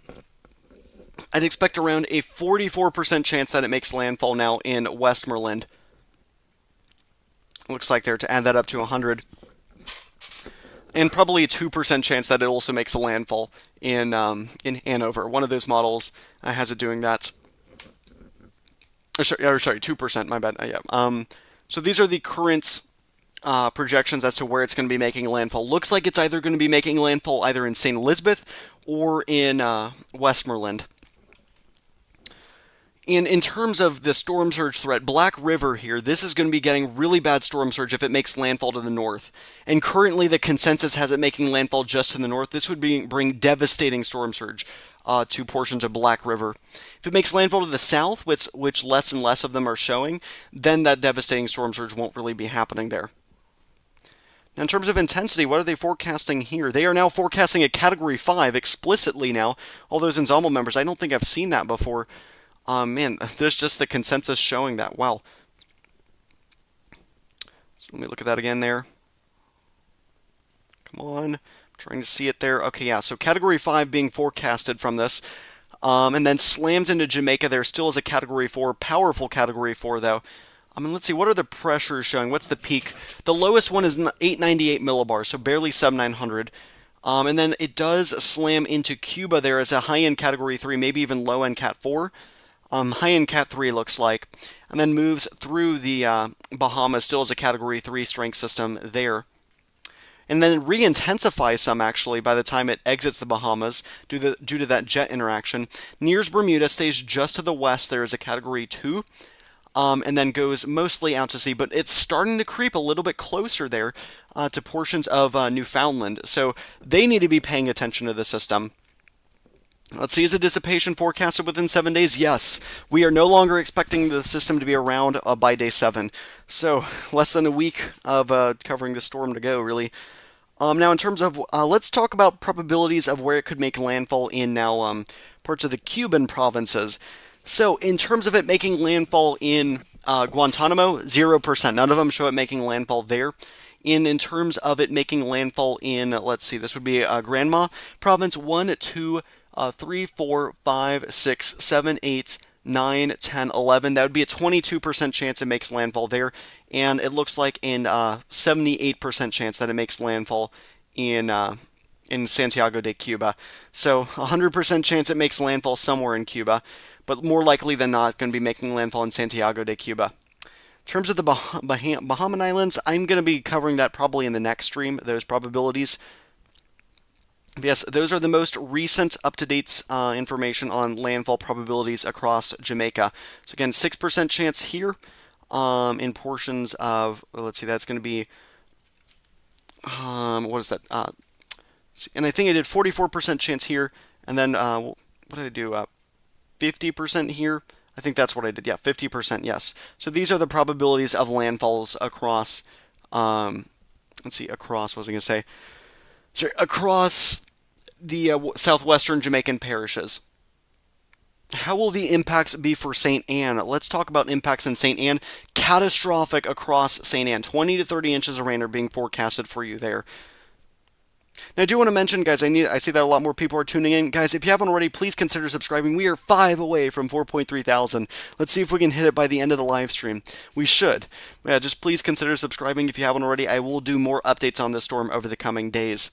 chance that it makes landfall now in Westmoreland. Looks like there, to add that up to 100. And probably a 2% chance that it also makes a landfall in Hanover. One of those models has it doing that. Sorry, 2%, my bad. Yeah. So these are the current projections as to where it's going to be making landfall. Looks like it's either going to be making landfall either in St. Elizabeth or in Westmoreland. And in terms of the storm surge threat, Black River here, this is going to be getting really bad storm surge if it makes landfall to the north. And currently the consensus has it making landfall just to the north. This would bring devastating storm surge to portions of Black River. If it makes landfall to the south, which less and less of them are showing, then that devastating storm surge won't really be happening there. Now, in terms of intensity, what are they forecasting here? They are now forecasting a Category 5 explicitly now. All those ensemble members, I don't think I've seen that before. Man, there's just the consensus showing that. Wow. So let me look at that again there. Come on. I'm trying to see it there. Okay, yeah, so Category 5 being forecasted from this. And then slams into Jamaica there still as a Category 4. Powerful Category 4, though. Let's see, what are the pressures showing? What's the peak? The lowest one is 898 millibars, so barely sub 900. And then it does slam into Cuba there as a high-end Category 3, maybe even low-end Cat 4. High-end Cat 3 looks like, and then moves through the Bahamas still as a Category 3 strength system there. And then re-intensifies some, actually, by the time it exits the Bahamas due to that jet interaction. Nears Bermuda, stays just to the west there as a Category 2, and then goes mostly out to sea, but it's starting to creep a little bit closer there to portions of Newfoundland, so they need to be paying attention to the system. Let's see, is a dissipation forecasted within 7 days? Yes. We are no longer expecting the system to be around by day 7. So, less than a week of covering the storm to go, really. Now, in terms of, let's talk about probabilities of where it could make landfall in now parts of the Cuban provinces. So, in terms of it making landfall in Guantanamo, 0%. None of them show it making landfall there. In terms of it making landfall in, let's see, this would be Granma province, 1, 2, 3, 4, 5, 6, 7, 8, 9, 10, 11. That would be a 22% chance it makes landfall there. And it looks like in 78% chance that it makes landfall in Santiago de Cuba. So 100% chance it makes landfall somewhere in Cuba, but more likely than not going to be making landfall in Santiago de Cuba. In terms of the Bahamian Islands, I'm going to be covering that probably in the next stream, those probabilities. Yes, those are the most recent up-to-date information on landfall probabilities across Jamaica. So again, 6% chance here in portions of, well, let's see, that's going to be, what is that? And I think I did 44% chance here, and then, what did I do? 50% here. I think that's what I did. Yeah, 50%, yes. So these are the probabilities of landfalls across, let's see, across, what was I going to say? Sorry, across the southwestern Jamaican parishes. How will the impacts be for St. Anne? Let's talk about impacts in St. Anne. Catastrophic across St. Anne. 20 to 30 inches of rain are being forecasted for you there. Now, I do want to mention, guys, I see that a lot more people are tuning in. Guys, if you haven't already, please consider subscribing. We are 5 away from 4.3 thousand. Let's see if we can hit it by the end of the live stream. We should. Yeah, just please consider subscribing if you haven't already. I will do more updates on this storm over the coming days.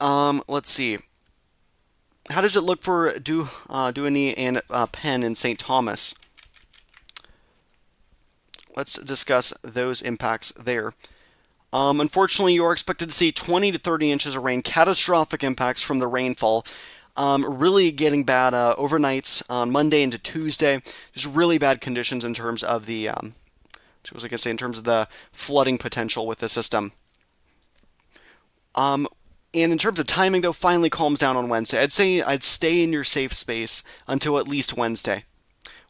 Let's see. How does it look for Duany and Penn in St. Thomas? Let's discuss those impacts there. Unfortunately, you are expected to see 20 to 30 inches of rain, catastrophic impacts from the rainfall. Really getting bad overnights on Monday into Tuesday. Just really bad conditions in terms of the, what was I going to say, in terms of the flooding potential with the system. And in terms of timing, though, finally calms down on Wednesday. I'd say I'd stay in your safe space until at least Wednesday.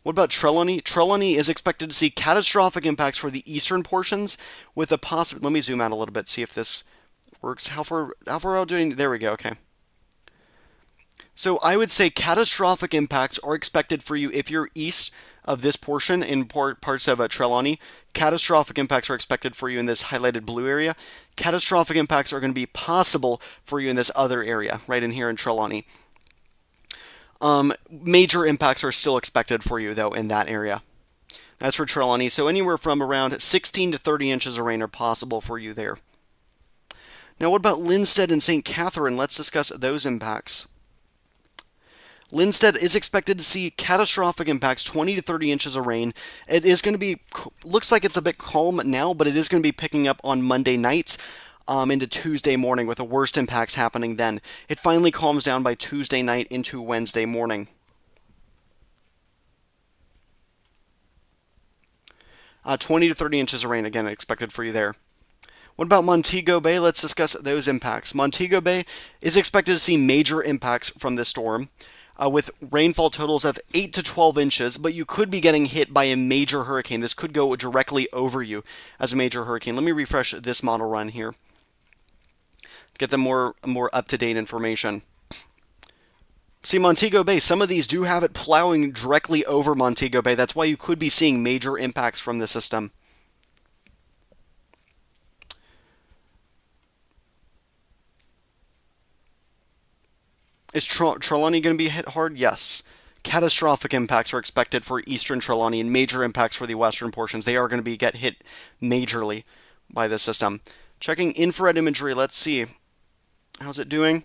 What about Trelawney? Trelawney is expected to see catastrophic impacts for the eastern portions with a possible... Let me zoom out a little bit, see if this works. How far out doing... There we go, okay. So I would say catastrophic impacts are expected for you if you're east of this portion in parts of Trelawney. Catastrophic impacts are expected for you in this highlighted blue area. Catastrophic impacts are going to be possible for you in this other area, right in here in Trelawney. Major impacts are still expected for you, though, in that area. That's for Trelawney. So anywhere from around 16 to 30 inches of rain are possible for you there. Now, what about Linstead and St. Catherine? Let's discuss those impacts. Linstead is expected to see catastrophic impacts, 20 to 30 inches of rain. It is going to be, looks like it's a bit calm now, but it is going to be picking up on Monday nights into Tuesday morning with the worst impacts happening then. It finally calms down by Tuesday night into Wednesday morning. 20 to 30 inches of rain, again, expected for you there. What about Montego Bay? Let's discuss those impacts. Montego Bay is expected to see major impacts from this storm. With rainfall totals of 8 to 12 inches, but you could be getting hit by a major hurricane. This could go directly over you as a major hurricane. Let me refresh this model run here. Get the more up-to-date information. See, Montego Bay, some of these do have it plowing directly over Montego Bay. That's why you could be seeing major impacts from the system. Is Trelawney going to be hit hard? Yes. Catastrophic impacts are expected for eastern Trelawney and major impacts for the western portions. They are going to get hit majorly by the system. Checking infrared imagery. Let's see. How's it doing?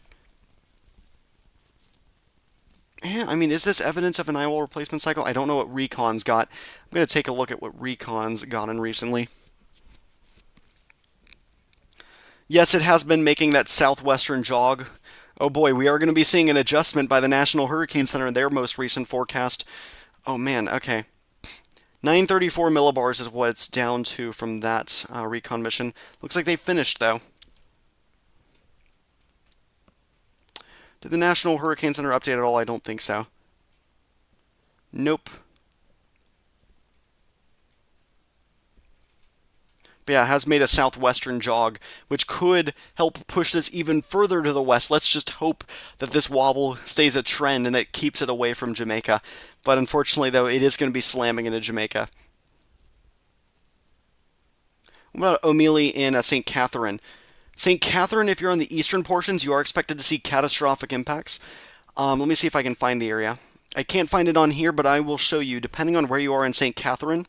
Yeah, I mean, is this evidence of an eyewall replacement cycle? I don't know what Recon's got. I'm going to take a look at what Recon's gotten recently. Yes, it has been making that southwestern jog. Oh boy, we are going to be seeing an adjustment by the National Hurricane Center in their most recent forecast. Oh man, okay. 934 millibars is what it's down to from that recon mission. Looks like they finished, though. Did the National Hurricane Center update at all? I don't think so. Nope. But yeah, it has made a southwestern jog, which could help push this even further to the west. Let's just hope that this wobble stays a trend and it keeps it away from Jamaica. But unfortunately, though, it is going to be slamming into Jamaica. What about O'Mealy in St. Catherine? St. Catherine, if you're on the eastern portions, you are expected to see catastrophic impacts. Let me see if I can find the area. I can't find it on here, but I will show you, depending on where you are in St. Catherine.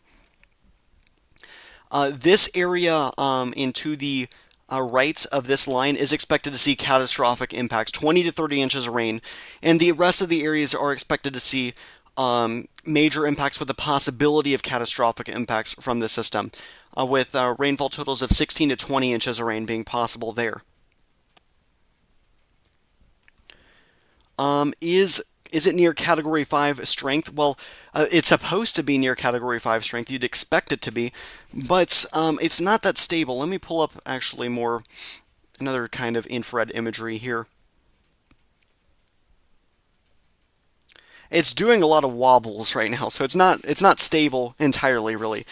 This area into the right of this line is expected to see catastrophic impacts, 20 to 30 inches of rain, and the rest of the areas are expected to see major impacts with the possibility of catastrophic impacts from the system, with rainfall totals of 16 to 20 inches of rain being possible there. Is it near Category 5 strength? Well, it's supposed to be near Category 5 strength. You'd expect it to be, but it's not that stable. Let me pull up actually another kind of infrared imagery here. It's doing a lot of wobbles right now, so it's not stable entirely, really.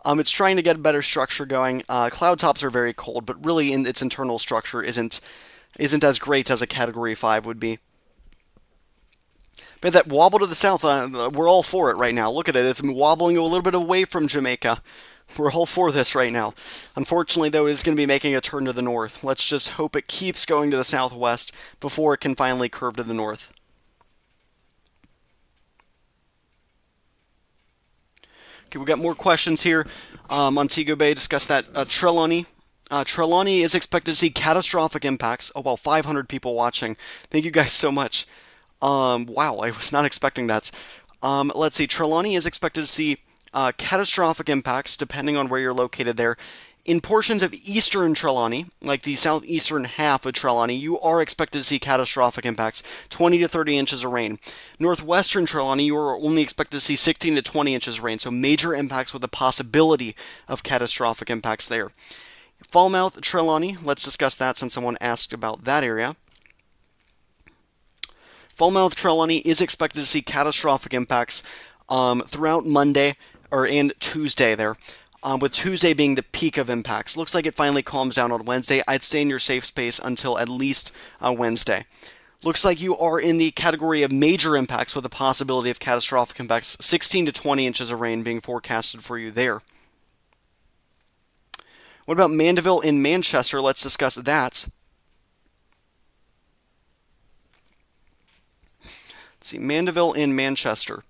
It's trying to get a better structure going. Cloud tops are very cold, but really its internal structure isn't as great as a Category 5 would be. But that wobble to the south, we're all for it right now. Look at it. It's wobbling a little bit away from Jamaica. We're all for this right now. Unfortunately, though, it is going to be making a turn to the north. Let's just hope it keeps going to the southwest before it can finally curve to the north. Okay, we got more questions here. Montego Bay discussed that. Trelawney. Trelawney is expected to see catastrophic impacts. Oh, well, 500 people watching. Thank you guys so much. Wow, I was not expecting that. Let's see, Trelawney is expected to see catastrophic impacts, depending on where you're located there. In portions of eastern Trelawney, like the southeastern half of Trelawney, you are expected to see catastrophic impacts, 20 to 30 inches of rain. Northwestern Trelawney, you are only expected to see 16 to 20 inches of rain, so major impacts with the possibility of catastrophic impacts there. Falmouth Trelawney, let's discuss that since someone asked about that area. Falmouth Trelawney is expected to see catastrophic impacts throughout Monday and Tuesday there, with Tuesday being the peak of impacts. Looks like it finally calms down on Wednesday. I'd stay in your safe space until at least Wednesday. Looks like you are in the category of major impacts with the possibility of catastrophic impacts, 16 to 20 inches of rain being forecasted for you there. What about Mandeville in Manchester? Let's discuss that. Let's see, Mandeville in Manchester.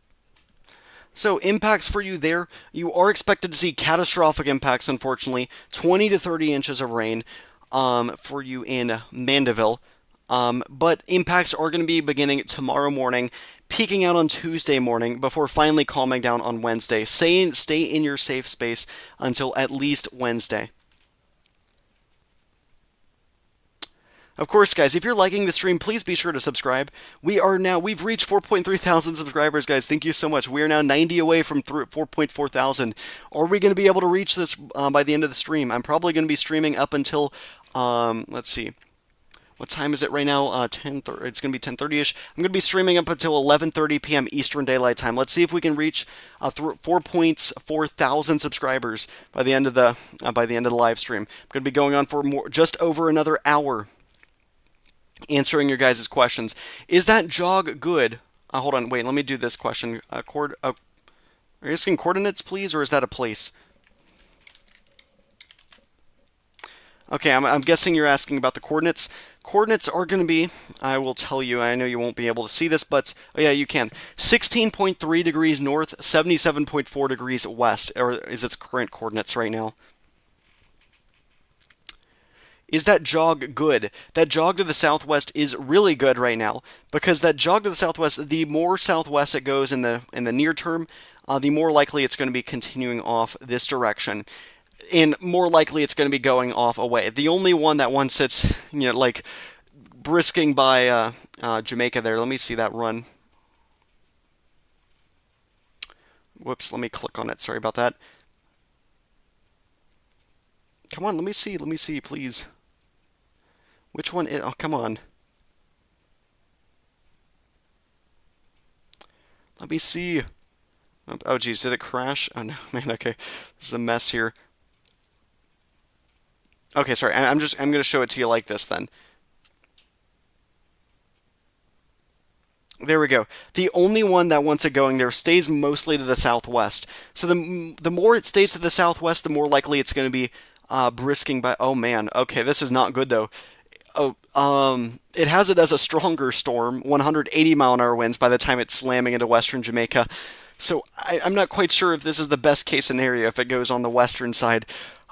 So impacts for you there, you are expected to see catastrophic impacts, unfortunately. 20 to 30 inches of rain for you in Mandeville. But impacts are going to be beginning tomorrow morning, peaking out on Tuesday morning, before finally calming down on Wednesday. Stay in your safe space until at least Wednesday. Of course, guys, if you're liking the stream, please be sure to subscribe. We've reached 4.3 thousand subscribers, guys. Thank you so much. We are now 90 away from 4.4 thousand. Are we going to be able to reach this by the end of the stream? I'm probably going to be streaming up until, let's see. What time is it right now? 10:30. It's going to be 10:30ish. I'm going to be streaming up until 11:30 p.m. Eastern Daylight Time. Let's see if we can reach 4.4 thousand subscribers by the end of the live stream. I'm going to be going on for just over another hour, answering your guys' questions. Is that jog good? Hold on, wait, let me do this question. Are you asking coordinates, please, or is that a place? Okay, I'm guessing you're asking about the coordinates. Coordinates are going to be, I will tell you, I know you won't be able to see this, but, oh yeah, you can. 16.3 degrees north, 77.4 degrees west, or is its current coordinates right now. Is that jog good? That jog to the southwest is really good right now, because that jog to the southwest, the more southwest it goes in the near term, the more likely it's going to be continuing off this direction, and more likely it's going to be going off away. The only one that once it's, like brisking by Jamaica there. Let me see that run. Whoops, let me click on it. Sorry about that. Come on, let me see, please. Which one is... Oh, come on. Let me see. Oh, geez, did it crash? Oh, no, man, okay. This is a mess here. Okay, sorry, I'm going to show it to you like this, then. There we go. The only one that wants it going there stays mostly to the southwest. So the more it stays to the southwest, the more likely it's going to be brisking by... Oh, man. Okay, this is not good, though. It has it as a stronger storm, 180 mile an hour winds by the time it's slamming into western Jamaica. So I'm not quite sure if this is the best case scenario if it goes on the western side.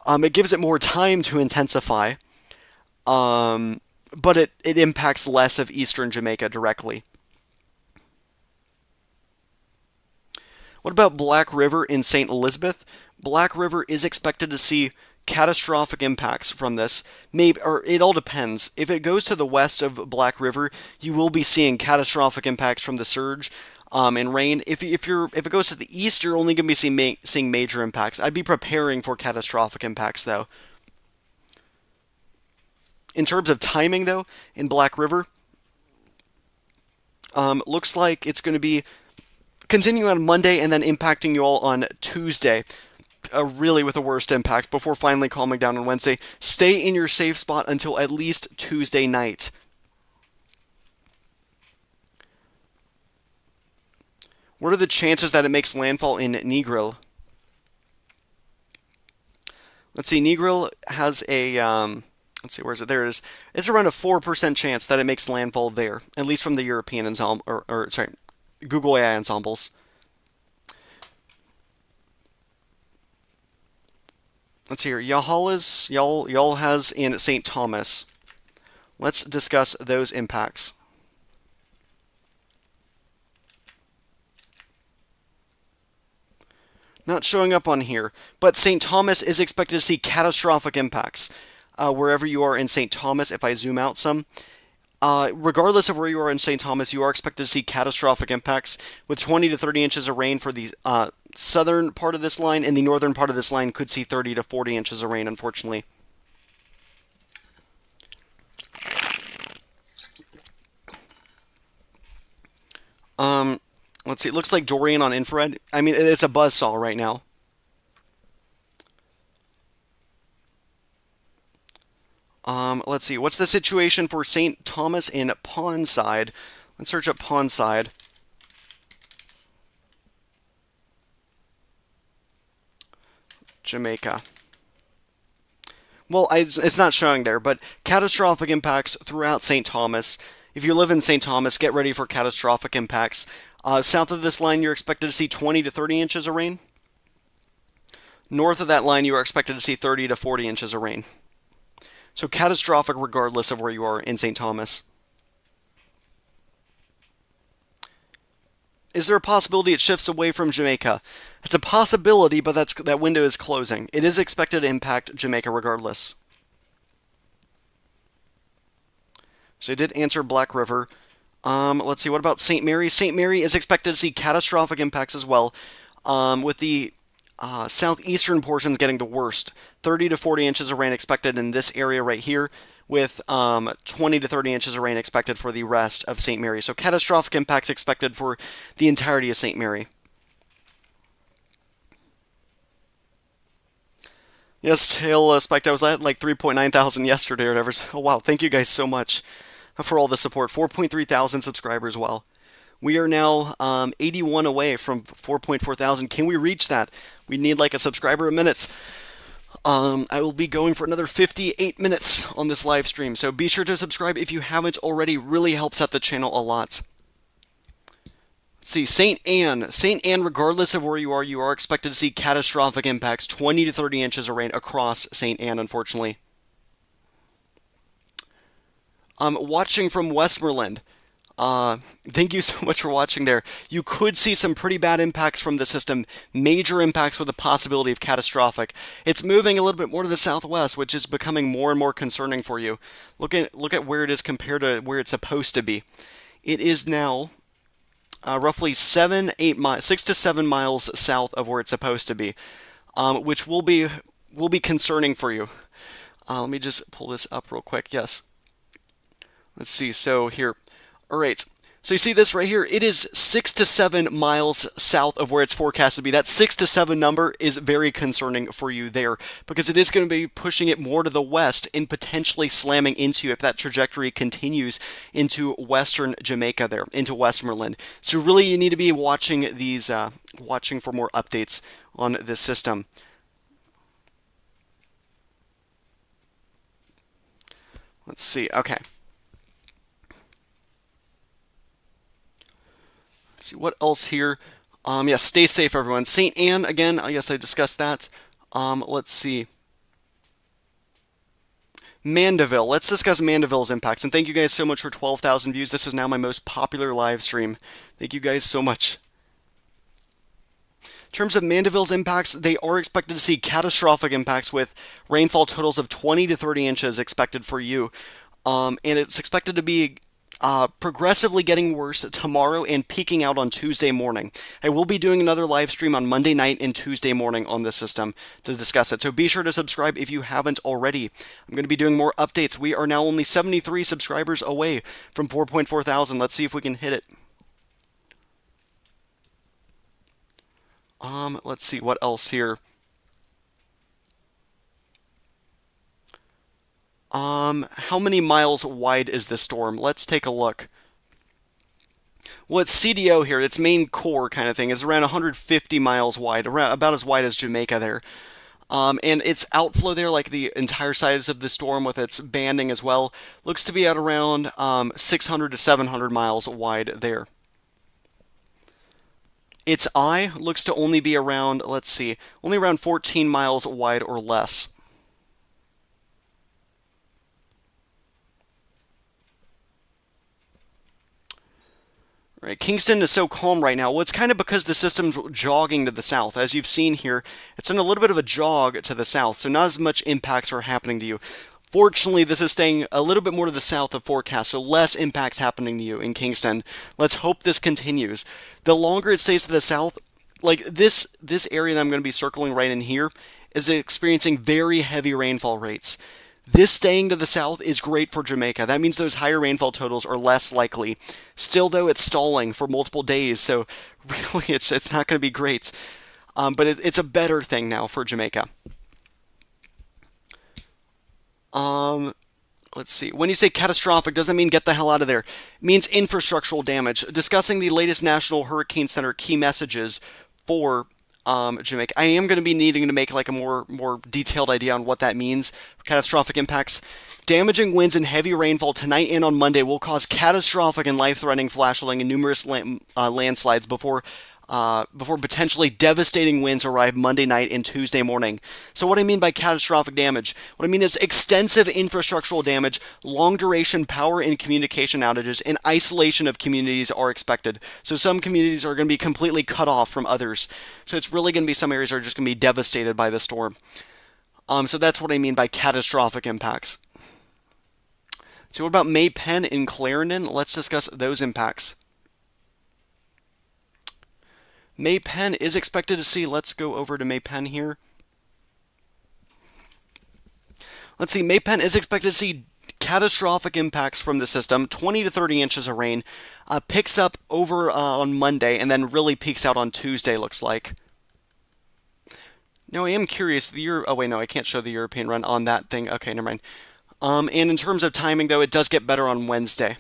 It gives it more time to intensify, but it impacts less of eastern Jamaica directly. What about Black River in St. Elizabeth? Black River is expected to see catastrophic impacts from this. Maybe, or it all depends. If it goes to the west of Black River, you will be seeing catastrophic impacts from the surge and rain. If it goes to the east, you're only going to be seeing major impacts. I'd be preparing for catastrophic impacts though. In terms of timing though, in Black River, looks like it's going to be continuing on Monday and then impacting you all on Tuesday. Really with the worst impact before finally calming down on Wednesday. Stay in your safe spot until at least Tuesday night. What are the chances that it makes landfall in Negril? Let's see, Negril has a, let's see, where is it? There it is. It's around a 4% chance that it makes landfall there, at least from the European ensemble, or sorry, Google AI ensembles. Let's see here. Y'all has in St. Thomas. Let's discuss those impacts. Not showing up on here, but St. Thomas is expected to see catastrophic impacts. Wherever you are in St. Thomas, if I zoom out some, regardless of where you are in St. Thomas, you are expected to see catastrophic impacts with 20 to 30 inches of rain for the southern part of this line, and the northern part of this line could see 30 to 40 inches of rain, unfortunately. Let's see, it looks like Dorian on infrared. I mean, it's a buzzsaw right now. Let's see, what's the situation for St. Thomas in Pondside? Let's search up Pondside. Jamaica. Well, it's not showing there, but catastrophic impacts throughout St. Thomas. If you live in St. Thomas, get ready for catastrophic impacts. South of this line, you're expected to see 20 to 30 inches of rain. North of that line, you are expected to see 30 to 40 inches of rain. So catastrophic regardless of where you are in St. Thomas. Is there a possibility it shifts away from Jamaica? It's a possibility, but that window is closing. It is expected to impact Jamaica regardless. So I did answer Black River. Let's see, what about St. Mary? St. Mary is expected to see catastrophic impacts as well, with the southeastern portions getting the worst. 30 to 40 inches of rain expected in this area right here, with 20 to 30 inches of rain expected for the rest of St. Mary. So catastrophic impacts expected for the entirety of St. Mary. Yes, Tail spiked. I was at like 3.9 thousand yesterday or whatever. Oh wow, thank you guys so much for all the support. 4.3 thousand subscribers. Wow. We are now 81 away from 4.4 thousand. Can we reach that? We need like a subscriber a minute. I will be going for another 58 minutes on this live stream, so be sure to subscribe if you haven't already. Really helps out the channel a lot. Let's see, St. Anne. St. Anne, regardless of where you are expected to see catastrophic impacts, 20 to 30 inches of rain across St. Anne, unfortunately. Watching from Westmoreland. Thank you so much for watching there. You could see some pretty bad impacts from the system, major impacts with the possibility of catastrophic. It's moving a little bit more to the southwest, which is becoming more and more concerning for you. Look at where it is compared to where it's supposed to be. It is now roughly 6 to 7 miles south of where it's supposed to be, which will be concerning for you. Let me just pull this up real quick. Yes. Let's see. So here. All right, so you see this right here, it is 6 to 7 miles south of where it's forecast to be. That 6 to 7 number is very concerning for you there, because it is going to be pushing it more to the west and potentially slamming into, if that trajectory continues, into western Jamaica there, into Westmoreland. So really you need to be watching these, watching for more updates on this system. Let's see, okay. See what else here. Yes, stay safe, everyone. St. Anne, again, yes, I discussed that. Let's see. Mandeville. Let's discuss Mandeville's impacts. And thank you guys so much for 12,000 views. This is now my most popular live stream. Thank you guys so much. In terms of Mandeville's impacts, they are expected to see catastrophic impacts with rainfall totals of 20 to 30 inches expected for you. And it's expected to be progressively getting worse tomorrow and peaking out on Tuesday morning. I will be doing another live stream on Monday night and Tuesday morning on this system to discuss it. So be sure to subscribe if you haven't already. I'm going to be doing more updates. We are now only 73 subscribers away from 4.4 thousand. Let's see if we can hit it. Let's see what else here. How many miles wide is this storm? Let's take a look. Well, it's CDO here. Its main core kind of thing is around 150 miles wide, around about as wide as Jamaica there. And its outflow there, like the entire size of the storm with its banding as well, looks to be at around 600 to 700 miles wide there. Its eye looks to only be around, let's see, only around 14 miles wide or less. Right, Kingston is so calm right now. Well, it's kind of because the system's jogging to the south. As you've seen here, it's in a little bit of a jog to the south, so not as much impacts are happening to you. Fortunately, this is staying a little bit more to the south of forecast, so less impacts happening to you in Kingston. Let's hope this continues. The longer it stays to the south, like this area that I'm going to be circling right in here, is experiencing very heavy rainfall rates. This staying to the south is great for Jamaica. That means those higher rainfall totals are less likely. Still, though, it's stalling for multiple days, so really it's not going to be great. But it's a better thing now for Jamaica. Let's see. When you say catastrophic, doesn't mean get the hell out of there. It means infrastructural damage. Discussing the latest National Hurricane Center key messages for Jamaica. I am going to be needing to make like a more detailed idea on what that means for catastrophic impacts. Damaging winds and heavy rainfall tonight and on Monday will cause catastrophic and life-threatening flash flooding and numerous landslides before potentially devastating winds arrive Monday night and Tuesday morning. So what I mean by catastrophic damage, what I mean is extensive infrastructural damage, long-duration power and communication outages, and isolation of communities are expected. So some communities are going to be completely cut off from others. So it's really going to be some areas are just going to be devastated by the storm. So that's what I mean by catastrophic impacts. So what about May Pen and Clarendon? Let's discuss those impacts. May Pen is expected to see, let's go over to May Pen here. Let's see, May Pen is expected to see catastrophic impacts from the system, 20 to 30 inches of rain, picks up over on Monday, and then really peaks out on Tuesday, looks like. Now, I am curious, oh wait, no, I can't show the European run on that thing. Okay, never mind. And in terms of timing, though, it does get better on Wednesday.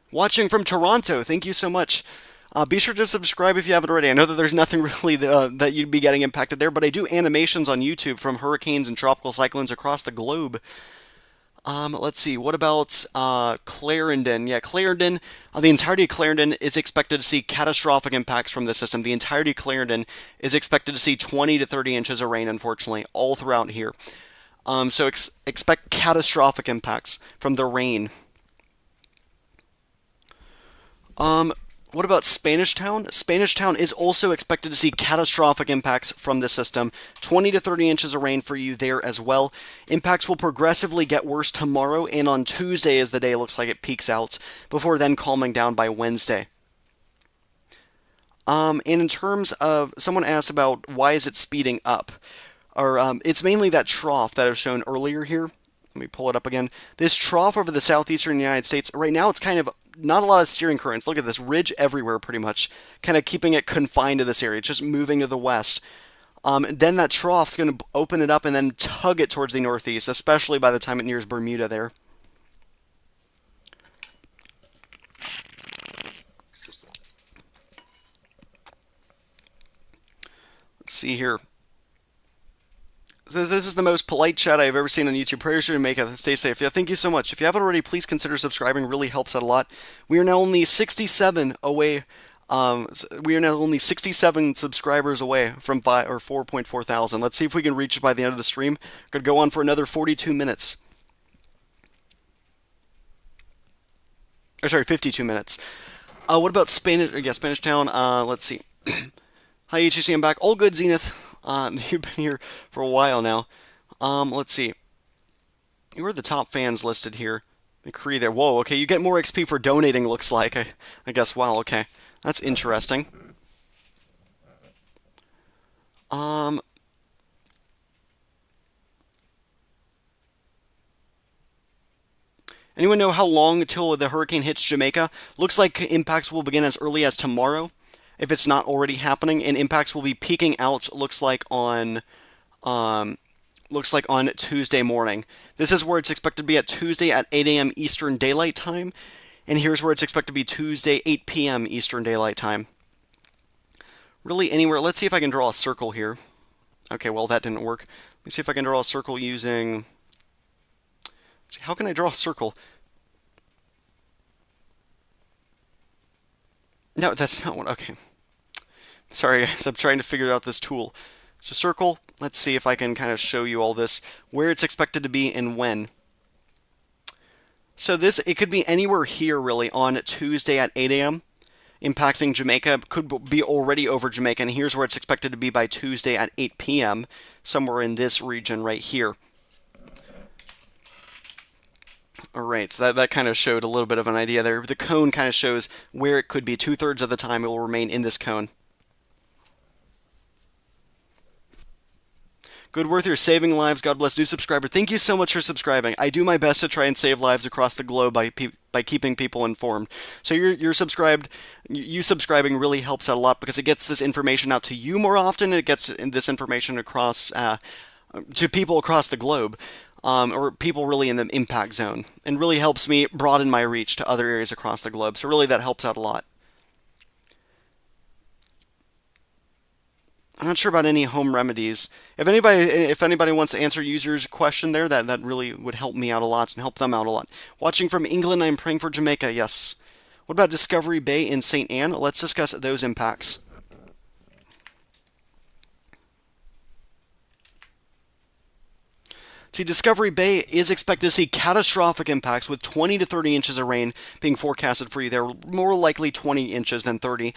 Watching from Toronto, thank you so much. Be sure to subscribe if you haven't already. I know that there's nothing really that you'd be getting impacted there, but I do animations on YouTube from hurricanes and tropical cyclones across the globe. Let's see, what about Clarendon? Yeah, Clarendon, the entirety of Clarendon is expected to see catastrophic impacts from the system. The entirety of Clarendon is expected to see 20 to 30 inches of rain, unfortunately, all throughout here. So expect catastrophic impacts from the rain. What about Spanish Town? Spanish Town is also expected to see catastrophic impacts from the system. 20 to 30 inches of rain for you there as well. Impacts will progressively get worse tomorrow and on Tuesday as the day looks like it peaks out, before then calming down by Wednesday. And in terms of, someone asked about why is it speeding up? Or it's mainly that trough that I've shown earlier here. Let me pull it up again. This trough over the southeastern United States, right now it's kind of not a lot of steering currents. Look at this ridge everywhere pretty much, kind of keeping it confined to this area. It's just moving to the west. Then that trough's going to open it up and then tug it towards the northeast, especially by the time it nears Bermuda there. Let's see here. So this is the most polite chat I've ever seen on YouTube. Prayers to Jamaica. Stay safe. Yeah, thank you so much. If you haven't already, please consider subscribing. It really helps out a lot. We are now only 67 away. We are now only 67 subscribers away from 4.4 thousand. Let's see if we can reach it by the end of the stream. We're going to go on for another 42 minutes. Or sorry, 52 minutes. What about Spanish? Yeah, Spanish Town. Let's see. Hi, HEC, I'm back. All good, Zenith. You've been here for a while now. Let's see. You are the top fans listed here. McCree there. Whoa, okay, you get more XP for donating, looks like. I guess, wow, okay. That's interesting. Um, Anyone know how long until the hurricane hits Jamaica? Looks like impacts will begin as early as tomorrow, if it's not already happening, and impacts will be peaking out. Um, looks like on Tuesday morning. This is where it's expected to be at Tuesday at 8 a.m. Eastern Daylight Time, and here's where it's expected to be Tuesday 8 p.m. Eastern Daylight Time. Really anywhere. Let's see if I can draw a circle here. Okay, well that didn't work. Let me see if I can draw a circle using. Let's see, how can I draw a circle? No, that's not one. Okay. Sorry, guys. I'm trying to figure out this tool. So circle. Let's see if I can kind of show you all this, where it's expected to be and when. So it could be anywhere here really on Tuesday at 8 a.m. impacting Jamaica. Could be already over Jamaica, and here's where it's expected to be by Tuesday at 8 p.m. somewhere in this region right here. Alright, so that kind of showed a little bit of an idea there. The cone kind of shows where it could be. 2/3 of the time it will remain in this cone. Good worth, you're saving lives. God bless. New subscriber. Thank you so much for subscribing. I do my best to try and save lives across the globe by keeping people informed. So you're subscribed. You subscribing really helps out a lot because it gets this information out to you more often. And it gets this information across to people across the globe. Or people really in the impact zone, and really helps me broaden my reach to other areas across the globe. So really that helps out a lot. I'm not sure about any home remedies. If anybody wants to answer users' question there, that really would help me out a lot and help them out a lot. Watching from England, I'm praying for Jamaica. Yes. What about Discovery Bay in St. Anne? Let's discuss those impacts. See, Discovery Bay is expected to see catastrophic impacts with 20 to 30 inches of rain being forecasted for you there, more likely 20 inches than 30.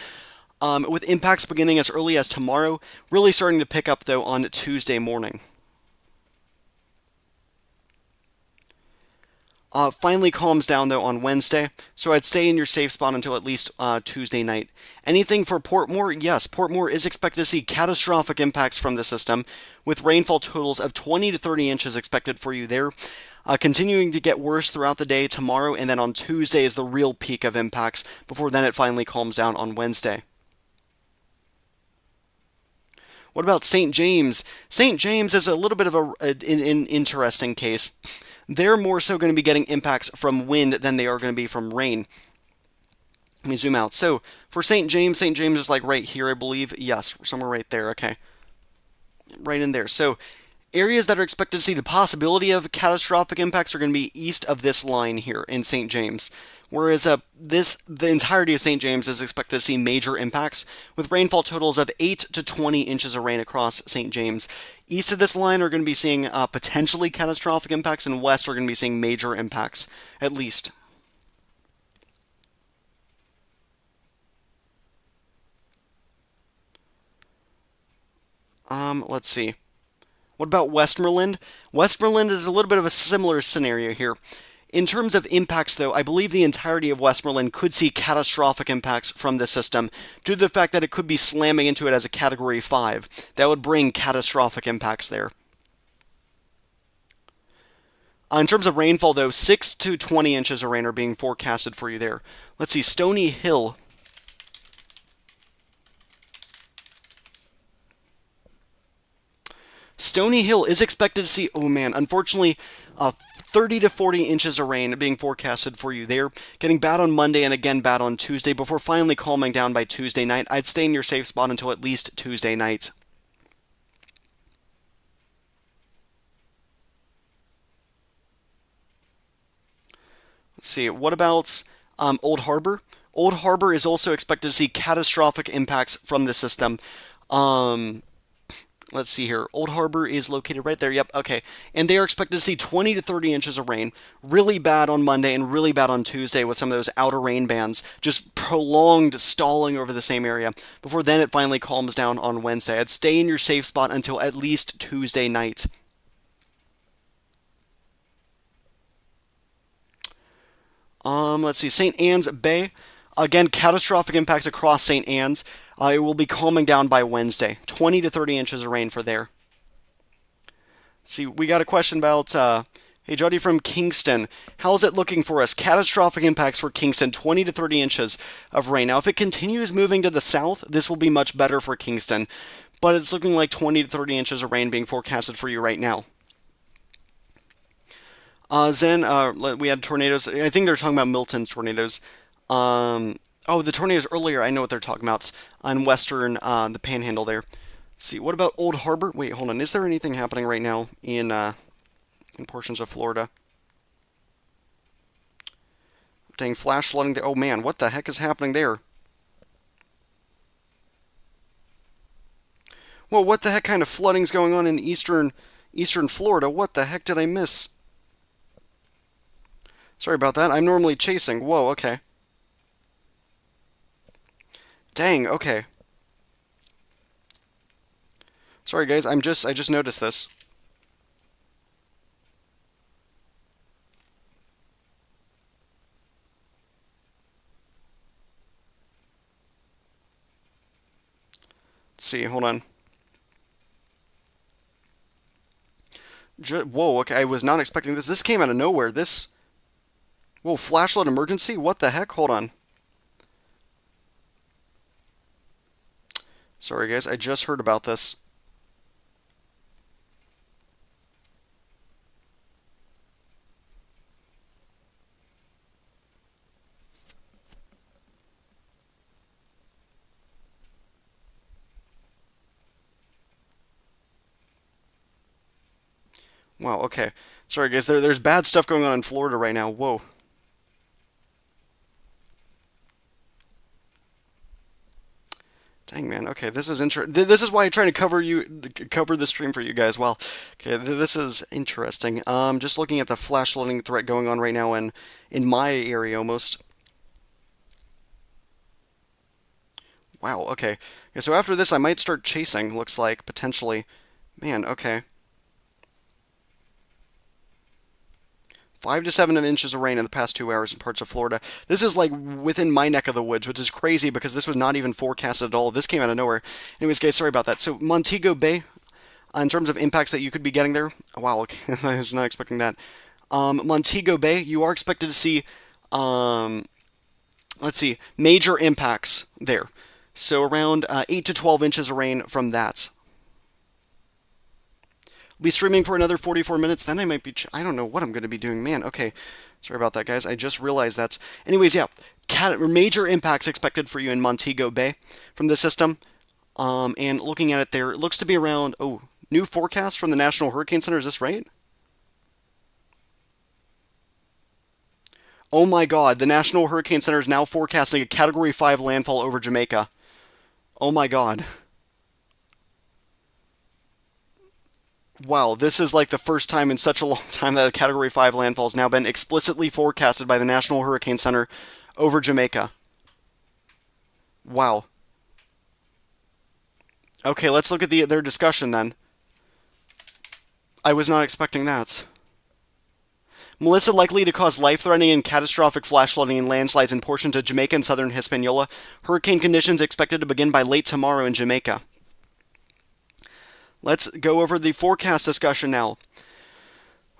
With impacts beginning as early as tomorrow, really starting to pick up though on Tuesday morning. Finally calms down though on Wednesday, so I'd stay in your safe spot until at least Tuesday night. Anything for Portmore? Yes, Portmore is expected to see catastrophic impacts from the system, with rainfall totals of 20 to 30 inches expected for you there. Continuing to get worse throughout the day tomorrow, and then on Tuesday is the real peak of impacts, before then it finally calms down on Wednesday. What about St. James? St. James is a little bit of an interesting case. They're more so going to be getting impacts from wind than they are going to be from rain. Let me zoom out. So for St. James is like right here, I believe. Yes, somewhere right there. Okay. Right in there. So areas that are expected to see the possibility of catastrophic impacts are going to be east of this line here in St. James. Whereas the entirety of St. James is expected to see major impacts, with rainfall totals of 8 to 20 inches of rain across St. James. East of this line are going to be seeing potentially catastrophic impacts, and west are going to be seeing major impacts, at least. Let's see. What about Westmoreland? Westmoreland is a little bit of a similar scenario here. In terms of impacts, though, I believe the entirety of Westmoreland could see catastrophic impacts from the system due to the fact that it could be slamming into it as a Category 5. That would bring catastrophic impacts there. In terms of rainfall, though, 6 to 20 inches of rain are being forecasted for you there. Let's see, Stony Hill. Stony Hill is expected to see, oh man, unfortunately, 30 to 40 inches of rain being forecasted for you there. Getting bad on Monday and again bad on Tuesday before finally calming down by Tuesday night. I'd stay in your safe spot until at least Tuesday night. Let's see, what about Old Harbor? Old Harbor is also expected to see catastrophic impacts from the system. Let's see here. Old Harbor is located right there. Yep, okay. And they are expected to see 20 to 30 inches of rain. Really bad on Monday and really bad on Tuesday with some of those outer rain bands. Just prolonged stalling over the same area. Before then, it finally calms down on Wednesday. I'd stay in your safe spot until at least Tuesday night. Let's see. St. Anne's Bay. Again, catastrophic impacts across St. Anne's. It will be calming down by Wednesday. 20 to 30 inches of rain for there. Let's see, we got a question about, hey, Jody from Kingston. How's it looking for us? Catastrophic impacts for Kingston, 20 to 30 inches of rain. Now, if it continues moving to the south, this will be much better for Kingston. But it's looking like 20 to 30 inches of rain being forecasted for you right now. Zen, we had tornadoes. I think they're talking about Milton's tornadoes. Oh, the tornadoes earlier, I know what they're talking about on western, the Panhandle there. Let's see, what about Old Harbor? Wait, hold on. Is there anything happening right now in portions of Florida? Dang, flash flooding there. Oh man, what the heck is happening there? Whoa, what the heck kind of flooding's going on in eastern Florida? What the heck did I miss? Sorry about that. I'm normally chasing. Whoa, okay. Dang, okay. Sorry guys, I just noticed this. Let's see, hold on. Whoa, okay, I was not expecting this. This came out of nowhere. Whoa, flash flood emergency? What the heck? Hold on. Sorry guys, I just heard about this. Wow, okay. Sorry guys, there's bad stuff going on in Florida right now. Whoa. Dang man, okay, this is This is why I try to cover the stream for you guys. Well, okay, this is interesting. Just looking at the flash flooding threat going on right now in my area almost. Wow, okay. So after this, I might start chasing. Looks like potentially. Man, okay. 5 to 7 inches of rain in the past 2 hours in parts of Florida. This is like within my neck of the woods, which is crazy because this was not even forecasted at all. This came out of nowhere. Anyways, guys, sorry about that. So Montego Bay, in terms of impacts that you could be getting there, wow, okay, I was not expecting that. Montego Bay, you are expected to see, let's see, major impacts there. So around 8 to 12 inches of rain from that. Be streaming for another 44 minutes, then I might be, I don't know what I'm going to be doing, man, okay, sorry about that, guys, I just realized that. Anyways, yeah, major impacts expected for you in Montego Bay from the system, and looking at it there, it looks to be around, oh, new forecast from the National Hurricane Center, is this right? Oh my god, the National Hurricane Center is now forecasting a Category 5 landfall over Jamaica. Oh my god. Wow, this is like the first time in such a long time that a Category 5 landfall has now been explicitly forecasted by the National Hurricane Center over Jamaica. Wow. Okay, let's look at their discussion then. I was not expecting that. Melissa likely to cause life-threatening and catastrophic flash flooding and landslides in portions of Jamaica and southern Hispaniola. Hurricane conditions expected to begin by late tomorrow in Jamaica. Let's go over the forecast discussion now.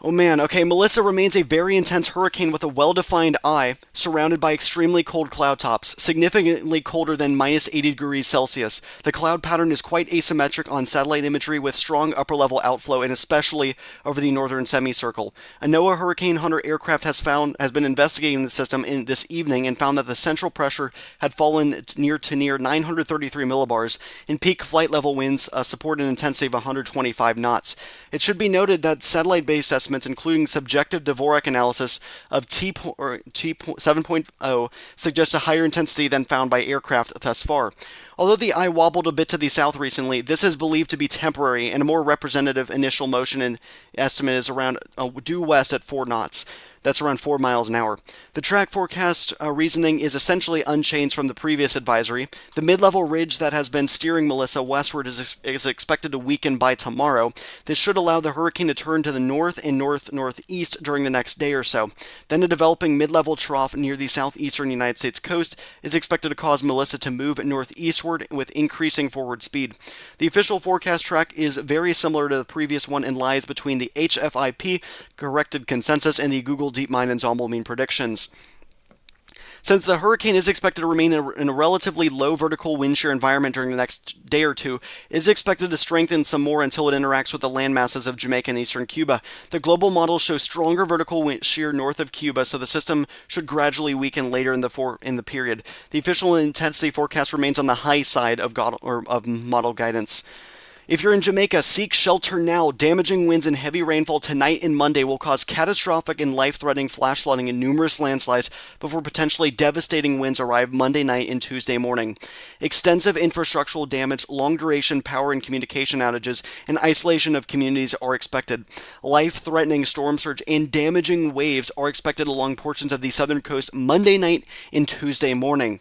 Oh man, okay, Melissa remains a very intense hurricane with a well-defined eye, surrounded by extremely cold cloud tops, significantly colder than minus 80 degrees Celsius. The cloud pattern is quite asymmetric on satellite imagery with strong upper-level outflow and especially over the northern semicircle. A NOAA Hurricane Hunter aircraft has been investigating the system this evening and found that the central pressure had fallen near 933 millibars, and peak flight level winds support an intensity of 125 knots. It should be noted that satellite-based estimates estimates, including subjective Dvorak analysis of T7.0, suggest a higher intensity than found by aircraft thus far. Although the eye wobbled a bit to the south recently, this is believed to be temporary, and a more representative initial motion and estimate is around due west at 4 knots. That's around 4 miles an hour. The track forecast reasoning is essentially unchanged from the previous advisory. The mid-level ridge that has been steering Melissa westward is expected to weaken by tomorrow. This should allow the hurricane to turn to the north and north-northeast during the next day or so. Then a developing mid-level trough near the southeastern United States coast is expected to cause Melissa to move northeastward with increasing forward speed. The official forecast track is very similar to the previous one and lies between the HFIP corrected consensus and the Google DeepMind ensemble mean predictions. Since the hurricane is expected to remain in a relatively low vertical wind shear environment during the next day or two, it is expected to strengthen some more until it interacts with the land masses of Jamaica and eastern Cuba. The global models show stronger vertical wind shear north of Cuba, so the system should gradually weaken later in the period. The official intensity forecast remains on the high side of model guidance. If you're in Jamaica, seek shelter now. Damaging winds and heavy rainfall tonight and Monday will cause catastrophic and life-threatening flash flooding and numerous landslides before potentially devastating winds arrive Monday night and Tuesday morning. Extensive infrastructural damage, long-duration power and communication outages, and isolation of communities are expected. Life-threatening storm surge and damaging waves are expected along portions of the southern coast Monday night and Tuesday morning.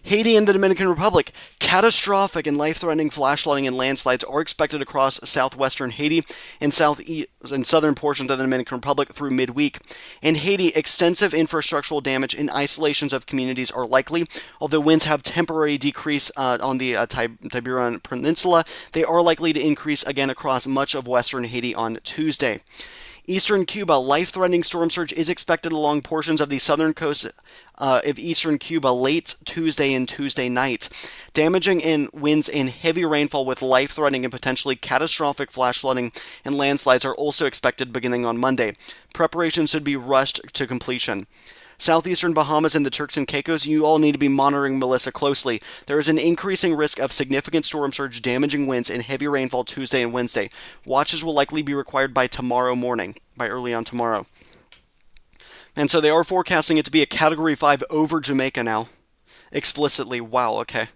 Haiti and the Dominican Republic. Catastrophic and life-threatening flash flooding and landslides are expected across southwestern Haiti and southeast and southern portions of the Dominican Republic through midweek. In Haiti, extensive infrastructural damage and isolations of communities are likely. Although winds have temporary decrease on the Tiburon Peninsula, they are likely to increase again across much of western Haiti on Tuesday. Eastern Cuba, life-threatening storm surge is expected along portions of the southern coast of eastern Cuba late Tuesday and Tuesday night. Damaging in winds and heavy rainfall with life-threatening and potentially catastrophic flash flooding and landslides are also expected beginning on Monday. Preparations should be rushed to completion. Southeastern Bahamas and the Turks and Caicos, you all need to be monitoring Melissa closely. There is an increasing risk of significant storm surge, damaging winds, and heavy rainfall Tuesday and Wednesday. Watches will likely be required by tomorrow morning, by early on tomorrow. And so they are forecasting it to be a Category 5 over Jamaica now. Explicitly. Wow, okay.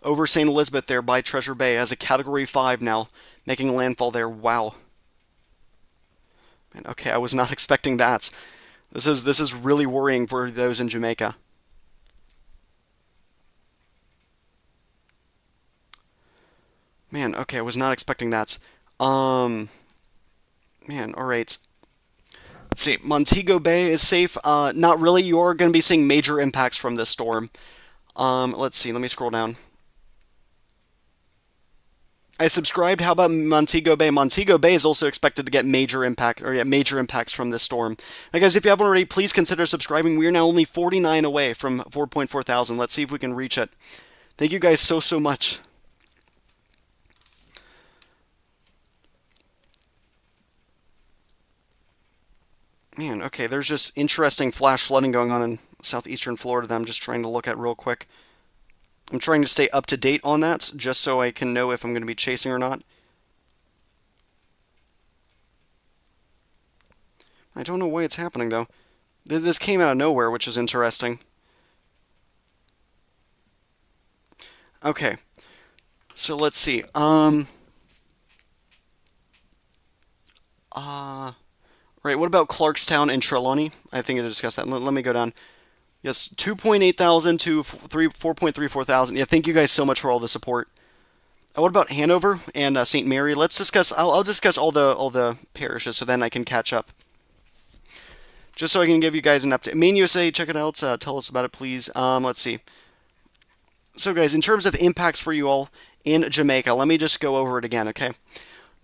Over St. Elizabeth there by Treasure Bay as a Category 5 now, making landfall there. Wow. Man, okay, I was not expecting that. This is really worrying for those in Jamaica. Man, okay, I was not expecting that. Man, alright. Let's see, Montego Bay is safe. Not really, you are going to be seeing major impacts from this storm. Let's see, let me scroll down. I subscribed. How about Montego Bay? Montego Bay is also expected to get major impacts from this storm. Now, guys, if you haven't already, please consider subscribing. We are now only 49 away from 4.4 thousand. Let's see if we can reach it. Thank you guys so much. Man, okay, there's just interesting flash flooding going on in southeastern Florida that I'm just trying to look at real quick. I'm trying to stay up to date on that, just so I can know if I'm going to be chasing or not. I don't know why it's happening, though. This came out of nowhere, which is interesting. Okay. So let's see. Right, what about Clarkstown and Trelawney? I think I discussed that. Let me go down. Yes, 2.8 thousand to 4.34 thousand. Yeah, thank you guys so much for all the support. What about Hanover and St. Mary? Let's discuss. I'll discuss all the parishes, so then I can catch up. Just so I can give you guys an update. Maine USA, check it out. Tell us about it, please. Let's see. So, guys, in terms of impacts for you all in Jamaica, let me just go over it again, okay?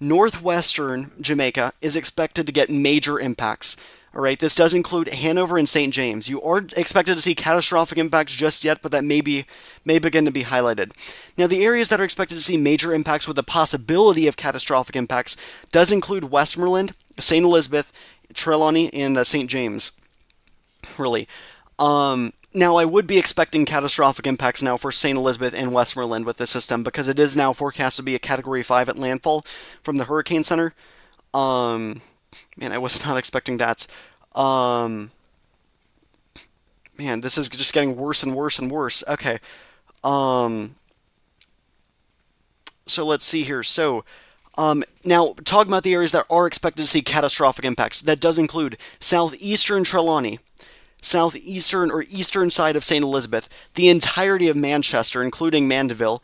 Northwestern Jamaica is expected to get major impacts. All right, this does include Hanover and St. James. You aren't expected to see catastrophic impacts just yet, but that may begin to be highlighted. Now, the areas that are expected to see major impacts with the possibility of catastrophic impacts does include Westmoreland, St. Elizabeth, Trelawney, and St. James. Really. Now, I would be expecting catastrophic impacts now for St. Elizabeth and Westmoreland with this system because it is now forecast to be a Category 5 at landfall from the Hurricane Center. Man, I was not expecting that. Um, Man, this is just getting worse and worse and worse. Okay. Um, so let's see here. Now, talking about the areas that are expected to see catastrophic impacts, that does include southeastern Trelawney, southeastern or eastern side of St. Elizabeth, the entirety of Manchester, including Mandeville,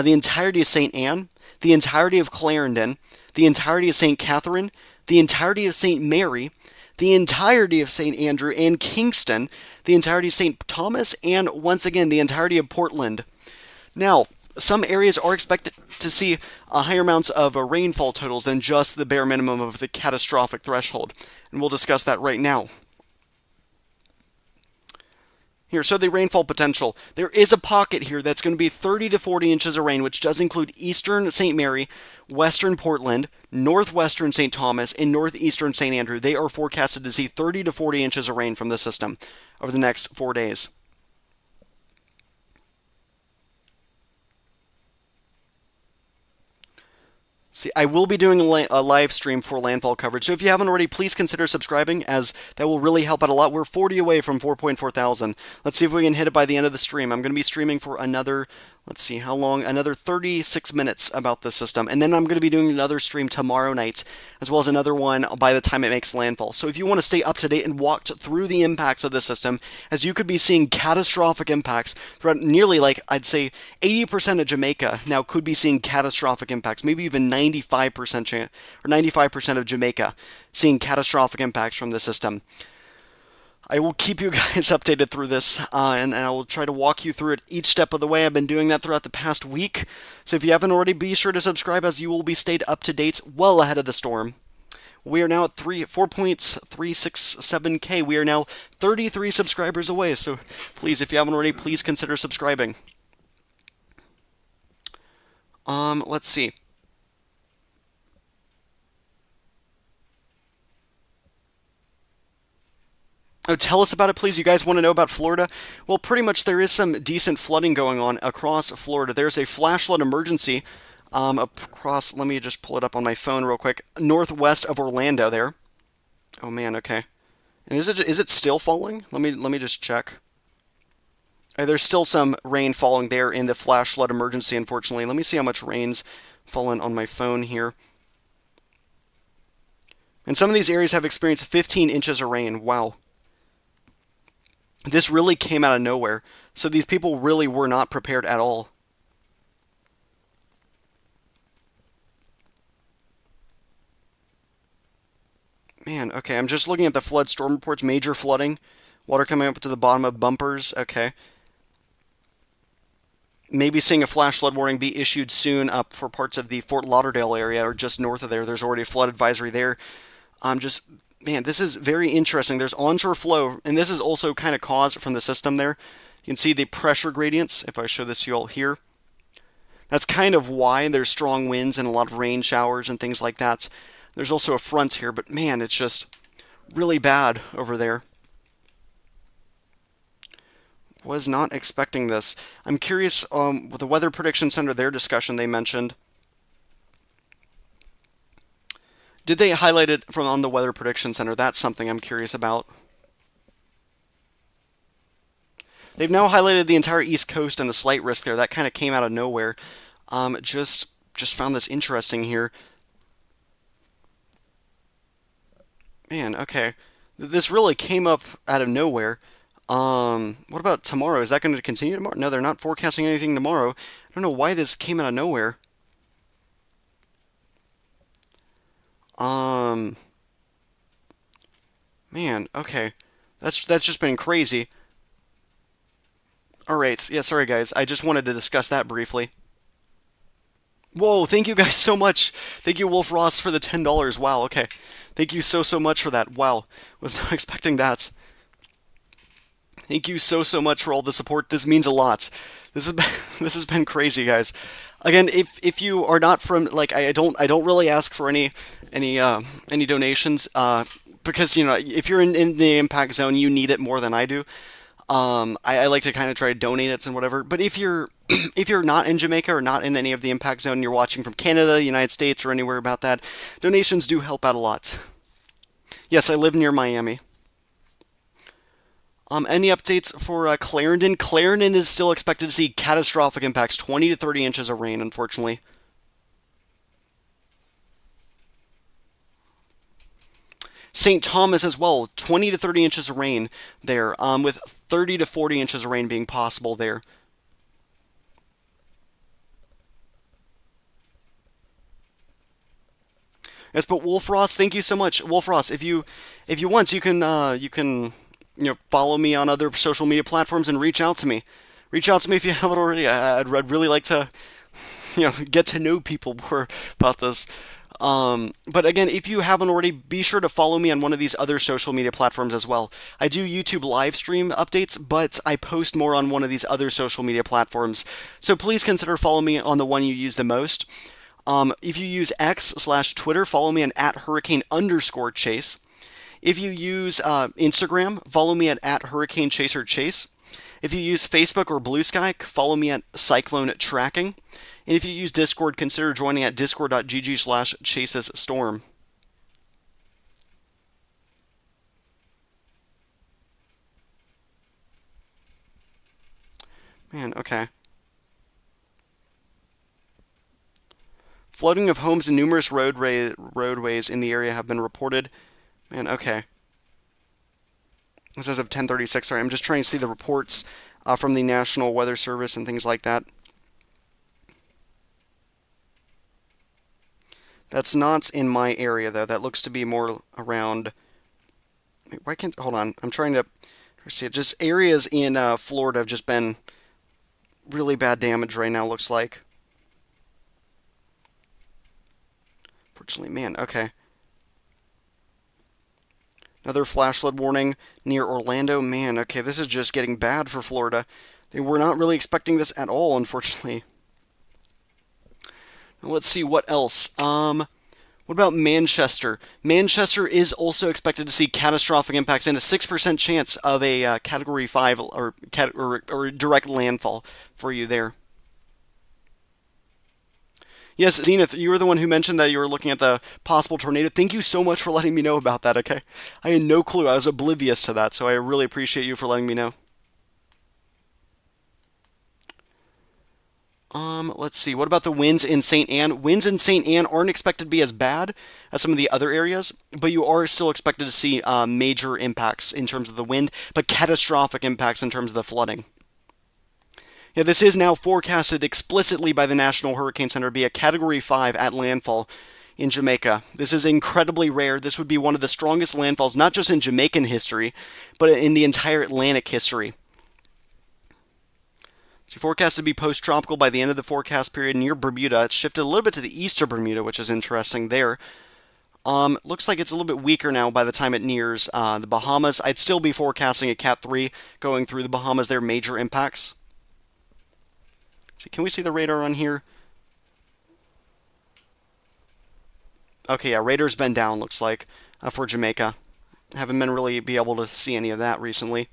the entirety of St. Anne, the entirety of Clarendon, the entirety of St. Catherine, the entirety of St. Mary, the entirety of St. Andrew and Kingston, the entirety of St. Thomas, and once again, the entirety of Portland. Now, some areas are expected to see higher amounts of rainfall totals than just the bare minimum of the catastrophic threshold, and we'll discuss that right now. Here, so the rainfall potential. There is a pocket here that's going to be 30 to 40 inches of rain, which does include eastern St. Mary, western Portland, northwestern St. Thomas, and northeastern St. Andrew. They are forecasted to see 30 to 40 inches of rain from the system over the next 4 days. See, I will be doing a live stream for landfall coverage, so if you haven't already, please consider subscribing, as that will really help out a lot. We're 40 away from 4.4 thousand. Let's see if we can hit it by the end of the stream. I'm going to be streaming for another, let's see how long, another 36 minutes about this system, and then I'm going to be doing another stream tomorrow night, as well as another one by the time it makes landfall. So if you want to stay up to date and walked through the impacts of the system, as you could be seeing catastrophic impacts throughout nearly, like, I'd say 80% of Jamaica now could be seeing catastrophic impacts, maybe even 95% chance, or 95% of Jamaica seeing catastrophic impacts from the system. I will keep you guys updated through this, and I will try to walk you through it each step of the way. I've been doing that throughout the past week, so if you haven't already, be sure to subscribe, as you will be stayed up to date well ahead of the storm. We are now at 4.367k. We are now 33 subscribers away, so please, if you haven't already, please consider subscribing. Let's see. Oh, tell us about it, please. You guys want to know about Florida? Well, pretty much there is some decent flooding going on across Florida. There's a flash flood emergency across, let me just pull it up on my phone real quick, northwest of Orlando there. Oh man, okay. And is it still falling? Let me just check. There's still some rain falling there in the flash flood emergency, unfortunately. Let me see how much rain's fallen on my phone here. And some of these areas have experienced 15 inches of rain. Wow. This really came out of nowhere, so these people really were not prepared at all. Man, okay, I'm just looking at the flood storm reports. Major flooding, water coming up to the bottom of bumpers. Okay. Maybe seeing a flash flood warning be issued soon up for parts of the Fort Lauderdale area, or just north of there. There's already a flood advisory there. Man, this is very interesting. There's onshore flow, and this is also kind of caused from the system there. You can see the pressure gradients, if I show this to you all here. That's kind of why there's strong winds and a lot of rain showers and things like that. There's also a front here, but man, it's just really bad over there. Was not expecting this. I'm curious, with the Weather Prediction Center, their discussion they mentioned. Did they highlight it from on the Weather Prediction Center? That's something I'm curious about. They've now highlighted the entire East Coast and a slight risk there. That kind of came out of nowhere. Just found this interesting here. Man, okay. This really came up out of nowhere. What about tomorrow? Is that going to continue tomorrow? No, they're not forecasting anything tomorrow. I don't know why this came out of nowhere. Man, okay. That's just been crazy. Alright, yeah, sorry guys. I just wanted to discuss that briefly. Whoa, thank you guys so much. Thank you, Wolf Ross, for the $10. Wow, okay. Thank you so much for that. Wow, was not expecting that. Thank you so much for all the support. This means a lot. This has been crazy, guys. Again, if you are not from, like, I don't really ask for any donations, because if you're in the impact zone, you need it more than I do. I like to kind of try to donate it and whatever. But if you're if you're not in Jamaica or not in any of the impact zone, and you're watching from Canada, the United States, or anywhere about that, donations do help out a lot. Yes, I live near Miami. Any updates for Clarendon? Clarendon is still expected to see catastrophic impacts, 20 to 30 inches of rain, unfortunately. St. Thomas as well, 20 to 30 inches of rain there, with 30 to 40 inches of rain being possible there. Yes, but Wolf Ross, thank you so much, Wolf Ross. If you want, follow me on other social media platforms and reach out to me. Reach out to me if you haven't already. I'd really like to get to know people more about this. But again, if you haven't already, be sure to follow me on one of these other social media platforms as well. I do YouTube live stream updates, but I post more on one of these other social media platforms. So please consider following me on the one you use the most. If you use X/Twitter, follow me at @hurricane_chase. If you use Instagram, follow me at Hurricane Chaser Chase. If you use Facebook or Blue Sky, follow me at Cyclone Tracking. And if you use Discord, consider joining at discord.gg/chasesstorm. Man, okay. Flooding of homes and numerous roadways in the area have been reported. Man, okay. This is of 10:36. Sorry, I'm just trying to see the reports from the National Weather Service and things like that. That's not in my area, though. That looks to be more around. Wait, why can't. Hold on. I'm trying to see it. Just areas in Florida have just been really bad damage right now, looks like. Fortunately, man, okay. Another flash flood warning near Orlando. Man, okay, this is just getting bad for Florida. They were not really expecting this at all, unfortunately. Now, let's see what else. What about Manchester? Manchester is also expected to see catastrophic impacts and a 6% chance of a Category 5 or direct landfall for you there. Yes, Zenith, you were the one who mentioned that you were looking at the possible tornado. Thank you so much for letting me know about that, okay? I had no clue. I was oblivious to that, so I really appreciate you for letting me know. Let's see. What about the winds in St. Anne? Winds in St. Anne aren't expected to be as bad as some of the other areas, but you are still expected to see major impacts in terms of the wind, but catastrophic impacts in terms of the flooding. Yeah, this is now forecasted explicitly by the National Hurricane Center to be a Category 5 at landfall in Jamaica. This is incredibly rare. This would be one of the strongest landfalls, not just in Jamaican history, but in the entire Atlantic history. It's forecast to be post-tropical by the end of the forecast period near Bermuda. It's shifted a little bit to the east of Bermuda, which is interesting there. Looks like it's a little bit weaker now by the time it nears the Bahamas. I'd still be forecasting a Cat 3 going through the Bahamas. There are major impacts. See, can we see the radar on here? Okay, yeah, radar's been down, looks like, for Jamaica. Haven't been really be able to see any of that recently.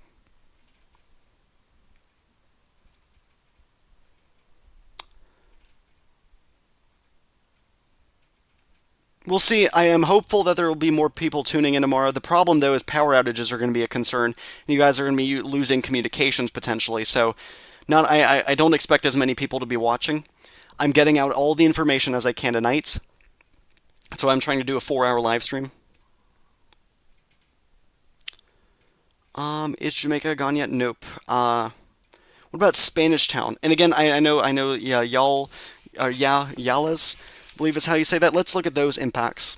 We'll see. I am hopeful that there will be more people tuning in tomorrow. The problem, though, is power outages are going to be a concern. You guys are going to be losing communications potentially, so I don't expect as many people to be watching. I'm getting out all the information as I can tonight, so I'm trying to do a 4-hour live stream. Is Jamaica gone yet? Nope. What about Spanish Town? And again, I know, yeah, Yalas, I believe is how you say that. Let's look at those impacts.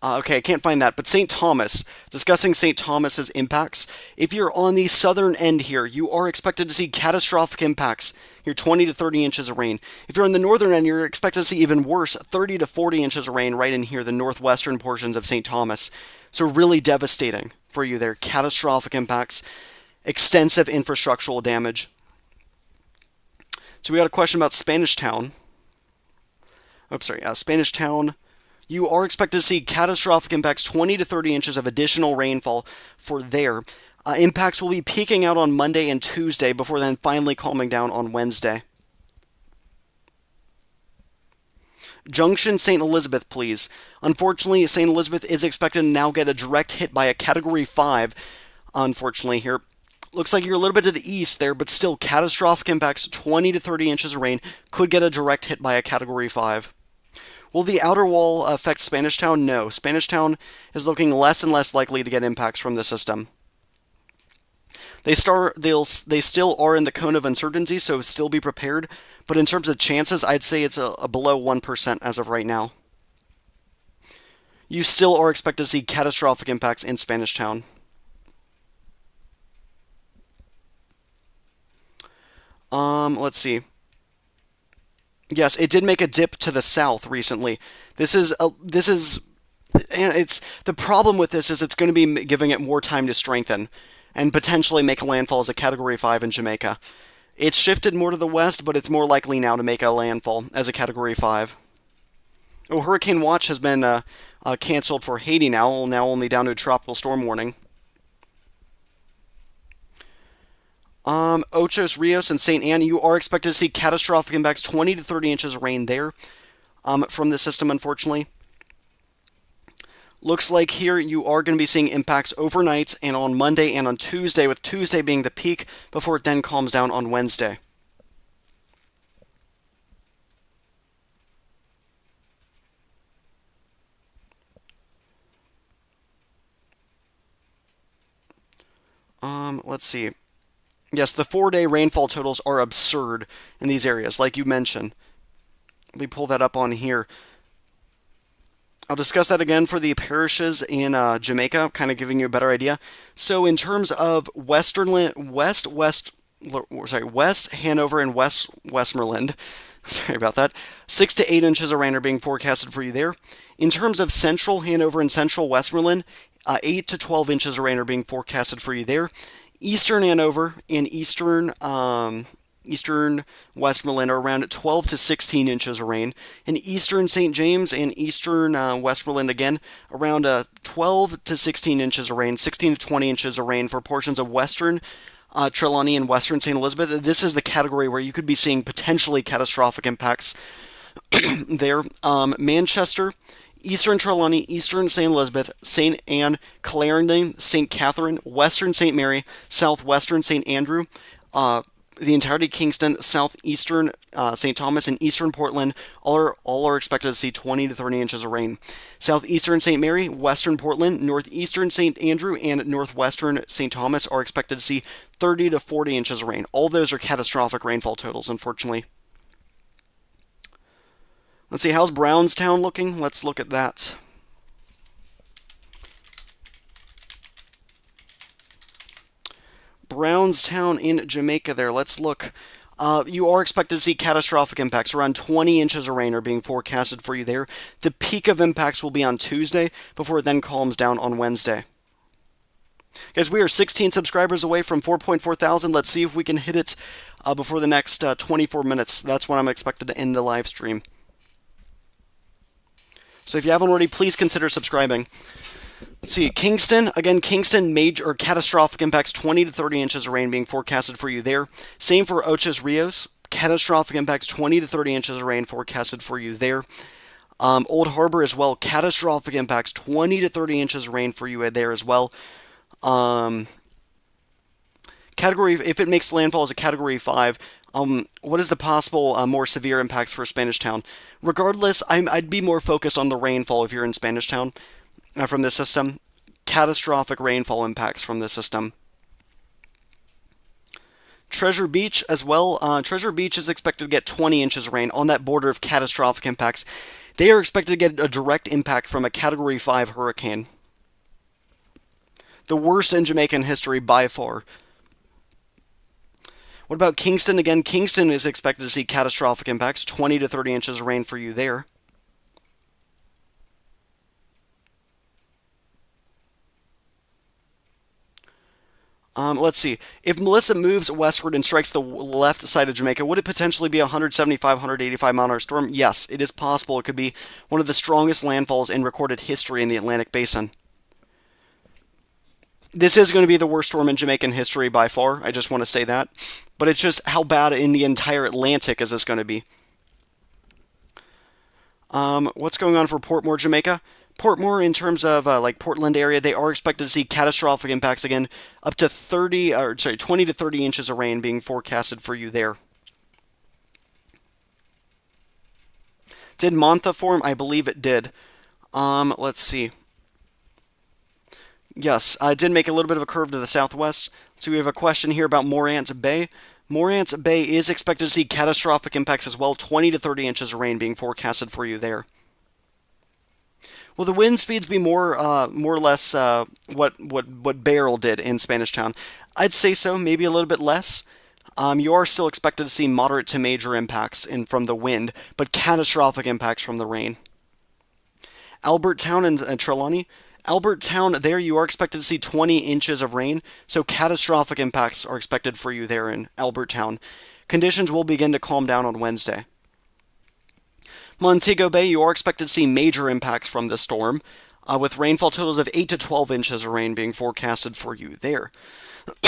Okay, I can't find that, but St. Thomas, discussing St. Thomas's impacts. If you're on the southern end here, you are expected to see catastrophic impacts. You're 20 to 30 inches of rain. If you're on the northern end, you're expected to see even worse, 30 to 40 inches of rain right in here, the northwestern portions of St. Thomas. So really devastating for you there. Catastrophic impacts, extensive infrastructural damage. So we got a question about Spanish Town. Oops, sorry, Spanish Town. You are expected to see catastrophic impacts, 20 to 30 inches of additional rainfall for there. Impacts will be peaking out on Monday and Tuesday before then finally calming down on Wednesday. Junction, St. Elizabeth, please. Unfortunately, St. Elizabeth is expected to now get a direct hit by a Category 5, unfortunately, here. Looks like you're a little bit to the east there, but still catastrophic impacts, 20 to 30 inches of rain, could get a direct hit by a Category 5. Will the outer wall affect Spanish Town? No. Spanish Town is looking less and less likely to get impacts from the system. They still are in the cone of uncertainty, so still be prepared. But in terms of chances, I'd say it's a below 1% as of right now. You still are expected to see catastrophic impacts in Spanish Town. Let's see. Yes, it did make a dip to the south recently. And it's the problem with this is it's going to be giving it more time to strengthen and potentially make a landfall as a Category 5 in Jamaica. It's shifted more to the west, but it's more likely now to make a landfall as a Category 5. Oh, Hurricane Watch has been canceled for Haiti now only down to a tropical storm warning. Ochos Rios and St. Anne, you are expected to see catastrophic impacts, 20 to 30 inches of rain there from the system, unfortunately. Looks like here you are going to be seeing impacts overnight and on Monday and on Tuesday, with Tuesday being the peak before it then calms down on Wednesday. Let's see. Yes, the 4-day rainfall totals are absurd in these areas, like you mentioned. Let me pull that up on here. I'll discuss that again for the parishes in Jamaica, kind of giving you a better idea. So in terms of West Hanover and Westmoreland, sorry about that, 6 to 8 inches of rain are being forecasted for you there. In terms of Central Hanover and Central Westmoreland, 8 to 12 inches of rain are being forecasted for you there. Eastern Hanover and Eastern Westmoreland are around 12 to 16 inches of rain. In Eastern St. James and Eastern Westmoreland, again, around 12 to 16 inches of rain, 16 to 20 inches of rain for portions of Western Trelawney and Western St. Elizabeth. This is the category where you could be seeing potentially catastrophic impacts there. Manchester, Eastern Trelawney, Eastern St. Elizabeth, St. Anne, Clarendon, St. Catherine, Western St. Mary, Southwestern St. Andrew, the entirety of Kingston, southeastern St. Thomas, and eastern Portland all are expected to see 20 to 30 inches of rain. Southeastern St. Mary, western Portland, northeastern St. Andrew, and northwestern St. Thomas are expected to see 30 to 40 inches of rain. All those are catastrophic rainfall totals, unfortunately. Let's see, how's Brownstown looking? Let's look at that. Brownstown in Jamaica there. Let's look. You are expected to see catastrophic impacts. Around 20 inches of rain are being forecasted for you there. The peak of impacts will be on Tuesday before it then calms down on Wednesday. Guys, we are 16 subscribers away from 4.4 thousand. Let's see if we can hit it before the next 24 minutes. That's when I'm expected to end the live stream. So if you haven't already, please consider subscribing. Let's see, Kingston, again, Kingston, major or catastrophic impacts, 20 to 30 inches of rain being forecasted for you there. Same for Ochos Rios, catastrophic impacts, 20 to 30 inches of rain forecasted for you there. Old Harbor as well, catastrophic impacts, 20 to 30 inches of rain for you there as well. Category, if it makes landfall as a Category 5, what is the possible more severe impacts for Spanish Town? Regardless, I'd be more focused on the rainfall if you're in Spanish Town from this system. Catastrophic rainfall impacts from this system. Treasure Beach as well. Treasure Beach is expected to get 20 inches of rain on that border of catastrophic impacts. They are expected to get a direct impact from a Category 5 hurricane. The worst in Jamaican history by far. What about Kingston? Again, Kingston is expected to see catastrophic impacts, 20 to 30 inches of rain for you there. Let's see. If Melissa moves westward and strikes the left side of Jamaica, would it potentially be a 175, 185 mile an hour storm? Yes, it is possible. It could be one of the strongest landfalls in recorded history in the Atlantic Basin. This is going to be the worst storm in Jamaican history by far. I just want to say that. But it's just how bad in the entire Atlantic is this going to be. What's going on for Portmore, Jamaica? Portmore, in terms of like Portland area, they are expected to see catastrophic impacts again, up to 20 to 30 inches of rain being forecasted for you there. Did Mantha form? I believe it did. Let's see. Yes, I did make a little bit of a curve to the southwest. So we have a question here about Morant Bay. Morant Bay is expected to see catastrophic impacts as well, 20 to 30 inches of rain being forecasted for you there. Will the wind speeds be more or less what Barrel did in Spanish Town? I'd say so, maybe a little bit less. You are still expected to see moderate to major impacts from the wind, but catastrophic impacts from the rain. Albert Town and Trelawney. Albert Town, there you are expected to see 20 inches of rain, so catastrophic impacts are expected for you there in Albert Town. Conditions will begin to calm down on Wednesday. Montego Bay, you are expected to see major impacts from the storm, with rainfall totals of 8 to 12 inches of rain being forecasted for you there.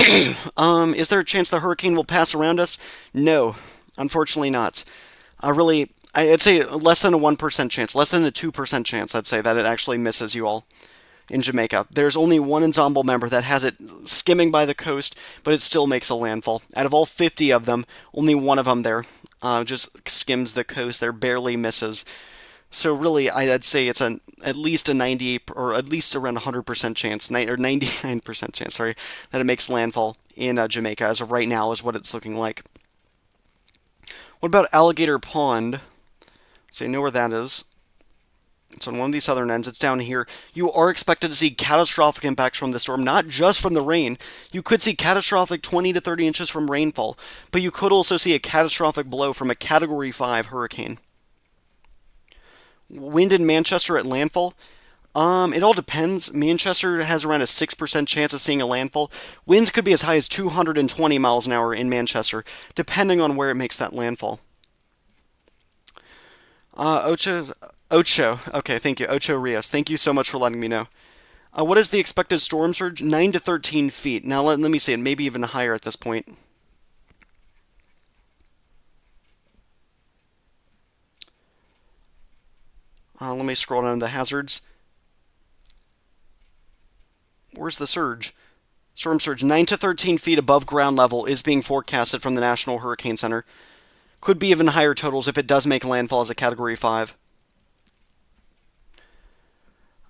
Is there a chance the hurricane will pass around us? No, unfortunately not. I'd say less than a 1% chance, less than a 2% chance, I'd say, that it actually misses you all in Jamaica. There's only one ensemble member that has it skimming by the coast, but it still makes a landfall. Out of all 50 of them, only one of them there just skims the coast. There barely misses. So really, I'd say it's at least a 98 or at least around 100% chance, or 99% chance, sorry, that it makes landfall in Jamaica as of right now is what it's looking like. What about Alligator Pond? So I know where that is. It's on one of these southern ends. It's down here. You are expected to see catastrophic impacts from the storm, not just from the rain. You could see catastrophic 20 to 30 inches from rainfall, but you could also see a catastrophic blow from a Category 5 hurricane. Wind in Manchester at landfall. It all depends. Manchester has around a 6% chance of seeing a landfall. Winds could be as high as 220 miles an hour in Manchester, depending on where it makes that landfall. Ocho. Okay, thank you. Ocho Rios. Thank you so much for letting me know. What is the expected storm surge? 9 to 13 feet. Now, let me see it. Maybe even higher at this point. Let me scroll down to the hazards. Where's the surge? Storm surge 9 to 13 feet above ground level is being forecasted from the National Hurricane Center. Could be even higher totals if it does make landfall as a Category 5.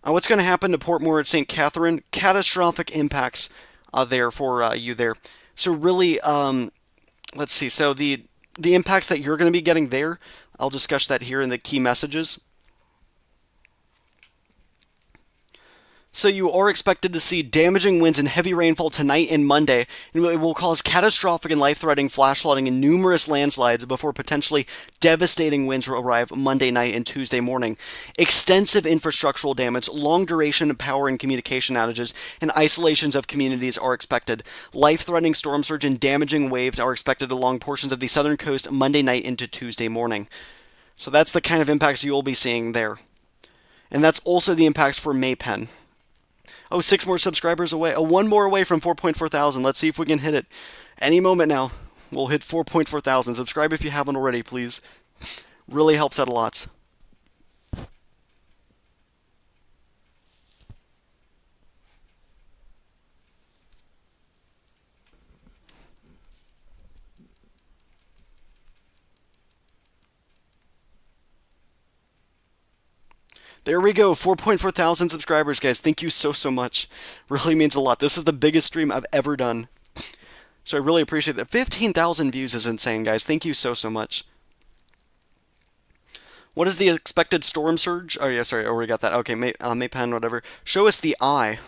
What's going to happen to Portmore at St. Catherine? Catastrophic impacts there for you there. So really, let's see. So the impacts that you're going to be getting there, I'll discuss that here in the key messages. So you are expected to see damaging winds and heavy rainfall tonight and Monday, and it will cause catastrophic and life-threatening flash flooding and numerous landslides before potentially devastating winds will arrive Monday night and Tuesday morning. Extensive infrastructural damage, long-duration power and communication outages, and isolations of communities are expected. Life-threatening storm surge and damaging waves are expected along portions of the southern coast Monday night into Tuesday morning. So that's the kind of impacts you'll be seeing there. And that's also the impacts for Maypen. Oh, 6 more subscribers away. Oh, 1 more away from 4.4 thousand. Let's see if we can hit it. Any moment now, we'll hit 4.4 thousand. Subscribe if you haven't already, please. Really helps out a lot. There we go, 4.4 thousand subscribers, guys. Thank you so much. Really means a lot. This is the biggest stream I've ever done. So I really appreciate that. 15,000 views is insane, guys. Thank you so much. What is the expected storm surge? Oh, yeah, sorry, I already got that. Okay, Maypen, whatever. Show us the eye.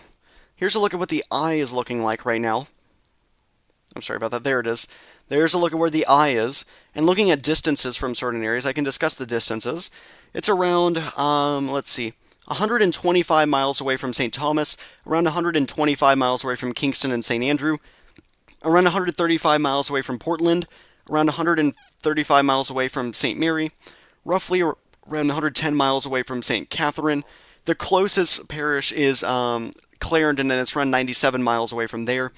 Here's a look at what the eye is looking like right now. I'm sorry about that. There it is. There's a look at where the eye is. And looking at distances from certain areas, I can discuss the distances. It's around, let's see, 125 miles away from St. Thomas, around 125 miles away from Kingston and St. Andrew, around 135 miles away from Portland, around 135 miles away from St. Mary, roughly around 110 miles away from St. Catherine. The closest parish is Clarendon, and it's around 97 miles away from there.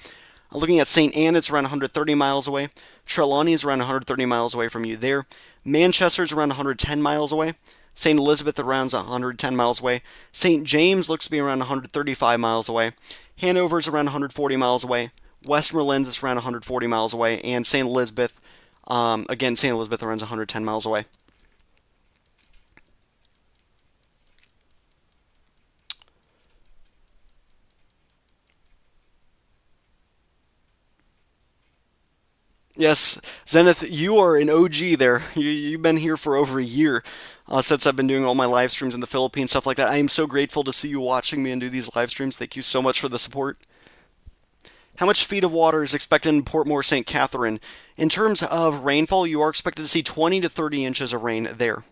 Looking at St. Anne, it's around 130 miles away. Trelawney is around 130 miles away from you there. Manchester's around 110 miles away. St. Elizabeth around 110 miles away. St. James looks to be around 135 miles away. Hanover's around 140 miles away. Westmoreland is around 140 miles away. And St. Elizabeth, again, St. Elizabeth around 110 miles away. Yes, Zenith, you are an OG there. You've been here for over a year since I've been doing all my live streams in the Philippines, stuff like that. I am so grateful to see you watching me and do these live streams. Thank you so much for the support. How much feet of water is expected in Portmore St. Catherine? In terms of rainfall, you are expected to see 20 to 30 inches of rain there.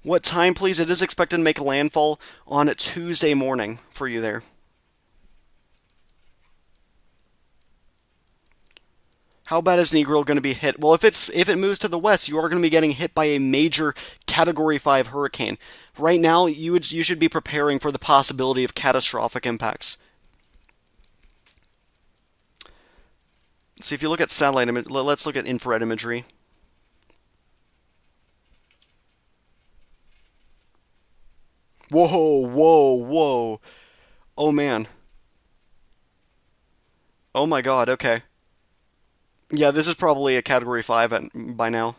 What time, please? It is expected to make landfall on Tuesday morning for you there. How bad is Negril going to be hit? Well, if it moves to the west, you are going to be getting hit by a major Category 5 hurricane. Right now, you should be preparing for the possibility of catastrophic impacts. See, if you look at satellite image, let's look at infrared imagery. Whoa, whoa, whoa. Oh man. Oh my god, okay. Yeah, this is probably a Category 5 by now.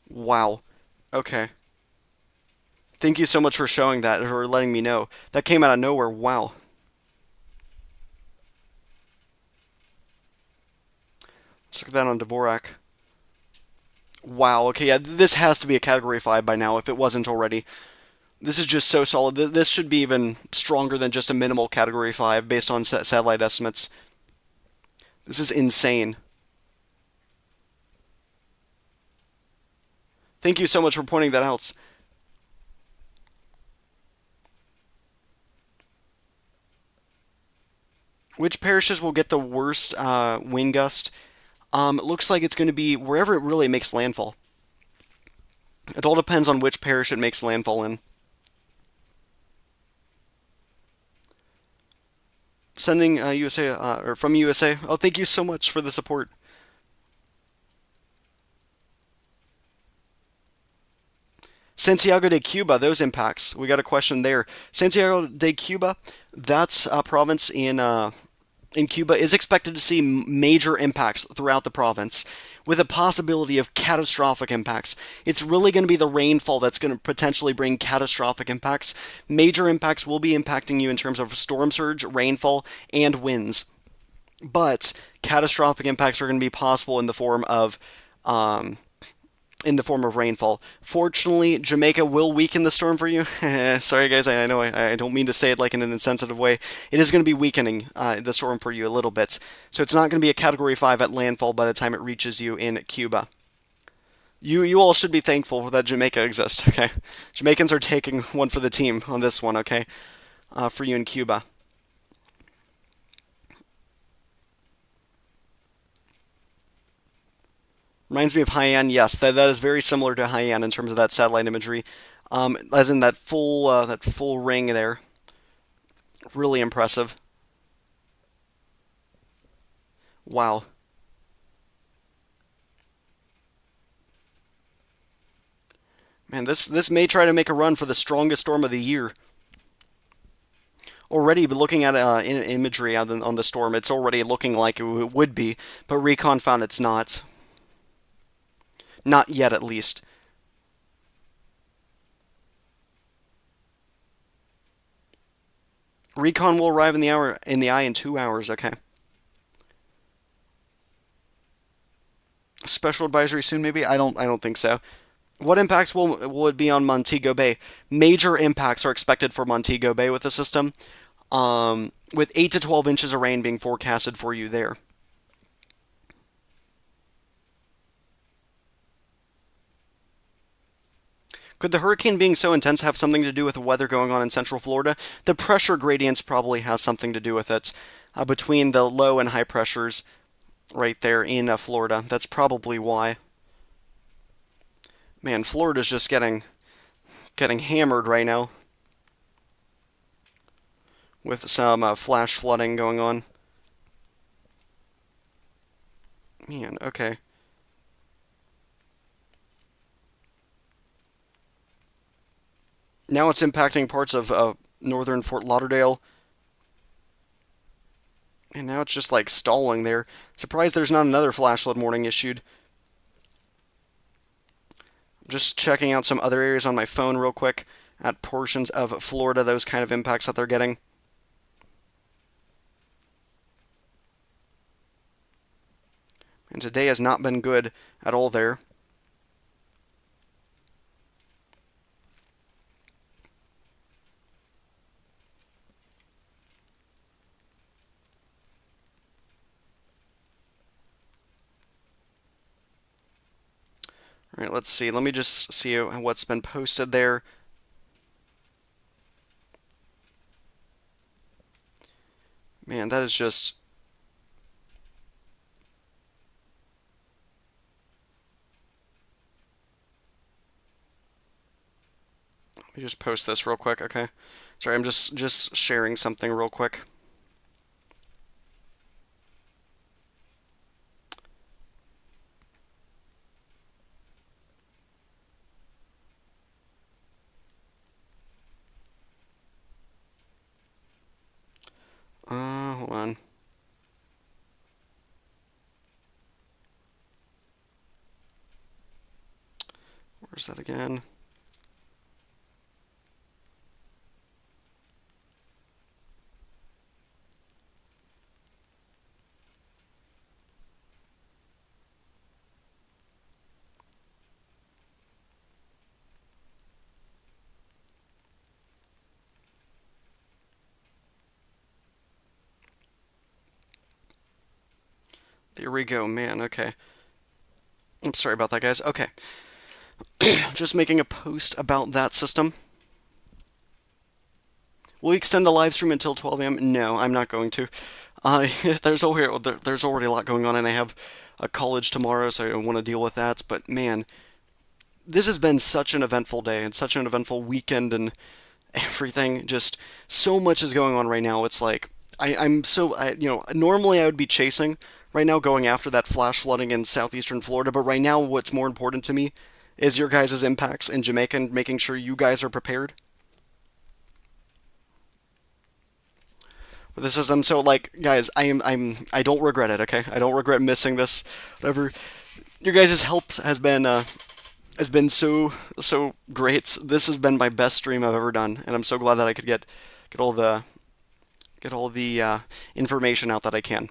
Wow. Okay. Thank you so much for showing that, or letting me know. That came out of nowhere. Wow. Let's look at that on Dvorak. Wow, okay, yeah, this has to be a Category 5 by now, if it wasn't already. This is just so solid. This should be even stronger than just a minimal Category 5 based on satellite estimates. This is insane. Thank you so much for pointing that out. Which parishes will get the worst wind gust? It looks like it's going to be wherever it really makes landfall. It all depends on which parish it makes landfall in. Sending USA or from USA. Oh, thank you so much for the support. Santiago de Cuba, those impacts. We got a question there. Santiago de Cuba, that's a province in Cuba, is expected to see major impacts throughout the province, with a possibility of catastrophic impacts. It's really going to be the rainfall that's going to potentially bring catastrophic impacts. Major impacts will be impacting you in terms of storm surge, rainfall, and winds. But catastrophic impacts are going to be possible um, in the form of rainfall. Fortunately, Jamaica will weaken the storm for you. Sorry, guys, I know I don't mean to say it like in an insensitive way. It is going to be weakening the storm for you a little bit. So it's not going to be a Category 5 at landfall by the time it reaches you in Cuba. You all should be thankful that Jamaica exists, okay? Jamaicans are taking one for the team on this one, okay? For you in Cuba. Reminds me of Haiyan. Yes, that is very similar to Haiyan in terms of that satellite imagery, as in that full ring there. Really impressive. Wow. Man, this may try to make a run for the strongest storm of the year. Already looking at imagery on the storm, it's already looking like it would be, but Recon found it's not. Not yet, at least. Recon will arrive in the eye in 2 hours. Okay. Special advisory soon, maybe. I don't think so. What impacts will it be on Montego Bay? Major impacts are expected for Montego Bay with the system, with 8 to 12 inches of rain being forecasted for you there. Could the hurricane being so intense have something to do with the weather going on in central Florida? The pressure gradients probably has something to do with it, between the low and high pressures right there in Florida. That's probably why. Man, Florida's just getting hammered right now. with some flash flooding going on. Man, okay. Now it's impacting parts of northern Fort Lauderdale, and now it's just like stalling there. Surprised there's not another flash flood warning issued. Just checking out some other areas on my phone real quick at portions of Florida, those kind of impacts that they're getting. And today has not been good at all there. All right, let's see. Let me just see what's been posted there. Man, that is just... Let me just post this real quick, okay? Sorry, I'm just sharing something real quick. Hold on. Where's that again? There we go, man, okay. I'm sorry about that, guys. Okay. Just making a post about that system. Will we extend the live stream until 12 a.m.? No, I'm not going to. There's already a lot going on, and I have a college tomorrow, so I don't want to deal with that. But man, this has been such an eventful day and such an eventful weekend and everything. Just so much is going on right now. It's like normally I would be chasing right now, going after that flash flooding in southeastern Florida. But right now, what's more important to me is your guys' impacts in Jamaica and making sure you guys are prepared. This is so like guys, I don't regret it, okay? I don't regret missing this. Whatever. Your guys' help has been so great. This has been my best stream I've ever done, and I'm so glad that I could get all the information out that I can.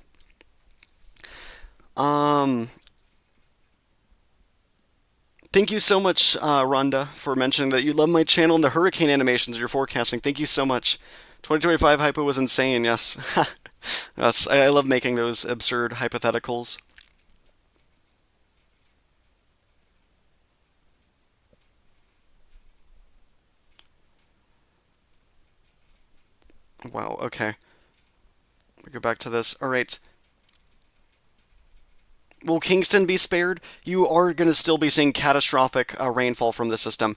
Thank you so much, Rhonda, for mentioning that you love my channel and the hurricane animations you're forecasting. Thank you so much. 2025 hypo was insane, yes. Yes, I love making those absurd hypotheticals. Wow, okay. We go back to this. Alright. Will Kingston be spared? You are going to still be seeing catastrophic rainfall from the system.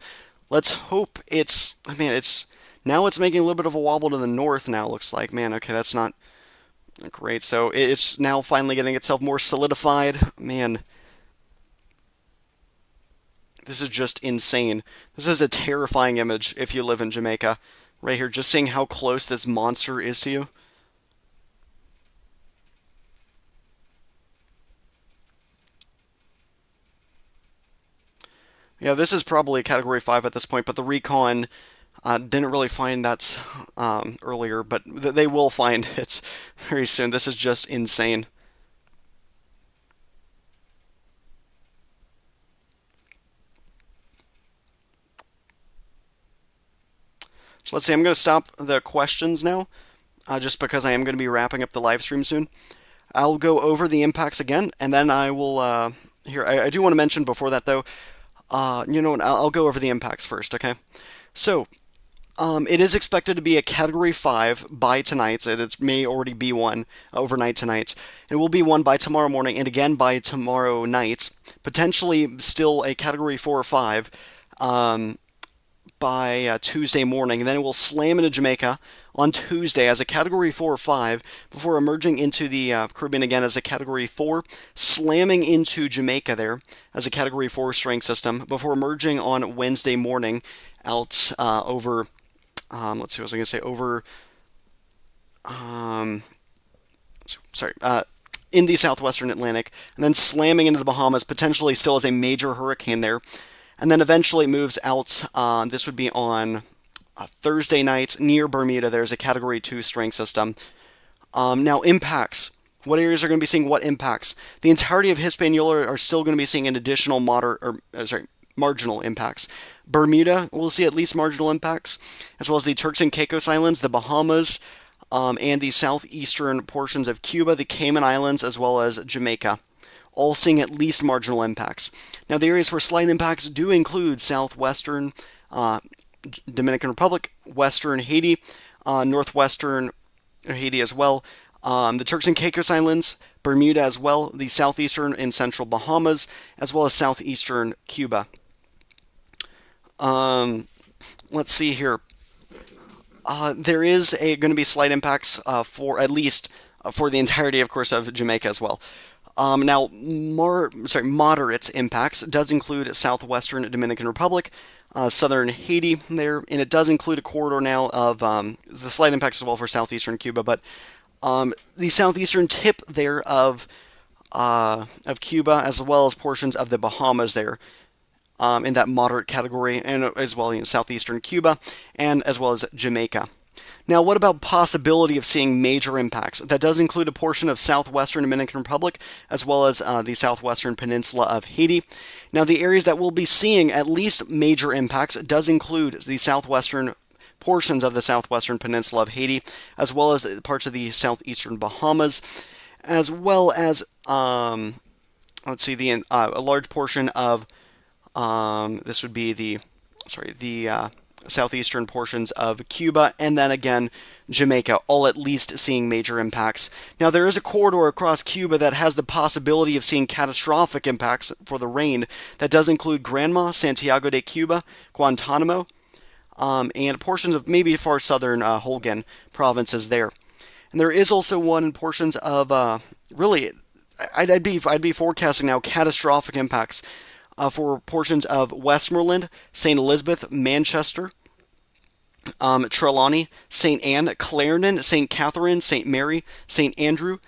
Let's hope now it's making a little bit of a wobble to the north now, looks like. Man, okay, that's not great. So it's now finally getting itself more solidified. Man, this is just insane. This is a terrifying image if you live in Jamaica. Right here, just seeing how close this monster is to you. Yeah, this is probably a Category 5 at this point, but the recon didn't really find that earlier, but they will find it very soon. This is just insane. So let's see, I'm going to stop the questions now, just because I am going to be wrapping up the live stream soon. I'll go over the impacts again, and then I will, here, I do want to mention before that, though, you know what, I'll go over the impacts first, okay? So, it is expected to be a Category 5 by tonight. It may already be one overnight tonight. It will be one by tomorrow morning, and again by tomorrow night. Potentially still a Category 4 or 5 by Tuesday morning. And then it will slam into Jamaica on Tuesday as a Category 4 or 5 before emerging into the Caribbean again as a Category 4, slamming into Jamaica there as a Category 4 strength system before emerging on Wednesday morning out over, let's see what I was going to say, over, sorry, in the southwestern Atlantic, and then slamming into the Bahamas, potentially still as a major hurricane there. And then eventually moves out, this would be on Thursday night near Bermuda. There's a Category 2 strength system. Now, impacts. What areas are going to be seeing what impacts? The entirety of Hispaniola are still going to be seeing an additional marginal impacts. Bermuda will see at least marginal impacts, as well as the Turks and Caicos Islands, the Bahamas, and the southeastern portions of Cuba, the Cayman Islands, as well as Jamaica, all seeing at least marginal impacts. Now, the areas for slight impacts do include southwestern Dominican Republic, western Haiti, northwestern Haiti as well, the Turks and Caicos Islands, Bermuda as well, the southeastern and central Bahamas, as well as southeastern Cuba. Let's see here. There is going to be slight impacts for at least for the entirety, of course, of Jamaica as well. Now, moderate impacts does include southwestern Dominican Republic, southern Haiti there, and it does include a corridor now of the slight impacts as well for southeastern Cuba, but the southeastern tip there of Cuba, as well as portions of the Bahamas there, in that moderate category, and as well southeastern Cuba, and as well as Jamaica. Now, what about possibility of seeing major impacts? That does include a portion of southwestern Dominican Republic, as well as the southwestern peninsula of Haiti. Now, the areas that will be seeing at least major impacts does include the southwestern portions of the southwestern peninsula of Haiti, as well as parts of the southeastern Bahamas, as well as, let's see, a large portion of, this would be the southeastern portions of Cuba, and then again Jamaica, all at least seeing major impacts. Now, there is a corridor across Cuba that has the possibility of seeing catastrophic impacts for the rain. That does include Granma, Santiago de Cuba, Guantanamo, and portions of maybe far southern Holguin provinces there. And there is also one in portions of really, I'd be forecasting now catastrophic impacts for portions of Westmoreland, St. Elizabeth, Manchester, Trelawney, St. Anne, Clarendon, St. Catherine, St. Mary, St. Andrew,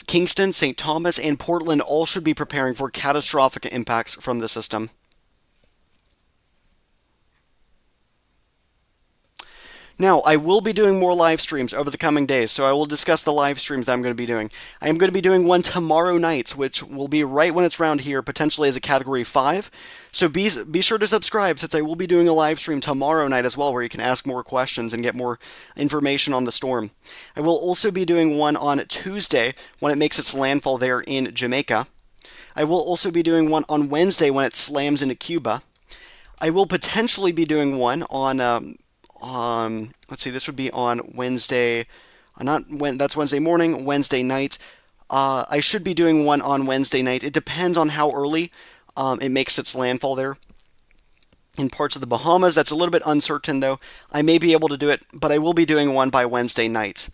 Kingston, St. Thomas, and Portland all should be preparing for catastrophic impacts from the system. Now, I will be doing more live streams over the coming days, so I will discuss the live streams that I'm going to be doing. I am going to be doing one tomorrow night, which will be right when it's around here, potentially as a Category 5. So be sure to subscribe, since I will be doing a live stream tomorrow night as well, where you can ask more questions and get more information on the storm. I will also be doing one on Tuesday, when it makes its landfall there in Jamaica. I will also be doing one on Wednesday, when it slams into Cuba. I will potentially be doing one on... let's see, this would be on Wednesday, that's Wednesday morning, Wednesday night. I should be doing one on Wednesday night. It depends on how early it makes its landfall there. In parts of the Bahamas, that's a little bit uncertain though. I may be able to do it, but I will be doing one by Wednesday night.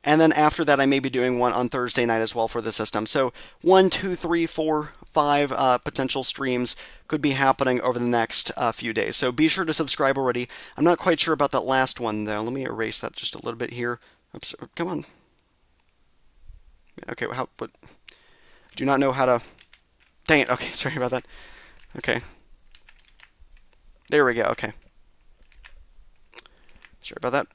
And then after that, I may be doing one on Thursday night as well for the system. So 1, 2, 3, 4, 5 potential streams could be happening over the next few days. So be sure to subscribe already. I'm not quite sure about that last one though. Let me erase that just a little bit here. Oops, come on. Okay, I do not know how to... Dang it, okay, sorry about that. Okay. There we go, okay. Sorry about that.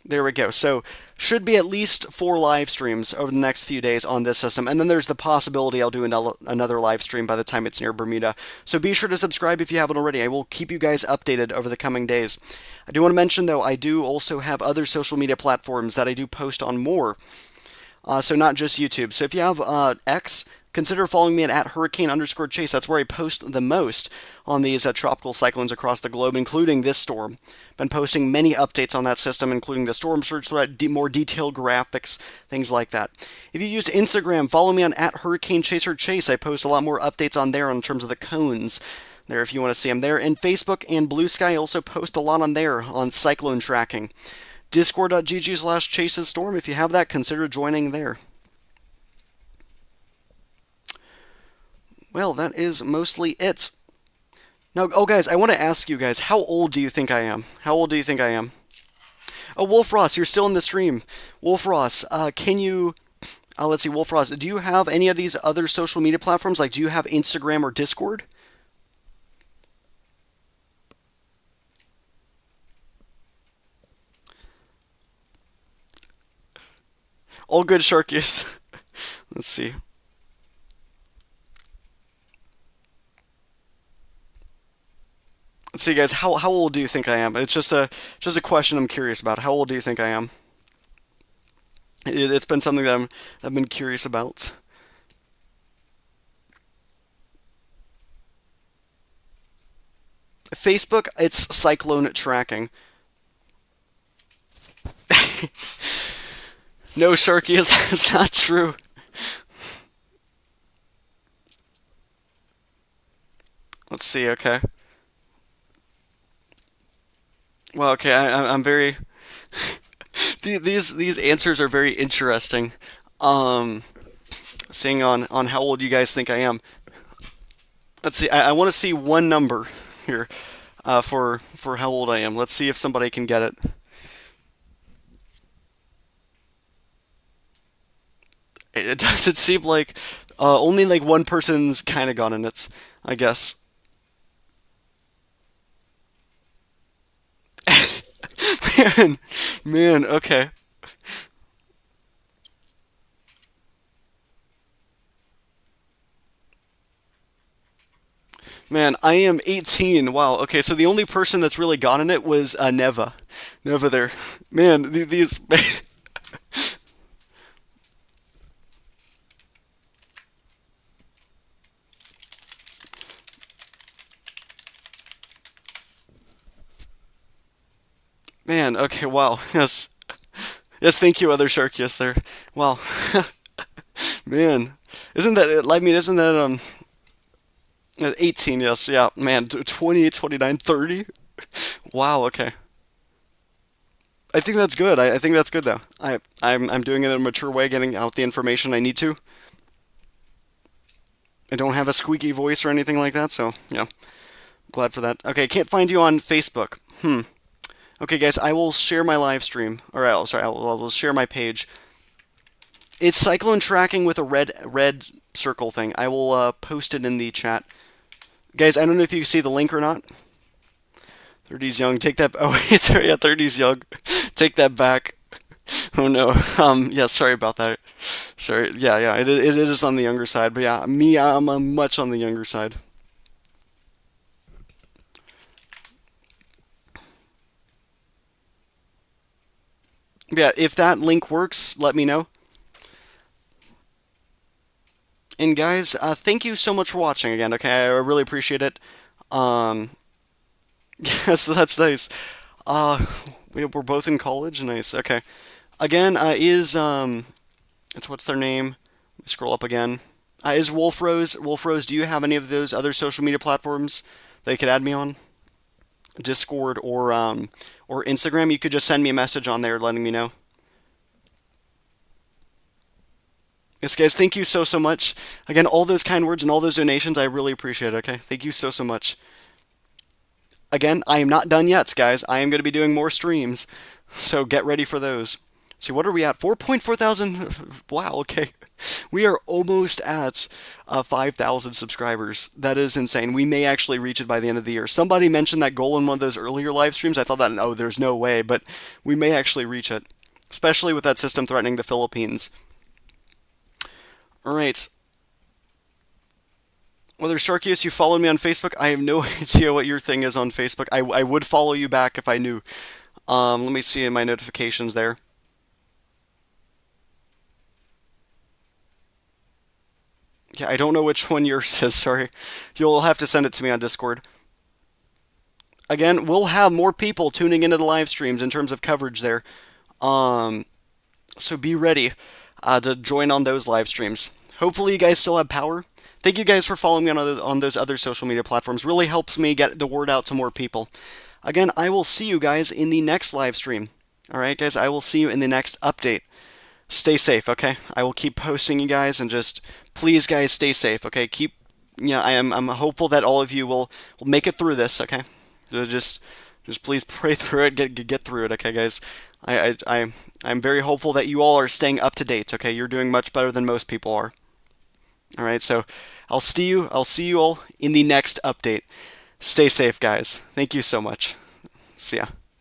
There we go. So, should be at least 4 live streams over the next few days on this system. And then there's the possibility I'll do another live stream by the time it's near Bermuda. So be sure to subscribe if you haven't already. I will keep you guys updated over the coming days. I do want to mention, though, I do also have other social media platforms that I do post on more. So not just YouTube. So if you have X, consider following me at @hurricane_chase. That's where I post the most on these tropical cyclones across the globe, including this storm. Been posting many updates on that system, including the storm surge threat, more detailed graphics, things like that. If you use Instagram, follow me on @HurricaneChaserChase. I post a lot more updates on there in terms of the cones there if you want to see them there. And Facebook and Blue Sky, I also post a lot on there on cyclone tracking. Discord.gg/chasesstorm. If you have that, consider joining there. Well, that is mostly it. Now, oh guys, I want to ask you guys, how old do you think I am? How old do you think I am? Oh, Wolf Ross, you're still in the stream. Wolf Ross, can you... let's see, Wolf Ross, do you have any of these other social media platforms? Like, do you have Instagram or Discord? All good, Sharkies. Let's see. Let's see, guys. How old do you think I am? It's just a question I'm curious about. How old do you think I am? It's been something that I've been curious about. Facebook, it's cyclone tracking. No, Sharky, that's not true. Let's see. Okay. Well, okay. I'm very. These answers are very interesting. Um, Seeing on how old you guys think I am. Let's see. I want to see one number here, for how old I am. Let's see if somebody can get it. It does. It seem like only like one person's kind of gotten it, I guess. Man, man. Okay. Man, I am 18. Wow. Okay, so the only person that's really gotten it was Neva. Neva there. Man, these. Man, okay, wow. Yes. Yes, thank you, other shark. Yes, there. Wow. Man. Isn't that, I mean, isn't that, 18, yes, yeah. Man, 28, 29, 30? Wow, okay. I think that's good. I think that's good, though. I'm doing it in a mature way, getting out the information I need to. I don't have a squeaky voice or anything like that, so, glad for that. Okay, can't find you on Facebook. Okay, guys, I will share my live stream. Or, sorry, I will share my page. It's cyclone tracking with a red circle thing. I will post it in the chat. Guys, I don't know if you see the link or not. 30's young. Take that. Oh, wait, sorry. Yeah, 30's young. Take that back. Oh no. Yeah. Sorry about that. Sorry. Yeah, yeah. It is on the younger side, but yeah, me, I'm much on the younger side. Yeah, if that link works, let me know. And guys, thank you so much for watching again. Okay, I really appreciate it. Um, yes, that's nice. Uh, we're both in college. Nice. Okay. Again, it's what's their name? Let me scroll up again. Is Wolf Rose? Wolf Rose, do you have any of those other social media platforms that you could add me on? Discord or Instagram? You could just send me a message on there, letting me know. Yes, guys, thank you so much. Again, all those kind words and all those donations, I really appreciate it, okay? Thank you so much. Again, I am not done yet, guys. I am going to be doing more streams, so get ready for those. See, what are we at? 4.4 thousand? Wow, okay. We are almost at 5,000 subscribers. That is insane. We may actually reach it by the end of the year. Somebody mentioned that goal in one of those earlier live streams. I thought that, oh, there's no way, but we may actually reach it, especially with that system threatening the Philippines. All right. Whether Sharkius, you followed me on Facebook, I have no idea what your thing is on Facebook. I would follow you back if I knew. Let me see in my notifications there. Yeah, I don't know which one yours is, sorry. You'll have to send it to me on Discord. Again, we'll have more people tuning into the live streams in terms of coverage there. So be ready to join on those live streams. Hopefully you guys still have power. Thank you guys for following me on those other social media platforms. Really helps me get the word out to more people. Again, I will see you guys in the next live stream. All right, guys, I will see you in the next update. Stay safe, okay? I will keep posting you guys, and just please, guys, stay safe, okay? I'm hopeful that all of you will make it through this, okay? Just please pray through it, get through it, okay, guys? I'm very hopeful that you all are staying up to date, okay? You're doing much better than most people are. All right, so I'll see you all in the next update. Stay safe, guys. Thank you so much. See ya.